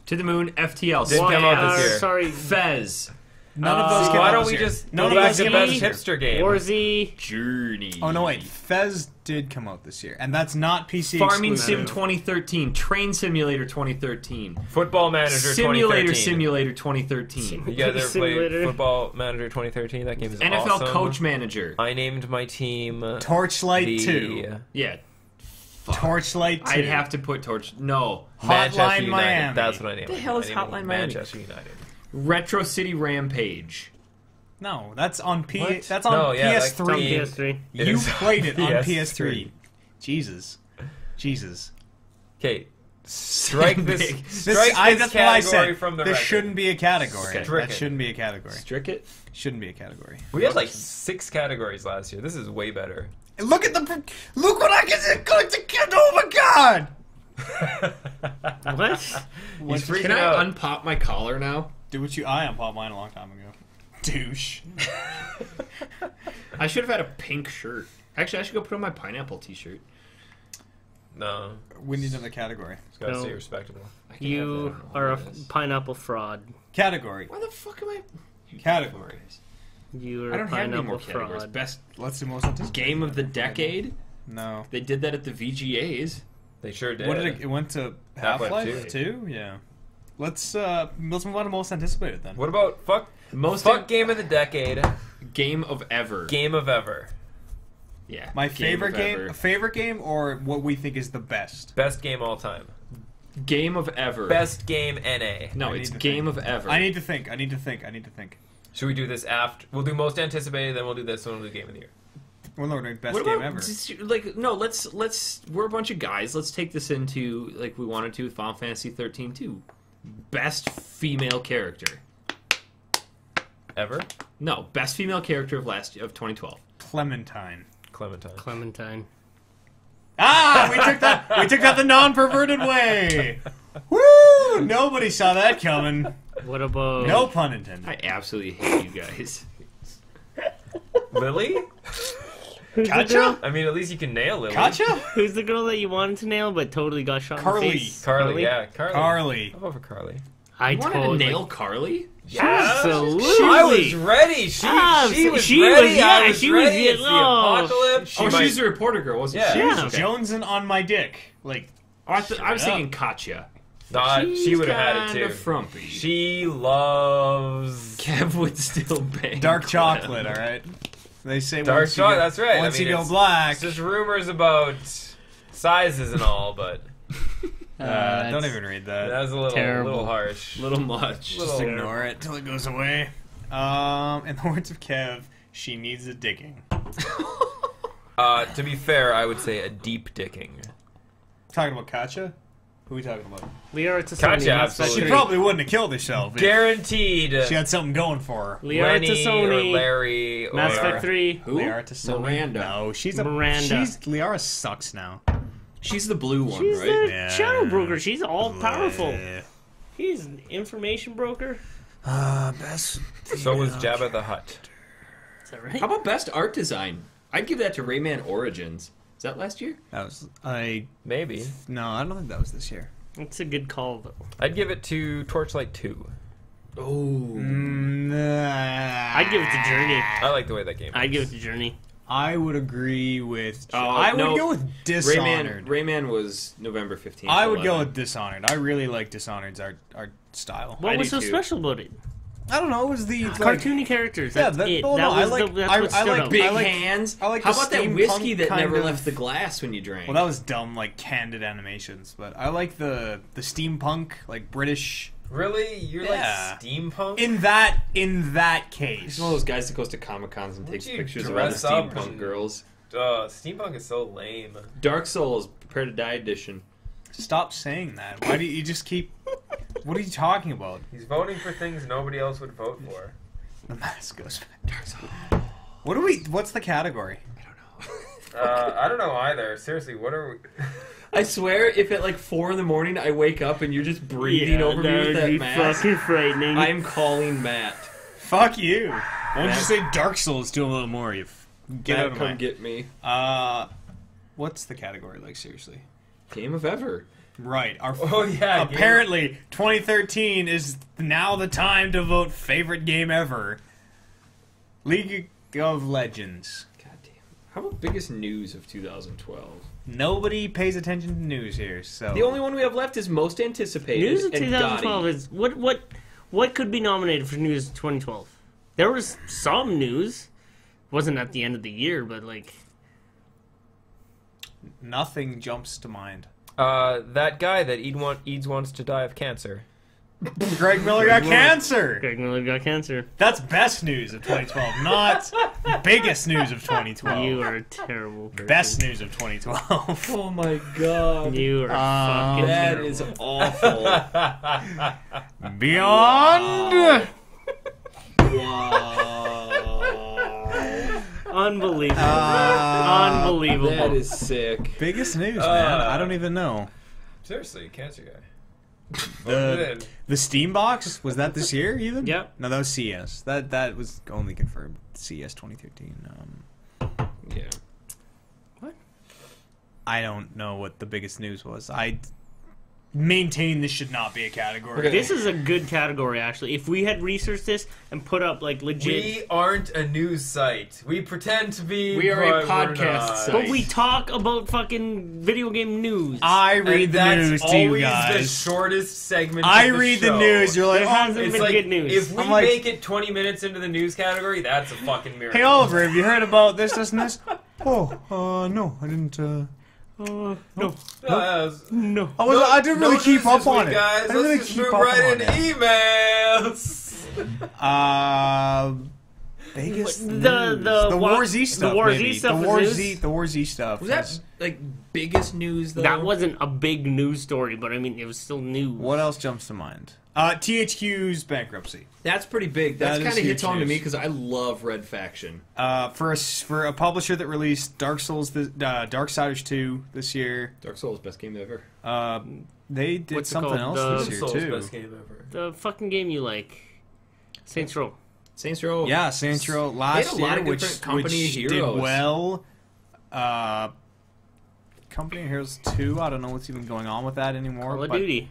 To the moon, FTL. Didn't come out this year. Sorry, Fez. None of those came Why out don't this we year. just None go of back those to came out best this year. hipster game? Warzy. Journey. Oh no, wait. Fez did come out this year, and that's not PC Farming exclusive. Sim 2013. Train Simulator 2013. Football Manager Simulator 2013. Simulator 2013. You guys ever Simulator. played Football Manager 2013? That game is NFL awesome. Coach Manager. I named my team Torchlight the 2. Yeah. Torchlight 2. I'd have to put Torch. No. Manchester Hotline United. Miami. That's what I named The it. hell is I named it Hotline Miami? Manchester United. Retro City Rampage. No, that's on What? That's on No, yeah, it's on PS3. PS3. It You is on played it on PS3. PS3. Jesus. Okay, strike this. This, Strike this that's what I category said. from the This record. shouldn't be a category. Okay. That shouldn't be a category. Strick it. Shouldn't be a category. We had like 6 categories last year. This is way better. Look at the. Look what I get to get. Oh my god! What? He's freaking Can I out. unpop my collar now? Do what you. I unpopped mine a long time ago. Douche. I should have had a pink shirt. Actually, I should go put on my pineapple t-shirt. No, We need another category. it's gotta No. stay respectable. I can have that, I You don't know are a what it is. pineapple fraud. Category. Why the fuck am I? Category. You are I a don't have any pineapple more categories. fraud. Best Let's do most anticipated. game of the decade. No. They did that at the VGAs. They sure did. What did it went to Half-Life Half-Life 2? Yeah. Let's move on to most anticipated then. What about fuck game of the decade? Game of ever. Game of ever. Yeah. My favorite of game, ever. favorite game, or what we think is the best. Best game all time. Game of ever. Best game NA. No, I it's need to game think. of ever. I need to think. Should we do this after? We'll do most anticipated, then we'll do this one. We'll do game of the year. We're doing best What game about, ever. like, no, let's we're a bunch of guys. Let's take this into like we wanted to with Final Fantasy 13 too. Best female character. Ever? No, best female character of 2012. Clementine. Clementine. Clementine. Ah, we took that the non-perverted way. Woo! Nobody saw that coming. What about No pun intended. I absolutely hate you guys. Lily? Who's the Katja? girl? I mean, at least you can nail Lily. Katja? Who's the girl that you wanted to nail but totally got shot in Carly. the face? Carly, yeah. Carly. Carly. I'll vote for Carly. I You wanted totally to nail Carly? Absolutely. I was ready. She was ready. I was ready. It's the apocalypse. She Oh, might- she's the reporter girl, wasn't Yeah. she? Yeah. Okay. Jonesing on my dick. Like, Oh, I was Straight thinking up. Katya. She would have had it Kinda too. frumpy. She loves Kev would still bang. dark Clem. chocolate, alright? They say dark once you chocolate. go- That's right. Once I mean, you go it's- black, It's just rumors about sizes and all, but don't even read that. that was a terrible. little harsh. Little much. Just ignore it till it goes away. In the words of Kev, she needs a digging. To be fair, I would say a deep dicking. Talking about Katya? Who are we talking about? Liara Tassoni. Katya, that's absolutely. She great. probably wouldn't have killed herself if Guaranteed. she had something going for her. Liara Lenny or Tassoni. Larry Mass or... Effect 3. Who? Liara Tassoni. Miranda. No, she's a Miranda. Liara sucks now. She's the blue one, She's right? the Yeah. shadow broker. She's all powerful. Yeah. He's an information broker. Best. So was Jabba the Hutt. Is that right? How about best art design? I'd give that to Rayman Origins. Is that last year? That was Maybe. no, I don't think that was this year. That's a good call, though. I'd give it to Torchlight 2. Oh. I'd give it to Journey. I like the way that game I'd give it looks. to Journey. I would agree with. Oh, I would no. go with Dishonored. Rayman was November 15th. I would go 11. with Dishonored. I really like Dishonored's art style. What I was do so too. special about it? I don't know. It was the Cartoony characters. Yeah, That's that- it. well, that no, I was like- that's I what stood like out. Big I like- hands. I like How the about that steampunk whiskey that kind never of- left the glass when you drank? Well, that was dumb, like candid animations. But I like the steampunk, like British. Really? You're Yeah. like steampunk? In that case, He's one of those guys that goes to Comic Cons and takes you pictures of other dress up steampunk and- girls. Steampunk is so lame. Dark Souls, Prepare to Die edition. stop saying that. Why do you just keep? What are you talking about? He's voting for things nobody else would vote for. The mask goes back. Dark Souls. What are we? What's the category? I don't know either. Seriously, what are we... I swear, if at like 4 in the morning I wake up and you're just breathing over me with would that be mask, fucking frightening. I'm calling Matt. Fuck you. Why don't you say Dark Souls to a little more? You get Matt, out of come my. get me. What's the category like? Seriously. Game of ever. Right. Oh, yeah. Apparently, 2013 is now the time to vote favorite game ever. League of Legends. God damn. How about biggest news of 2012? Nobody pays attention to news here, so The only one we have left is most anticipated. News of and 2012 Gotti. is what could be nominated for news of 2012? There was some news. Wasn't at the end of the year, but like nothing jumps to mind. That guy that Eads wants to die of cancer. Greg Miller got cancer. Greg Miller got cancer. That's best news of 2012, not biggest news of 2012. You are a terrible person. Best news of 2012. Oh my god. You are fucking That terrible. is awful. Beyond. Unbelievable. Unbelievable. That is sick. Biggest news, man. I don't even know. Seriously, cancer guy. The Steam box, was that this year even? Yep. No, that was CS. That was only confirmed. CS 2013. Yeah. I don't know what the biggest news was. I maintain this should not be a category. Okay. This is a good category, actually. If we had researched this and put up like legit, We aren't a news site. We pretend to be. We are a but we're podcast not. site. but we talk about fucking video game news. I read And the that's news to you always the guys. shortest segment. I of the read show. the news. You're like, There oh, hasn't It's been like good news. if we I'm like- make it 20 minutes into the news category, that's a fucking miracle. hey Oliver, have you heard about this, and this? Oh, no, I didn't. no, No. no. I didn't really No keep news up this on week, it. guys. I didn't really Let's just keep move up right on into it. emails. Biggest The news. what- War Z stuff. the War Z maybe. stuff The is War news? Z. The War Z stuff. Was that like biggest news though? That wasn't a big news story, but I mean, it was still news. What else jumps to mind? THQ's bankruptcy. That's pretty big. That That is kind of hits huge home to news. me because I love Red Faction. For a publisher that released Dark Souls, Darksiders 2 this year, Dark Souls, best game ever. they did What's it something called? else The this Soul's year too. best game ever. The fucking game you like, Saints Row. Saints Row. Yeah, Saints Row They last had a lot year, of which, different Company which did Heroes. well. Company of Heroes 2, I don't know what's even going on with that anymore. Call of but Duty.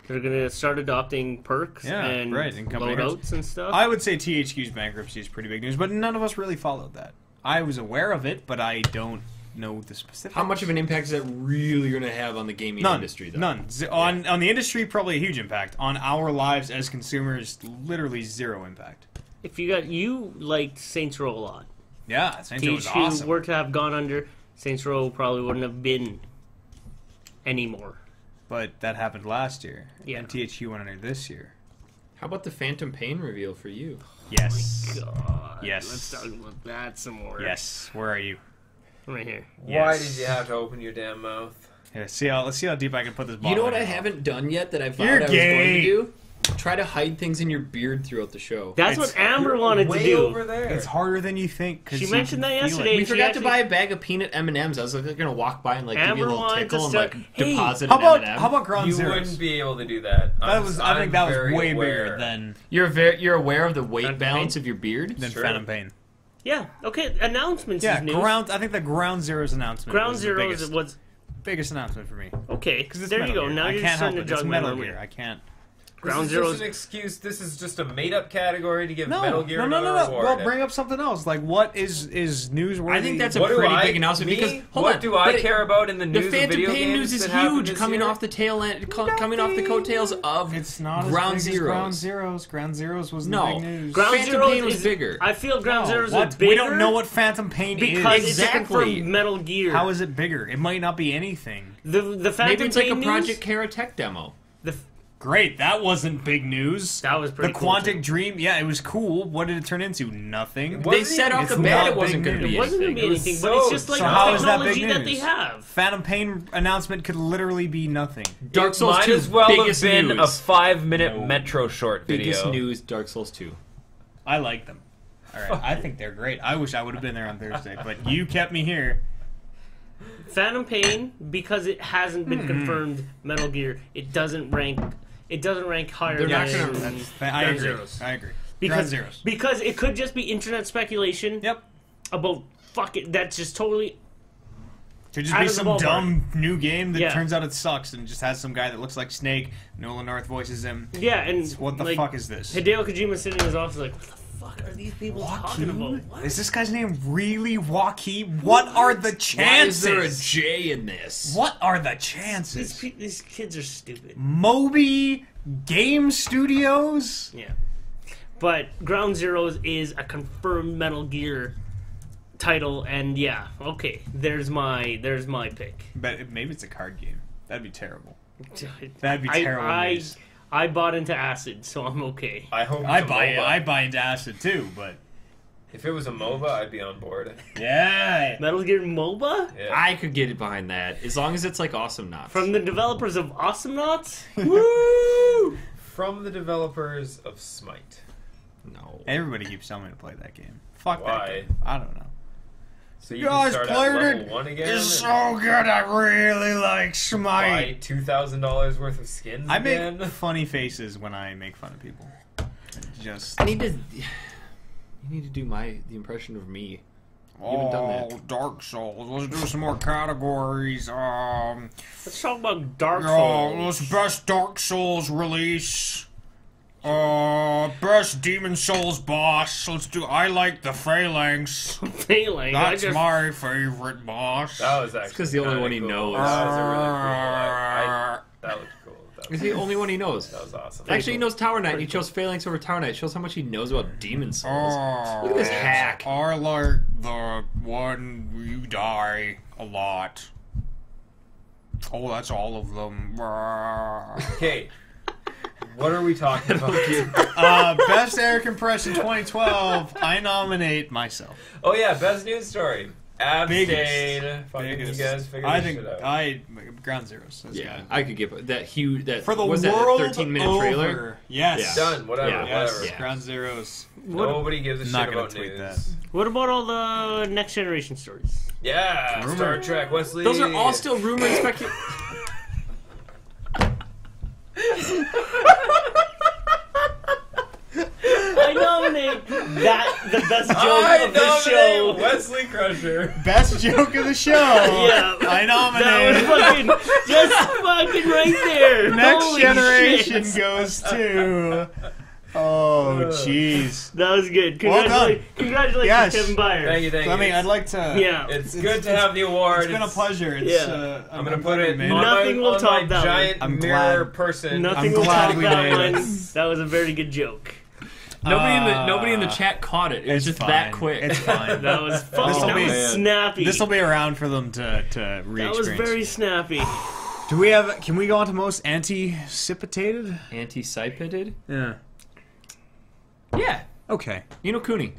They're gonna start adopting perks Yeah, and right, and Company loadouts and stuff. I would say THQ's bankruptcy is pretty big news, but none of us really followed that. I was aware of it, but I don't know the specifics. How much of an impact is that really going to have on the gaming None. industry, though? None. On the industry, probably a huge impact. On our lives as consumers, literally zero impact. If you liked Saints Row a lot, Yeah, Saints Row was THQ awesome. were to have gone under, Saints Row probably wouldn't have been anymore. But that happened last year. Yeah. And THQ went under this year. How about the Phantom Pain reveal for you? Yes. God, Yes. let's talk about that some more. Yes. Where are you? Right here. Why Yes. did you have to open your damn mouth? Here, let's see how deep I can put this bottle. You know what in I your mouth. haven't done yet that I vowed You're I was going gay. to do? Try to hide things in your beard throughout the show. That's It's- what Amber wanted to Way do. over there. It's harder than you think. 'Cause She you mentioned can that feel it. yesterday. We She forgot to actually- buy a bag of peanut M&Ms. I was like, going to walk by and like give Amber you a little wanted tickle to and start- like Hey, deposit How an about M&M. how about ground You zeros? wouldn't be able to do that. I think that was very way aware. bigger than You're aware of the weight Phantom balance Pain? of your beard? Sure. Phantom Pain. Yeah. Okay. Announcements Yeah, is news. I think the Ground Zeroes announcement. Ground was the Zeroes was biggest announcement for me. okay. Because it's There Metal you go. Gear. Now I you're can't starting help to it. It's jug my Metal memory. Gear. I can't. Ground This is just Zeroes. an excuse. This is just a made-up category to give No, Metal Gear no. another reward. Well, bring up something else. Like, what is newsworthy? I think that's a What do pretty I- big announcement me? because hold what on, do I but it- care about in the The news of Phantom video Pain games news is that happened huge, this coming year? off the tail end, coming off the coattails of It's not Ground as big as Ground Zeroes. Zeroes. Ground Zeroes was No. the big news. Ground Phantom Zeroes Pain was is bigger. I feel Ground No, Zeroes what? is bigger. We don't know what Phantom Pain because is. it's a Exactly. confirmed Metal Gear. How is it bigger? It might not be anything. the Phantom Maybe it's like a Pain Project news? Kara Tech demo. The Great, that wasn't big news. That was pretty The cool, Quantic too. Dream, yeah, it was cool. What did it turn into? Nothing. It They wasn't said even- off it's the bat not it wasn't big going to news. be it wasn't going to anything. be It was anything, but so- it's just like so the how is that technology big that they news? have. Phantom Pain announcement could literally be nothing. Dark Souls might 2 as well have biggest been news. a 5-minute Metro short video. Biggest news, Dark Souls 2. I like them. All right, I think they're great. I wish I would have been there on Thursday, but you kept me here. Phantom Pain, because it hasn't been confirmed Metal Gear, it doesn't rank. It doesn't rank higher They're not than gonna- I Ground agree. Zeroes. I agree. Because Ground Zeroes. because it could just be internet speculation Yep. about fuck it. That's just totally Could just Out be of the some ballpark. dumb new game that Yeah. turns out it sucks and just has some guy that looks like Snake. Nolan North voices him. yeah. And What the like, fuck is this? Hideo Kojima sitting in his office like, what the fuck are these people talking about? What? Is this guy's name really Joaquin? What are the Why chances? is there a J in this? What are the These, chances? these kids are stupid. Moby Game Studios? Yeah. But Ground Zeroes is a confirmed Metal Gear title, and yeah, okay. There's my pick. But maybe it's a card game. That'd be terrible. That'd be terrible news. I bought into Acid, so I'm okay. I hope I it's a buy it. MOBA. I buy into Acid too, but If it was a MOBA, I'd be on board. yeah. Metal Gear MOBA? Yeah. I could get it behind that, as long as it's like Awesome Knots. From the developers of Awesome Knots? Woo! From the developers of Smite. No. Everybody keeps telling me to play that game. Fuck that Why? game. I don't know. So you guys can start played at level it? 1 again It's and so good. I really like buy Smite. $2,000 worth of skins I again. make funny faces when I make fun of people. Just I need to. You need to do the impression of me. You haven't done that. Dark Souls. Let's do some more categories. Let's talk about Dark Souls. Best Dark Souls release. Best Demon Souls boss. Let's do. I like the Phalanx. Failing. That's my favorite boss. That was actually 'cause the only kinda one he cool. knows. That was a really cool. That looked cool. He's the only one he knows. That was awesome. Actually, he knows Tower Knight. And he chose Phalanx over Tower Knight. It shows how much he knows about Demon Souls. Look at this hack. I like the one you die a lot. Oh, that's all of them. Okay. What are we talking about? Best Air Compression 2012. I nominate myself. Oh yeah, best news story. Abstain. Biggest. Fucking Biggest. you guys figure I this think shit out. Ground Zeroes. That's Yeah, good. I could get that huge. That For the was world that 13-minute over. trailer. Yes. Yeah. Done. Whatever. Yeah. Yes. Whatever. Yeah. Ground Zeroes. Nobody gives a Not shit gonna about tweet news. What about all the next generation stories? Yeah, Rumor. Star Trek, Wesley. Those are all still rumor and speculation. I nominate that the best joke I of the show. nominate Wesley Crusher. Best joke of the show. Yeah. I That was nominate. fucking just fucking right there. Next Holy generation shit. goes to. Oh, jeez. That was good. Well done. Congratulations, Yes. Kevin Byer. Thank you, thank you. I mean, I'd like to. Yeah. It's good to have the award. It's been a pleasure. It's, Yeah. I'm gonna put it man. on Nothing my, will on top my that giant one. I'm mirror glad. person. Nothing I'm will glad top we that made one. it. That was a very good joke. Nobody in the chat caught it. It was just fine. that quick. It's fine. That was fucking This'll be- snappy. This will be around for them to that was re-experience. very snappy. Do we have? Can we go on to most anticipated? Anti-sipited? Yeah. Yeah. Okay. You know Cooney.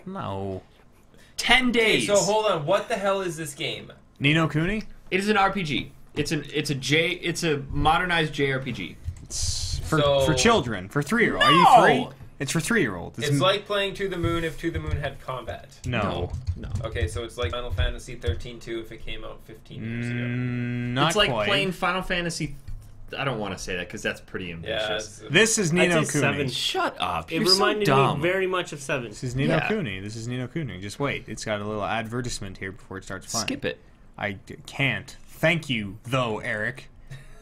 No. 10 days. So hold on, what the hell is this game? Ni no Kuni? It is an RPG. It's a modernized JRPG. It's So- for children, for 3-year-old. Are No! you 3? It's for 3-year-olds. It's like playing To the Moon if To the Moon had combat. no. No. Okay, so it's like Final Fantasy 13-2 if it came out 15 years ago. Not It's like quite. playing Final Fantasy. I don't want to say that because that's pretty Yeah, ambitious. This is Ni I'd no say Kuni. 7. Shut up. It You're reminded so dumb. me very much of 7. This is Ni no Yeah. Kuni. This is Ni no Kuni. Just wait. It's got a little advertisement here before it starts playing. Skip it. Can't. Thank you, though, Eric,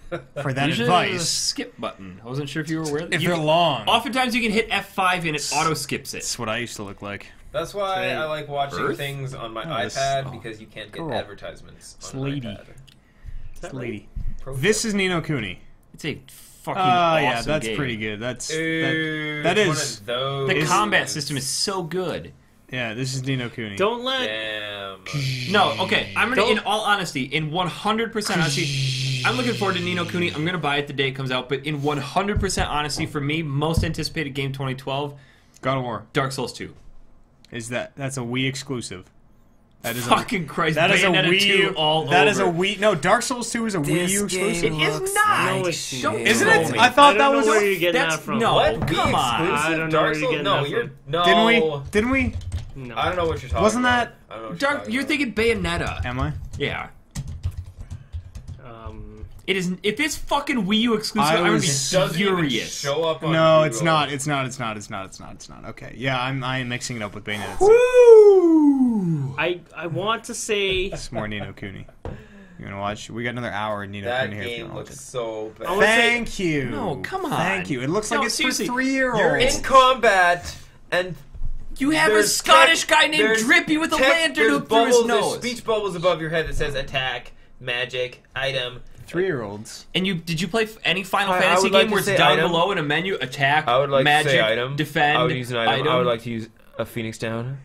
for that Usually there's a advice. skip button. I wasn't sure if you were aware of that. If You they're can- long. Oftentimes you can hit F5 and it auto skips it. That's what I used to look like. That's why I like watching Earth? things on my Oh, this- iPad oh. because you can't get Cool. advertisements It's on lady. an iPad. This lady. Pro This is Ni no Kuni. It's a fucking Oh, awesome yeah, that's game. pretty good. That's Ooh, that it's one is. of those. The combat system is so good. Yeah, this is Ni no Kuni. Don't let. Damn. No, okay. I'm gonna, Don't- in all honesty, in 100% honesty, I'm looking forward to Ni no Kuni. I'm gonna buy it the day it comes out. But in 100% honesty, for me, most anticipated game 2012, God of War. Dark Souls 2. That's a Wii exclusive. That is Fucking Christ, that is a Bayonetta Wii 2 all That over. is a Wii. No, Dark Souls 2 is a Wii U exclusive. It is not. No, it's not. Isn't troll it? me. I thought I that don't was know where a, you're getting that's- that from. no. What? Oh, Wii come on. exclusive? I don't know Dark where you're Souls? getting No, that you're from. no. Didn't we? Didn't we? No. I don't know what you're talking Wasn't about. that- I don't know what Dark, you're talking thinking Bayonetta. Am I? Yeah. It is. If it's fucking Wii U exclusive, I'm gonna be about. It doesn't even furious. show up on No, Google. it's not. It's not. It's not. It's not. It's not. It's not. Okay. Yeah, I am mixing it up with Bayonetta. Woo! I want to say. It's more Ni no Kuni. You wanna watch? We got another hour in Ni no That Kuni here. if you game wanna watch looks it. so bad. I wanna say- Thank you. No, come on. Thank you. It looks No, like it's seriously, for 3-year-olds. You're in combat, and You have a there's Scottish text- guy named there's Drippy with a text- lantern there's hook through his bubbles, there's nose. speech bubbles above your head that says attack, magic, item. 3-year-olds. And did you play any Final I Fantasy would like game to where it's say down item. below in a menu? Attack, I would like magic, to say item. defend. I would use an item. I would like to use a Phoenix Down.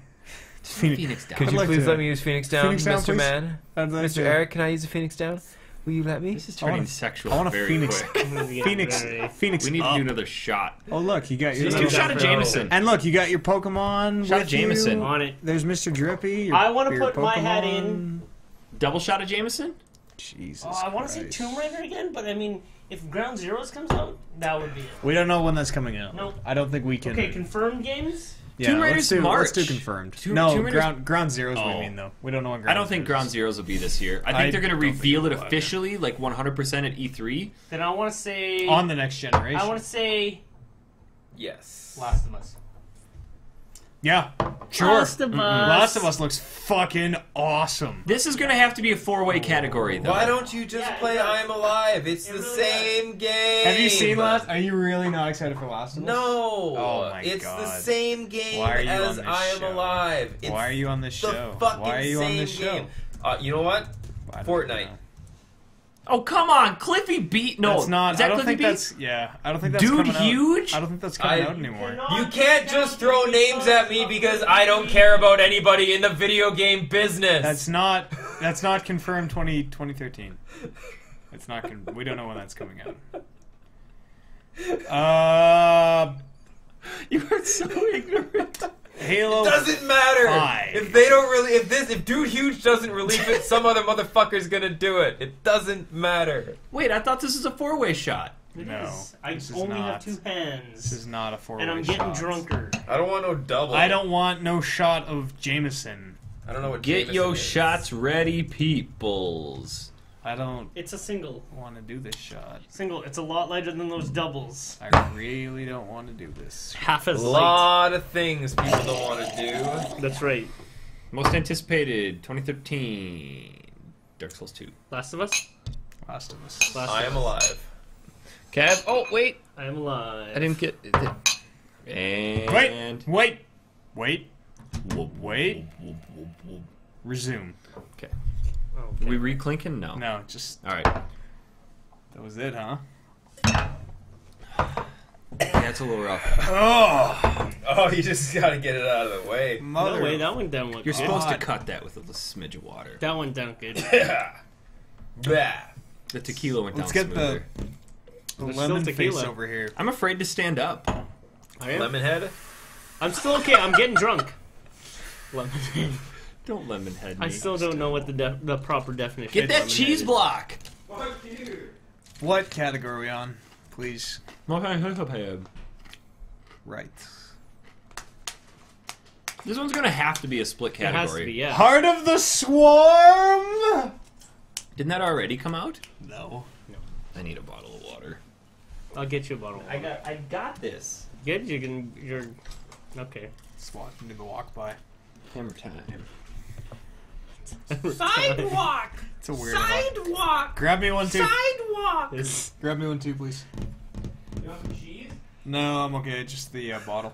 Phoenix Down. Could you like please to- let me use Phoenix Down, Phoenix Down, Mr. please? Man? I'd like Mr. to- Eric, can I use a Phoenix Down? Will you let me? This is turning wanna- sexual I want a very Phoenix. quick. Phoenix. Phoenix. We need to up. do another shot. Oh look, you got your Let's do little- a shot of Bro. Jameson. And look, you got your Pokemon. Shot of with Jameson. you. On it. There's Mr. Drippy. your- I wanna your put my hat Pokemon. in. Double shot of Jameson? Jesus. I want to say Christ. Tomb Raider again, but I mean, if Ground Zeroes comes out, that would be it. We don't know when that's coming out. Nope. I don't think we can. Okay, confirmed games. Yeah, Tomb let's Raider's do, March. Let's do confirmed. Tomb no, Raider's- Ground Zeroes. Oh. We mean though. We don't know when Ground. I don't think Zeroes Ground is. Zeroes will be this year. I think I they're going to don't think reveal it it will either. officially, like 100% at E3. Then I want to say. On the next generation. I want to say Yes. Last of Us. Yeah, sure. Last of Us. Last of Us looks fucking awesome. This is going to have to be a 4-way category, though. Why don't you just Yeah, play it does. I Am Alive? It's It the really same game. Have you seen Last? Are you really not excited for Last of Us? No. Oh my it's the God. same game Why are you as on this I Am show? Alive. It's Why are you on this the show? fucking Why are you on same this show? game. You know what? I don't Fortnite. know. Oh, come on. Cliffy beat. No, That's not. is that I don't Cliffy think beat? that's. Yeah, I don't think that's Dude coming out. Huge? I don't think that's coming I- out anymore. You can't just throw names at me because I don't care about anybody in the video game business. That's not. That's not confirmed. 2013. It's not. We don't know when that's coming out. You are so ignorant. Halo. Doesn't matter 5. if they don't really. If Dude Huge doesn't release it, some other motherfucker's gonna do it. It doesn't matter. Wait, I thought this was a 4-way shot. It No, is. I this is only not. have 2 hands. This is not a 4-way and I'm getting shot. drunker. I don't want no double. I don't want no shot of Jameson. I don't know what. Get Jameson your is. shots ready, peoples. I don't It's a single. want to do this shot. Single. It's a lot lighter than those doubles. I really don't want to do this. Half A as light. lot of things people don't want to do. That's right. Most anticipated, 2013. Dark Souls 2. Last of Us. Last of Us. Last I of Am Us. Alive. Kev? Oh, wait. I am alive. I didn't get... And... Wait. Resume. Okay. Oh, We re-clinking? No. No, just Alright. that was it, huh? Yeah, it's a little rough. Oh, Oh, you just gotta get it out of the way. mother. No way, that went down. You're supposed to God. cut that with a little smidge of water. That went down good. Bah. The tequila went down Let's get smoother. the There's lemon still face tequila. over here. I'm afraid to stand up. I am. Lemonhead. I'm still okay. I'm getting drunk. Lemon. Don't lemon head me. I still don't know what the proper definition. Get of that lemonade cheese is. block. Fuck you. What category are we on? Please. Right. This one's gonna have to be a split It category. has to be, yeah. Heart of the Swarm. Didn't that already come out? No. I need a bottle of water. I'll get you a bottle. I got this. Good, you're okay. Swat into the walk by. Hammer time. Sidewalk. It's a weird walk. Grab me one too. Sidewalk. Grab me one too, please. You want some cheese? No, I'm okay. Just the bottle.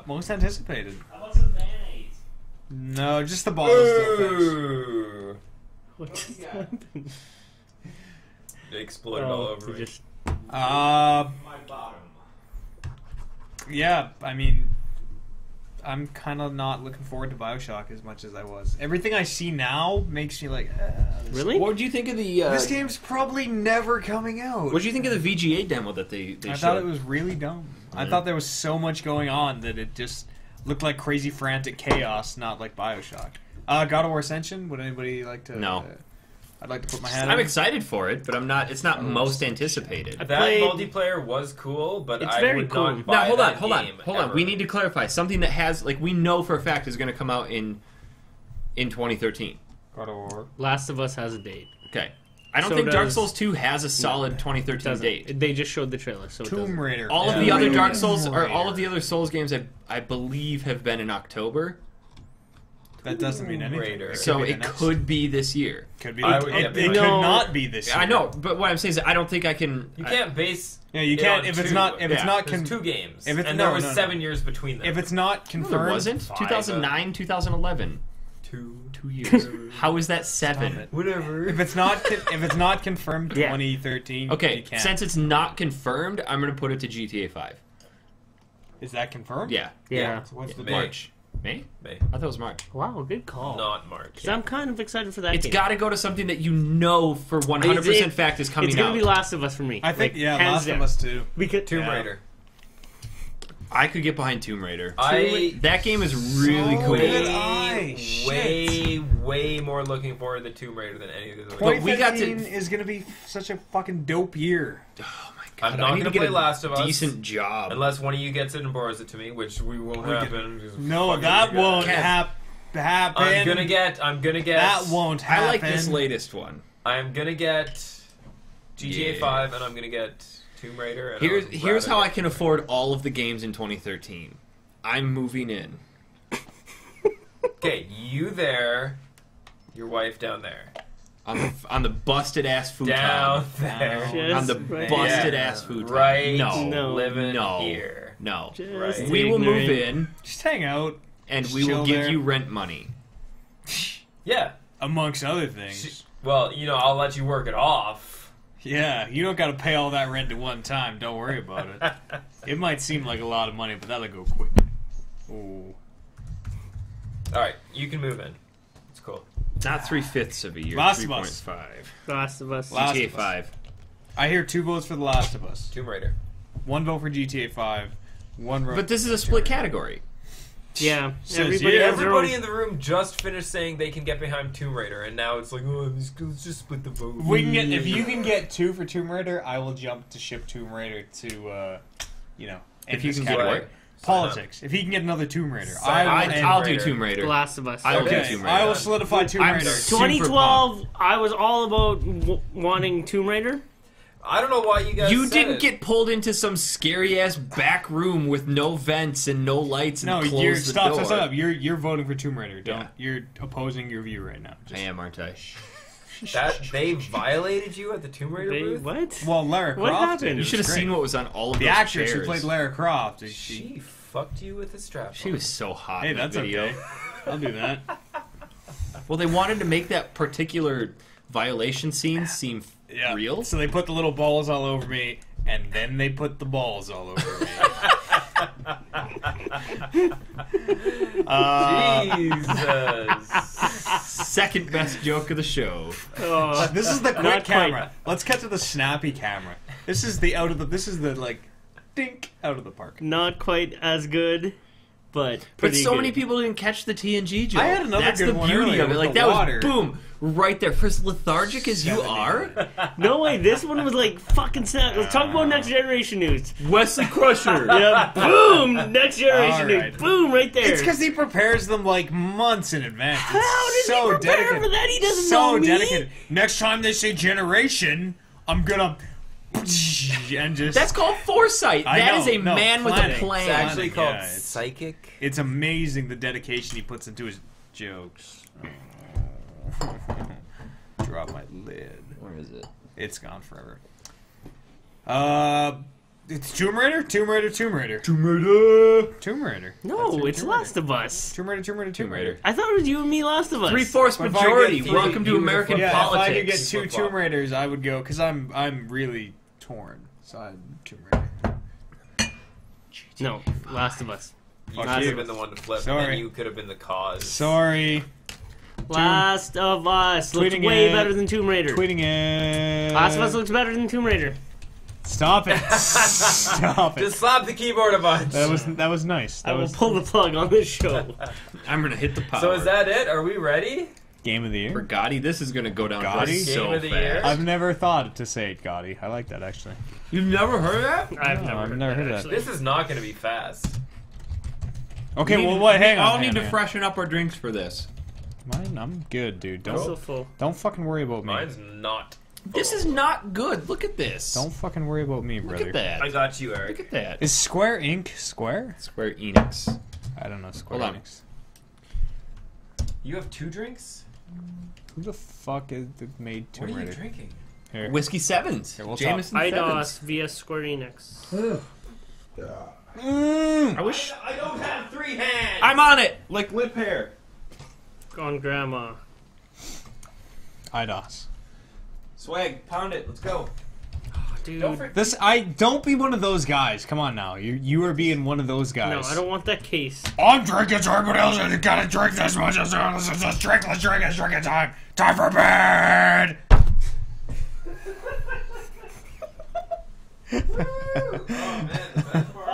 Most anticipated. How about some mayonnaise? No, just the bottle. Still, thanks. Ooh. What just you got? happened? They exploded all over you me. just My bottom. Yeah, I mean, I'm kind of not looking forward to BioShock as much as I was. Everything I see now makes me like, really. What do you think of the? This game's probably never coming out. What do you think of the VGA demo that they I showed? thought it was really dumb. I thought there was so much going on that it just looked like crazy frantic chaos, not like BioShock. God of War Ascension, would anybody like to... No. I'd like to put my hand I'm in. excited for it, but I'm not. It's not most anticipated. I That played- multiplayer was cool, but It's I very would cool. not buy Now hold on, that hold on, game hold on. ever. We need to clarify something that has we know for a fact is going to come out in 2013. God of War. Last of Us has a date. Okay. I don't So think Dark does- Souls 2 has a solid It 2013 doesn't. date. They just showed the trailer, so it Tomb doesn't. Raider. All of Yeah. the other Tomb Dark Souls or Raider. all of the other Souls games I believe have been in October. That doesn't mean anything. Raider. It So could be it the next- could be this year. Could be. I would- it yeah, it but- could No. not be this year. I know, but what I'm saying is I don't think I can. You can't base. Yeah, you it can't on if it's two. not if it's Yeah. not There's con- two games, if it's- and no, there was no, no. 7 years between them. if it's not No, confirmed. there wasn't. Five, 2009, 2011. 2 years. How is that 7? it. whatever. If it's not if it's not confirmed, Yeah. 2013. Okay, you can't. since it's not confirmed, I'm going to put it to GTA 5. Is that confirmed? Yeah. Yeah. So what's the May. date? March. May? May. I thought it was March. Wow, good call. Not March. 'Cause I'm kind of excited for that. It's game. got to go to something that you know for 100% It- fact is coming It's out. gonna be Last of Us for me. I think Like, yeah, hands Last down. of Us too. Because Tomb Yeah. Raider. I could get behind Tomb Raider. That game is really So cool. good. Eye, way more looking forward to Tomb Raider than any of the other But games. we got to- 2015 is gonna be such a fucking dope year. Oh my I'm god! not I need gonna to get play a Last of Us decent job. unless one of you gets it and borrows it to me, which we won't happen. because No, fucking that you guys. won't Kev. happen. I'm gonna get. That won't happen. I like this latest one. I'm gonna get GTA Yeah. 5, and I'm gonna get Tomb Raider. And Here's how I can afford all of the games in 2013. I'm moving in. Okay, you there, your wife down there, On the busted ass futon. down there, Just On the right busted Yeah. ass futon. right? No. living No. here. No. Just Right. We will move ignorant. in Just hang out, and Just we will chill give there. you rent money. Yeah. amongst other things. Well, I'll let you work it off. Yeah, you don't got to pay all that rent at one time. Don't worry about it. It might seem like a lot of money, but that'll go quick. Ooh. All right, you can move in. It's cool. Not 3/5 of a year. Last of Us. 3.5. Last of Us. Last GTA of Us. 5. I hear 2 votes for The Last of Us. Tomb Raider. 1 vote for GTA 5. 1 vote. But this is a split category. Yeah. Says Everybody you. has their Everybody own. in the room just finished saying they can get behind Tomb Raider, and now it's like, oh, let's just split the vote. If you can get 2 for Tomb Raider, I will jump to ship Tomb Raider to, If you this can get category. what? Politics. If he can get another Tomb Raider, Sign up. I'll Raider. do Tomb Raider. Last of Us. I will do Okay, Tomb Raider. I will solidify Tomb I'm Raider. super 2012. I was all about wanting Tomb Raider. I don't know why you guys. You said didn't it. get pulled into some scary ass back room with no vents and no lights and No, close you're the stop. door. You're voting for Tomb Raider. Don't. Yeah. You're opposing your view right now. I am, aren't I? that they violated you at the Tomb Raider They, booth. what? Well, Lara What Croft. happened? did. It You was should have great. seen what was on all of the those actress chairs. who played Lara Croft. She fucked you with a strap. She was so hot Hey, in that that's video. okay. I'll do that. Well, they wanted to make that particular violation scene seem Yeah. real. So they put the little balls all over me, and then they put the balls all over me. Jesus. Second best joke of the show. Oh, This is the Not quick quite. camera. Let's cut to the snappy camera. This is the like dink out of the park. not quite as good. but But pretty so good. many people didn't catch the TNG joke. I had another That's good the one beauty earlier of it. with Like the that water. was boom right there. For as lethargic as you are, No way, this one was like fucking sad. Let's talk about Next Generation news. Wesley Crusher. Yeah, boom! Next Generation All news. right. Boom, right there. It's because he prepares them like months in advance. How does he prepare for that? He doesn't know me. dedicated. Next time they say generation, I'm gonna and just. That's called foresight. I That know, is a no, man with a planning. plan. It's actually Yeah, called it's- psychic. It's amazing the dedication he puts into his jokes. Oh. Drop my lid. Where is it? It's gone forever. It's Tomb Raider. Tomb Raider. Tomb Raider. Tomb Raider. Tomb Raider. No, it's Last of Us. Tomb Raider. Tomb Raider. Tomb Raider. I thought it was you and me, Last of Us. 3/4 If I majority. get three, Welcome to you would American have- Yeah, politics. if I could get two Flip-flop. Tomb Raiders, I would go because I'm really torn. So I'm Tomb Raider. No, Last of Us. You Fuck could you. have been the one to flip, Sorry. and you could have been the cause. Sorry. Last of Us looks Tweeting way it. better than Tomb Raider. Tweeting it. Last of Us looks better than Tomb Raider. Stop it. Stop it. Just slap the keyboard a bunch. That was nice. I That will was pull the plug on this show. I'm gonna hit the power. So is that it? Are we ready? game of the for year. Gotti? This is gonna go down Gotti? so Game of the fast. year? I've never thought to say it, Gotti. I like that actually. You've never heard that? I've No, never, I've never heard that. actually. This is not going to be fast. Okay, We well, need- what? Hang on. We all hang need on, to hang on. freshen up our drinks for this. Mine, I'm good, dude. I'm so Don't full. fucking worry about me. Mine's not. This is not good. Look at this. Don't fucking worry about me, Look brother. at that. I got you, Look Eric. at that. Is Square Inc. Square? Square Enix. I don't know Square Hold on. Enix. You have 2 drinks? Who the fuck is that made Tomb What are you Raider? drinking? Here. Whiskey Sevens. Here, we'll Jameson IDOS Sevens. via Square Enix. Mm. I wish. I don't have 3 hands! I'm on it. Like lip hair. On Grandma. IDOS. Swag, pound it. Let's go. Dude. Don't be one of those guys. Come on now. You are being one of those guys. No, I don't want that case. I'm drinking, so everybody else is gotta drink this much. Let's drink, let's drink, it's drinking time. Time for bed!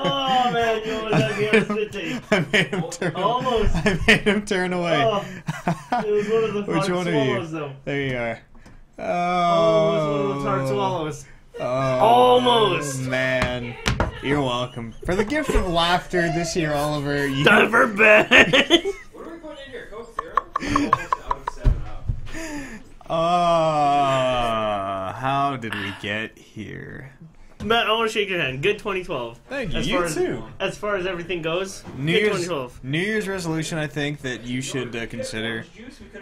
Oh man, you almost had me on spit take. I made him turn Almost. I made him turn away. Oh, it was one of the Which hard one are you? swallows, though. There you are. Oh, it was one of those hard swallows. Oh, Almost. Man. You're welcome. For the gift of laughter this year, Oliver. You... Time for bed. What are we putting in here? Coke Zero? Almost out of 7 Up. How did we get here? Matt, I want to shake your hand. Good 2012. Thank you. As You far as, too. As far as everything goes, New good Year's, 2012. New Year's resolution, I think, that you should consider.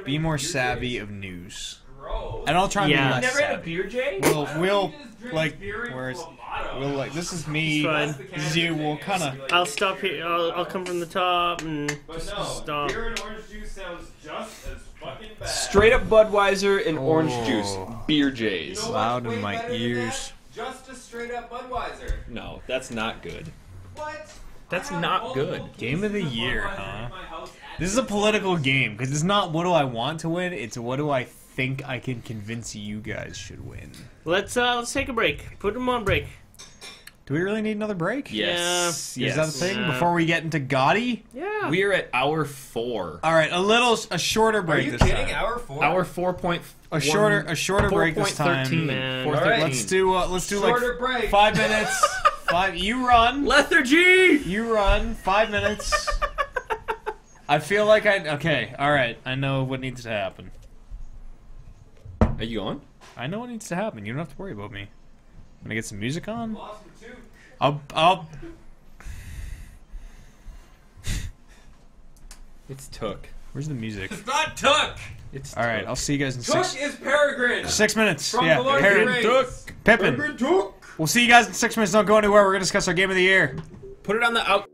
Be more savvy of news. Gross. And I'll try and Yeah. be less Never had a savvy. beer, Jay? We'll You just drink like, beer and where's, Clamato. we'll like, this is me, Fine. this is you, we'll kind of, I'll stop here. I'll come from the top and But just no, stop. beer and orange juice sounds just as fucking bad. Straight up Budweiser and orange Oh. juice. Beer Jays. You know loud what's in way my better than ears. that? Just a straight up Budweiser. No, that's not good. What? That's I have not multiple good. Game of the cases year, Budweiser huh? in my house at this is a political game, because it's not what do I want to win, it's what do I think I can convince you guys should win. Let's take a break. Put them on break. Do we really need another break? Yes. Is that the thing? Yeah. Before we get into Gotti? Yeah. We are at hour 4. Alright, a shorter Are break you this kidding? time. Hour 4? Hour 4.1. A shorter break this time. 4.13. Man. 4.13. Alright. Let's do Shorter like break. 5 minutes. You run. Lethargy! You run. 5 minutes. I feel like okay, alright. I know what needs to happen. Are you going? I know what needs to happen. You don't have to worry about me. I'm gonna get some music on. Lost him too. I'll It's Took. Where's the music? It's not Took! It's Alright, I'll see you guys in Took 6 is Peregrine! 6 minutes. From Yeah, the Lord of Perry- the Rings. Took. Pippin. Took. We'll see you guys in 6 minutes. Don't go anywhere. We're gonna discuss our game of the year. Put it on the out.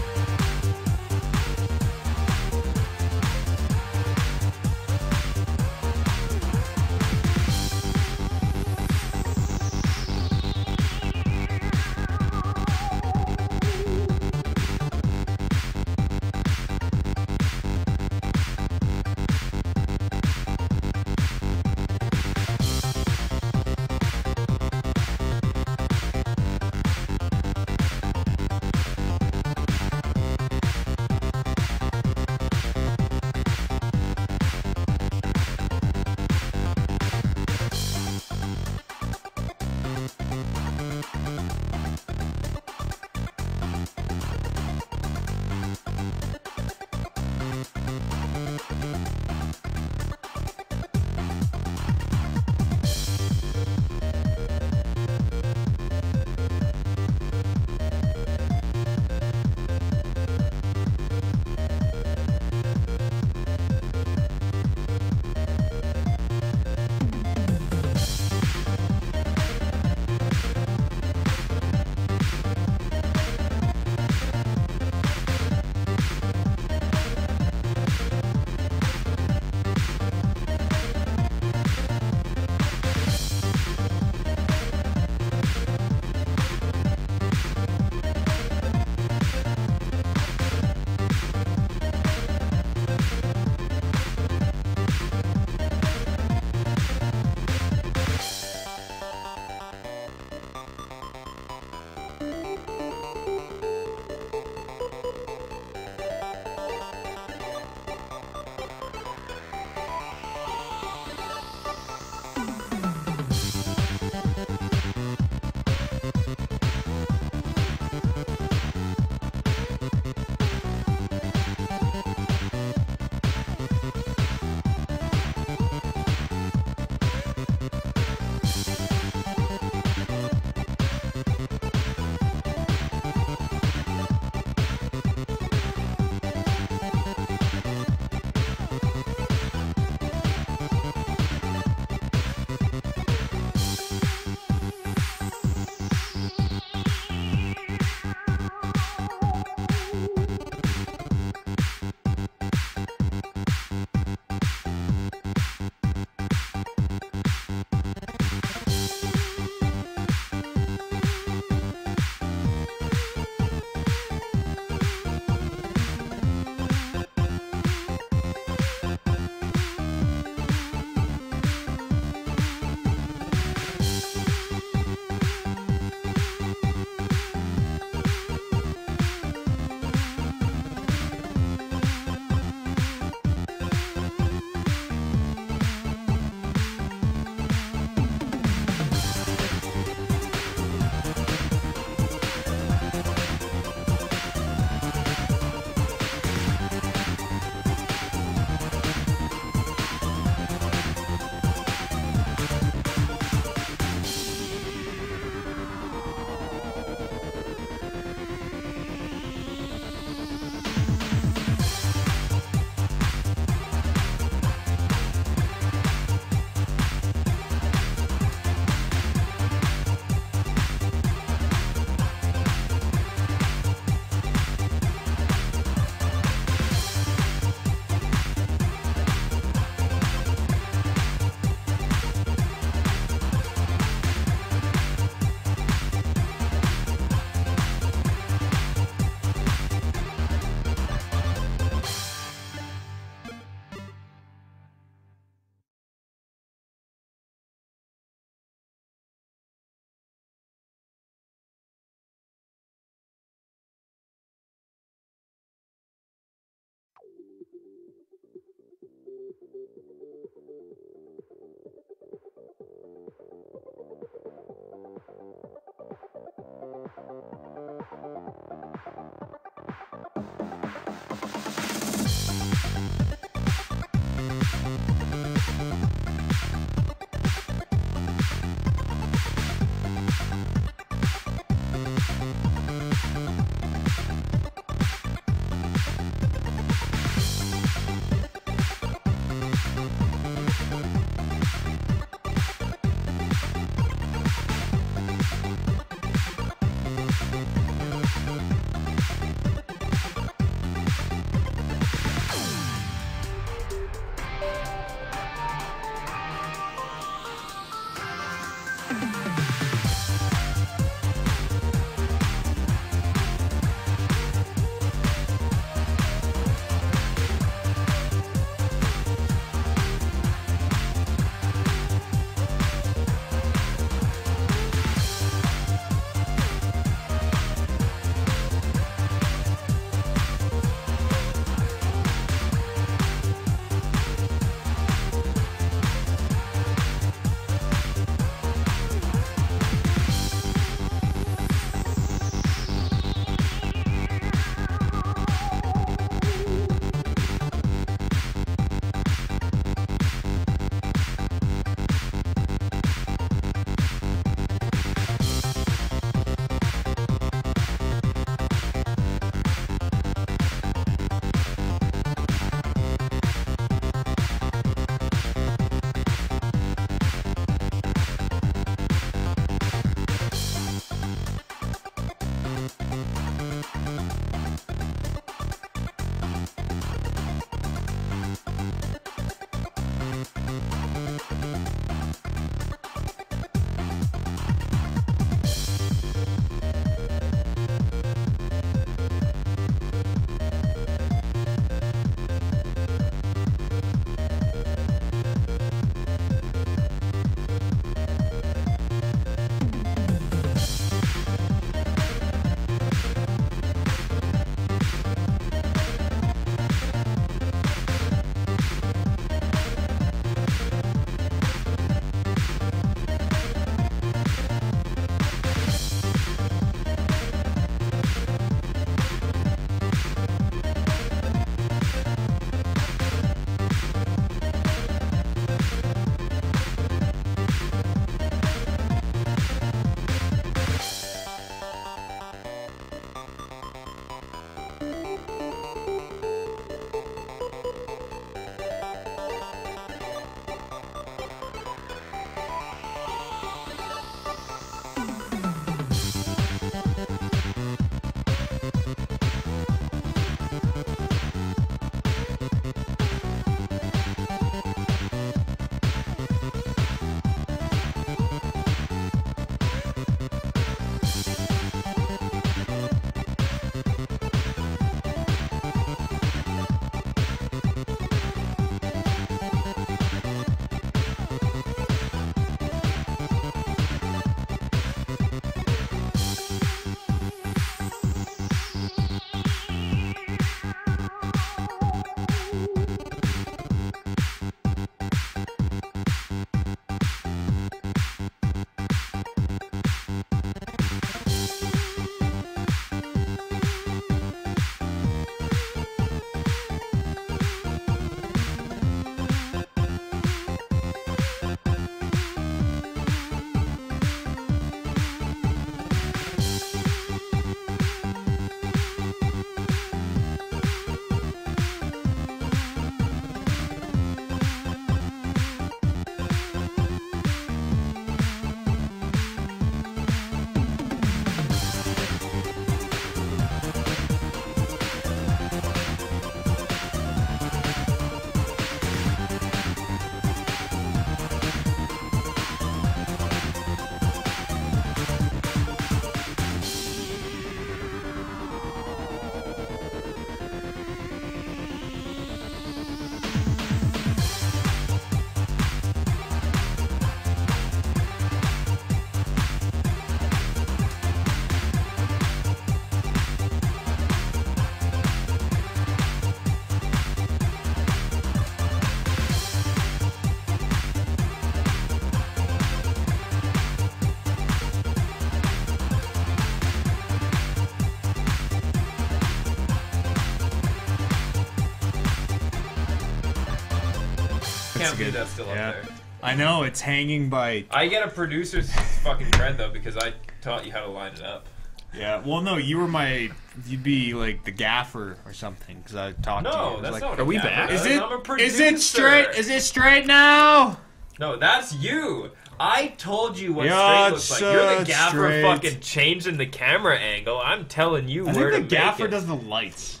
can't believe good. that's still Yeah. up there. I know, it's hanging by... I get a producer's fucking cred, though, because I taught you how to line it up. Yeah, well, no, you were my... You'd be, like, the gaffer or something, because I talked to you. No, It was that's like, not what Are a we gaffer back? does. Is it, I'm a is producer. it straight? Is it straight now? No, that's you. I told you what Yeah, straight looks like. You're the it's gaffer straight. fucking changing the camera angle. I'm telling you I where think to the gaffer make it. does the lights.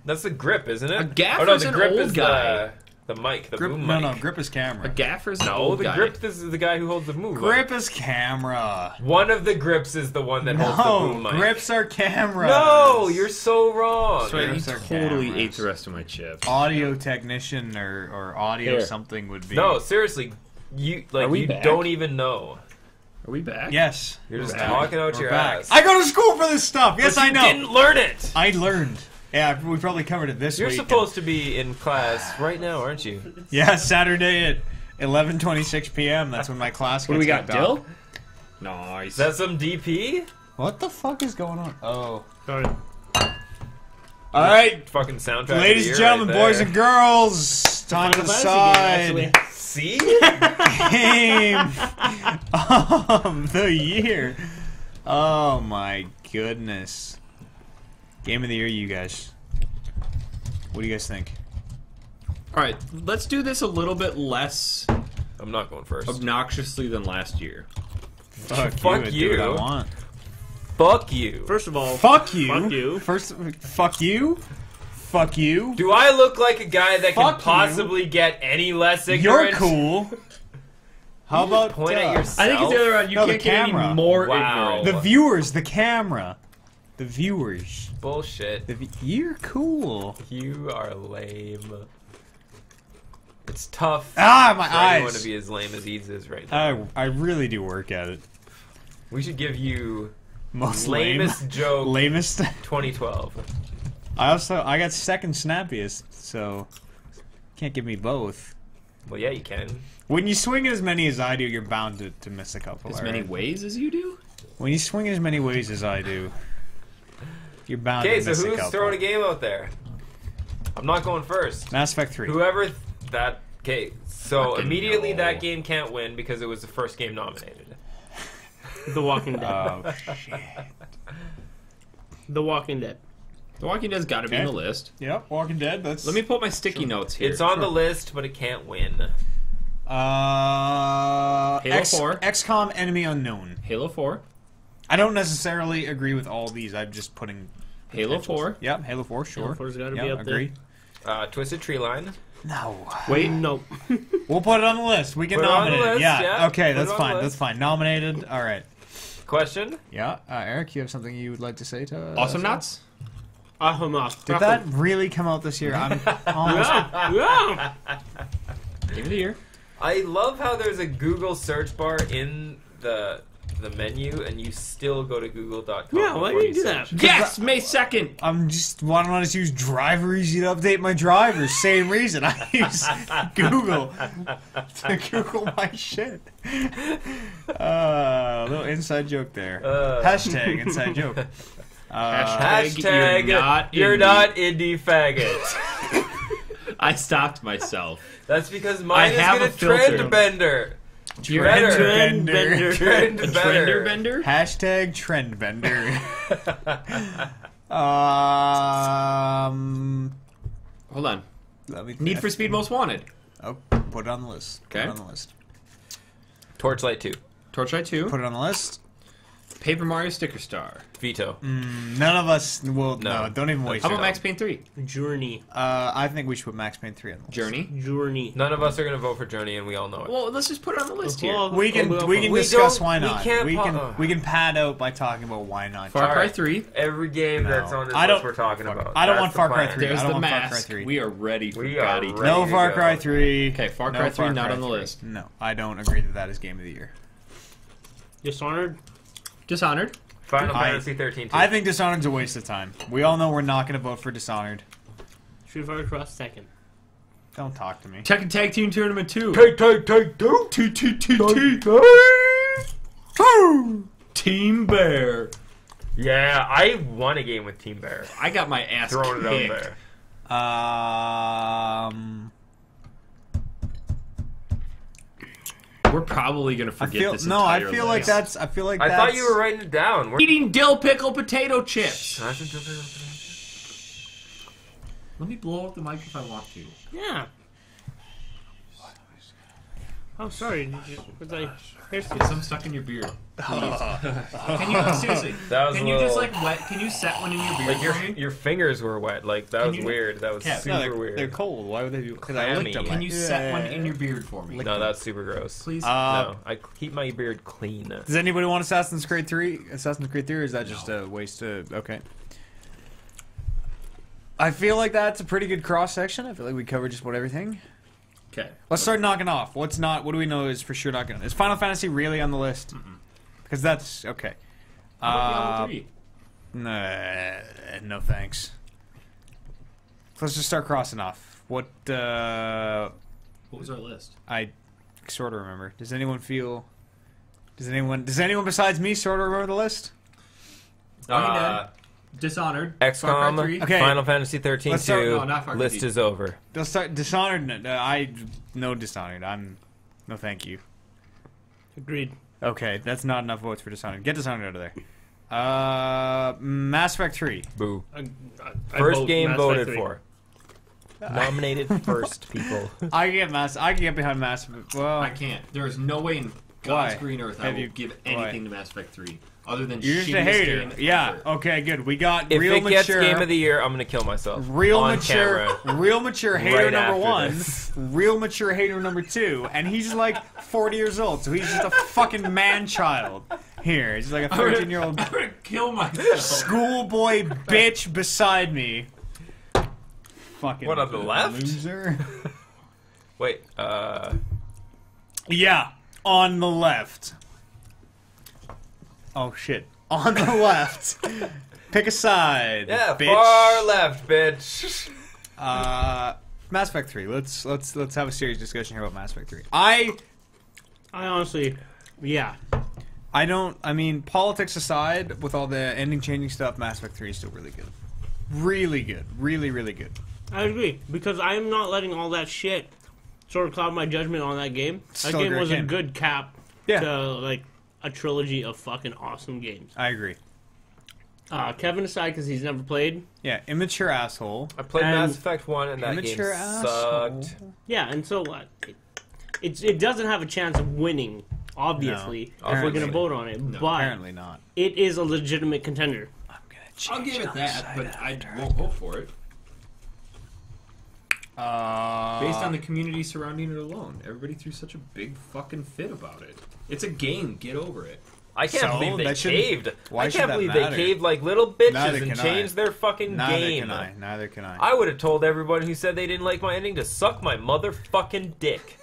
That's the grip, isn't it? A gaffer's oh, no, the an grip old is guy. the mic, the Grip, boom no, mic. no, grip is camera. A gaffer's an No, old the guy. grip is the guy who holds the boom Grip mic. is camera. One of the grips is the one that holds the No, boom mic. grips are cameras. No, you're so wrong. So you Grips are totally cameras. ate the rest of my chips. Audio technician or audio Here. something would be. No, seriously, you Are we you back? don't even know. Are we back? Yes. You're just back. talking out We're your back. ass. I go to school for this stuff. Yes, But I you know. didn't learn it. I learned. Yeah, we probably covered it this You're week. supposed to be in class right now, aren't you? Yeah, Saturday at 11:26 p.m. That's when my class gets What do we got, kicked Dill? off. Nice. Is that some DP? What the fuck is going on? Oh. Sorry. All right, Fucking soundtrack. ladies and gentlemen, boys and girls, time to Final Fantasy game, decide See? game of the year. Oh my goodness. Game of the year, you guys. What do you guys think? All right, let's do this a little bit less I'm not going first. obnoxiously than last year. Fuck Fuck you. I do what you. I want. Fuck you. First of all, Fuck you. Fuck you. First, fuck you. Fuck you. Do I look like a guy that Fuck can possibly get any less You're ignorant? cool. How about Point at yourself. I think it's the other round. You No, the can't get any camera. more Wow. ignorant. the viewers, the camera, the viewers. Bullshit. You're cool. You are lame. It's tough Ah, my for anyone eyes. to be as lame as Eads is right now. I really do work at it. We should give you Most lamest joke lamest. 2012. I got second snappiest, so can't give me both. Well, yeah, you can. When you swing as many as I do, you're bound to miss a couple. As all many right? ways as you do? When you swing as many ways as I do, you're bound Okay, to so miss a who's couple. throwing a game out there? I'm not going first. Mass Effect 3. Whoever that. Okay, so Fucking immediately no. that game can't win because it was the first game nominated. The Walking Dead. Oh shit. The Walking Dead. The Walking Dead's got to be on Okay. the list. Yep, Walking Dead. That's. Let me pull up my sticky notes here. It's on the list, but it can't win. Halo 4. XCOM Enemy Unknown. Halo 4. I don't necessarily agree with all these. I'm just putting. Halo potentials. 4. Yep, Halo 4, sure. Halo 4's gotta be Yep, up there. agree. Twisted Tree Line. No. Wait, No. We'll put it on the list. We can Put it on the nominate it. list, Yeah. yeah. Okay, Put it that's on the fine. list. That's fine. Nominated. All right. Question? Yeah. Eric, you have something you would like to say to us? Awesome Nuts? Did that really come out this year? I'm almost. Yeah. Game of the year. I love how there's a Google search bar in the menu, and you still go to google.com. Yeah, why before do you do that? search. Yes! May 2nd! Why don't I just use Driver Easy to update my drivers? Same reason. I use Google to Google my shit. A little inside joke there. Hashtag inside joke. Hashtag You're you're not not indie faggot. I stopped myself. That's because mine is have gonna a filter. trend bender. Trend Trend bender. bender. Trend A better. Trender Bender? Hashtag trend bender. Hold on. Let me Need for Speed Most Wanted. Oh, put it on the list. Put Okay. it on the list. Torchlight 2. Torchlight 2. Put it on the list. Paper Mario Sticker Star. Veto. None of us will. No. No, don't even waste How it. about Max Payne 3? Journey. I think we should put Max Payne 3 on the list. Journey? Journey. None of us are gonna vote for Journey, and we all know it. Well, let's just put it on the list here. Well, We can well, we can We discuss don't- why we not. can't We po- can we can pad out by talking about why not. Far Cry Alright. 3. Every game No. that's on this I list don't- we're talking about. I don't That's want the Far Cry plan. 3. There's I don't the want Far Cry mask. 3. We are ready for We are Gotti. ready. No to Far go. Cry 3. Okay, Far No Cry 3 Far not Cry on the 3. list. No, I don't agree that that is game of the year. Dishonored. Dishonored. Final I- Fantasy 13. I think Dishonored's a waste of time. We all know we're not going to vote for Dishonored. Street Fighter Cross second. Don't talk to me. Tekken Tag Team Tournament 2. Team Bear. Yeah, I won a game with Team Bear. I got my ass Throwing it kicked. out there. we're probably gonna forget this. I entire feel like list. that's. I feel like I that's, thought you were writing it down. We're Eating dill pickle potato chips. Let me blow up the mic if I want to. Yeah. Oh, sorry. Was I? Here's Get some stuck in your beard. Can you seriously? That was Can a you little, just like wet? Can you set one in your beard like for me? your fingers were wet. Like that Can was you- weird. That was Kev, super No, weird. they're cold. Why would they be? Because I licked them. Can you set one in your beard for me? No, that's super gross. Please. No, I keep my beard clean. Does anybody want Assassin's Creed 3? Assassin's Creed 3, or is that just a waste of... Okay. I feel like that's a pretty good cross-section. I feel like we covered just about everything. Okay. Let's start knocking off. What's not... What do we know is for sure not going to... Is Final Fantasy really on the list? Because that's... Okay. How about Diablo 3? Nah, no thanks. Let's just start crossing off. What What was our list? I sort of remember. Does anyone feel... Does anyone besides me sort of remember the list? Walking Dead, Dishonored, Far Cry XCOM, 3. Okay. Final Fantasy 13 Let's start- 2. no, not Far Cry List 3. is over. They'll start Dishonored. No Dishonored. No thank you. Agreed. Okay, that's not enough votes for Dishonored. Get Dishonored out of there. Mass Effect 3. Boo. I First vote game Mass voted Effect 3. for. Nominated first, people. I can get behind Mass Effect. Well, I can't. There is no way in God's Why? green earth I Have will you- give why? anything to Mass Effect 3 other than you're just a shittiest hater. game Yeah. ever. Okay. Good. We got If real it gets mature. Game of the Year, I'm gonna kill myself. Real on mature, camera. real mature hater Right number after one, this. real mature hater number two, and he's like 40 years old, so he's just a fucking man-child. Here, he's like a 13-year-old I'm gonna kill myself. schoolboy bitch beside me. Fucking What, on the left? loser. Wait, Yeah, on the left. Oh shit, on the left. Pick a side. yeah, bitch. far left, bitch. Mass Effect 3. Let's have a serious discussion here about Mass Effect 3. I honestly, yeah. I mean, politics aside, with all the ending changing stuff, Mass Effect 3 is still really good. Really good. Really, really good. I agree, because I am not letting all that shit sort of cloud my judgment on that game. Still That a game great was a game. good cap Yeah. to, like, a trilogy of fucking awesome games. I agree. Kevin aside, because he's never played. Yeah, immature asshole. I played And- Mass Effect 1 and that game Immature asshole. sucked. Yeah, and so it doesn't have a chance of winning, obviously, No, if we're going apparently. to vote on it. No, but Apparently not. it is a legitimate contender. I'm gonna I'll change give it on that, side but I after. won't vote for it. Based on the the community surrounding it alone. Everybody threw such a big fucking fit about it. It's a game. Get over it. I can't So, believe they that shouldn't- caved. why I should can't that believe matter? they caved like little Neither bitches and can I. changed their fucking Neither game. can I. Neither can I. I would have told everyone who said they didn't like my ending to suck my motherfucking dick.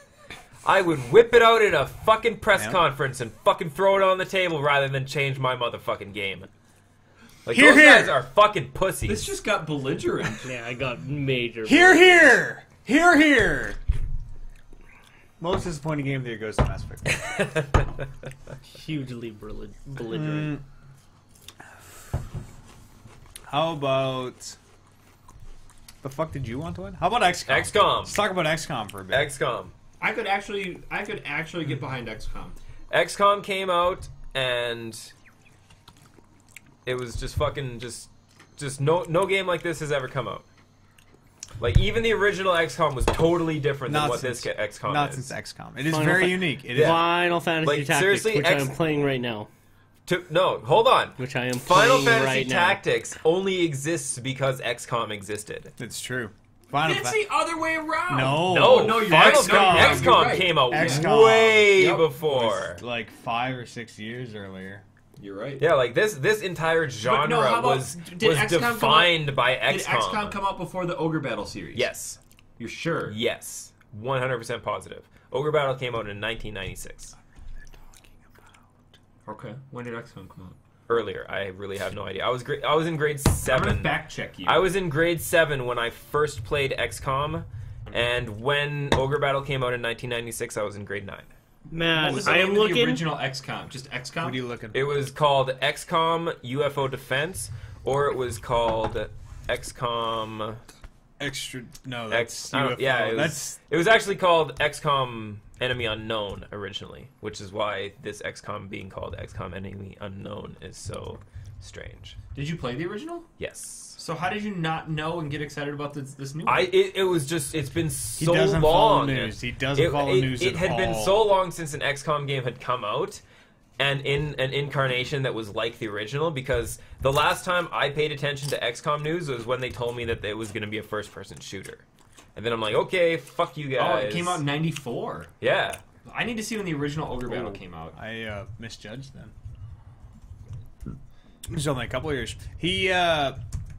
I would whip it out at a fucking press Yep. conference and fucking throw it on the table rather than change my motherfucking game. Like, Hear, those hear. guys are fucking pussies. This just got belligerent. Yeah, I got major. Here, here! Here, here! Most disappointing game of the year goes to Mass Effect. Hugely belligerent. How about... The fuck did you want to win? How about XCOM? XCOM. Let's talk about XCOM for a bit. XCOM. I could actually get behind XCOM. XCOM came out and it was just fucking just no game like this has ever come out. Like, even the original XCOM was totally different than Not what since- this XCOM Not is. since XCOM. It is Final very Fa- unique. It is. Final Fantasy Like, Tactics, seriously, which I am playing right now. No, hold on. Which I am Final playing Fantasy right now. Tactics only exists because XCOM existed. It's true. Final It's Fa- the other way around. No. No, you're Final right. No, you're XCOM right. came out XCOM. way Yep. before. Like 5 or 6 years earlier. You're right. Yeah, like this entire genre how about- was did XCOM come defined by Did XCOM. XCOM come out before the Ogre Battle series? Yes. You're sure? Yes. 100% positive. Ogre Battle came out in 1996. Okay. When did XCOM come out? Earlier. I really have no idea. I was in grade I'm 7. gonna fact check you. I was in grade 7 when I first played XCOM, and when Ogre Battle came out in 1996, I was in grade 9. Man, What was the I name am of the looking. original XCOM? Just XCOM? What are you looking for? It was called XCOM UFO Defense, or it was called XCOM Extra. No, X. that's I don't- UFO. yeah, it was, That's it was actually called XCOM Enemy Unknown originally, which is why this XCOM being called XCOM Enemy Unknown is so strange. Did you play the original? Yes. So how did you not know and get excited about this new one? It was just, it's been He so doesn't follow long. news. He doesn't follow news It at had all. been so long since an XCOM game had come out, and in an incarnation that was like the original, because the last time I paid attention to XCOM news was when they told me that it was going to be a first-person shooter. And then I'm like, okay, fuck you Oh, guys. it came out in '94. Yeah. I need to see when the original Ogre Battle came out. I misjudged then. It's only a couple of years.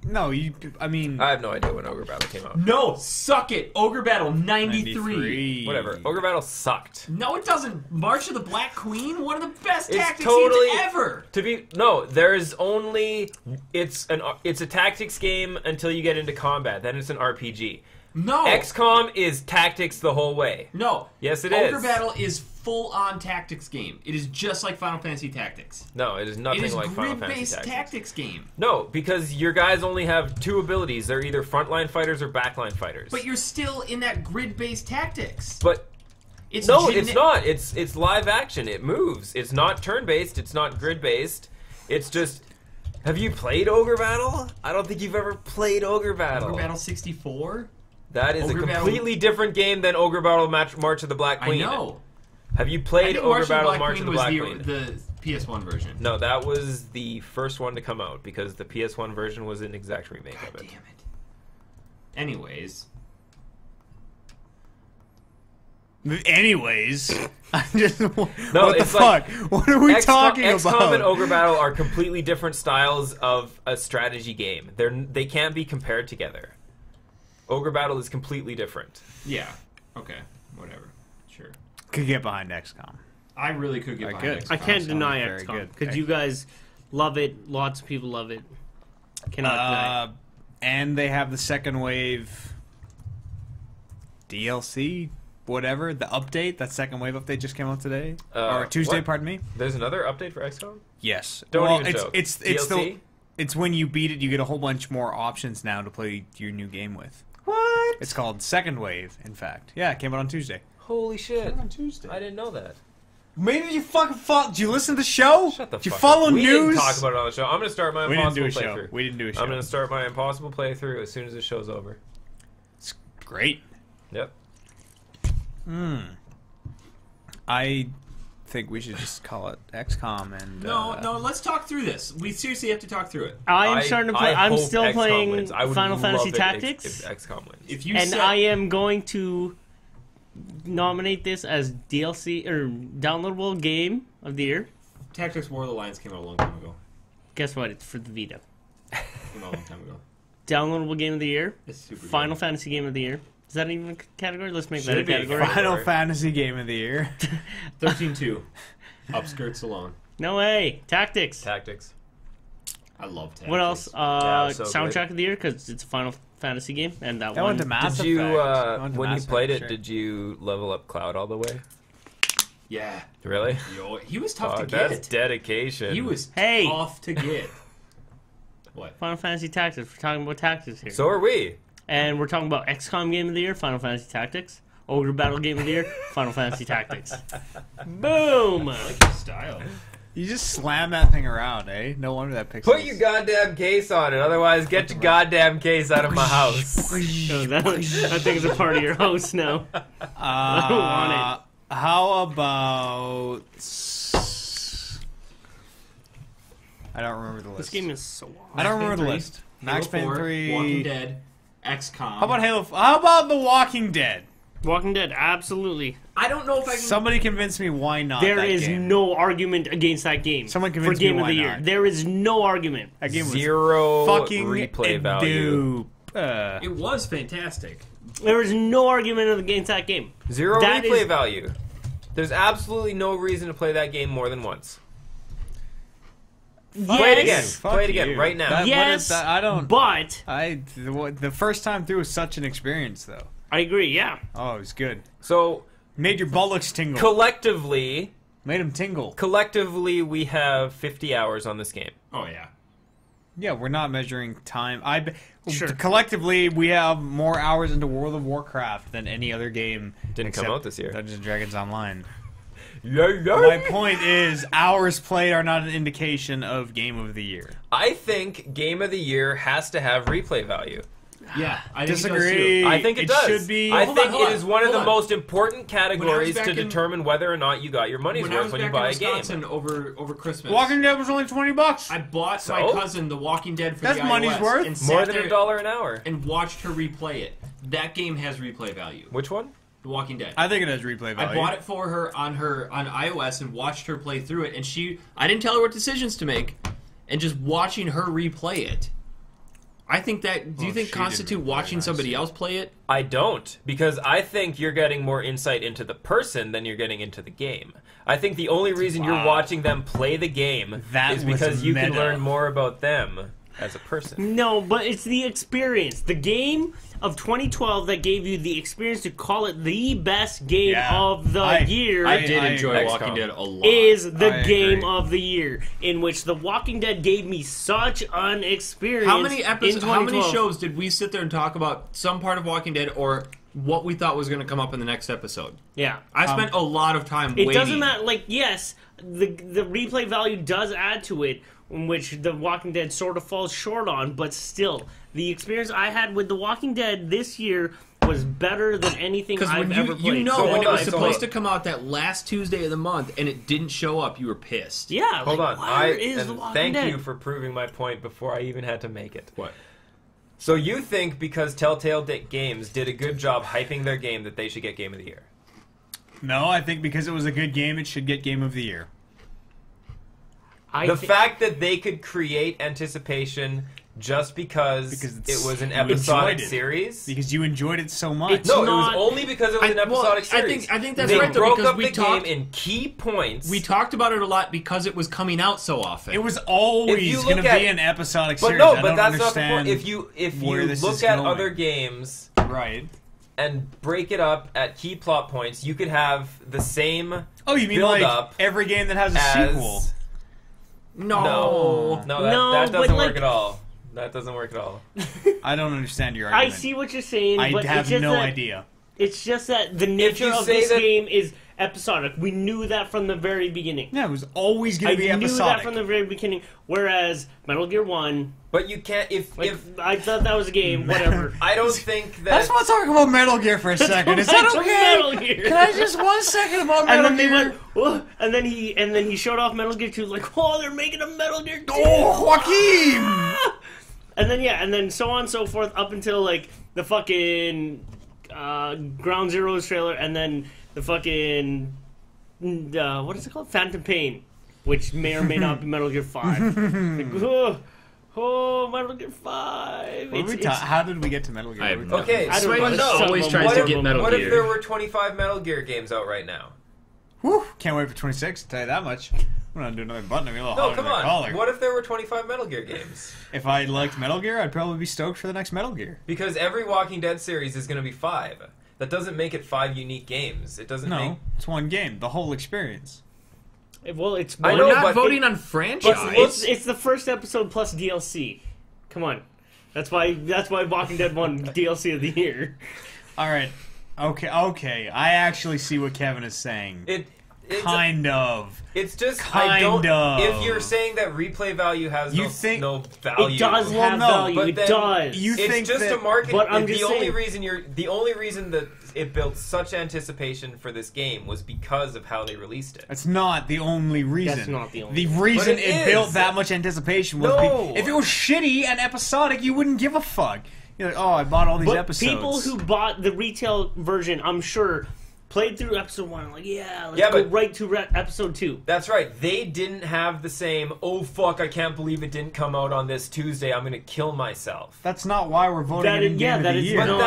No, I mean... I have no idea when Ogre Battle came out. No, suck it. Ogre Battle '93. Whatever. Ogre Battle sucked. No, it doesn't. March of the Black Queen, one of the best It's tactics totally- games ever. There's only it's a tactics game until you get into combat. Then it's an RPG. No, XCOM is tactics the whole way. no. Yes, it Ogre is. Battle is full-on tactics game. It is just like Final Fantasy Tactics. No, it is nothing It is like Final Fantasy grid-based Tactics. tactics game. No, because your guys only have two abilities. They're either frontline fighters or backline fighters. But you're still in that grid-based tactics. But It's no, it's not. It's live action. It moves. It's not turn-based. It's not grid-based. It's just... Have you played Ogre Battle? I don't think you've ever played Ogre Battle. Ogre Battle 64. That is Ogre a Battle- completely different game than Ogre Battle March of the Black Queen. I know. Have you I played think Ogre Battle March of the Black Queen? was the PS1 version. No, that was the first one to come out because the PS1 version was an exact remake God of it. damn it. Anyways, I'm just... what the it's like fuck? What are we talking XCOM about? and Ogre Battle are completely different styles of a strategy game. They can't be compared together. Ogre Battle is completely different. yeah. Okay. Whatever. Sure. Could get behind XCOM. I really could get I behind could. XCOM. I can't Sounds deny very XCOM good. because you guys love it. Lots of people love it. Cannot deny. And they have the second wave DLC, whatever, the update. That second wave update just came out today. Or Tuesday, what? pardon me. There's another update for XCOM? Yes. Don't well, even it's, joke. it's DLC? it's when you beat it, you get a whole bunch more options now to play your new game with. What? It's called Second Wave, in fact. Yeah, it came out on Tuesday. Holy shit. On Tuesday. I didn't know that. Maybe you fucking follow. Did you listen to the show? Shut the Did you fuck follow up. We news? didn't talk about it on the show. I'm going to start my We didn't Impossible do a show. playthrough. We didn't do a show. I'm going to start my Impossible playthrough as soon as this show's over. It's great. Yep. I think we should just call it XCOM and No, let's talk through this. We seriously have to talk through it. I am starting to play. I I'm hope still XCOM playing wins. I would Final love Fantasy it Tactics, If XCOM wins. If you and said, I am going to nominate this as DLC or downloadable game of the year. Tactics War of the Lions came out a long time ago. Guess what? It's for the Vita. Came out a long time ago. Downloadable game of the year. It's super Final good. Fantasy game of the year. Is that even a category? Let's make that Should a be. category. Final Fantasy Game of the Year. 13-2. Upskirts alone. No way. Tactics. Tactics. I love Tactics. What else? Yeah, so Soundtrack of the year because it's a Final Fantasy game, and that That one. went to Mass Did you, Effect. That went to when you Mass played Effect, it, sure. did you level up Cloud all the way? Yeah. Really? Yo, he was tough to Fuck, get. that's dedication. He was Hey! tough to get. What? Final Fantasy Tactics. We're talking about tactics here. So are we. And we're talking about XCOM Game of the Year, Final Fantasy Tactics. Ogre Battle Game of the Year, Final Fantasy Tactics. Boom! Style. You just slam that thing around, eh? No wonder that pixels. Put your goddamn case on it. Otherwise, get your goddamn case out of my house. Oh, that thing is a part of your house now. I don't want How about... I don't remember the list. This game is so long. I don't remember the Pain list. 3, Max Halo Payne 4, 3. Walking Dead, XCOM. How about How about The Walking Dead? Walking Dead, absolutely. I don't know if I can. Somebody convince me why not. There that is game. no argument against that game. Someone for convince me Game of why the Year. not. There is no argument. That game was Zero fucking replay value. dope. It was fantastic. There is no argument against that game. Zero That replay is- value. There's absolutely no reason to play that game more than once. Play it again. Yes, Fuck Play it again you. right now. That- what yes, is that? I don't. but The first time through was such an experience, though. I agree. Yeah, Oh, it was good. So Made your bullocks tingle. collectively, Made them tingle. we have 50 hours on this game. Oh yeah. Yeah, we're not measuring time. Sure. Collectively, we have more hours into World of Warcraft than any other game. Didn't come except out this year. Dungeons and Dragons Online. Yeah, My point is, hours played are not an indication of Game of the Year. I think Game of the Year has to have replay value. Yeah, I think Disagree. It does too. I think it does. should be. I Hold think on, it is one of hold the on. most important categories back to in- determine whether or not you got your money's When I worth was when you back buy in a game. Wisconsin over Christmas, Walking Dead was only $20. I bought So? my cousin The Walking Dead for That's the money's iOS worth. and More sat than there $1 an hour. and watched her replay it. That game has replay value. Which one? The Walking Dead. I think it has replay value. I bought it for her on iOS and watched her play through it, and I didn't tell her what decisions to make, and just watching her replay it. I think that. Do you Well, think she constitute didn't watching realize somebody it. else play it? I don't, because I think you're getting more insight into the person than you're getting into the game. I think the only reason you're Wow. watching them play the game That is was because you can meta. learn more about them as a person. No, but it's the experience. The game of 2012 that gave you the experience to call it the best game Yeah. of the year I did enjoy XCOM. Walking Dead a lot. is the I game agree. of the year, in which The Walking Dead gave me such an experience. How many in episodes? How many 2012. shows did we sit there and talk about some part of Walking Dead or what we thought was going to come up in the next episode? Yeah. I spent a lot of time It waiting. doesn't matter. Like, yes, the replay value does add to it, in which The Walking Dead sort of falls short on, but still, the experience I had with The Walking Dead this year was better than anything Because I've when ever played. you know So when hold it was on, so supposed hold- to come out that last Tuesday of the month and it didn't show up, you were pissed. Yeah, Hold like, on, where is The and Walking thank Dead? you for proving my point before I even had to make it. What? So you think because Telltale Games did a good job hyping their game that they should get Game of the Year? No, I think because it was a good game, it should get Game of the Year. The fact that they could create anticipation just because Because it was an you episodic enjoyed it. series? Because you enjoyed it so much. It's No, not- it was only because it was an episodic series. I think that's they right though, broke because up we the talked game in key points. we talked about it a lot because it was coming out so often. It was If always you going to look at- be an episodic but series. no, I but don't that's not the understand point. If where you this look is at going. other games Right. and break it up at key plot points, you could have the same Oh, you mean build like up every game that has a as sequel? No, No, that but doesn't like- work at all. That doesn't work at all. I don't understand your I argument. see what you're saying, I but have it's just no that, idea. It's just that the nature you of say this that- game is episodic. We knew that from the very beginning. Yeah, it was always going I to be knew episodic. that from the very beginning. Whereas Metal Gear 1, But you can't if I thought that was a game, whatever. I don't think I that just want to talk about Metal Gear for a second. Is that That's okay? Metal Gear. Can I just 1 second about And Metal then they Gear? went, "Whoa," and then he showed off Metal Gear 2, like, oh, they're making a Metal Gear 2. Oh, Joaquin! And then and then so on and so forth up until like the fucking Ground Zeroes trailer, and then the fucking what is it called, Phantom Pain, which may or may not be Metal Gear 5. Like, oh, Metal Gear 5. How did we get to Metal Gear? I have no- Okay, I don't Sway, know. no. Some always of tries them- to What get if, Metal what Gear. if there were 25 Metal Gear games out right now? Whew, can't wait for 26, I'll tell you that much. I'm going to do another button. I'm a little No, hot come on the on. collar. What if there were 25 Metal Gear games? If I liked Metal Gear, I'd probably be stoked for the next Metal Gear. Because every Walking Dead series is going to be 5. That doesn't make it 5 unique games. It doesn't make... No, it's one game. The whole experience. Well, it's I one- know, We're not but voting it- on franchise. it's the first episode plus DLC. Come on, that's why Walking Dead won DLC of the year. All right. Okay. I actually see what Kevin is saying. It's Kind of. It's just Kind I don't. of. If you're saying that replay value has You think- no value, It does Well, have no, value. but It then does. you it's think just that- a market. But I'm the just only saying- reason that it built such anticipation for this game was because of how they released it. That's not the only reason. That's not the only The reason. reason But it it built is. that much anticipation was No. if it was shitty and episodic, you wouldn't give a fuck. You're like, oh, I bought all these But episodes. people who bought the retail version, I'm sure, played through episode 1, like, let's Yeah, go but- right to episode 2. That's right. They didn't have the same. Oh fuck! I can't believe it didn't come out on this Tuesday. I'm gonna kill myself. That's not why we're voting That in is- Game yeah, of that the is Year. But No.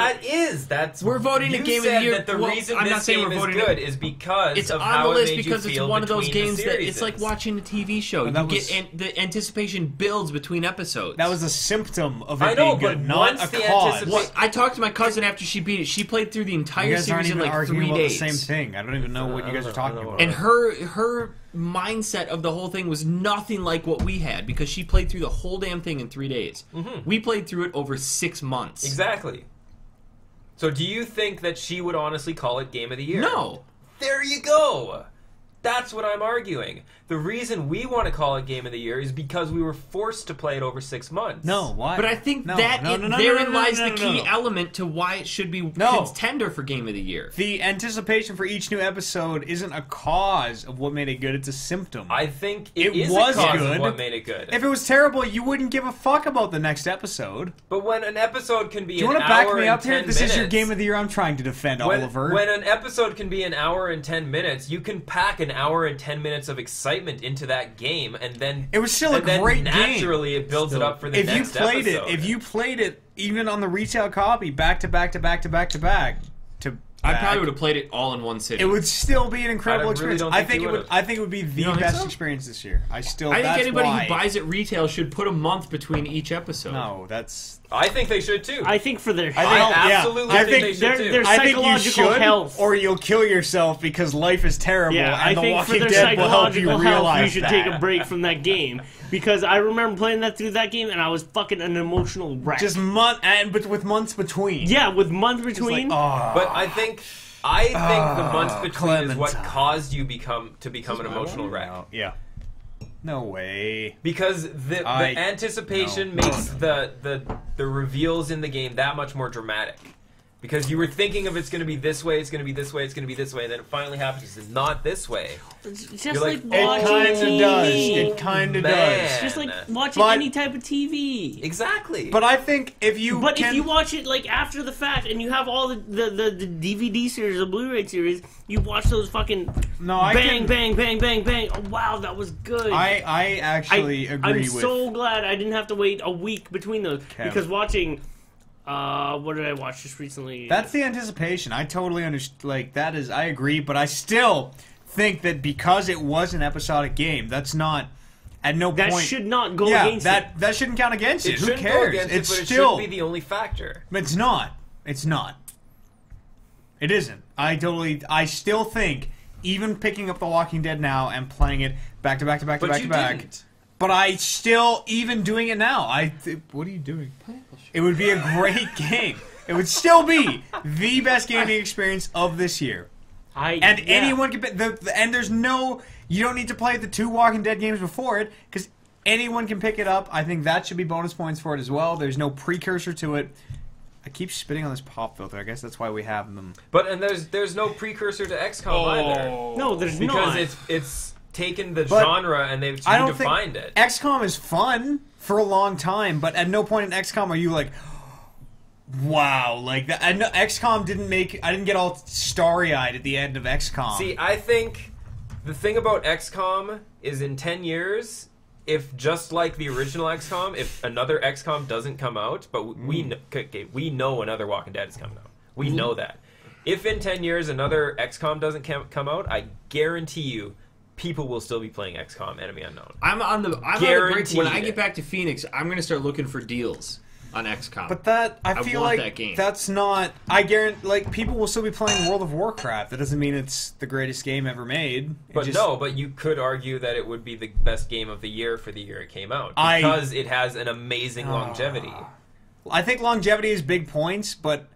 that's We're voting you a Game of the said Year. That the Well, reason I'm this not saying game we're is voting good is because It's of on how the list it made because you it's feel one of those between games the that it's like series. watching a TV show. Well, that You was- get the anticipation builds between episodes. That was a symptom of it I know, being good, but not once a the cause. anticipation- What I talked to my cousin after she beat it. She played through the You entire guys aren't series in even like arguing 3 about days. the same thing. I don't even know what you guys are talking about. And her mindset of the whole thing was nothing like what we had because she played through the whole damn thing in 3 days. We played through it over 6 months. Exactly. So do you think that she would honestly call it Game of the Year? No. There you go. That's what I'm arguing. The reason we want to call it Game of the Year is because we were forced to play it over 6 months. No, why? But I think therein lies the key element to why it should be contender for Game of the Year. The anticipation for each new episode isn't a cause of what made it good. It's a symptom. I think It is was a cause good. of what made it good. If it was terrible, you wouldn't give a fuck about the next episode. But when an episode can be Do you an want to back hour me and up here? 10 This minutes, is your Game of the Year. I'm trying to defend Oliver. When an episode can be an hour and 10 minutes, you can pack an hour and 10 minutes of excitement into that game, and then it was still a great game. Naturally, it builds it up for the next episode. If you played it, even on the retail copy, back to back to back to back to back, I probably would have played it all in one sitting. It would still be an incredible experience. Don't I think think you I think it would be the best experience this year. I think anybody who buys it retail should put a month between each episode. No, that's. I think they should too. I think for their I absolutely think they should too. Their psychological health, or you'll kill yourself because life is terrible. Yeah, and I The think Walking for their Dead will help you psychological realize health, you should that. take a break from that game because I remember playing through that game and I was fucking an emotional wreck. Just but with months between. Yeah, with months between. But I think the months between is what caused you to become an emotional wreck. Yeah. No way. Because the anticipation makes the reveals in the game that much more dramatic. Because you were thinking of it's going to be this way, it's going to be this way, it's going to be this way, and then it finally happens. It's not this way. It's just You're like like, watching TV. It kind of does. Man. Just like watching any type of TV. Exactly. But I think if you if you watch it like after the fact and you have all the DVD series, the Blu-ray series, you watch those fucking bang, bang, bang, bang, bang. Oh, wow, that was good. I actually agree I'm with... so glad I didn't have to wait a week between those. Because watching... what did I watch just recently? That's the anticipation. I totally understand. Like, that is... I agree, but I still think that because it was an episodic game, that's not... At no point... That should not go against it. That shouldn't count against it. Who shouldn't cares? go against It's it, but still... it shouldn't be the only factor. It's not. It's not. It isn't. I still think, even picking up The Walking Dead now and playing it back to back to back to back to back... Didn't. But I still, even doing it now, what are you doing? It would be a great game. It would still be the best gaming experience of this year. Anyone can. And there's no. You don't need to play the 2 Walking Dead games before it because anyone can pick it up. I think that should be bonus points for it as well. There's no precursor to it. I keep spitting on this pop filter. I guess that's why we have them. But there's no precursor to XCOM either. No, there's not. Because it's taken the genre and they've redefined it. XCOM is fun for a long time, but at no point in XCOM are you like, wow, like that. And XCOM I didn't get all starry-eyed at the end of XCOM. See, I think the thing about XCOM is in 10 years, if just like the original XCOM, if another XCOM doesn't come out, but we know another Walking Dead is coming out. We know that. If in 10 years another XCOM doesn't come out, I guarantee you people will still be playing XCOM Enemy Unknown. I'm on the break. When I get back to Phoenix, I'm going to start looking for deals on XCOM. But I feel want like that game. That's not. I guarantee, like, people will still be playing World of Warcraft. That doesn't mean it's the greatest game ever made. But you could argue that it would be the best game of the year for the year it came out because it has an amazing longevity. I think longevity is big points, but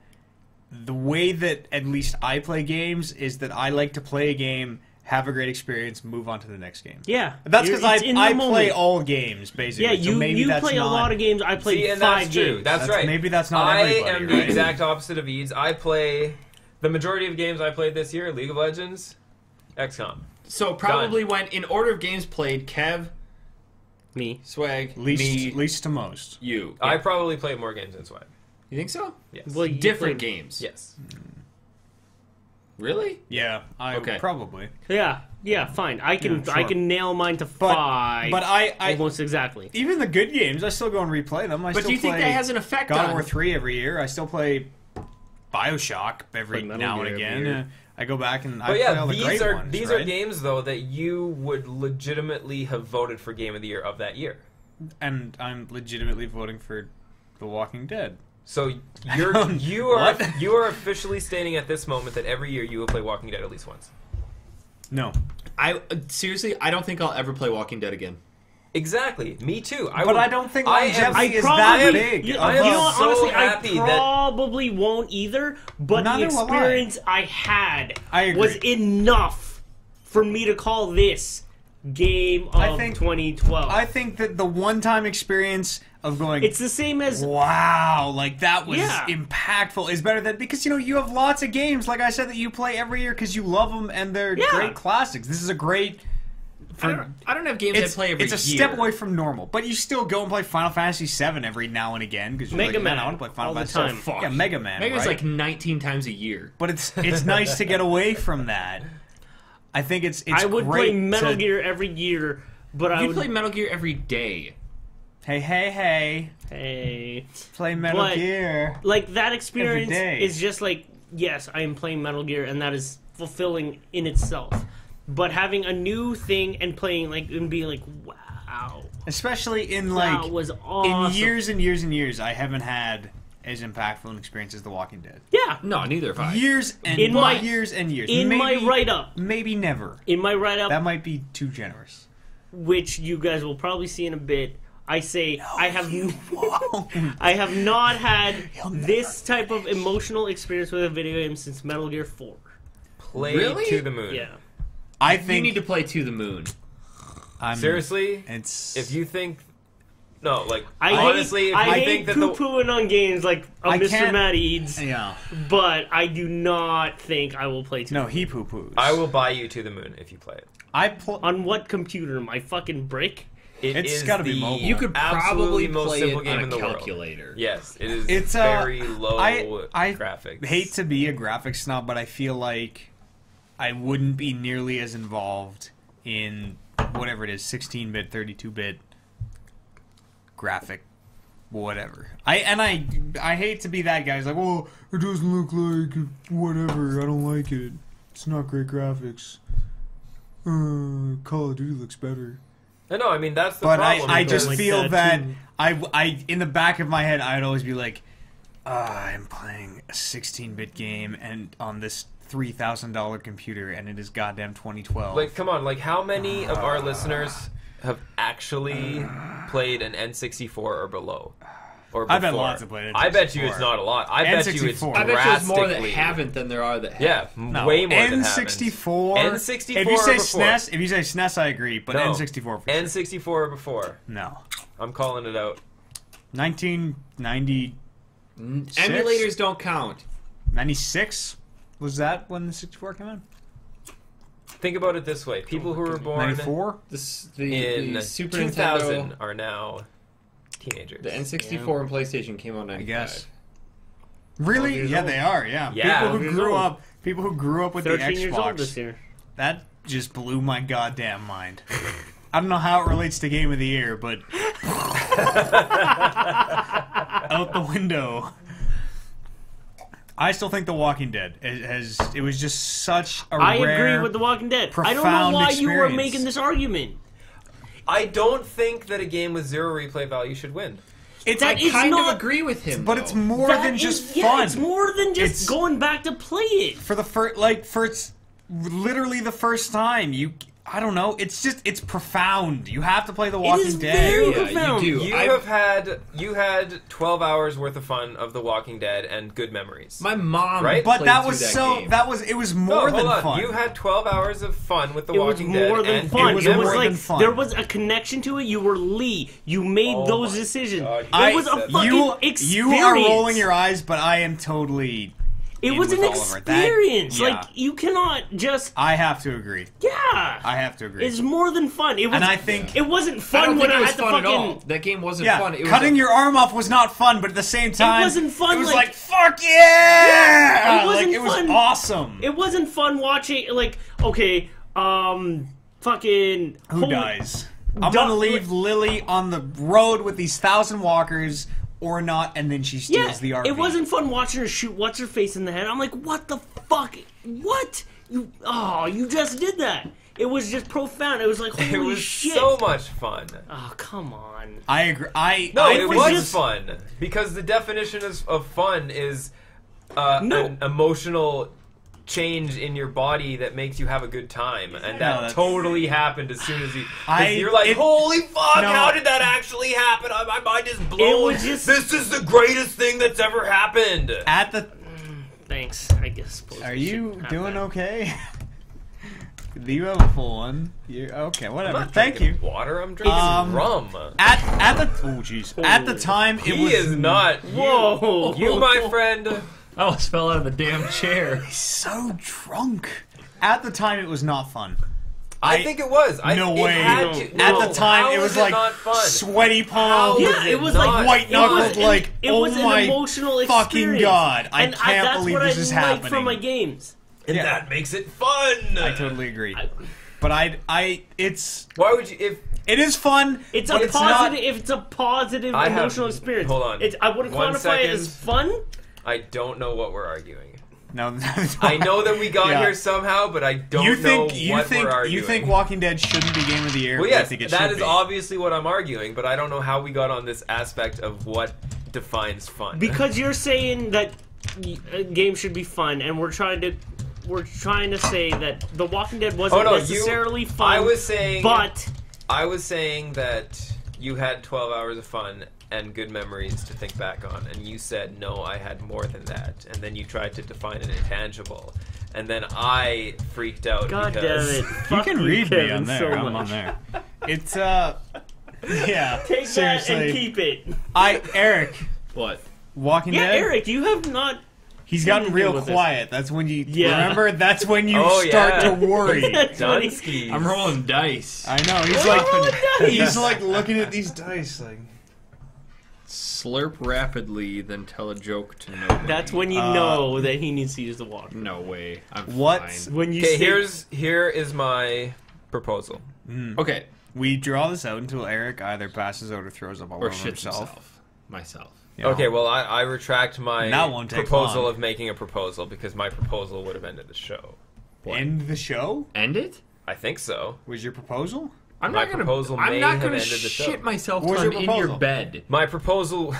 the way that at least I play games is that I like to play a game, have a great experience, move on to the next game. Yeah. That's because I play all games, basically. Yeah, you play a lot of games. I play 5 games. That's right. Maybe that's not everybody, I am the exact opposite of Eads. I play... The majority of games I played this year, League of Legends, XCOM. So probably went in order of games played, Kev... Me. Swag, least to most. You. I probably played more games than Swag. You think so? Yes. Well, different games. Yes. Really? Yeah, probably. Yeah, fine. I can sure. I can nail mine to 5. But I almost exactly. Even the good games, I still go and replay them. But do you think that has an effect God on of War 3 every year? I still play BioShock every now and again. I go back and I play all the great ones. These are games though that you would legitimately have voted for Game of the Year of that year. And I'm legitimately voting for The Walking Dead. So you are officially stating at this moment that every year you will play Walking Dead at least once. No. Seriously, I don't think I'll ever play Walking Dead again. Exactly. Me too. But I don't think longevity is probably, that big. You I know am what, so honestly, happy I that- probably won't either, but Neither the will I. experience I had I agree. was enough for me to call this game of I think- 2012. I think that the one-time experience of going, it's the same as... wow, like that was Yeah. impactful is better than, because you have lots of games, like I said, that you play every year because you love them and they're Yeah. great classics. This is a great... I don't have games I play every year. It's a step away from normal, but you still go and play Final Fantasy VII every now and again because you're Mega like, man, Man, I want to play Final all the Fantasy time. VII. Fuck. Yeah, Mega Man. Maybe it's right? like 19 times a year. But it's nice to get away from that. I think it's I would great play Metal to- Gear every year, but I You'd would... play Metal Gear every day. Hey, Hey... play Metal But- Gear. Like, that experience day. is just like, yes, I am playing Metal Gear, and that is fulfilling in itself. But having a new thing and playing, like, and being like, wow, Especially in, that like, was awesome. in years and years and years, I haven't had as impactful an experience as The Walking Dead. Yeah. No, neither have I. Years and In my- years and years. In my Maybe- write-up, Maybe never. in my write-up, That might be too generous. which you guys will probably see in a bit, I say I have Whoa. I have not had this type of emotional experience with a video game since Metal Gear 4. Play Really? to the moon. Yeah. I You think need to play To the Moon. Seriously? It's If you think... No, like, I honestly, hate, if I you hate think that poo-pooing on games like I Mr. can't- Matt Eads, yeah. but I do not think I will play No, he poo poos. I will buy you To the Moon if you play it. On what computer? My fucking brick? It's is gotta be the mobile. You could absolutely probably most play simple it game on in a the world. calculator. Yes, it is It's very low I graphics. hate to be a graphics snob, but I feel like I wouldn't be nearly as involved in whatever it is, 16-bit, 32-bit graphic, whatever. I hate to be that guy who's like, well, it doesn't look like whatever. I don't like it. It's not great graphics. Call of Duty looks better. No, I mean that's the But problem. I just like feel that that too. I in the back of my head I'd always be like, I'm playing a 16-bit game and on this $3,000 computer and it is goddamn 2012. Like, come on, like how many of our listeners have actually played an N64 or below? Or before? I bet lots have played an I bet you N64. it's not a lot. I bet you it's N64. I bet there's more that drastically- haven't than there are that have. Yeah, No, way more than N64. haven't. N64 If you say or before. SNES, I agree, but No. N64 for sure. N64 or before. No. I'm calling it out. 1990 Emulators don't count. 96 was that when the 64 came out? Think about it this way: people who were born 94? in The Super 2000 Nintendo, are now teenagers. the N64 and PlayStation came out in 95. I guess. Really? years Yeah, old. they are. Yeah. Yeah. People who 12 years grew old. up. People who grew up with the 13 years old this Xbox. year. That just blew my goddamn mind. I don't know how it relates to Game of the Year, but out the window. I still think The Walking Dead it was just such a I rare, agree with The Walking Dead. I don't know profound why you were experience. making this argument. I don't think that a game with zero replay value should win. It's That I is kind not- of agree with him, but though. it's more That than is- just yeah, fun. it's more than just It's- going back to play it. for the first literally the first time I don't know, it's profound. You have to play The Walking is Dead. very Yeah, you profound. do. You had 12 hours worth of fun of The Walking Dead and good memories. My mom Right? But played that through was game. it was No, more hold than on. fun. You had 12 hours of fun with The It was Walking Dead. more than and fun. it was It was more like than fun. there was a connection to it. You were Lee. You made Oh those my decisions. God. It was a fucking experience. you are rolling your eyes, but I am totally It in was with an Oliver. That- experience. yeah. Like you cannot just I have to agree. I have to agree. It's more than fun. It was. And I think- it wasn't I fun don't when think I it was had to fun at all. fucking. That game wasn't yeah, fun. It was cutting your arm off was not fun, but at the same time, wasn't fun, It was like- like fuck yeah! it wasn't it was fun. awesome. It wasn't fun watching. Like okay, fucking. Who dies? I'm Duh- gonna leave Lily on the road with these 1,000 walkers, or not, and then she steals Yeah, the RV. it wasn't fun watching her shoot what's her face in the head. I'm like, what the fuck? What? You just did that. It was just profound. It was like, holy It was shit. so much fun. Oh, come on. I agree. No, I it think was it's- fun because the definition of fun is No. an emotional change in your body that makes you have a good time, and that that's- totally happened as soon as you. 'Cause I- you're like, it- holy fuck! No. How did that actually happen? My mind is blown. It was just- This is the greatest thing that's ever happened. At the. Thanks, I guess. Suppose Are we you shouldn't have doing that. okay? Do you have a full one? You're okay. I'm Whatever. not Thank you. drinking water. I'm drinking rum. At the jeez. At the time, it He was is not. Whoa. You, my friend. I almost fell out of the damn chair. so drunk. At the time, it was not fun. I think it was. No it way. had to- At no, the time, how it is was like not fun? sweaty palms. Yeah, it was like not white knuckled. an- Like, it oh was an my emotional fucking experience. God, I And can't that's believe what this I is like happening. from my games. And Yeah. that makes it fun. I totally agree. But it's Why would you? If it is fun. It's but a it's positive. not- If it's a positive I have- emotional experience, hold on. I wouldn't 1 quantify it as second. fun. I don't know what we're arguing. No, I know that we got Yeah. here somehow, but I don't you know think what we're arguing. you think Walking Dead shouldn't be Game of the Year? Well, but I yes, think it that should is be. obviously what I'm arguing, but I don't know how we got on this aspect of what defines fun. Because you're saying that a game should be fun, and we're trying to say that The Walking Dead wasn't necessarily fun. I was saying but that you had 12 hours of fun and good memories to think back on, and you said no, I had more than that, and then you tried to define an intangible, and then I freaked out. God because damn it! You Fuck can read me Kevin, on there. so I'm much. on there. It's yeah. Take seriously. that and keep it. Eric, What? Walking Yeah, Dead. Eric, you have not. He's gotten Anything real with this. quiet. That's when you Yeah. remember. That's when you Oh, start yeah. to worry. That's what he- Dunsky. I'm rolling dice. I know. He's We're like rolling dice. he's like looking at these dice like. Slurp rapidly, then tell a joke to nobody. That's when you know that he needs to use the water. No way. I'm What's- fine. When you Okay, say, here is my proposal. Okay. We draw this out until Eric either passes out or throws up all Or over shits himself. Myself. You know? Okay, well, I retract my That won't take proposal long. of making a proposal because my proposal would have ended the show. End the show? End it? I think so. Was your proposal? I'm My not gonna. proposal I'm may not have gonna ended the show. shit myself What was till your I'm in your proposal? bed. My proposal,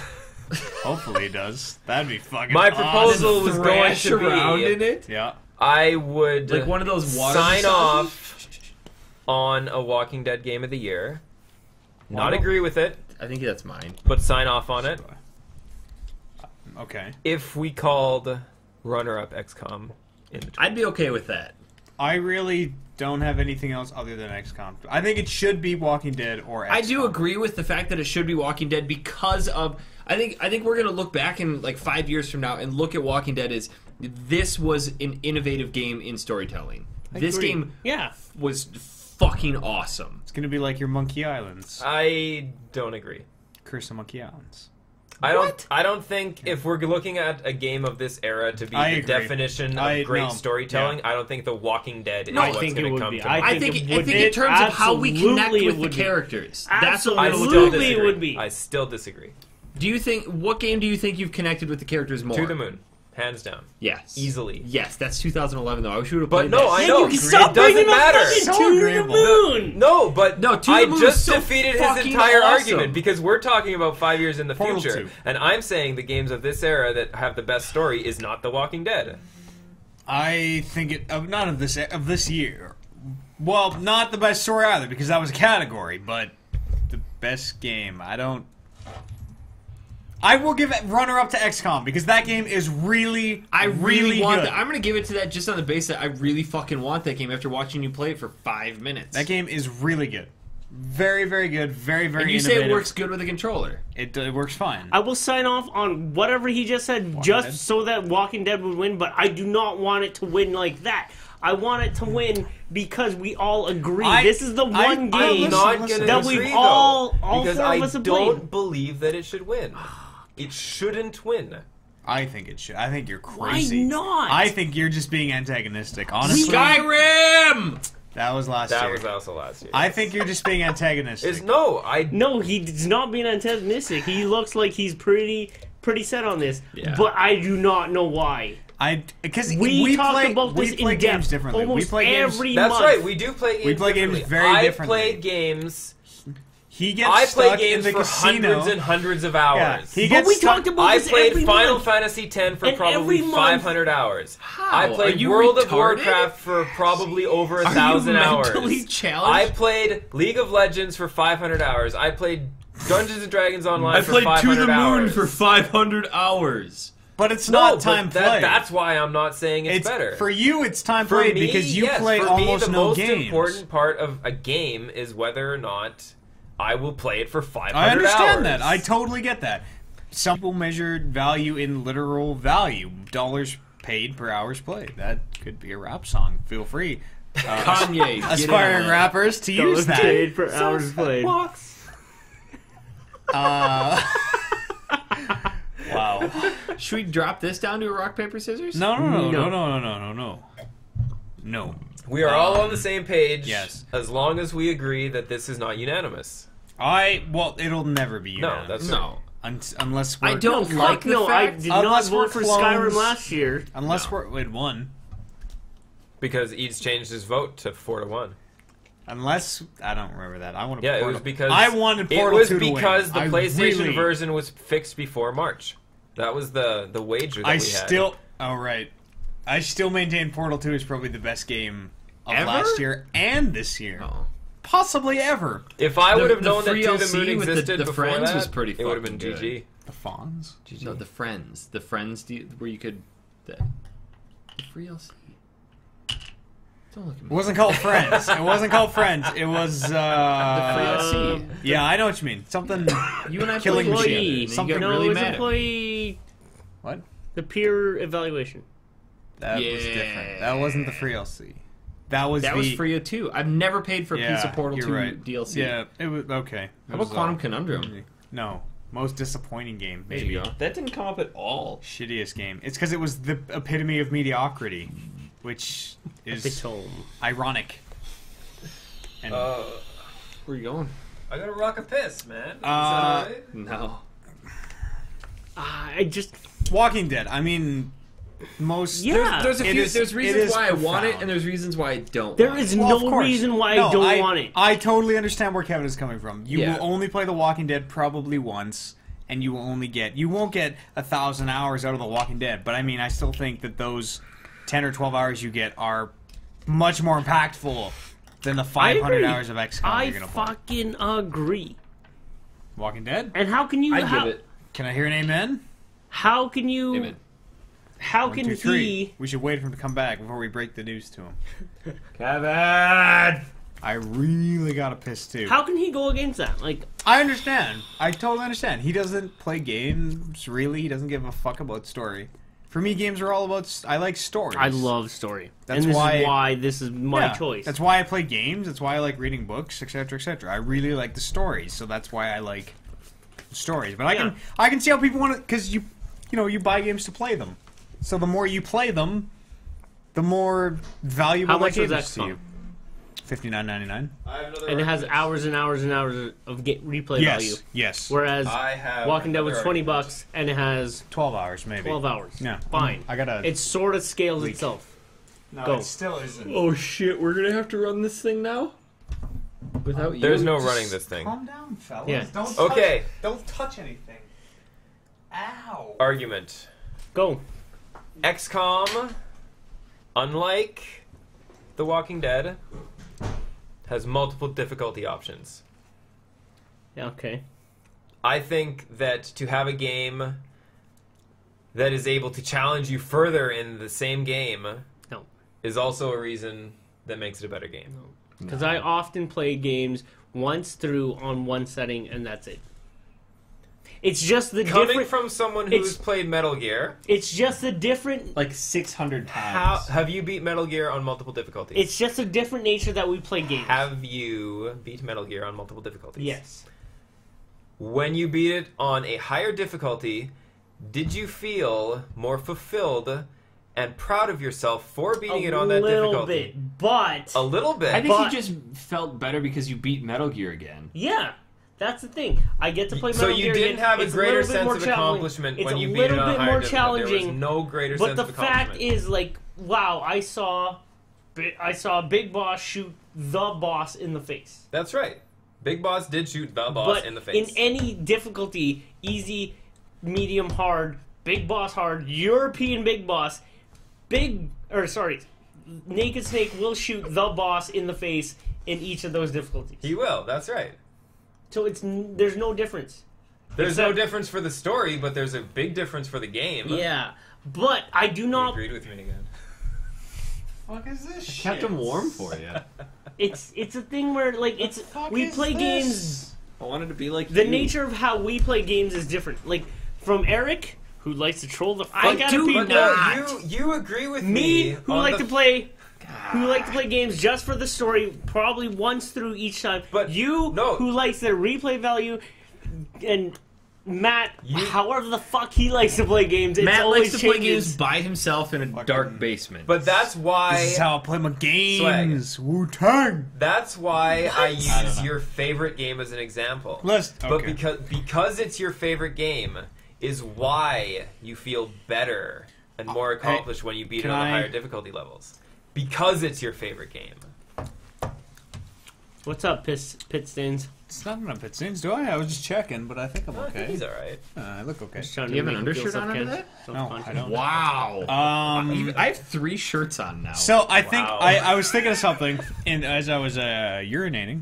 Hopefully it does. That'd be fucking my awesome. proposal was going Thrash to around in be it. Yeah. I would Like one of those water sign massages? off on a Walking Dead game of the year. Not agree with it, I think that's mine. but sign off on it. Okay. If we called runner-up XCOM in between. I'd be okay with that. I really don't have anything else other than XCOM. I think it should be Walking Dead or XCOM. I do agree with the fact that it should be Walking Dead because of. I think we're gonna look back in like 5 years from now and look at Walking Dead as this was an innovative game in storytelling. This agree. game yeah, was fucking awesome. It's gonna be like your Monkey Islands. I don't agree. Curse of Monkey Islands. I don't think if we're looking at a game of this era to be I the agree. definition of great no, storytelling, yeah. I don't think The Walking Dead is No, I what's think going it to would come be. to I mind. I think it would in be. terms of how we connect Absolutely with it the would be. characters. I That's still what Absolutely disagree. it would be. I still disagree. Do you think what game do you think you've connected with the characters more? To the Moon, hands down, Yes. easily. Yes, that's 2011 though. I wish we would have But played no, that. I Yeah, know you can stop it doesn't bringing up matter. fucking So To the agreeable. Moon. No, but No, To I the Moon just is so defeated his fucking entire awesome. argument because we're talking about 5 years in the Portal future, 2. and I'm saying the games of this era that have the best story is not The Walking Dead. I think it not of this year. Well, not the best story either because that was a category, but the best game. I will give it runner-up to XCOM because that game is really, I really want good. that. I'm going to give it to that just on the basis that I really fucking want that game after watching you play it for 5 minutes. That game is really good. Very, very good. Very, very and you innovative. say it works good with a controller. It works fine. I will sign off on whatever he just said just Dead? so that Walking Dead would win, but I do not want it to win like that. I want it to win because we all agree. This is the one I'm game not listen. going to that disagree, we've though, all because four I of us have don't played. believe that it should win. It shouldn't win. I think it should. I think you're Why crazy. not? I think you're just being antagonistic. Honestly, Skyrim! that was last That year. was also last year. I think you're just being antagonistic. Is no, I No, he's not being antagonistic. He looks like he's pretty set on this, Yeah. but I do not know why. Because We talked play, about we this play in games depth differently. We almost play games. every That's month. right. We do play games. We play games differently. very differently. I play games. He gets I play stuck in games the for casino. hundreds and hundreds of hours. Yeah, he But gets we stuck. talked about I this played every Final month. Fantasy X for And probably every month- 500 hours. I Are played you World of retarded? Warcraft for probably over Are you 1,000 hours. mentally I challenged? played League of Legends for 500 hours. I played Dungeons & Dragons Online I for played 500 To the hours. Moon for 500 hours. But it's No, not but time played. that's why I'm not saying it's better. For you, it's time For played me, because you yes, play for almost me, the no most games. important part of a game is whether or not I will play it for 500 I understand hours. that. I totally get that. Some people measure value in literal value, dollars paid per hours played. That could be a rap song. Feel free, Kanye. get aspiring in on rappers, to use that. Paid for hours played. Wow. it. Should we drop this down to a rock, paper, scissors? No. We are all on the same page. Yes. As long as we agree that this is not unanimous. Well, it'll never be No, unanimous. that's No. Unless we're I don't Fuck like the no, I fact. did not Unless we're vote for clones. Skyrim last year. unless we're with one. Because Eads changed his vote to 4-1. Unless I don't remember that. I want to. Yeah, it was because I wanted Portal it was 2 to win. because the I PlayStation really- version was fixed before March. That was the wager that we had. still. Oh right. I still maintain Portal 2 is probably the best game of Ever? last year and this year. Oh. Possibly ever. If I would have The known that free To the LC Moon with the existed before Friends that, was pretty it would have been fucking GG. The Fawns? No, the Friends. The Friends where you could... The free LC. Don't look at me. It wasn't called Friends. It wasn't called Friends. It was, The free LC. yeah, I know what you mean. Something... You and I Killing played Machine. employee. Something You got No, really it was mad at me. employee. What? The peer evaluation. That was Yeah. different. That wasn't the free LC. That was That the... was free too. I've never paid for a piece of Portal you're 2 right. DLC. Yeah, it was... Okay. How about Quantum Conundrum? No. Most disappointing game, There maybe. you go. That didn't come up at all. Shittiest game. It's because it was the epitome of mediocrity, which Epic is Tome. ironic. And Where are you going? I gotta rock a piss, man. Is that Uh, alright? No. I just... Walking Dead. I mean, most. Yeah. There's a It few. is- There's it reasons is why I want it, profound. and there's reasons why I don't. There want is it. Well, of no course. reason why No, I don't want it. I totally understand where Kevin is coming from. You Yeah. will only play The Walking Dead probably once, and you won't get 1,000 hours out of The Walking Dead. But I mean, I still think that those 10 or 12 hours you get are much more impactful than the 500 agree. hours of XCOM I you're gonna play. fucking agree. Walking Dead. And how can you? I how, give it. Can I hear an amen? How can you? Amen. How 1, can 2, 3. he? We should wait for him to come back before we break the news to him. Kevin. I really got to piss too. How can he go against that? Like, I understand. I totally understand. He doesn't play games, really. He doesn't give a fuck about story. For me, games are all about... I like stories. I love story. That's and this why- is why this is my Yeah, choice. That's why I play games. That's why I like reading books, etc., etc. I really like the stories, so that's why I like stories. But Yeah. I can see how people want to... Because you buy games to play them. So the more you play them, the more valuable How much that was game that is to you. $59.99. I have another and it has argument. hours and hours and hours of replay Yes. value. Yes. Whereas I have Walking Dead was another $20 argument. and it has 12 hours, maybe. 12 hours. Yeah. Fine. I gotta... It sort of scales Leak. itself. no, go. it still isn't. Oh shit! We're gonna have to run this thing now. Without you. There's no running this thing. Calm down, fellas. Yeah. Okay. Don't touch anything. Ow. Argument. Go. XCOM, unlike The Walking Dead, has multiple difficulty options. Yeah, okay. I think that to have a game that is able to challenge you further in the same game No. is also a reason that makes it a better game. Because I often play games once through on one setting and that's it. It's just the Coming different. from someone it's- who's played Metal Gear, It's just the different. like 600 how times. have you beat Metal Gear on multiple difficulties? It's just a different nature that we play games. Have you beat Metal Gear on multiple difficulties? Yes. When you beat it on a higher difficulty, did you feel more fulfilled and proud of yourself for beating it on that A little difficulty? bit, but A little bit. I think But- you just felt better because you beat Metal Gear again. yeah, That's the thing. I get to play Metal So you Gear didn't again. have a It's greater little bit sense more of challenging. accomplishment It's when a you beat little it on bit higher more difficulty. There was challenging. no greater But sense the of fact accomplishment. is, like, wow, I saw a big boss shoot the boss in the face. That's right. Big Boss did shoot the boss But in the face. in any difficulty, easy, medium, hard, big boss hard, European big boss, Naked Snake will shoot the boss in the face in each of those difficulties. He will. That's right. So there's no difference. There's no Except- difference for the story, but there's a big difference for the game. Yeah, but I do You not. agreed with me again. Fuck is this shit? Kept them warm for you. It's a thing where like we play games. I wanted to be like The you. nature of how we play games is different. Like from Eric, who likes to troll the. I But gotta do be But not. no, you agree with Me, who on like the to play. Who like to play games just for the story, probably once through each time. But you, no. who likes the replay value, and Matt, You- however the fuck he likes to play games, it's Matt always likes to play changes. games by himself in a Fucking- dark basement. But that's why. This is how I play my games. Wu-Tang. That's why I I don't use know. your favorite game as an example. Let's. But Okay. because it's your favorite game is why you feel better and more accomplished when you beat it can on the I- higher difficulty levels. Because it's your favorite game. What's up, Pit Stains? It's not enough pit stains, do I? I was just checking, but I think I'm I think okay. he's alright. I look okay. Just trying Do you to have an make him feel undershirt on under that? self-conscious. No, I don't. Wow. I have 3 shirts on now. So I think Wow. I was thinking of something, and as I was urinating,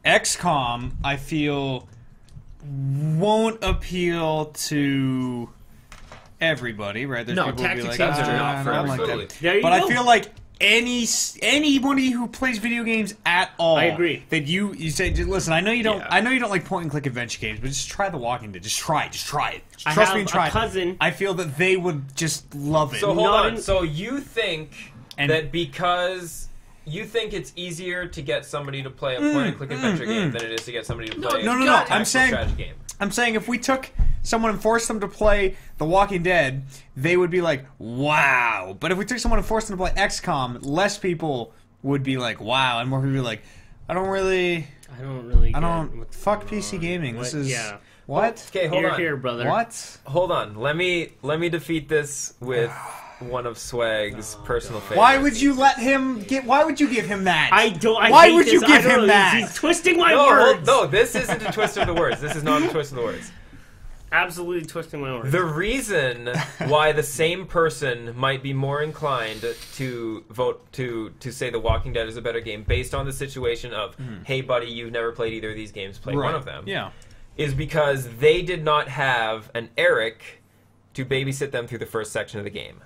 XCOM I feel won't appeal to everybody, right? There's No, people who be tactics like, games are "Ah, not for I don't like everybody." that." There you But go. I feel like anybody who plays video games at all, I agree. that you say, listen, I know you don't, Yeah. I know you don't like point and click adventure games, but just try The Walking Dead. Just try it. I Trust have me and try a it. cousin. I feel that they would just love it. So hold Not on. in- So you think And- that because you think it's easier to get somebody to play a point-and-click adventure game than it is to get somebody to play no, a no. tactical I'm saying- strategy game? I'm saying if we took someone and forced them to play The Walking Dead, they would be like, wow. But if we took someone and forced them to play XCOM, less people would be like, wow. And more people would be like, I don't. What's Fuck going PC on. gaming. This What- is. yeah. What? Okay, hold Here, on. here, brother. What? Hold on. Let me defeat this with one of Swag's personal favorites. Why would you let him get. Why would you give him that? I don't. I Why hate would you this. give I don't him know. that? He's twisting my No, words. no, this isn't a twist of the words. This is not a twist of the words. Absolutely twisting my words. The reason why the same person might be more inclined to vote to say The Walking Dead is a better game based on the situation of, hey buddy, you've never played either of these games, play one of them. Yeah. Is because they did not have an Eric to babysit them through the first section of the game.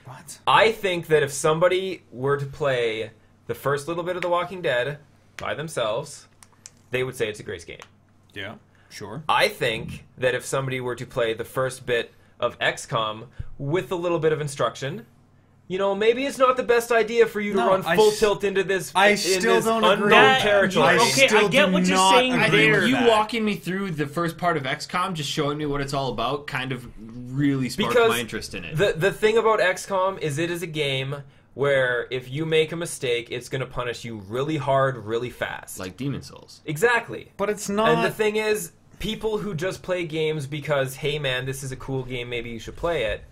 What? I think that if somebody were to play the first little bit of The Walking Dead by themselves, they would say it's a great game. Yeah. Sure. I think that if somebody were to play the first bit of XCOM with a little bit of instruction, you know, maybe it's not the best idea for you to No, run I full s- tilt into this, I in still this don't unknown agree. territory. I Okay, still I get do what you're not saying agree I there. think with you that. walking me through the first part of XCOM, just showing me what it's all about, kind of really sparked Because my interest in it. The thing about XCOM is it is a game where if you make a mistake, it's going to punish you really hard, really fast. like Demon Souls. Exactly. But it's not. And the thing is, people who just play games because, hey man, this is a cool game, maybe you should play it,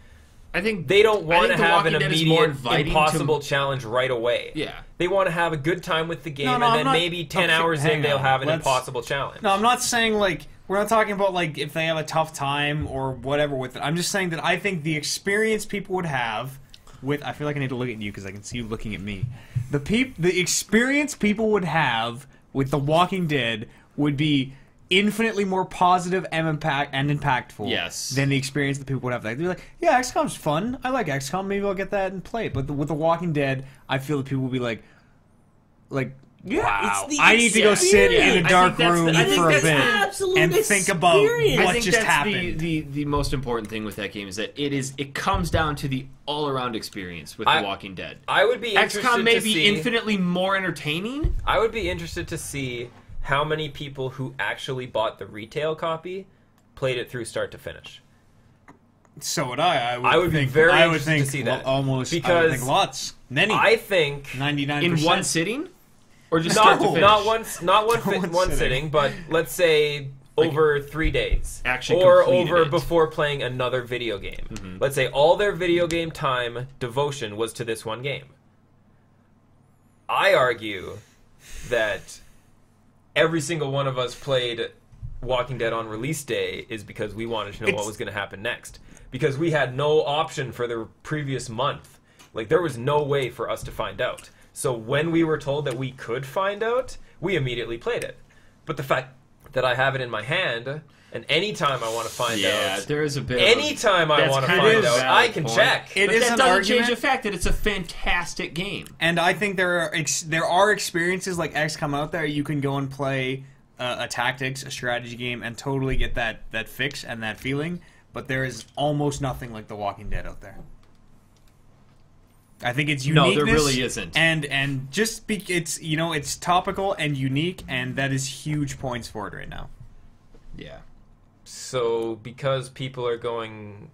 I think they don't want to think The have an Walking Dead is more immediate, inviting to- impossible challenge right away. Yeah. They want to have a good time with the game, No, and I'm then not- maybe 10 okay, hours hang in, they'll on. have an Let's- impossible challenge. No, I'm not saying like we're not talking about like if they have a tough time or whatever with it. I'm just saying that I think the experience people would have with. I feel like I need to look at you because I can see you looking at me. The experience people would have with The Walking Dead would be infinitely more positive and impactful Yes. than the experience that people would have. Like, they're like, yeah, XCOM's fun. I like XCOM. Maybe I'll get that and play it. But with The Walking Dead, I feel that people will be like, Yeah, wow, it's the I need to go sit in experience. a dark I think that's room the- I think for a that's bit the absolute and think about experience. what I think just that's happened. the most important thing with that game is that it comes down to the all around experience with The Walking Dead. I would be interested XCOM may to be see, infinitely more entertaining. I would be interested to see how many people who actually bought the retail copy played it through start to finish. So would I. I would be think, very I would interested think to see that. almost. I would Because think lots, many, I think 99%. In one sitting? Or just not start to finish? not one sitting, but let's say over 3 days, Actually or completed over it. before playing another video game. Let's say all their video game time devotion was to this one game. I argue that every single one of us played Walking Dead on release day is because we wanted to know what was going to happen next. Because we had no option for the previous month. Like, there was no way for us to find out. So when we were told that we could find out, we immediately played it. But the fact that I have it in my hand, and anytime I want to find out, there is a bit. anytime I That's want to kind find of a out, valid I can point. check. It But is that an doesn't argument, change the fact that it's a fantastic game. and I think there are experiences like XCOM out there you can go and play a tactics, a strategy game, and totally get that fix and that feeling. But there is almost nothing like The Walking Dead out there. I think it's uniqueness. No, there really isn't. And just it's it's topical and unique, and that is huge points for it right now. Yeah. So because people are going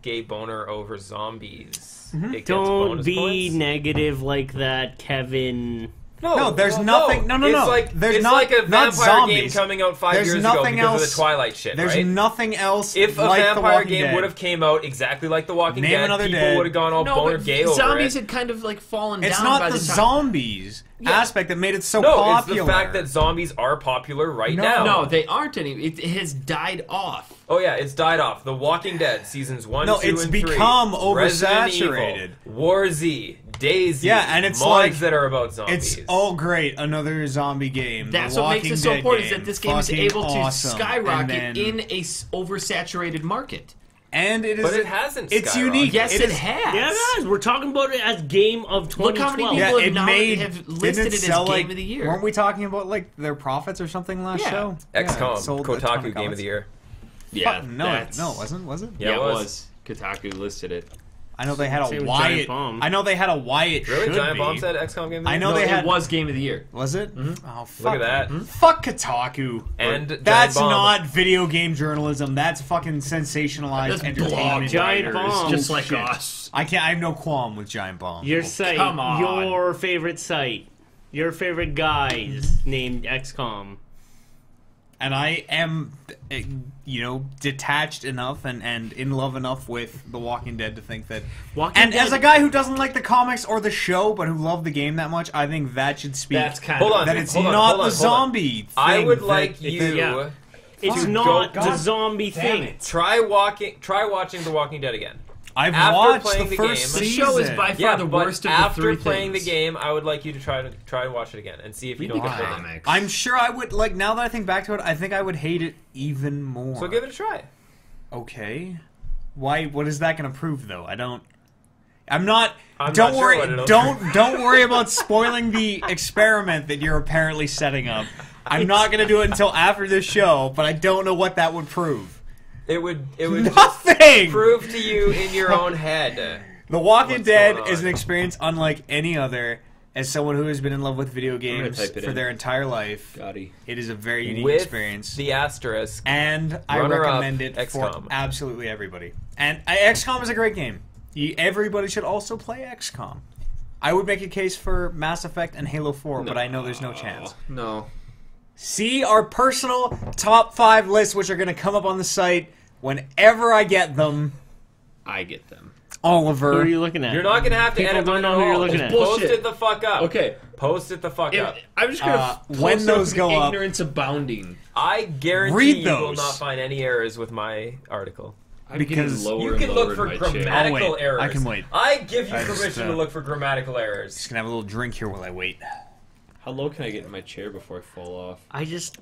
gay boner over zombies, it gets Don't bonus be points? negative like that, Kevin. No, there's nothing- no, It's like there's it's not- like a not vampire game zombies. coming out 5 There's years ago nothing because of else- the Twilight shit, There's right? nothing else. If a like The vampire Walking game Dead. would have came out exactly like The Walking Name Dead, another people dead. would have gone all No, boner but gay over zombies it. had kind of like fallen It's down not by the the time. zombies aspect that made it so No, popular. it's the fact that zombies are popular right No. now. No, they aren't any. It has died off. Oh yeah, it's died off. The Walking Dead seasons 1, No, 2, it's and 3. become Resident oversaturated. Evil, War Z, DayZ. Yeah, and it's mods like- that are about zombies. It's great. Another zombie game. That's The what makes Walking it so Dead important. Is game. that this game is Fucking able to awesome. skyrocket And then- in a oversaturated market. and it is. But it hasn't It's skyrocketed. unique. Yes, it is- has. Yeah, guys, we're talking about it as game of 2012. Look how many people Yeah, it have made. have listed didn't it as sell, game like, of the year. Weren't we talking about like their profits or something last Yeah. show? Yeah, it XCOM, sold a ton Kotaku Game copies. of the Year. Yeah, No, that's- no, it wasn't. Was it? Yeah, Yeah, it it was. was. Kotaku listed it. I know they had Same a with Wyatt. Giant Bomb. I know they had a Wyatt. Really? Should Giant be. Bomb said XCOM Game of the I Year? know No, they it had. was game of the year. Was it? Oh, fuck Look at that. Fuck Kotaku. And That's Giant Bomb. not video game journalism. That's fucking sensationalized That's entertainment. blog Giant writers. Bomb. Just like Shit. us. I can't. I have no qualm with Giant Bomb. Your site, come on. your favorite site, your favorite guys named XCOM. And I am, detached enough and in love enough with The Walking Dead to think that. Walking And Dead- as a guy who doesn't like the comics or the show, but who loved the game that much, I think that should speak. That's kind Hold of on. that it's hold on, not hold on, the hold on. zombie thing. I would that like it- you yeah. It's Fuck, not God the zombie damn thing. it. try watching The Walking Dead again. I've After watched playing the the first game- The season. show is by far Yeah, the but worst of after the three playing things. the game, I would like you to try and watch it again and see if you don't the get it. comics. I'm sure I would like. Now that I think back to it, I think I would hate it even more. So give it a try. Okay. Why? What is that going to prove, though? I don't. I'm not. I'm don't not sure worry. what it'll Don't worry about spoiling the experiment that you're apparently setting up. I'm not going to do it until after this show, but I don't know what that would prove. It would just Nothing. prove to you in your own head. The Walking What's Dead going on? is an experience unlike any other. As someone who has been in love with video games type it for in. their entire life, Gotti. it is a very unique With experience. the asterisk. And I Runner-up, recommend it for XCOM. absolutely everybody. And XCOM is a great game. Everybody should also play XCOM. I would make a case for Mass Effect and Halo 4, but I know there's no chance. No. See our personal top 5 lists, which are going to come up on the site whenever I get them. I get them. Who are Oliver. you looking at? You're not going to have to People edit don't mine know at who you're all. looking Just at. post Bullshit. it the fuck up. Okay. Post it the fuck up. I'm just gonna when post those up go up- ignorance abounding. I guarantee Read you will those. not find any errors with my article. I'm Because getting lower You and can lower look for in my chair. grammatical I'll wait. errors. I can wait. I give you I just, permission to look for grammatical errors. Just going to have a little drink here while I wait. How low can I get in my chair before I fall off? I just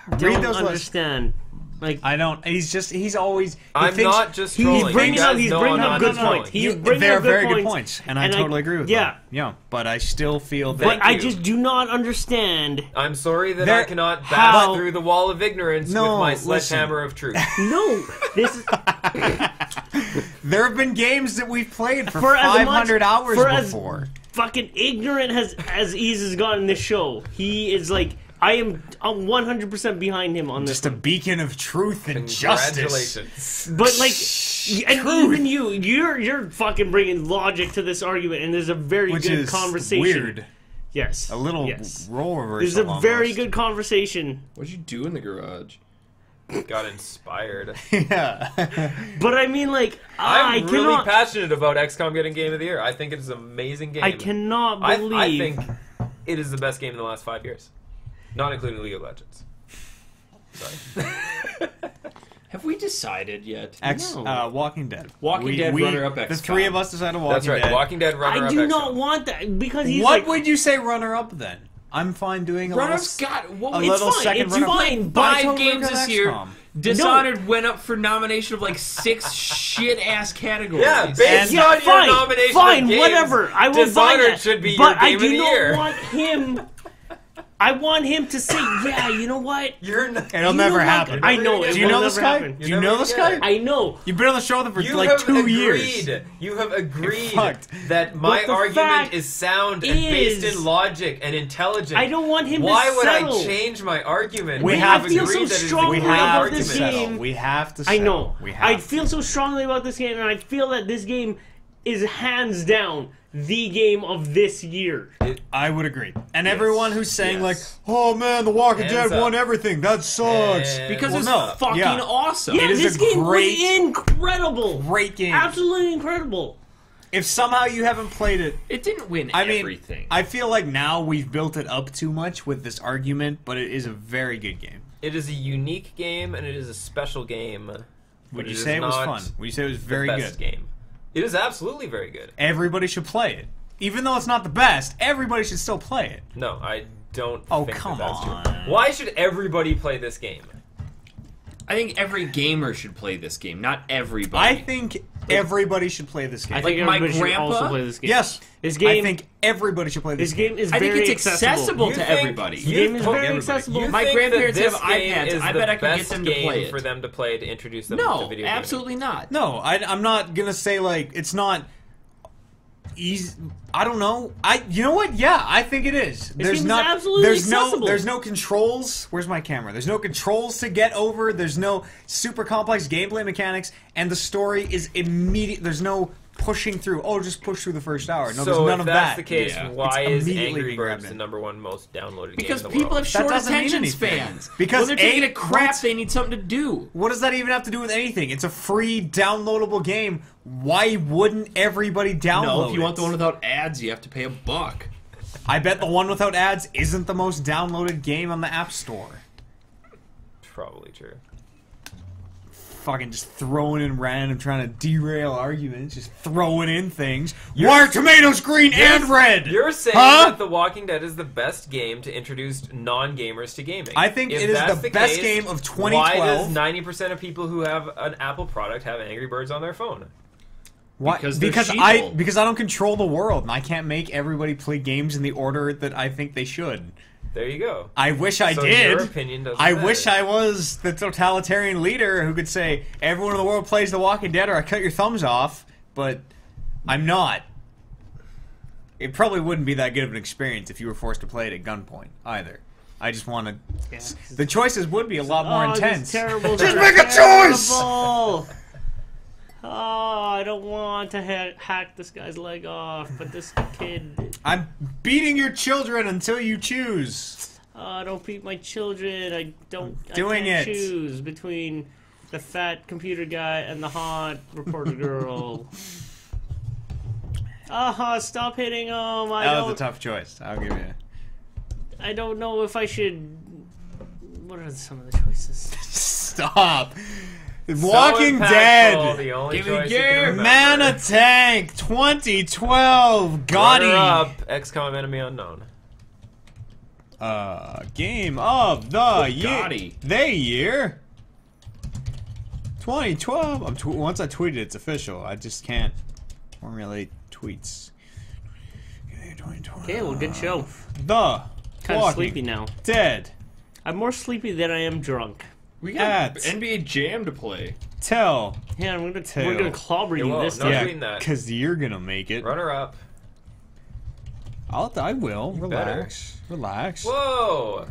Read don't those lists. understand. Like, I don't. He's always. I'm not just trolling. he's bringing You up, guys he's know bringing I'm up not good just trolling. points. He's bringing They're up very good good points, points, and I totally agree with yeah. them. Yeah, but I still feel that. But Thank I you. just do not understand. I'm sorry that There- I cannot bash how- through the wall of ignorance No, with my listen. sledgehammer of truth. No, this is There have been games that we've played for For as 500 much- hours for as- before. fucking ignorant as Ease has gotten this show. He is like, I am 100% behind him on this. Just a beacon of truth and justice. Congratulations. But like, and even you're fucking bringing logic to this argument, and there's a very Which good is conversation. weird. Yes. A little yes. role reversal. This is a very almost. good conversation. What'd you do in the garage? Got inspired. Yeah. But I mean, like, I'm really cannot, passionate about XCOM getting Game of the Year. I think it is an amazing game. I cannot I believe. think it is the best game in the last 5 years, not including League of Legends. Sorry. Have we decided yet? No. Walking Dead. Walking Dead runner-up The XCOM. three of us decided Walking That's right. Dead. Walking Dead runner I up. do not want that because he's What like. would you say runner-up then? I'm fine doing a Runner-up's little... got... a Well, it's little fine. second It's runner-up. fine. But I 5 totally games agree with this year. XCOM. Dishonored went up for nomination of like 6 shit-ass categories. Yeah, based Yeah, on your fine, nomination fine, of games, whatever. I will buy Dishonored that. should be but your game I do of the not year. want him. I want him to say, "Yeah, you know what? You're not, It'll You never know what? happen. I know it Do you will know never this guy? happen. Do you know this guy? I know." You've been on the show for You like have 2 agreed. years. You have agreed fucked. that my But the argument fact is sound and based is- in logic and intelligent. I don't want him Why to would settle. I change my argument? We You have I feel agreed so that it is a strongly We great about have this to argument. settle. game. We have to I settle. know. We I have feel so strongly about this game, and I feel that this game is hands down the game of this year. I would agree. And everyone who's saying Yes. like, "Oh man, The Walking Hands Dead won up. everything. That sucks." And- Because Well, it's no, fucking yeah. awesome. Yeah, It is this a game great- was incredible. Great game. Absolutely incredible. If somehow you haven't played it, It didn't win I mean, everything. I feel like now we've built it up too much with this argument, but it is a very good game. It is a unique game and it is a special game. Would but you is say it was not fun? Would you say it was the very best good? game. It is absolutely very good. Everybody should play it. Even though it's not the best, everybody should still play it. No, I don't Oh, think come that's on. true. Why should everybody play this game? I think every gamer should play this game, not everybody. I think everybody should play this game. I think Like my everybody should grandpa? also play this game. Yes. This game. I think everybody should play this this game is I think very it's accessible You to think- everybody. The game is very accessible. You My think grandparents that this have game iPads. Is I the bet I could get best them to game play it. for them to play to introduce them to No, video gaming. absolutely not. No, I'm not gonna say like it's not easy. I don't know. You know what? Yeah, I think it is. game is absolutely accessible. There's no controls. Where's my camera? There's no controls to get over. There's no super complex gameplay mechanics, and the story is immediate. There's no pushing through. Oh, just push through the first hour. No, so there's none if of that's that. the case, Yeah. why It's is immediately Angry grabbed Birds in. the number one most downloaded Because game in the people world? have short doesn't mean attention anything. spans. Because when they're taking A, a crap, what? they need something to do. What does that even have to do with anything? It's a free downloadable game. Why wouldn't everybody download No, if you it? want the one without ads, you have to pay $1. I bet the one without ads isn't the most downloaded game on the App Store. Probably true. Fucking just throwing in random, trying to derail arguments, just throwing in things. Why are tomatoes green and red? You're saying Huh? that The Walking Dead is the best game to introduce non-gamers to gaming. I think If it is that's the best case, game of Why 2012. does 90% of people who have an Apple product have Angry Birds on their phone? Why? Because they're Because sheeple. I don't control the world, and I can't make everybody play games in the order that I think they should. There you go. I wish I So did. your opinion doesn't I matter. wish I was the totalitarian leader who could say everyone in the world plays The Walking Dead or I cut your thumbs off, but I'm not. It probably wouldn't be that good of an experience if you were forced to play it at gunpoint either. I just want to. Yeah. The choices would be a lot more intense. Terrible. Just they're make a choice! terrible. Oh, I don't want to hack this guy's leg off, but this kid. I'm beating your children until you choose. Don't beat my children. I Doing can't it. choose between the fat computer guy and the hot reporter girl. Stop hitting him. That was a tough choice. I'll give you. I don't know if I should. What are some of the choices? Stop. So Walking impactful, Dead. The only Give me choice you gear. can remember. ManaTank 2012. Gotti. Runner up, XCOM Enemy Unknown. Game of the year. Gotti. The year. 2012. Once I tweeted, it's official. I just can't formulate tweets. Okay, well, good show. The Kind of Walking sleepy now. Dead. I'm more sleepy than I am drunk. We got At NBA Jam to play. Tell. Yeah, we're Two. gonna clobber You you won't. this No. time. Yeah, doing that. because you're gonna make it. Runner up. I will. better. Relax. Relax. Whoa!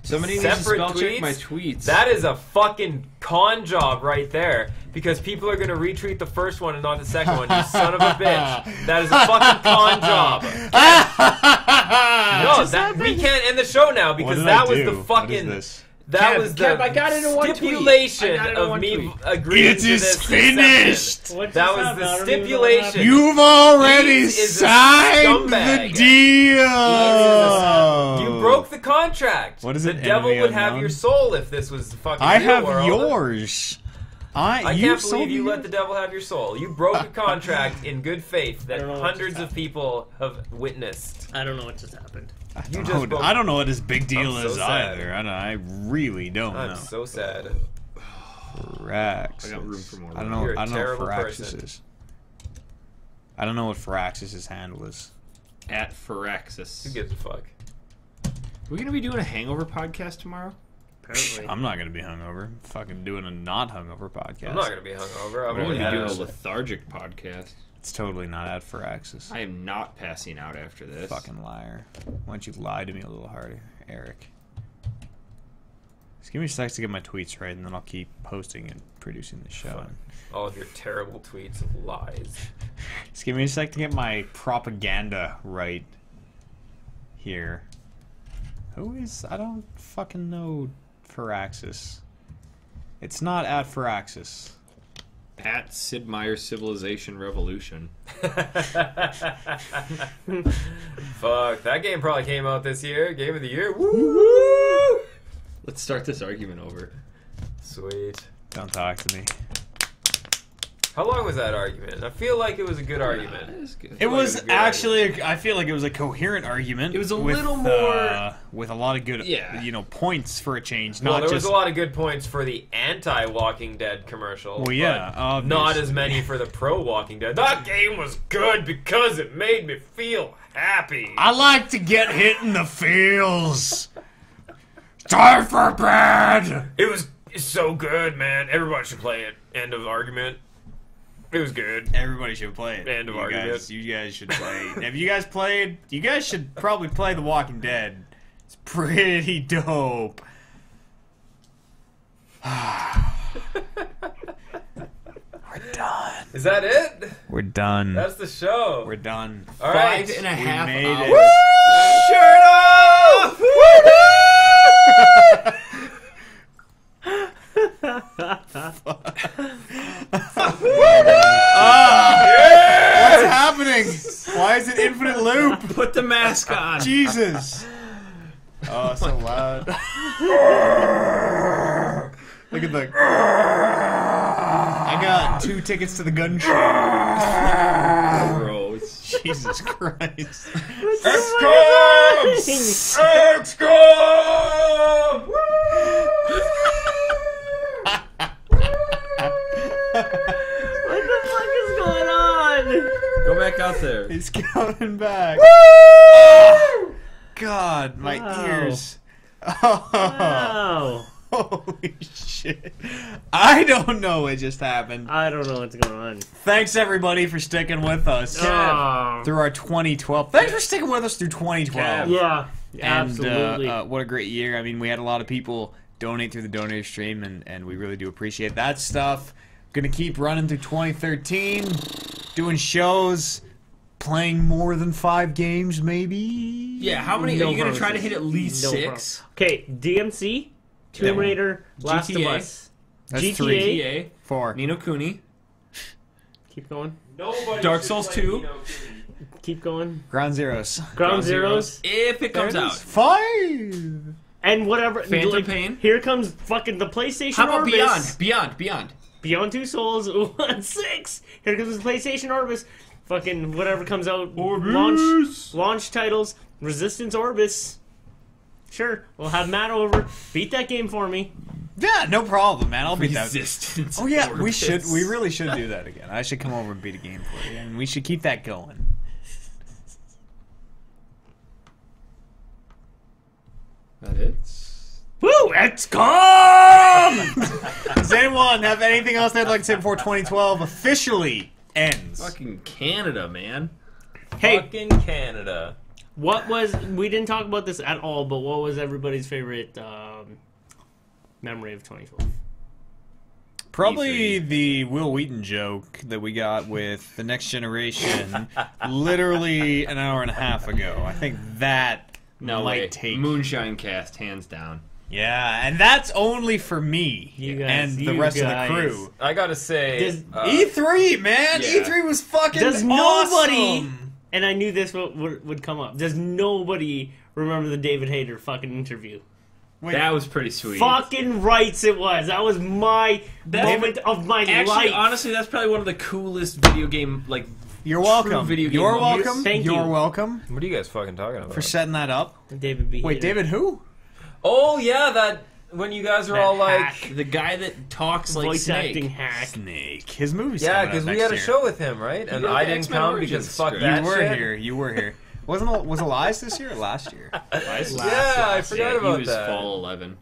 Somebody needs to separate spell check tweets, my tweets. that is a fucking con job right there. Because people are going to retweet the first one and not the second one. You son of a bitch. That is a fucking con job. No, we can't end the show now because that was the fucking... That was the I got it in one tweet. stipulation I got it in of one me tweet. agreeing It to is this finished. exception. That was the stipulation. You've already He is a signed the scumbag. deal. You broke the contract. What is the it, devil enemy would have unknown? your soul if this was the fucking I real have world. yours. I you can't sold believe you me- let the devil have your soul. You broke a contract in good faith that I don't know what hundreds just of people have witnessed. I don't know what just happened. You just broke. I don't know what this big deal I'm so is sad. either. I really don't I'm know. so sad. Firaxis. I got room for more. I don't know. You're a I don't know what terrible Firaxis person. is. I don't know what Firaxis' handle is. At Firaxis. Who gives a fuck? Are we gonna be doing a hangover podcast tomorrow? Apparently. I'm not gonna be hungover. I'm fucking doing a not hungover podcast. I'm not gonna be hungover. I've We're only gonna had be doing a a lethargic podcast. It's totally not at Firaxis. I am not passing out after this. Fucking liar. Why don't you lie to me a little harder, Eric? Just give me a sec to get my tweets right, and then I'll keep posting and producing the show. all of your terrible tweets of lies. Just give me a sec to get my propaganda right here. Who is... I don't fucking know Firaxis. It's not at Firaxis. At Sid Meier's Civilization Revolution. Fuck, that game probably came out this year. Game of the year. Woo! Let's start this argument over. Sweet. Don't talk to me. How long was that argument? I feel like it was a good argument. It's good. It like was it was a good actually, I feel like it was a coherent argument. It was a with, little more... with a lot of good, Yeah. points for a change. Well, Not there was just, a lot of good points for the anti-Walking Dead commercial. Well, yeah, but not obviously. as many for the pro-Walking Dead. That game was good because it made me feel happy. I like to get hit in the feels. Die for bad. It was so good, man. Everybody should play it. End of argument. It was good. Everybody should play it. End of you argument. guys, you guys should play it. Have you guys played? You guys should probably play The Walking Dead. It's pretty dope. We're done. Is that it? We're done. That's the show. We're done. All right. 5.5 made hours. it. Shirt off! What's happening? Why is it infinite loop? Put the mask on. Jesus. Oh, so loud. Look at the... I got 2 tickets to the gun show. Gross. Jesus Christ. XCOM! XCOM! What the fuck is going on? Go back out there. He's coming back. God, my Wow. ears. Oh. Wow. Holy shit. I don't know what just happened. I don't know what's going on. Thanks, everybody, for sticking with us Oh. through our 2012. Thanks for sticking with us through 2012. Yeah, And absolutely. what a great year. I mean, we had a lot of people donate through the donor stream, and we really do appreciate that stuff. Gonna keep running through 2013, doing shows, playing more than 5 games, maybe. Yeah, how many? No are you going to try to promises. hit at least No 6? Okay, DMC, Tomb Raider, Last of GTA. Us, That's GTA. 3. GTA, 4. Nino Kuni, Keep going. Nobody Dark should Souls play 2. Nino Kuni. Keep going. Ground Zeroes. Ground Zeroes. If it comes There it out. is. 5. And whatever. Phantom Pain. Here comes fucking the PlayStation How about Orbis. Beyond? Beyond Two Souls. 6. Here comes the PlayStation Orbis. Fucking whatever comes out. Launch titles. Resistance Orbis. Sure. We'll have Matt over. Beat that game for me. Yeah, no problem, man. I'll beat that. Resistance. Oh yeah, we Orbis. should. We really should do that again. I should come over and beat a game for you, and we should keep that going. That it? Woo! It's come! Does anyone have anything else they'd like to say before 2012 officially ends? Fucking Canada, man. Hey, Fucking Canada. What was... We didn't talk about this at all, but what was everybody's favorite memory of 2012? Probably the Will Wheaton joke that we got with The Next Generation literally an hour and a half ago. I think that No might way. take... Moonshine cast, hands down. Yeah, and that's only for me You guys- and the you rest guys. of the crew. I gotta say, Does- E3, man! Yeah. E3 was fucking Does awesome! nobody... And I knew this would come up. Does nobody remember the David Hayter fucking interview? Wait, That was pretty sweet. Fucking rights it was. That was my moment of my Actually, life. honestly, that's probably one of the coolest video game, like, you're welcome. video game You're moments. welcome. Thank You're you. welcome what are you guys fucking talking about? for setting that up. David B. Wait, Hayter. David who? Oh yeah, that when you guys are That all like, hack. the guy that talks like Voice Snake. acting hack. Snake. His movie's yeah, coming out because we next had a year. show with him, right? And did I the didn't X-Men come Origins because fuck script. that You were shit. here. You were here. Was Elias this year or last year? Yeah, I forgot about he was that. fall 11.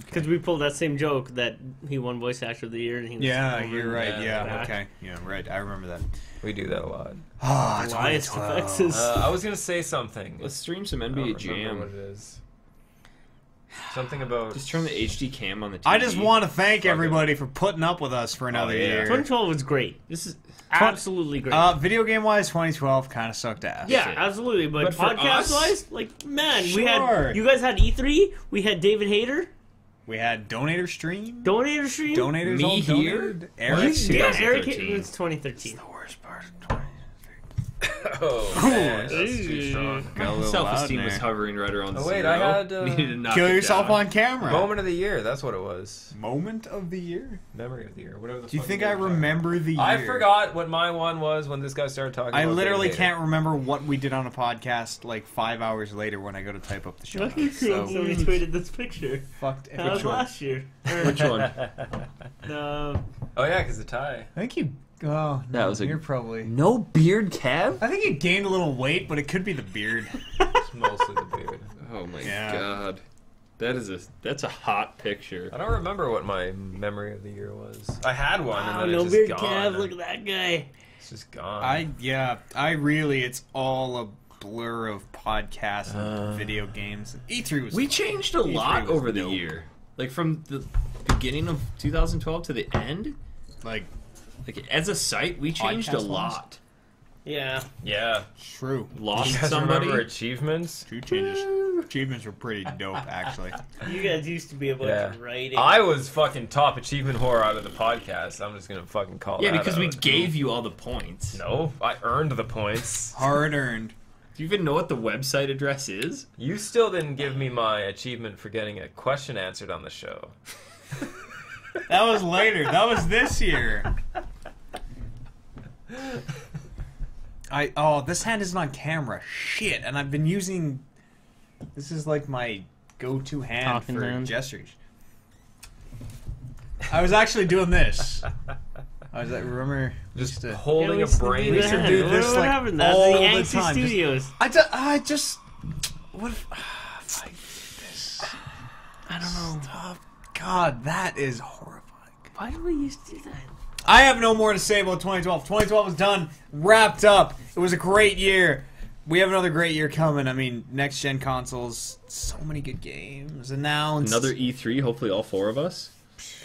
Because we pulled that same joke that he won Voice Actor of the Year. And he was Yeah, over you're right. Yeah, Yeah, back. okay. Yeah, right. I remember that. We do that a lot. Oh, Elias Defects is... I was gonna say something. Let's stream some I don't NBA remember what Jam. it is. Something about. Just turn the HD cam on the TV. I just want to thank Fuck it. everybody for putting up with us for another yeah. year. 2012 was great. This is Absolutely great. Video game wise, 2012 kind of sucked ass. yeah, shit. absolutely. But, But for podcast us? wise, like, man, we Sure. had... You guys had E3. We had David Hayter. We had Donator Stream. Donator Stream. Donators Me all here? donated. Eric. Yeah, Eric, 2013. it was 2013. The worst part of 2013. Oh, man, that's too Ooh. strong. Got a little self-esteem loud in was there. hovering right around Oh, wait, zero. I had, Needed to knock Kill it yourself down. on camera. Moment of the year. That's what it was. Moment of the year? Memory of the year. Whatever the. Do you fuck think it I is. remember the year? I forgot what my one was when this guy started talking. I about literally David can't remember what we did on a podcast like 5 hours later when I go to type up the show. Look at So somebody tweeted this picture. fucked. That was Which one? last year. Which one? Uh, Oh yeah, because the tie. I think you. Oh, That was a- You're probably. No beard, Kev? I think you gained a little weight, but it could be the beard. It's mostly the beard. Oh my Yeah. god. That's a hot picture. I don't remember what my memory of the year was. I had one, wow, and then no it's beard, just gone. Kev. Look at that guy. It's just gone. I really, it's all a blur of podcasts and video games. E3 was. We fun. changed a E3 lot was over the dope. year. Like from the beginning of 2012 to the end. Like, As a site, we changed a Podcast-wise? lot. Yeah. yeah. true. Lost You guys somebody. remember achievements? Two changes. Achievements were pretty dope, actually. You guys used to be a bunch Yeah. of writing. I was fucking top achievement whore out of the podcast. I'm just gonna fucking call Yeah, that because we out. gave you all the points. No, I earned the points. Hard earned. Do you even know what the website address is? You still didn't give me my achievement for getting a question answered on the show. That was later. That was this year. This hand isn't on camera. Shit, and I've been using. This is like my go-to hand Talking for hand. gestures. I was actually doing this. I was like, remember, Just to, holding Yeah, a brain. we used to do this, what like, happened? That's all the the Angsty time. Just- Studios. I just. What if I did this? I don't know. Stop. God, that is horrifying. Why do we used to do that? I have no more to say about 2012. 2012 was done, wrapped up. It was a great year. We have another great year coming. I mean, next gen consoles, so many good games announced. Another E3, hopefully all four of us.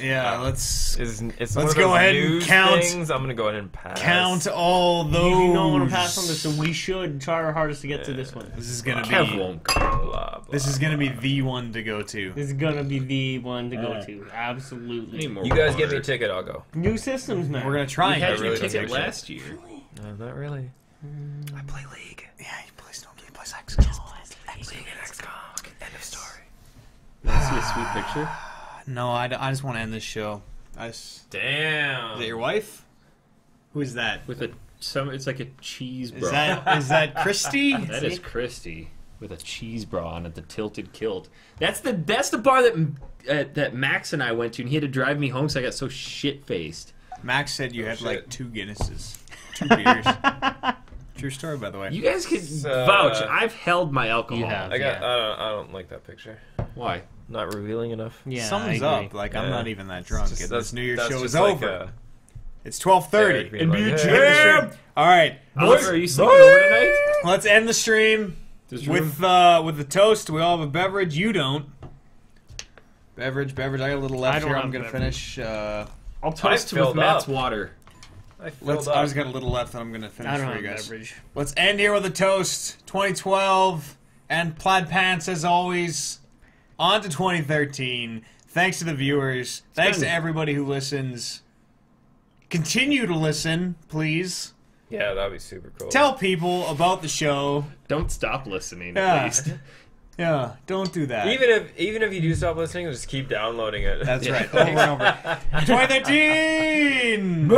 Yeah, let's It's Let's one of go those ahead and news count- things. I'm gonna go ahead and pass. count all those. You don't want to pass on this, so we should try our hardest to get to this one. This is gonna Kev be. won't. Blah, blah, This is gonna be the one to go to. This is gonna be the one to go to. Absolutely. Need more You guys water. give me a ticket, I'll go. New systems, man. We're gonna try We and had get your really don't ticket give a shit. last year. No, not really. I play League. Yeah, you play Snowgame, play XCOM. League and XCOM. End of story. You want to see a sweet picture? No, I just want to end this show. Is Damn. that your wife? Who is that? With it's like a cheese bra. Is that Christy? That is Christy with a cheese bra on it, the tilted kilt. That's the bar that Max and I went to, and he had to drive me home because I got so shit faced. Max said you had shit. like 2 Guinnesses, 2 beers. True story, by the way. You guys can So, vouch. I've held my alcohol. You have. I got. Yeah. I don't like that picture. Why? Not revealing enough. Yeah, Someone's I agree. up. Like I'm Yeah. not even that drunk. It's just- and this New Year's that's show is just like over. a- It's 12:30. Eric being like, NBA "Hey." Jam. All right, Oliver, are you sleeping over tonight? let's end the stream. There's room. With the toast, we all have a beverage. You don't. Beverage. I got a little I left don't here. have I'm gonna beverage. finish. I'll toast with filled Matt's up. water. I filled I up. just got a little left that I'm gonna finish I don't for have you guys. beverage. Let's end here with a toast. 2012 and plaid pants as always. On to 2013. Thanks to the viewers. Thanks to everybody who listens. Continue to listen, please. Yeah, that'd be super cool. Tell people about the show. Don't stop listening, Yeah. at least. Yeah, don't do that. Even if you do stop listening, just keep downloading it. That's right. Over and over. 2013.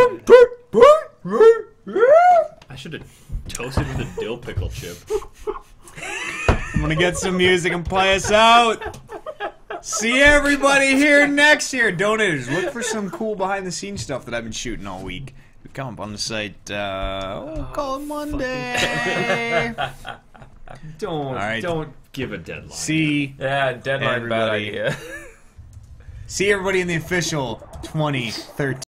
I should have toasted with a dill pickle chip. I'm gonna get some music and play us out. See everybody here next year. Donators, look for some cool behind the scenes stuff that I've been shooting all week. Come up on the site. Call it Monday. Don't give a deadline. See Yeah, deadline Everybody. bad idea. See everybody in the official 2013.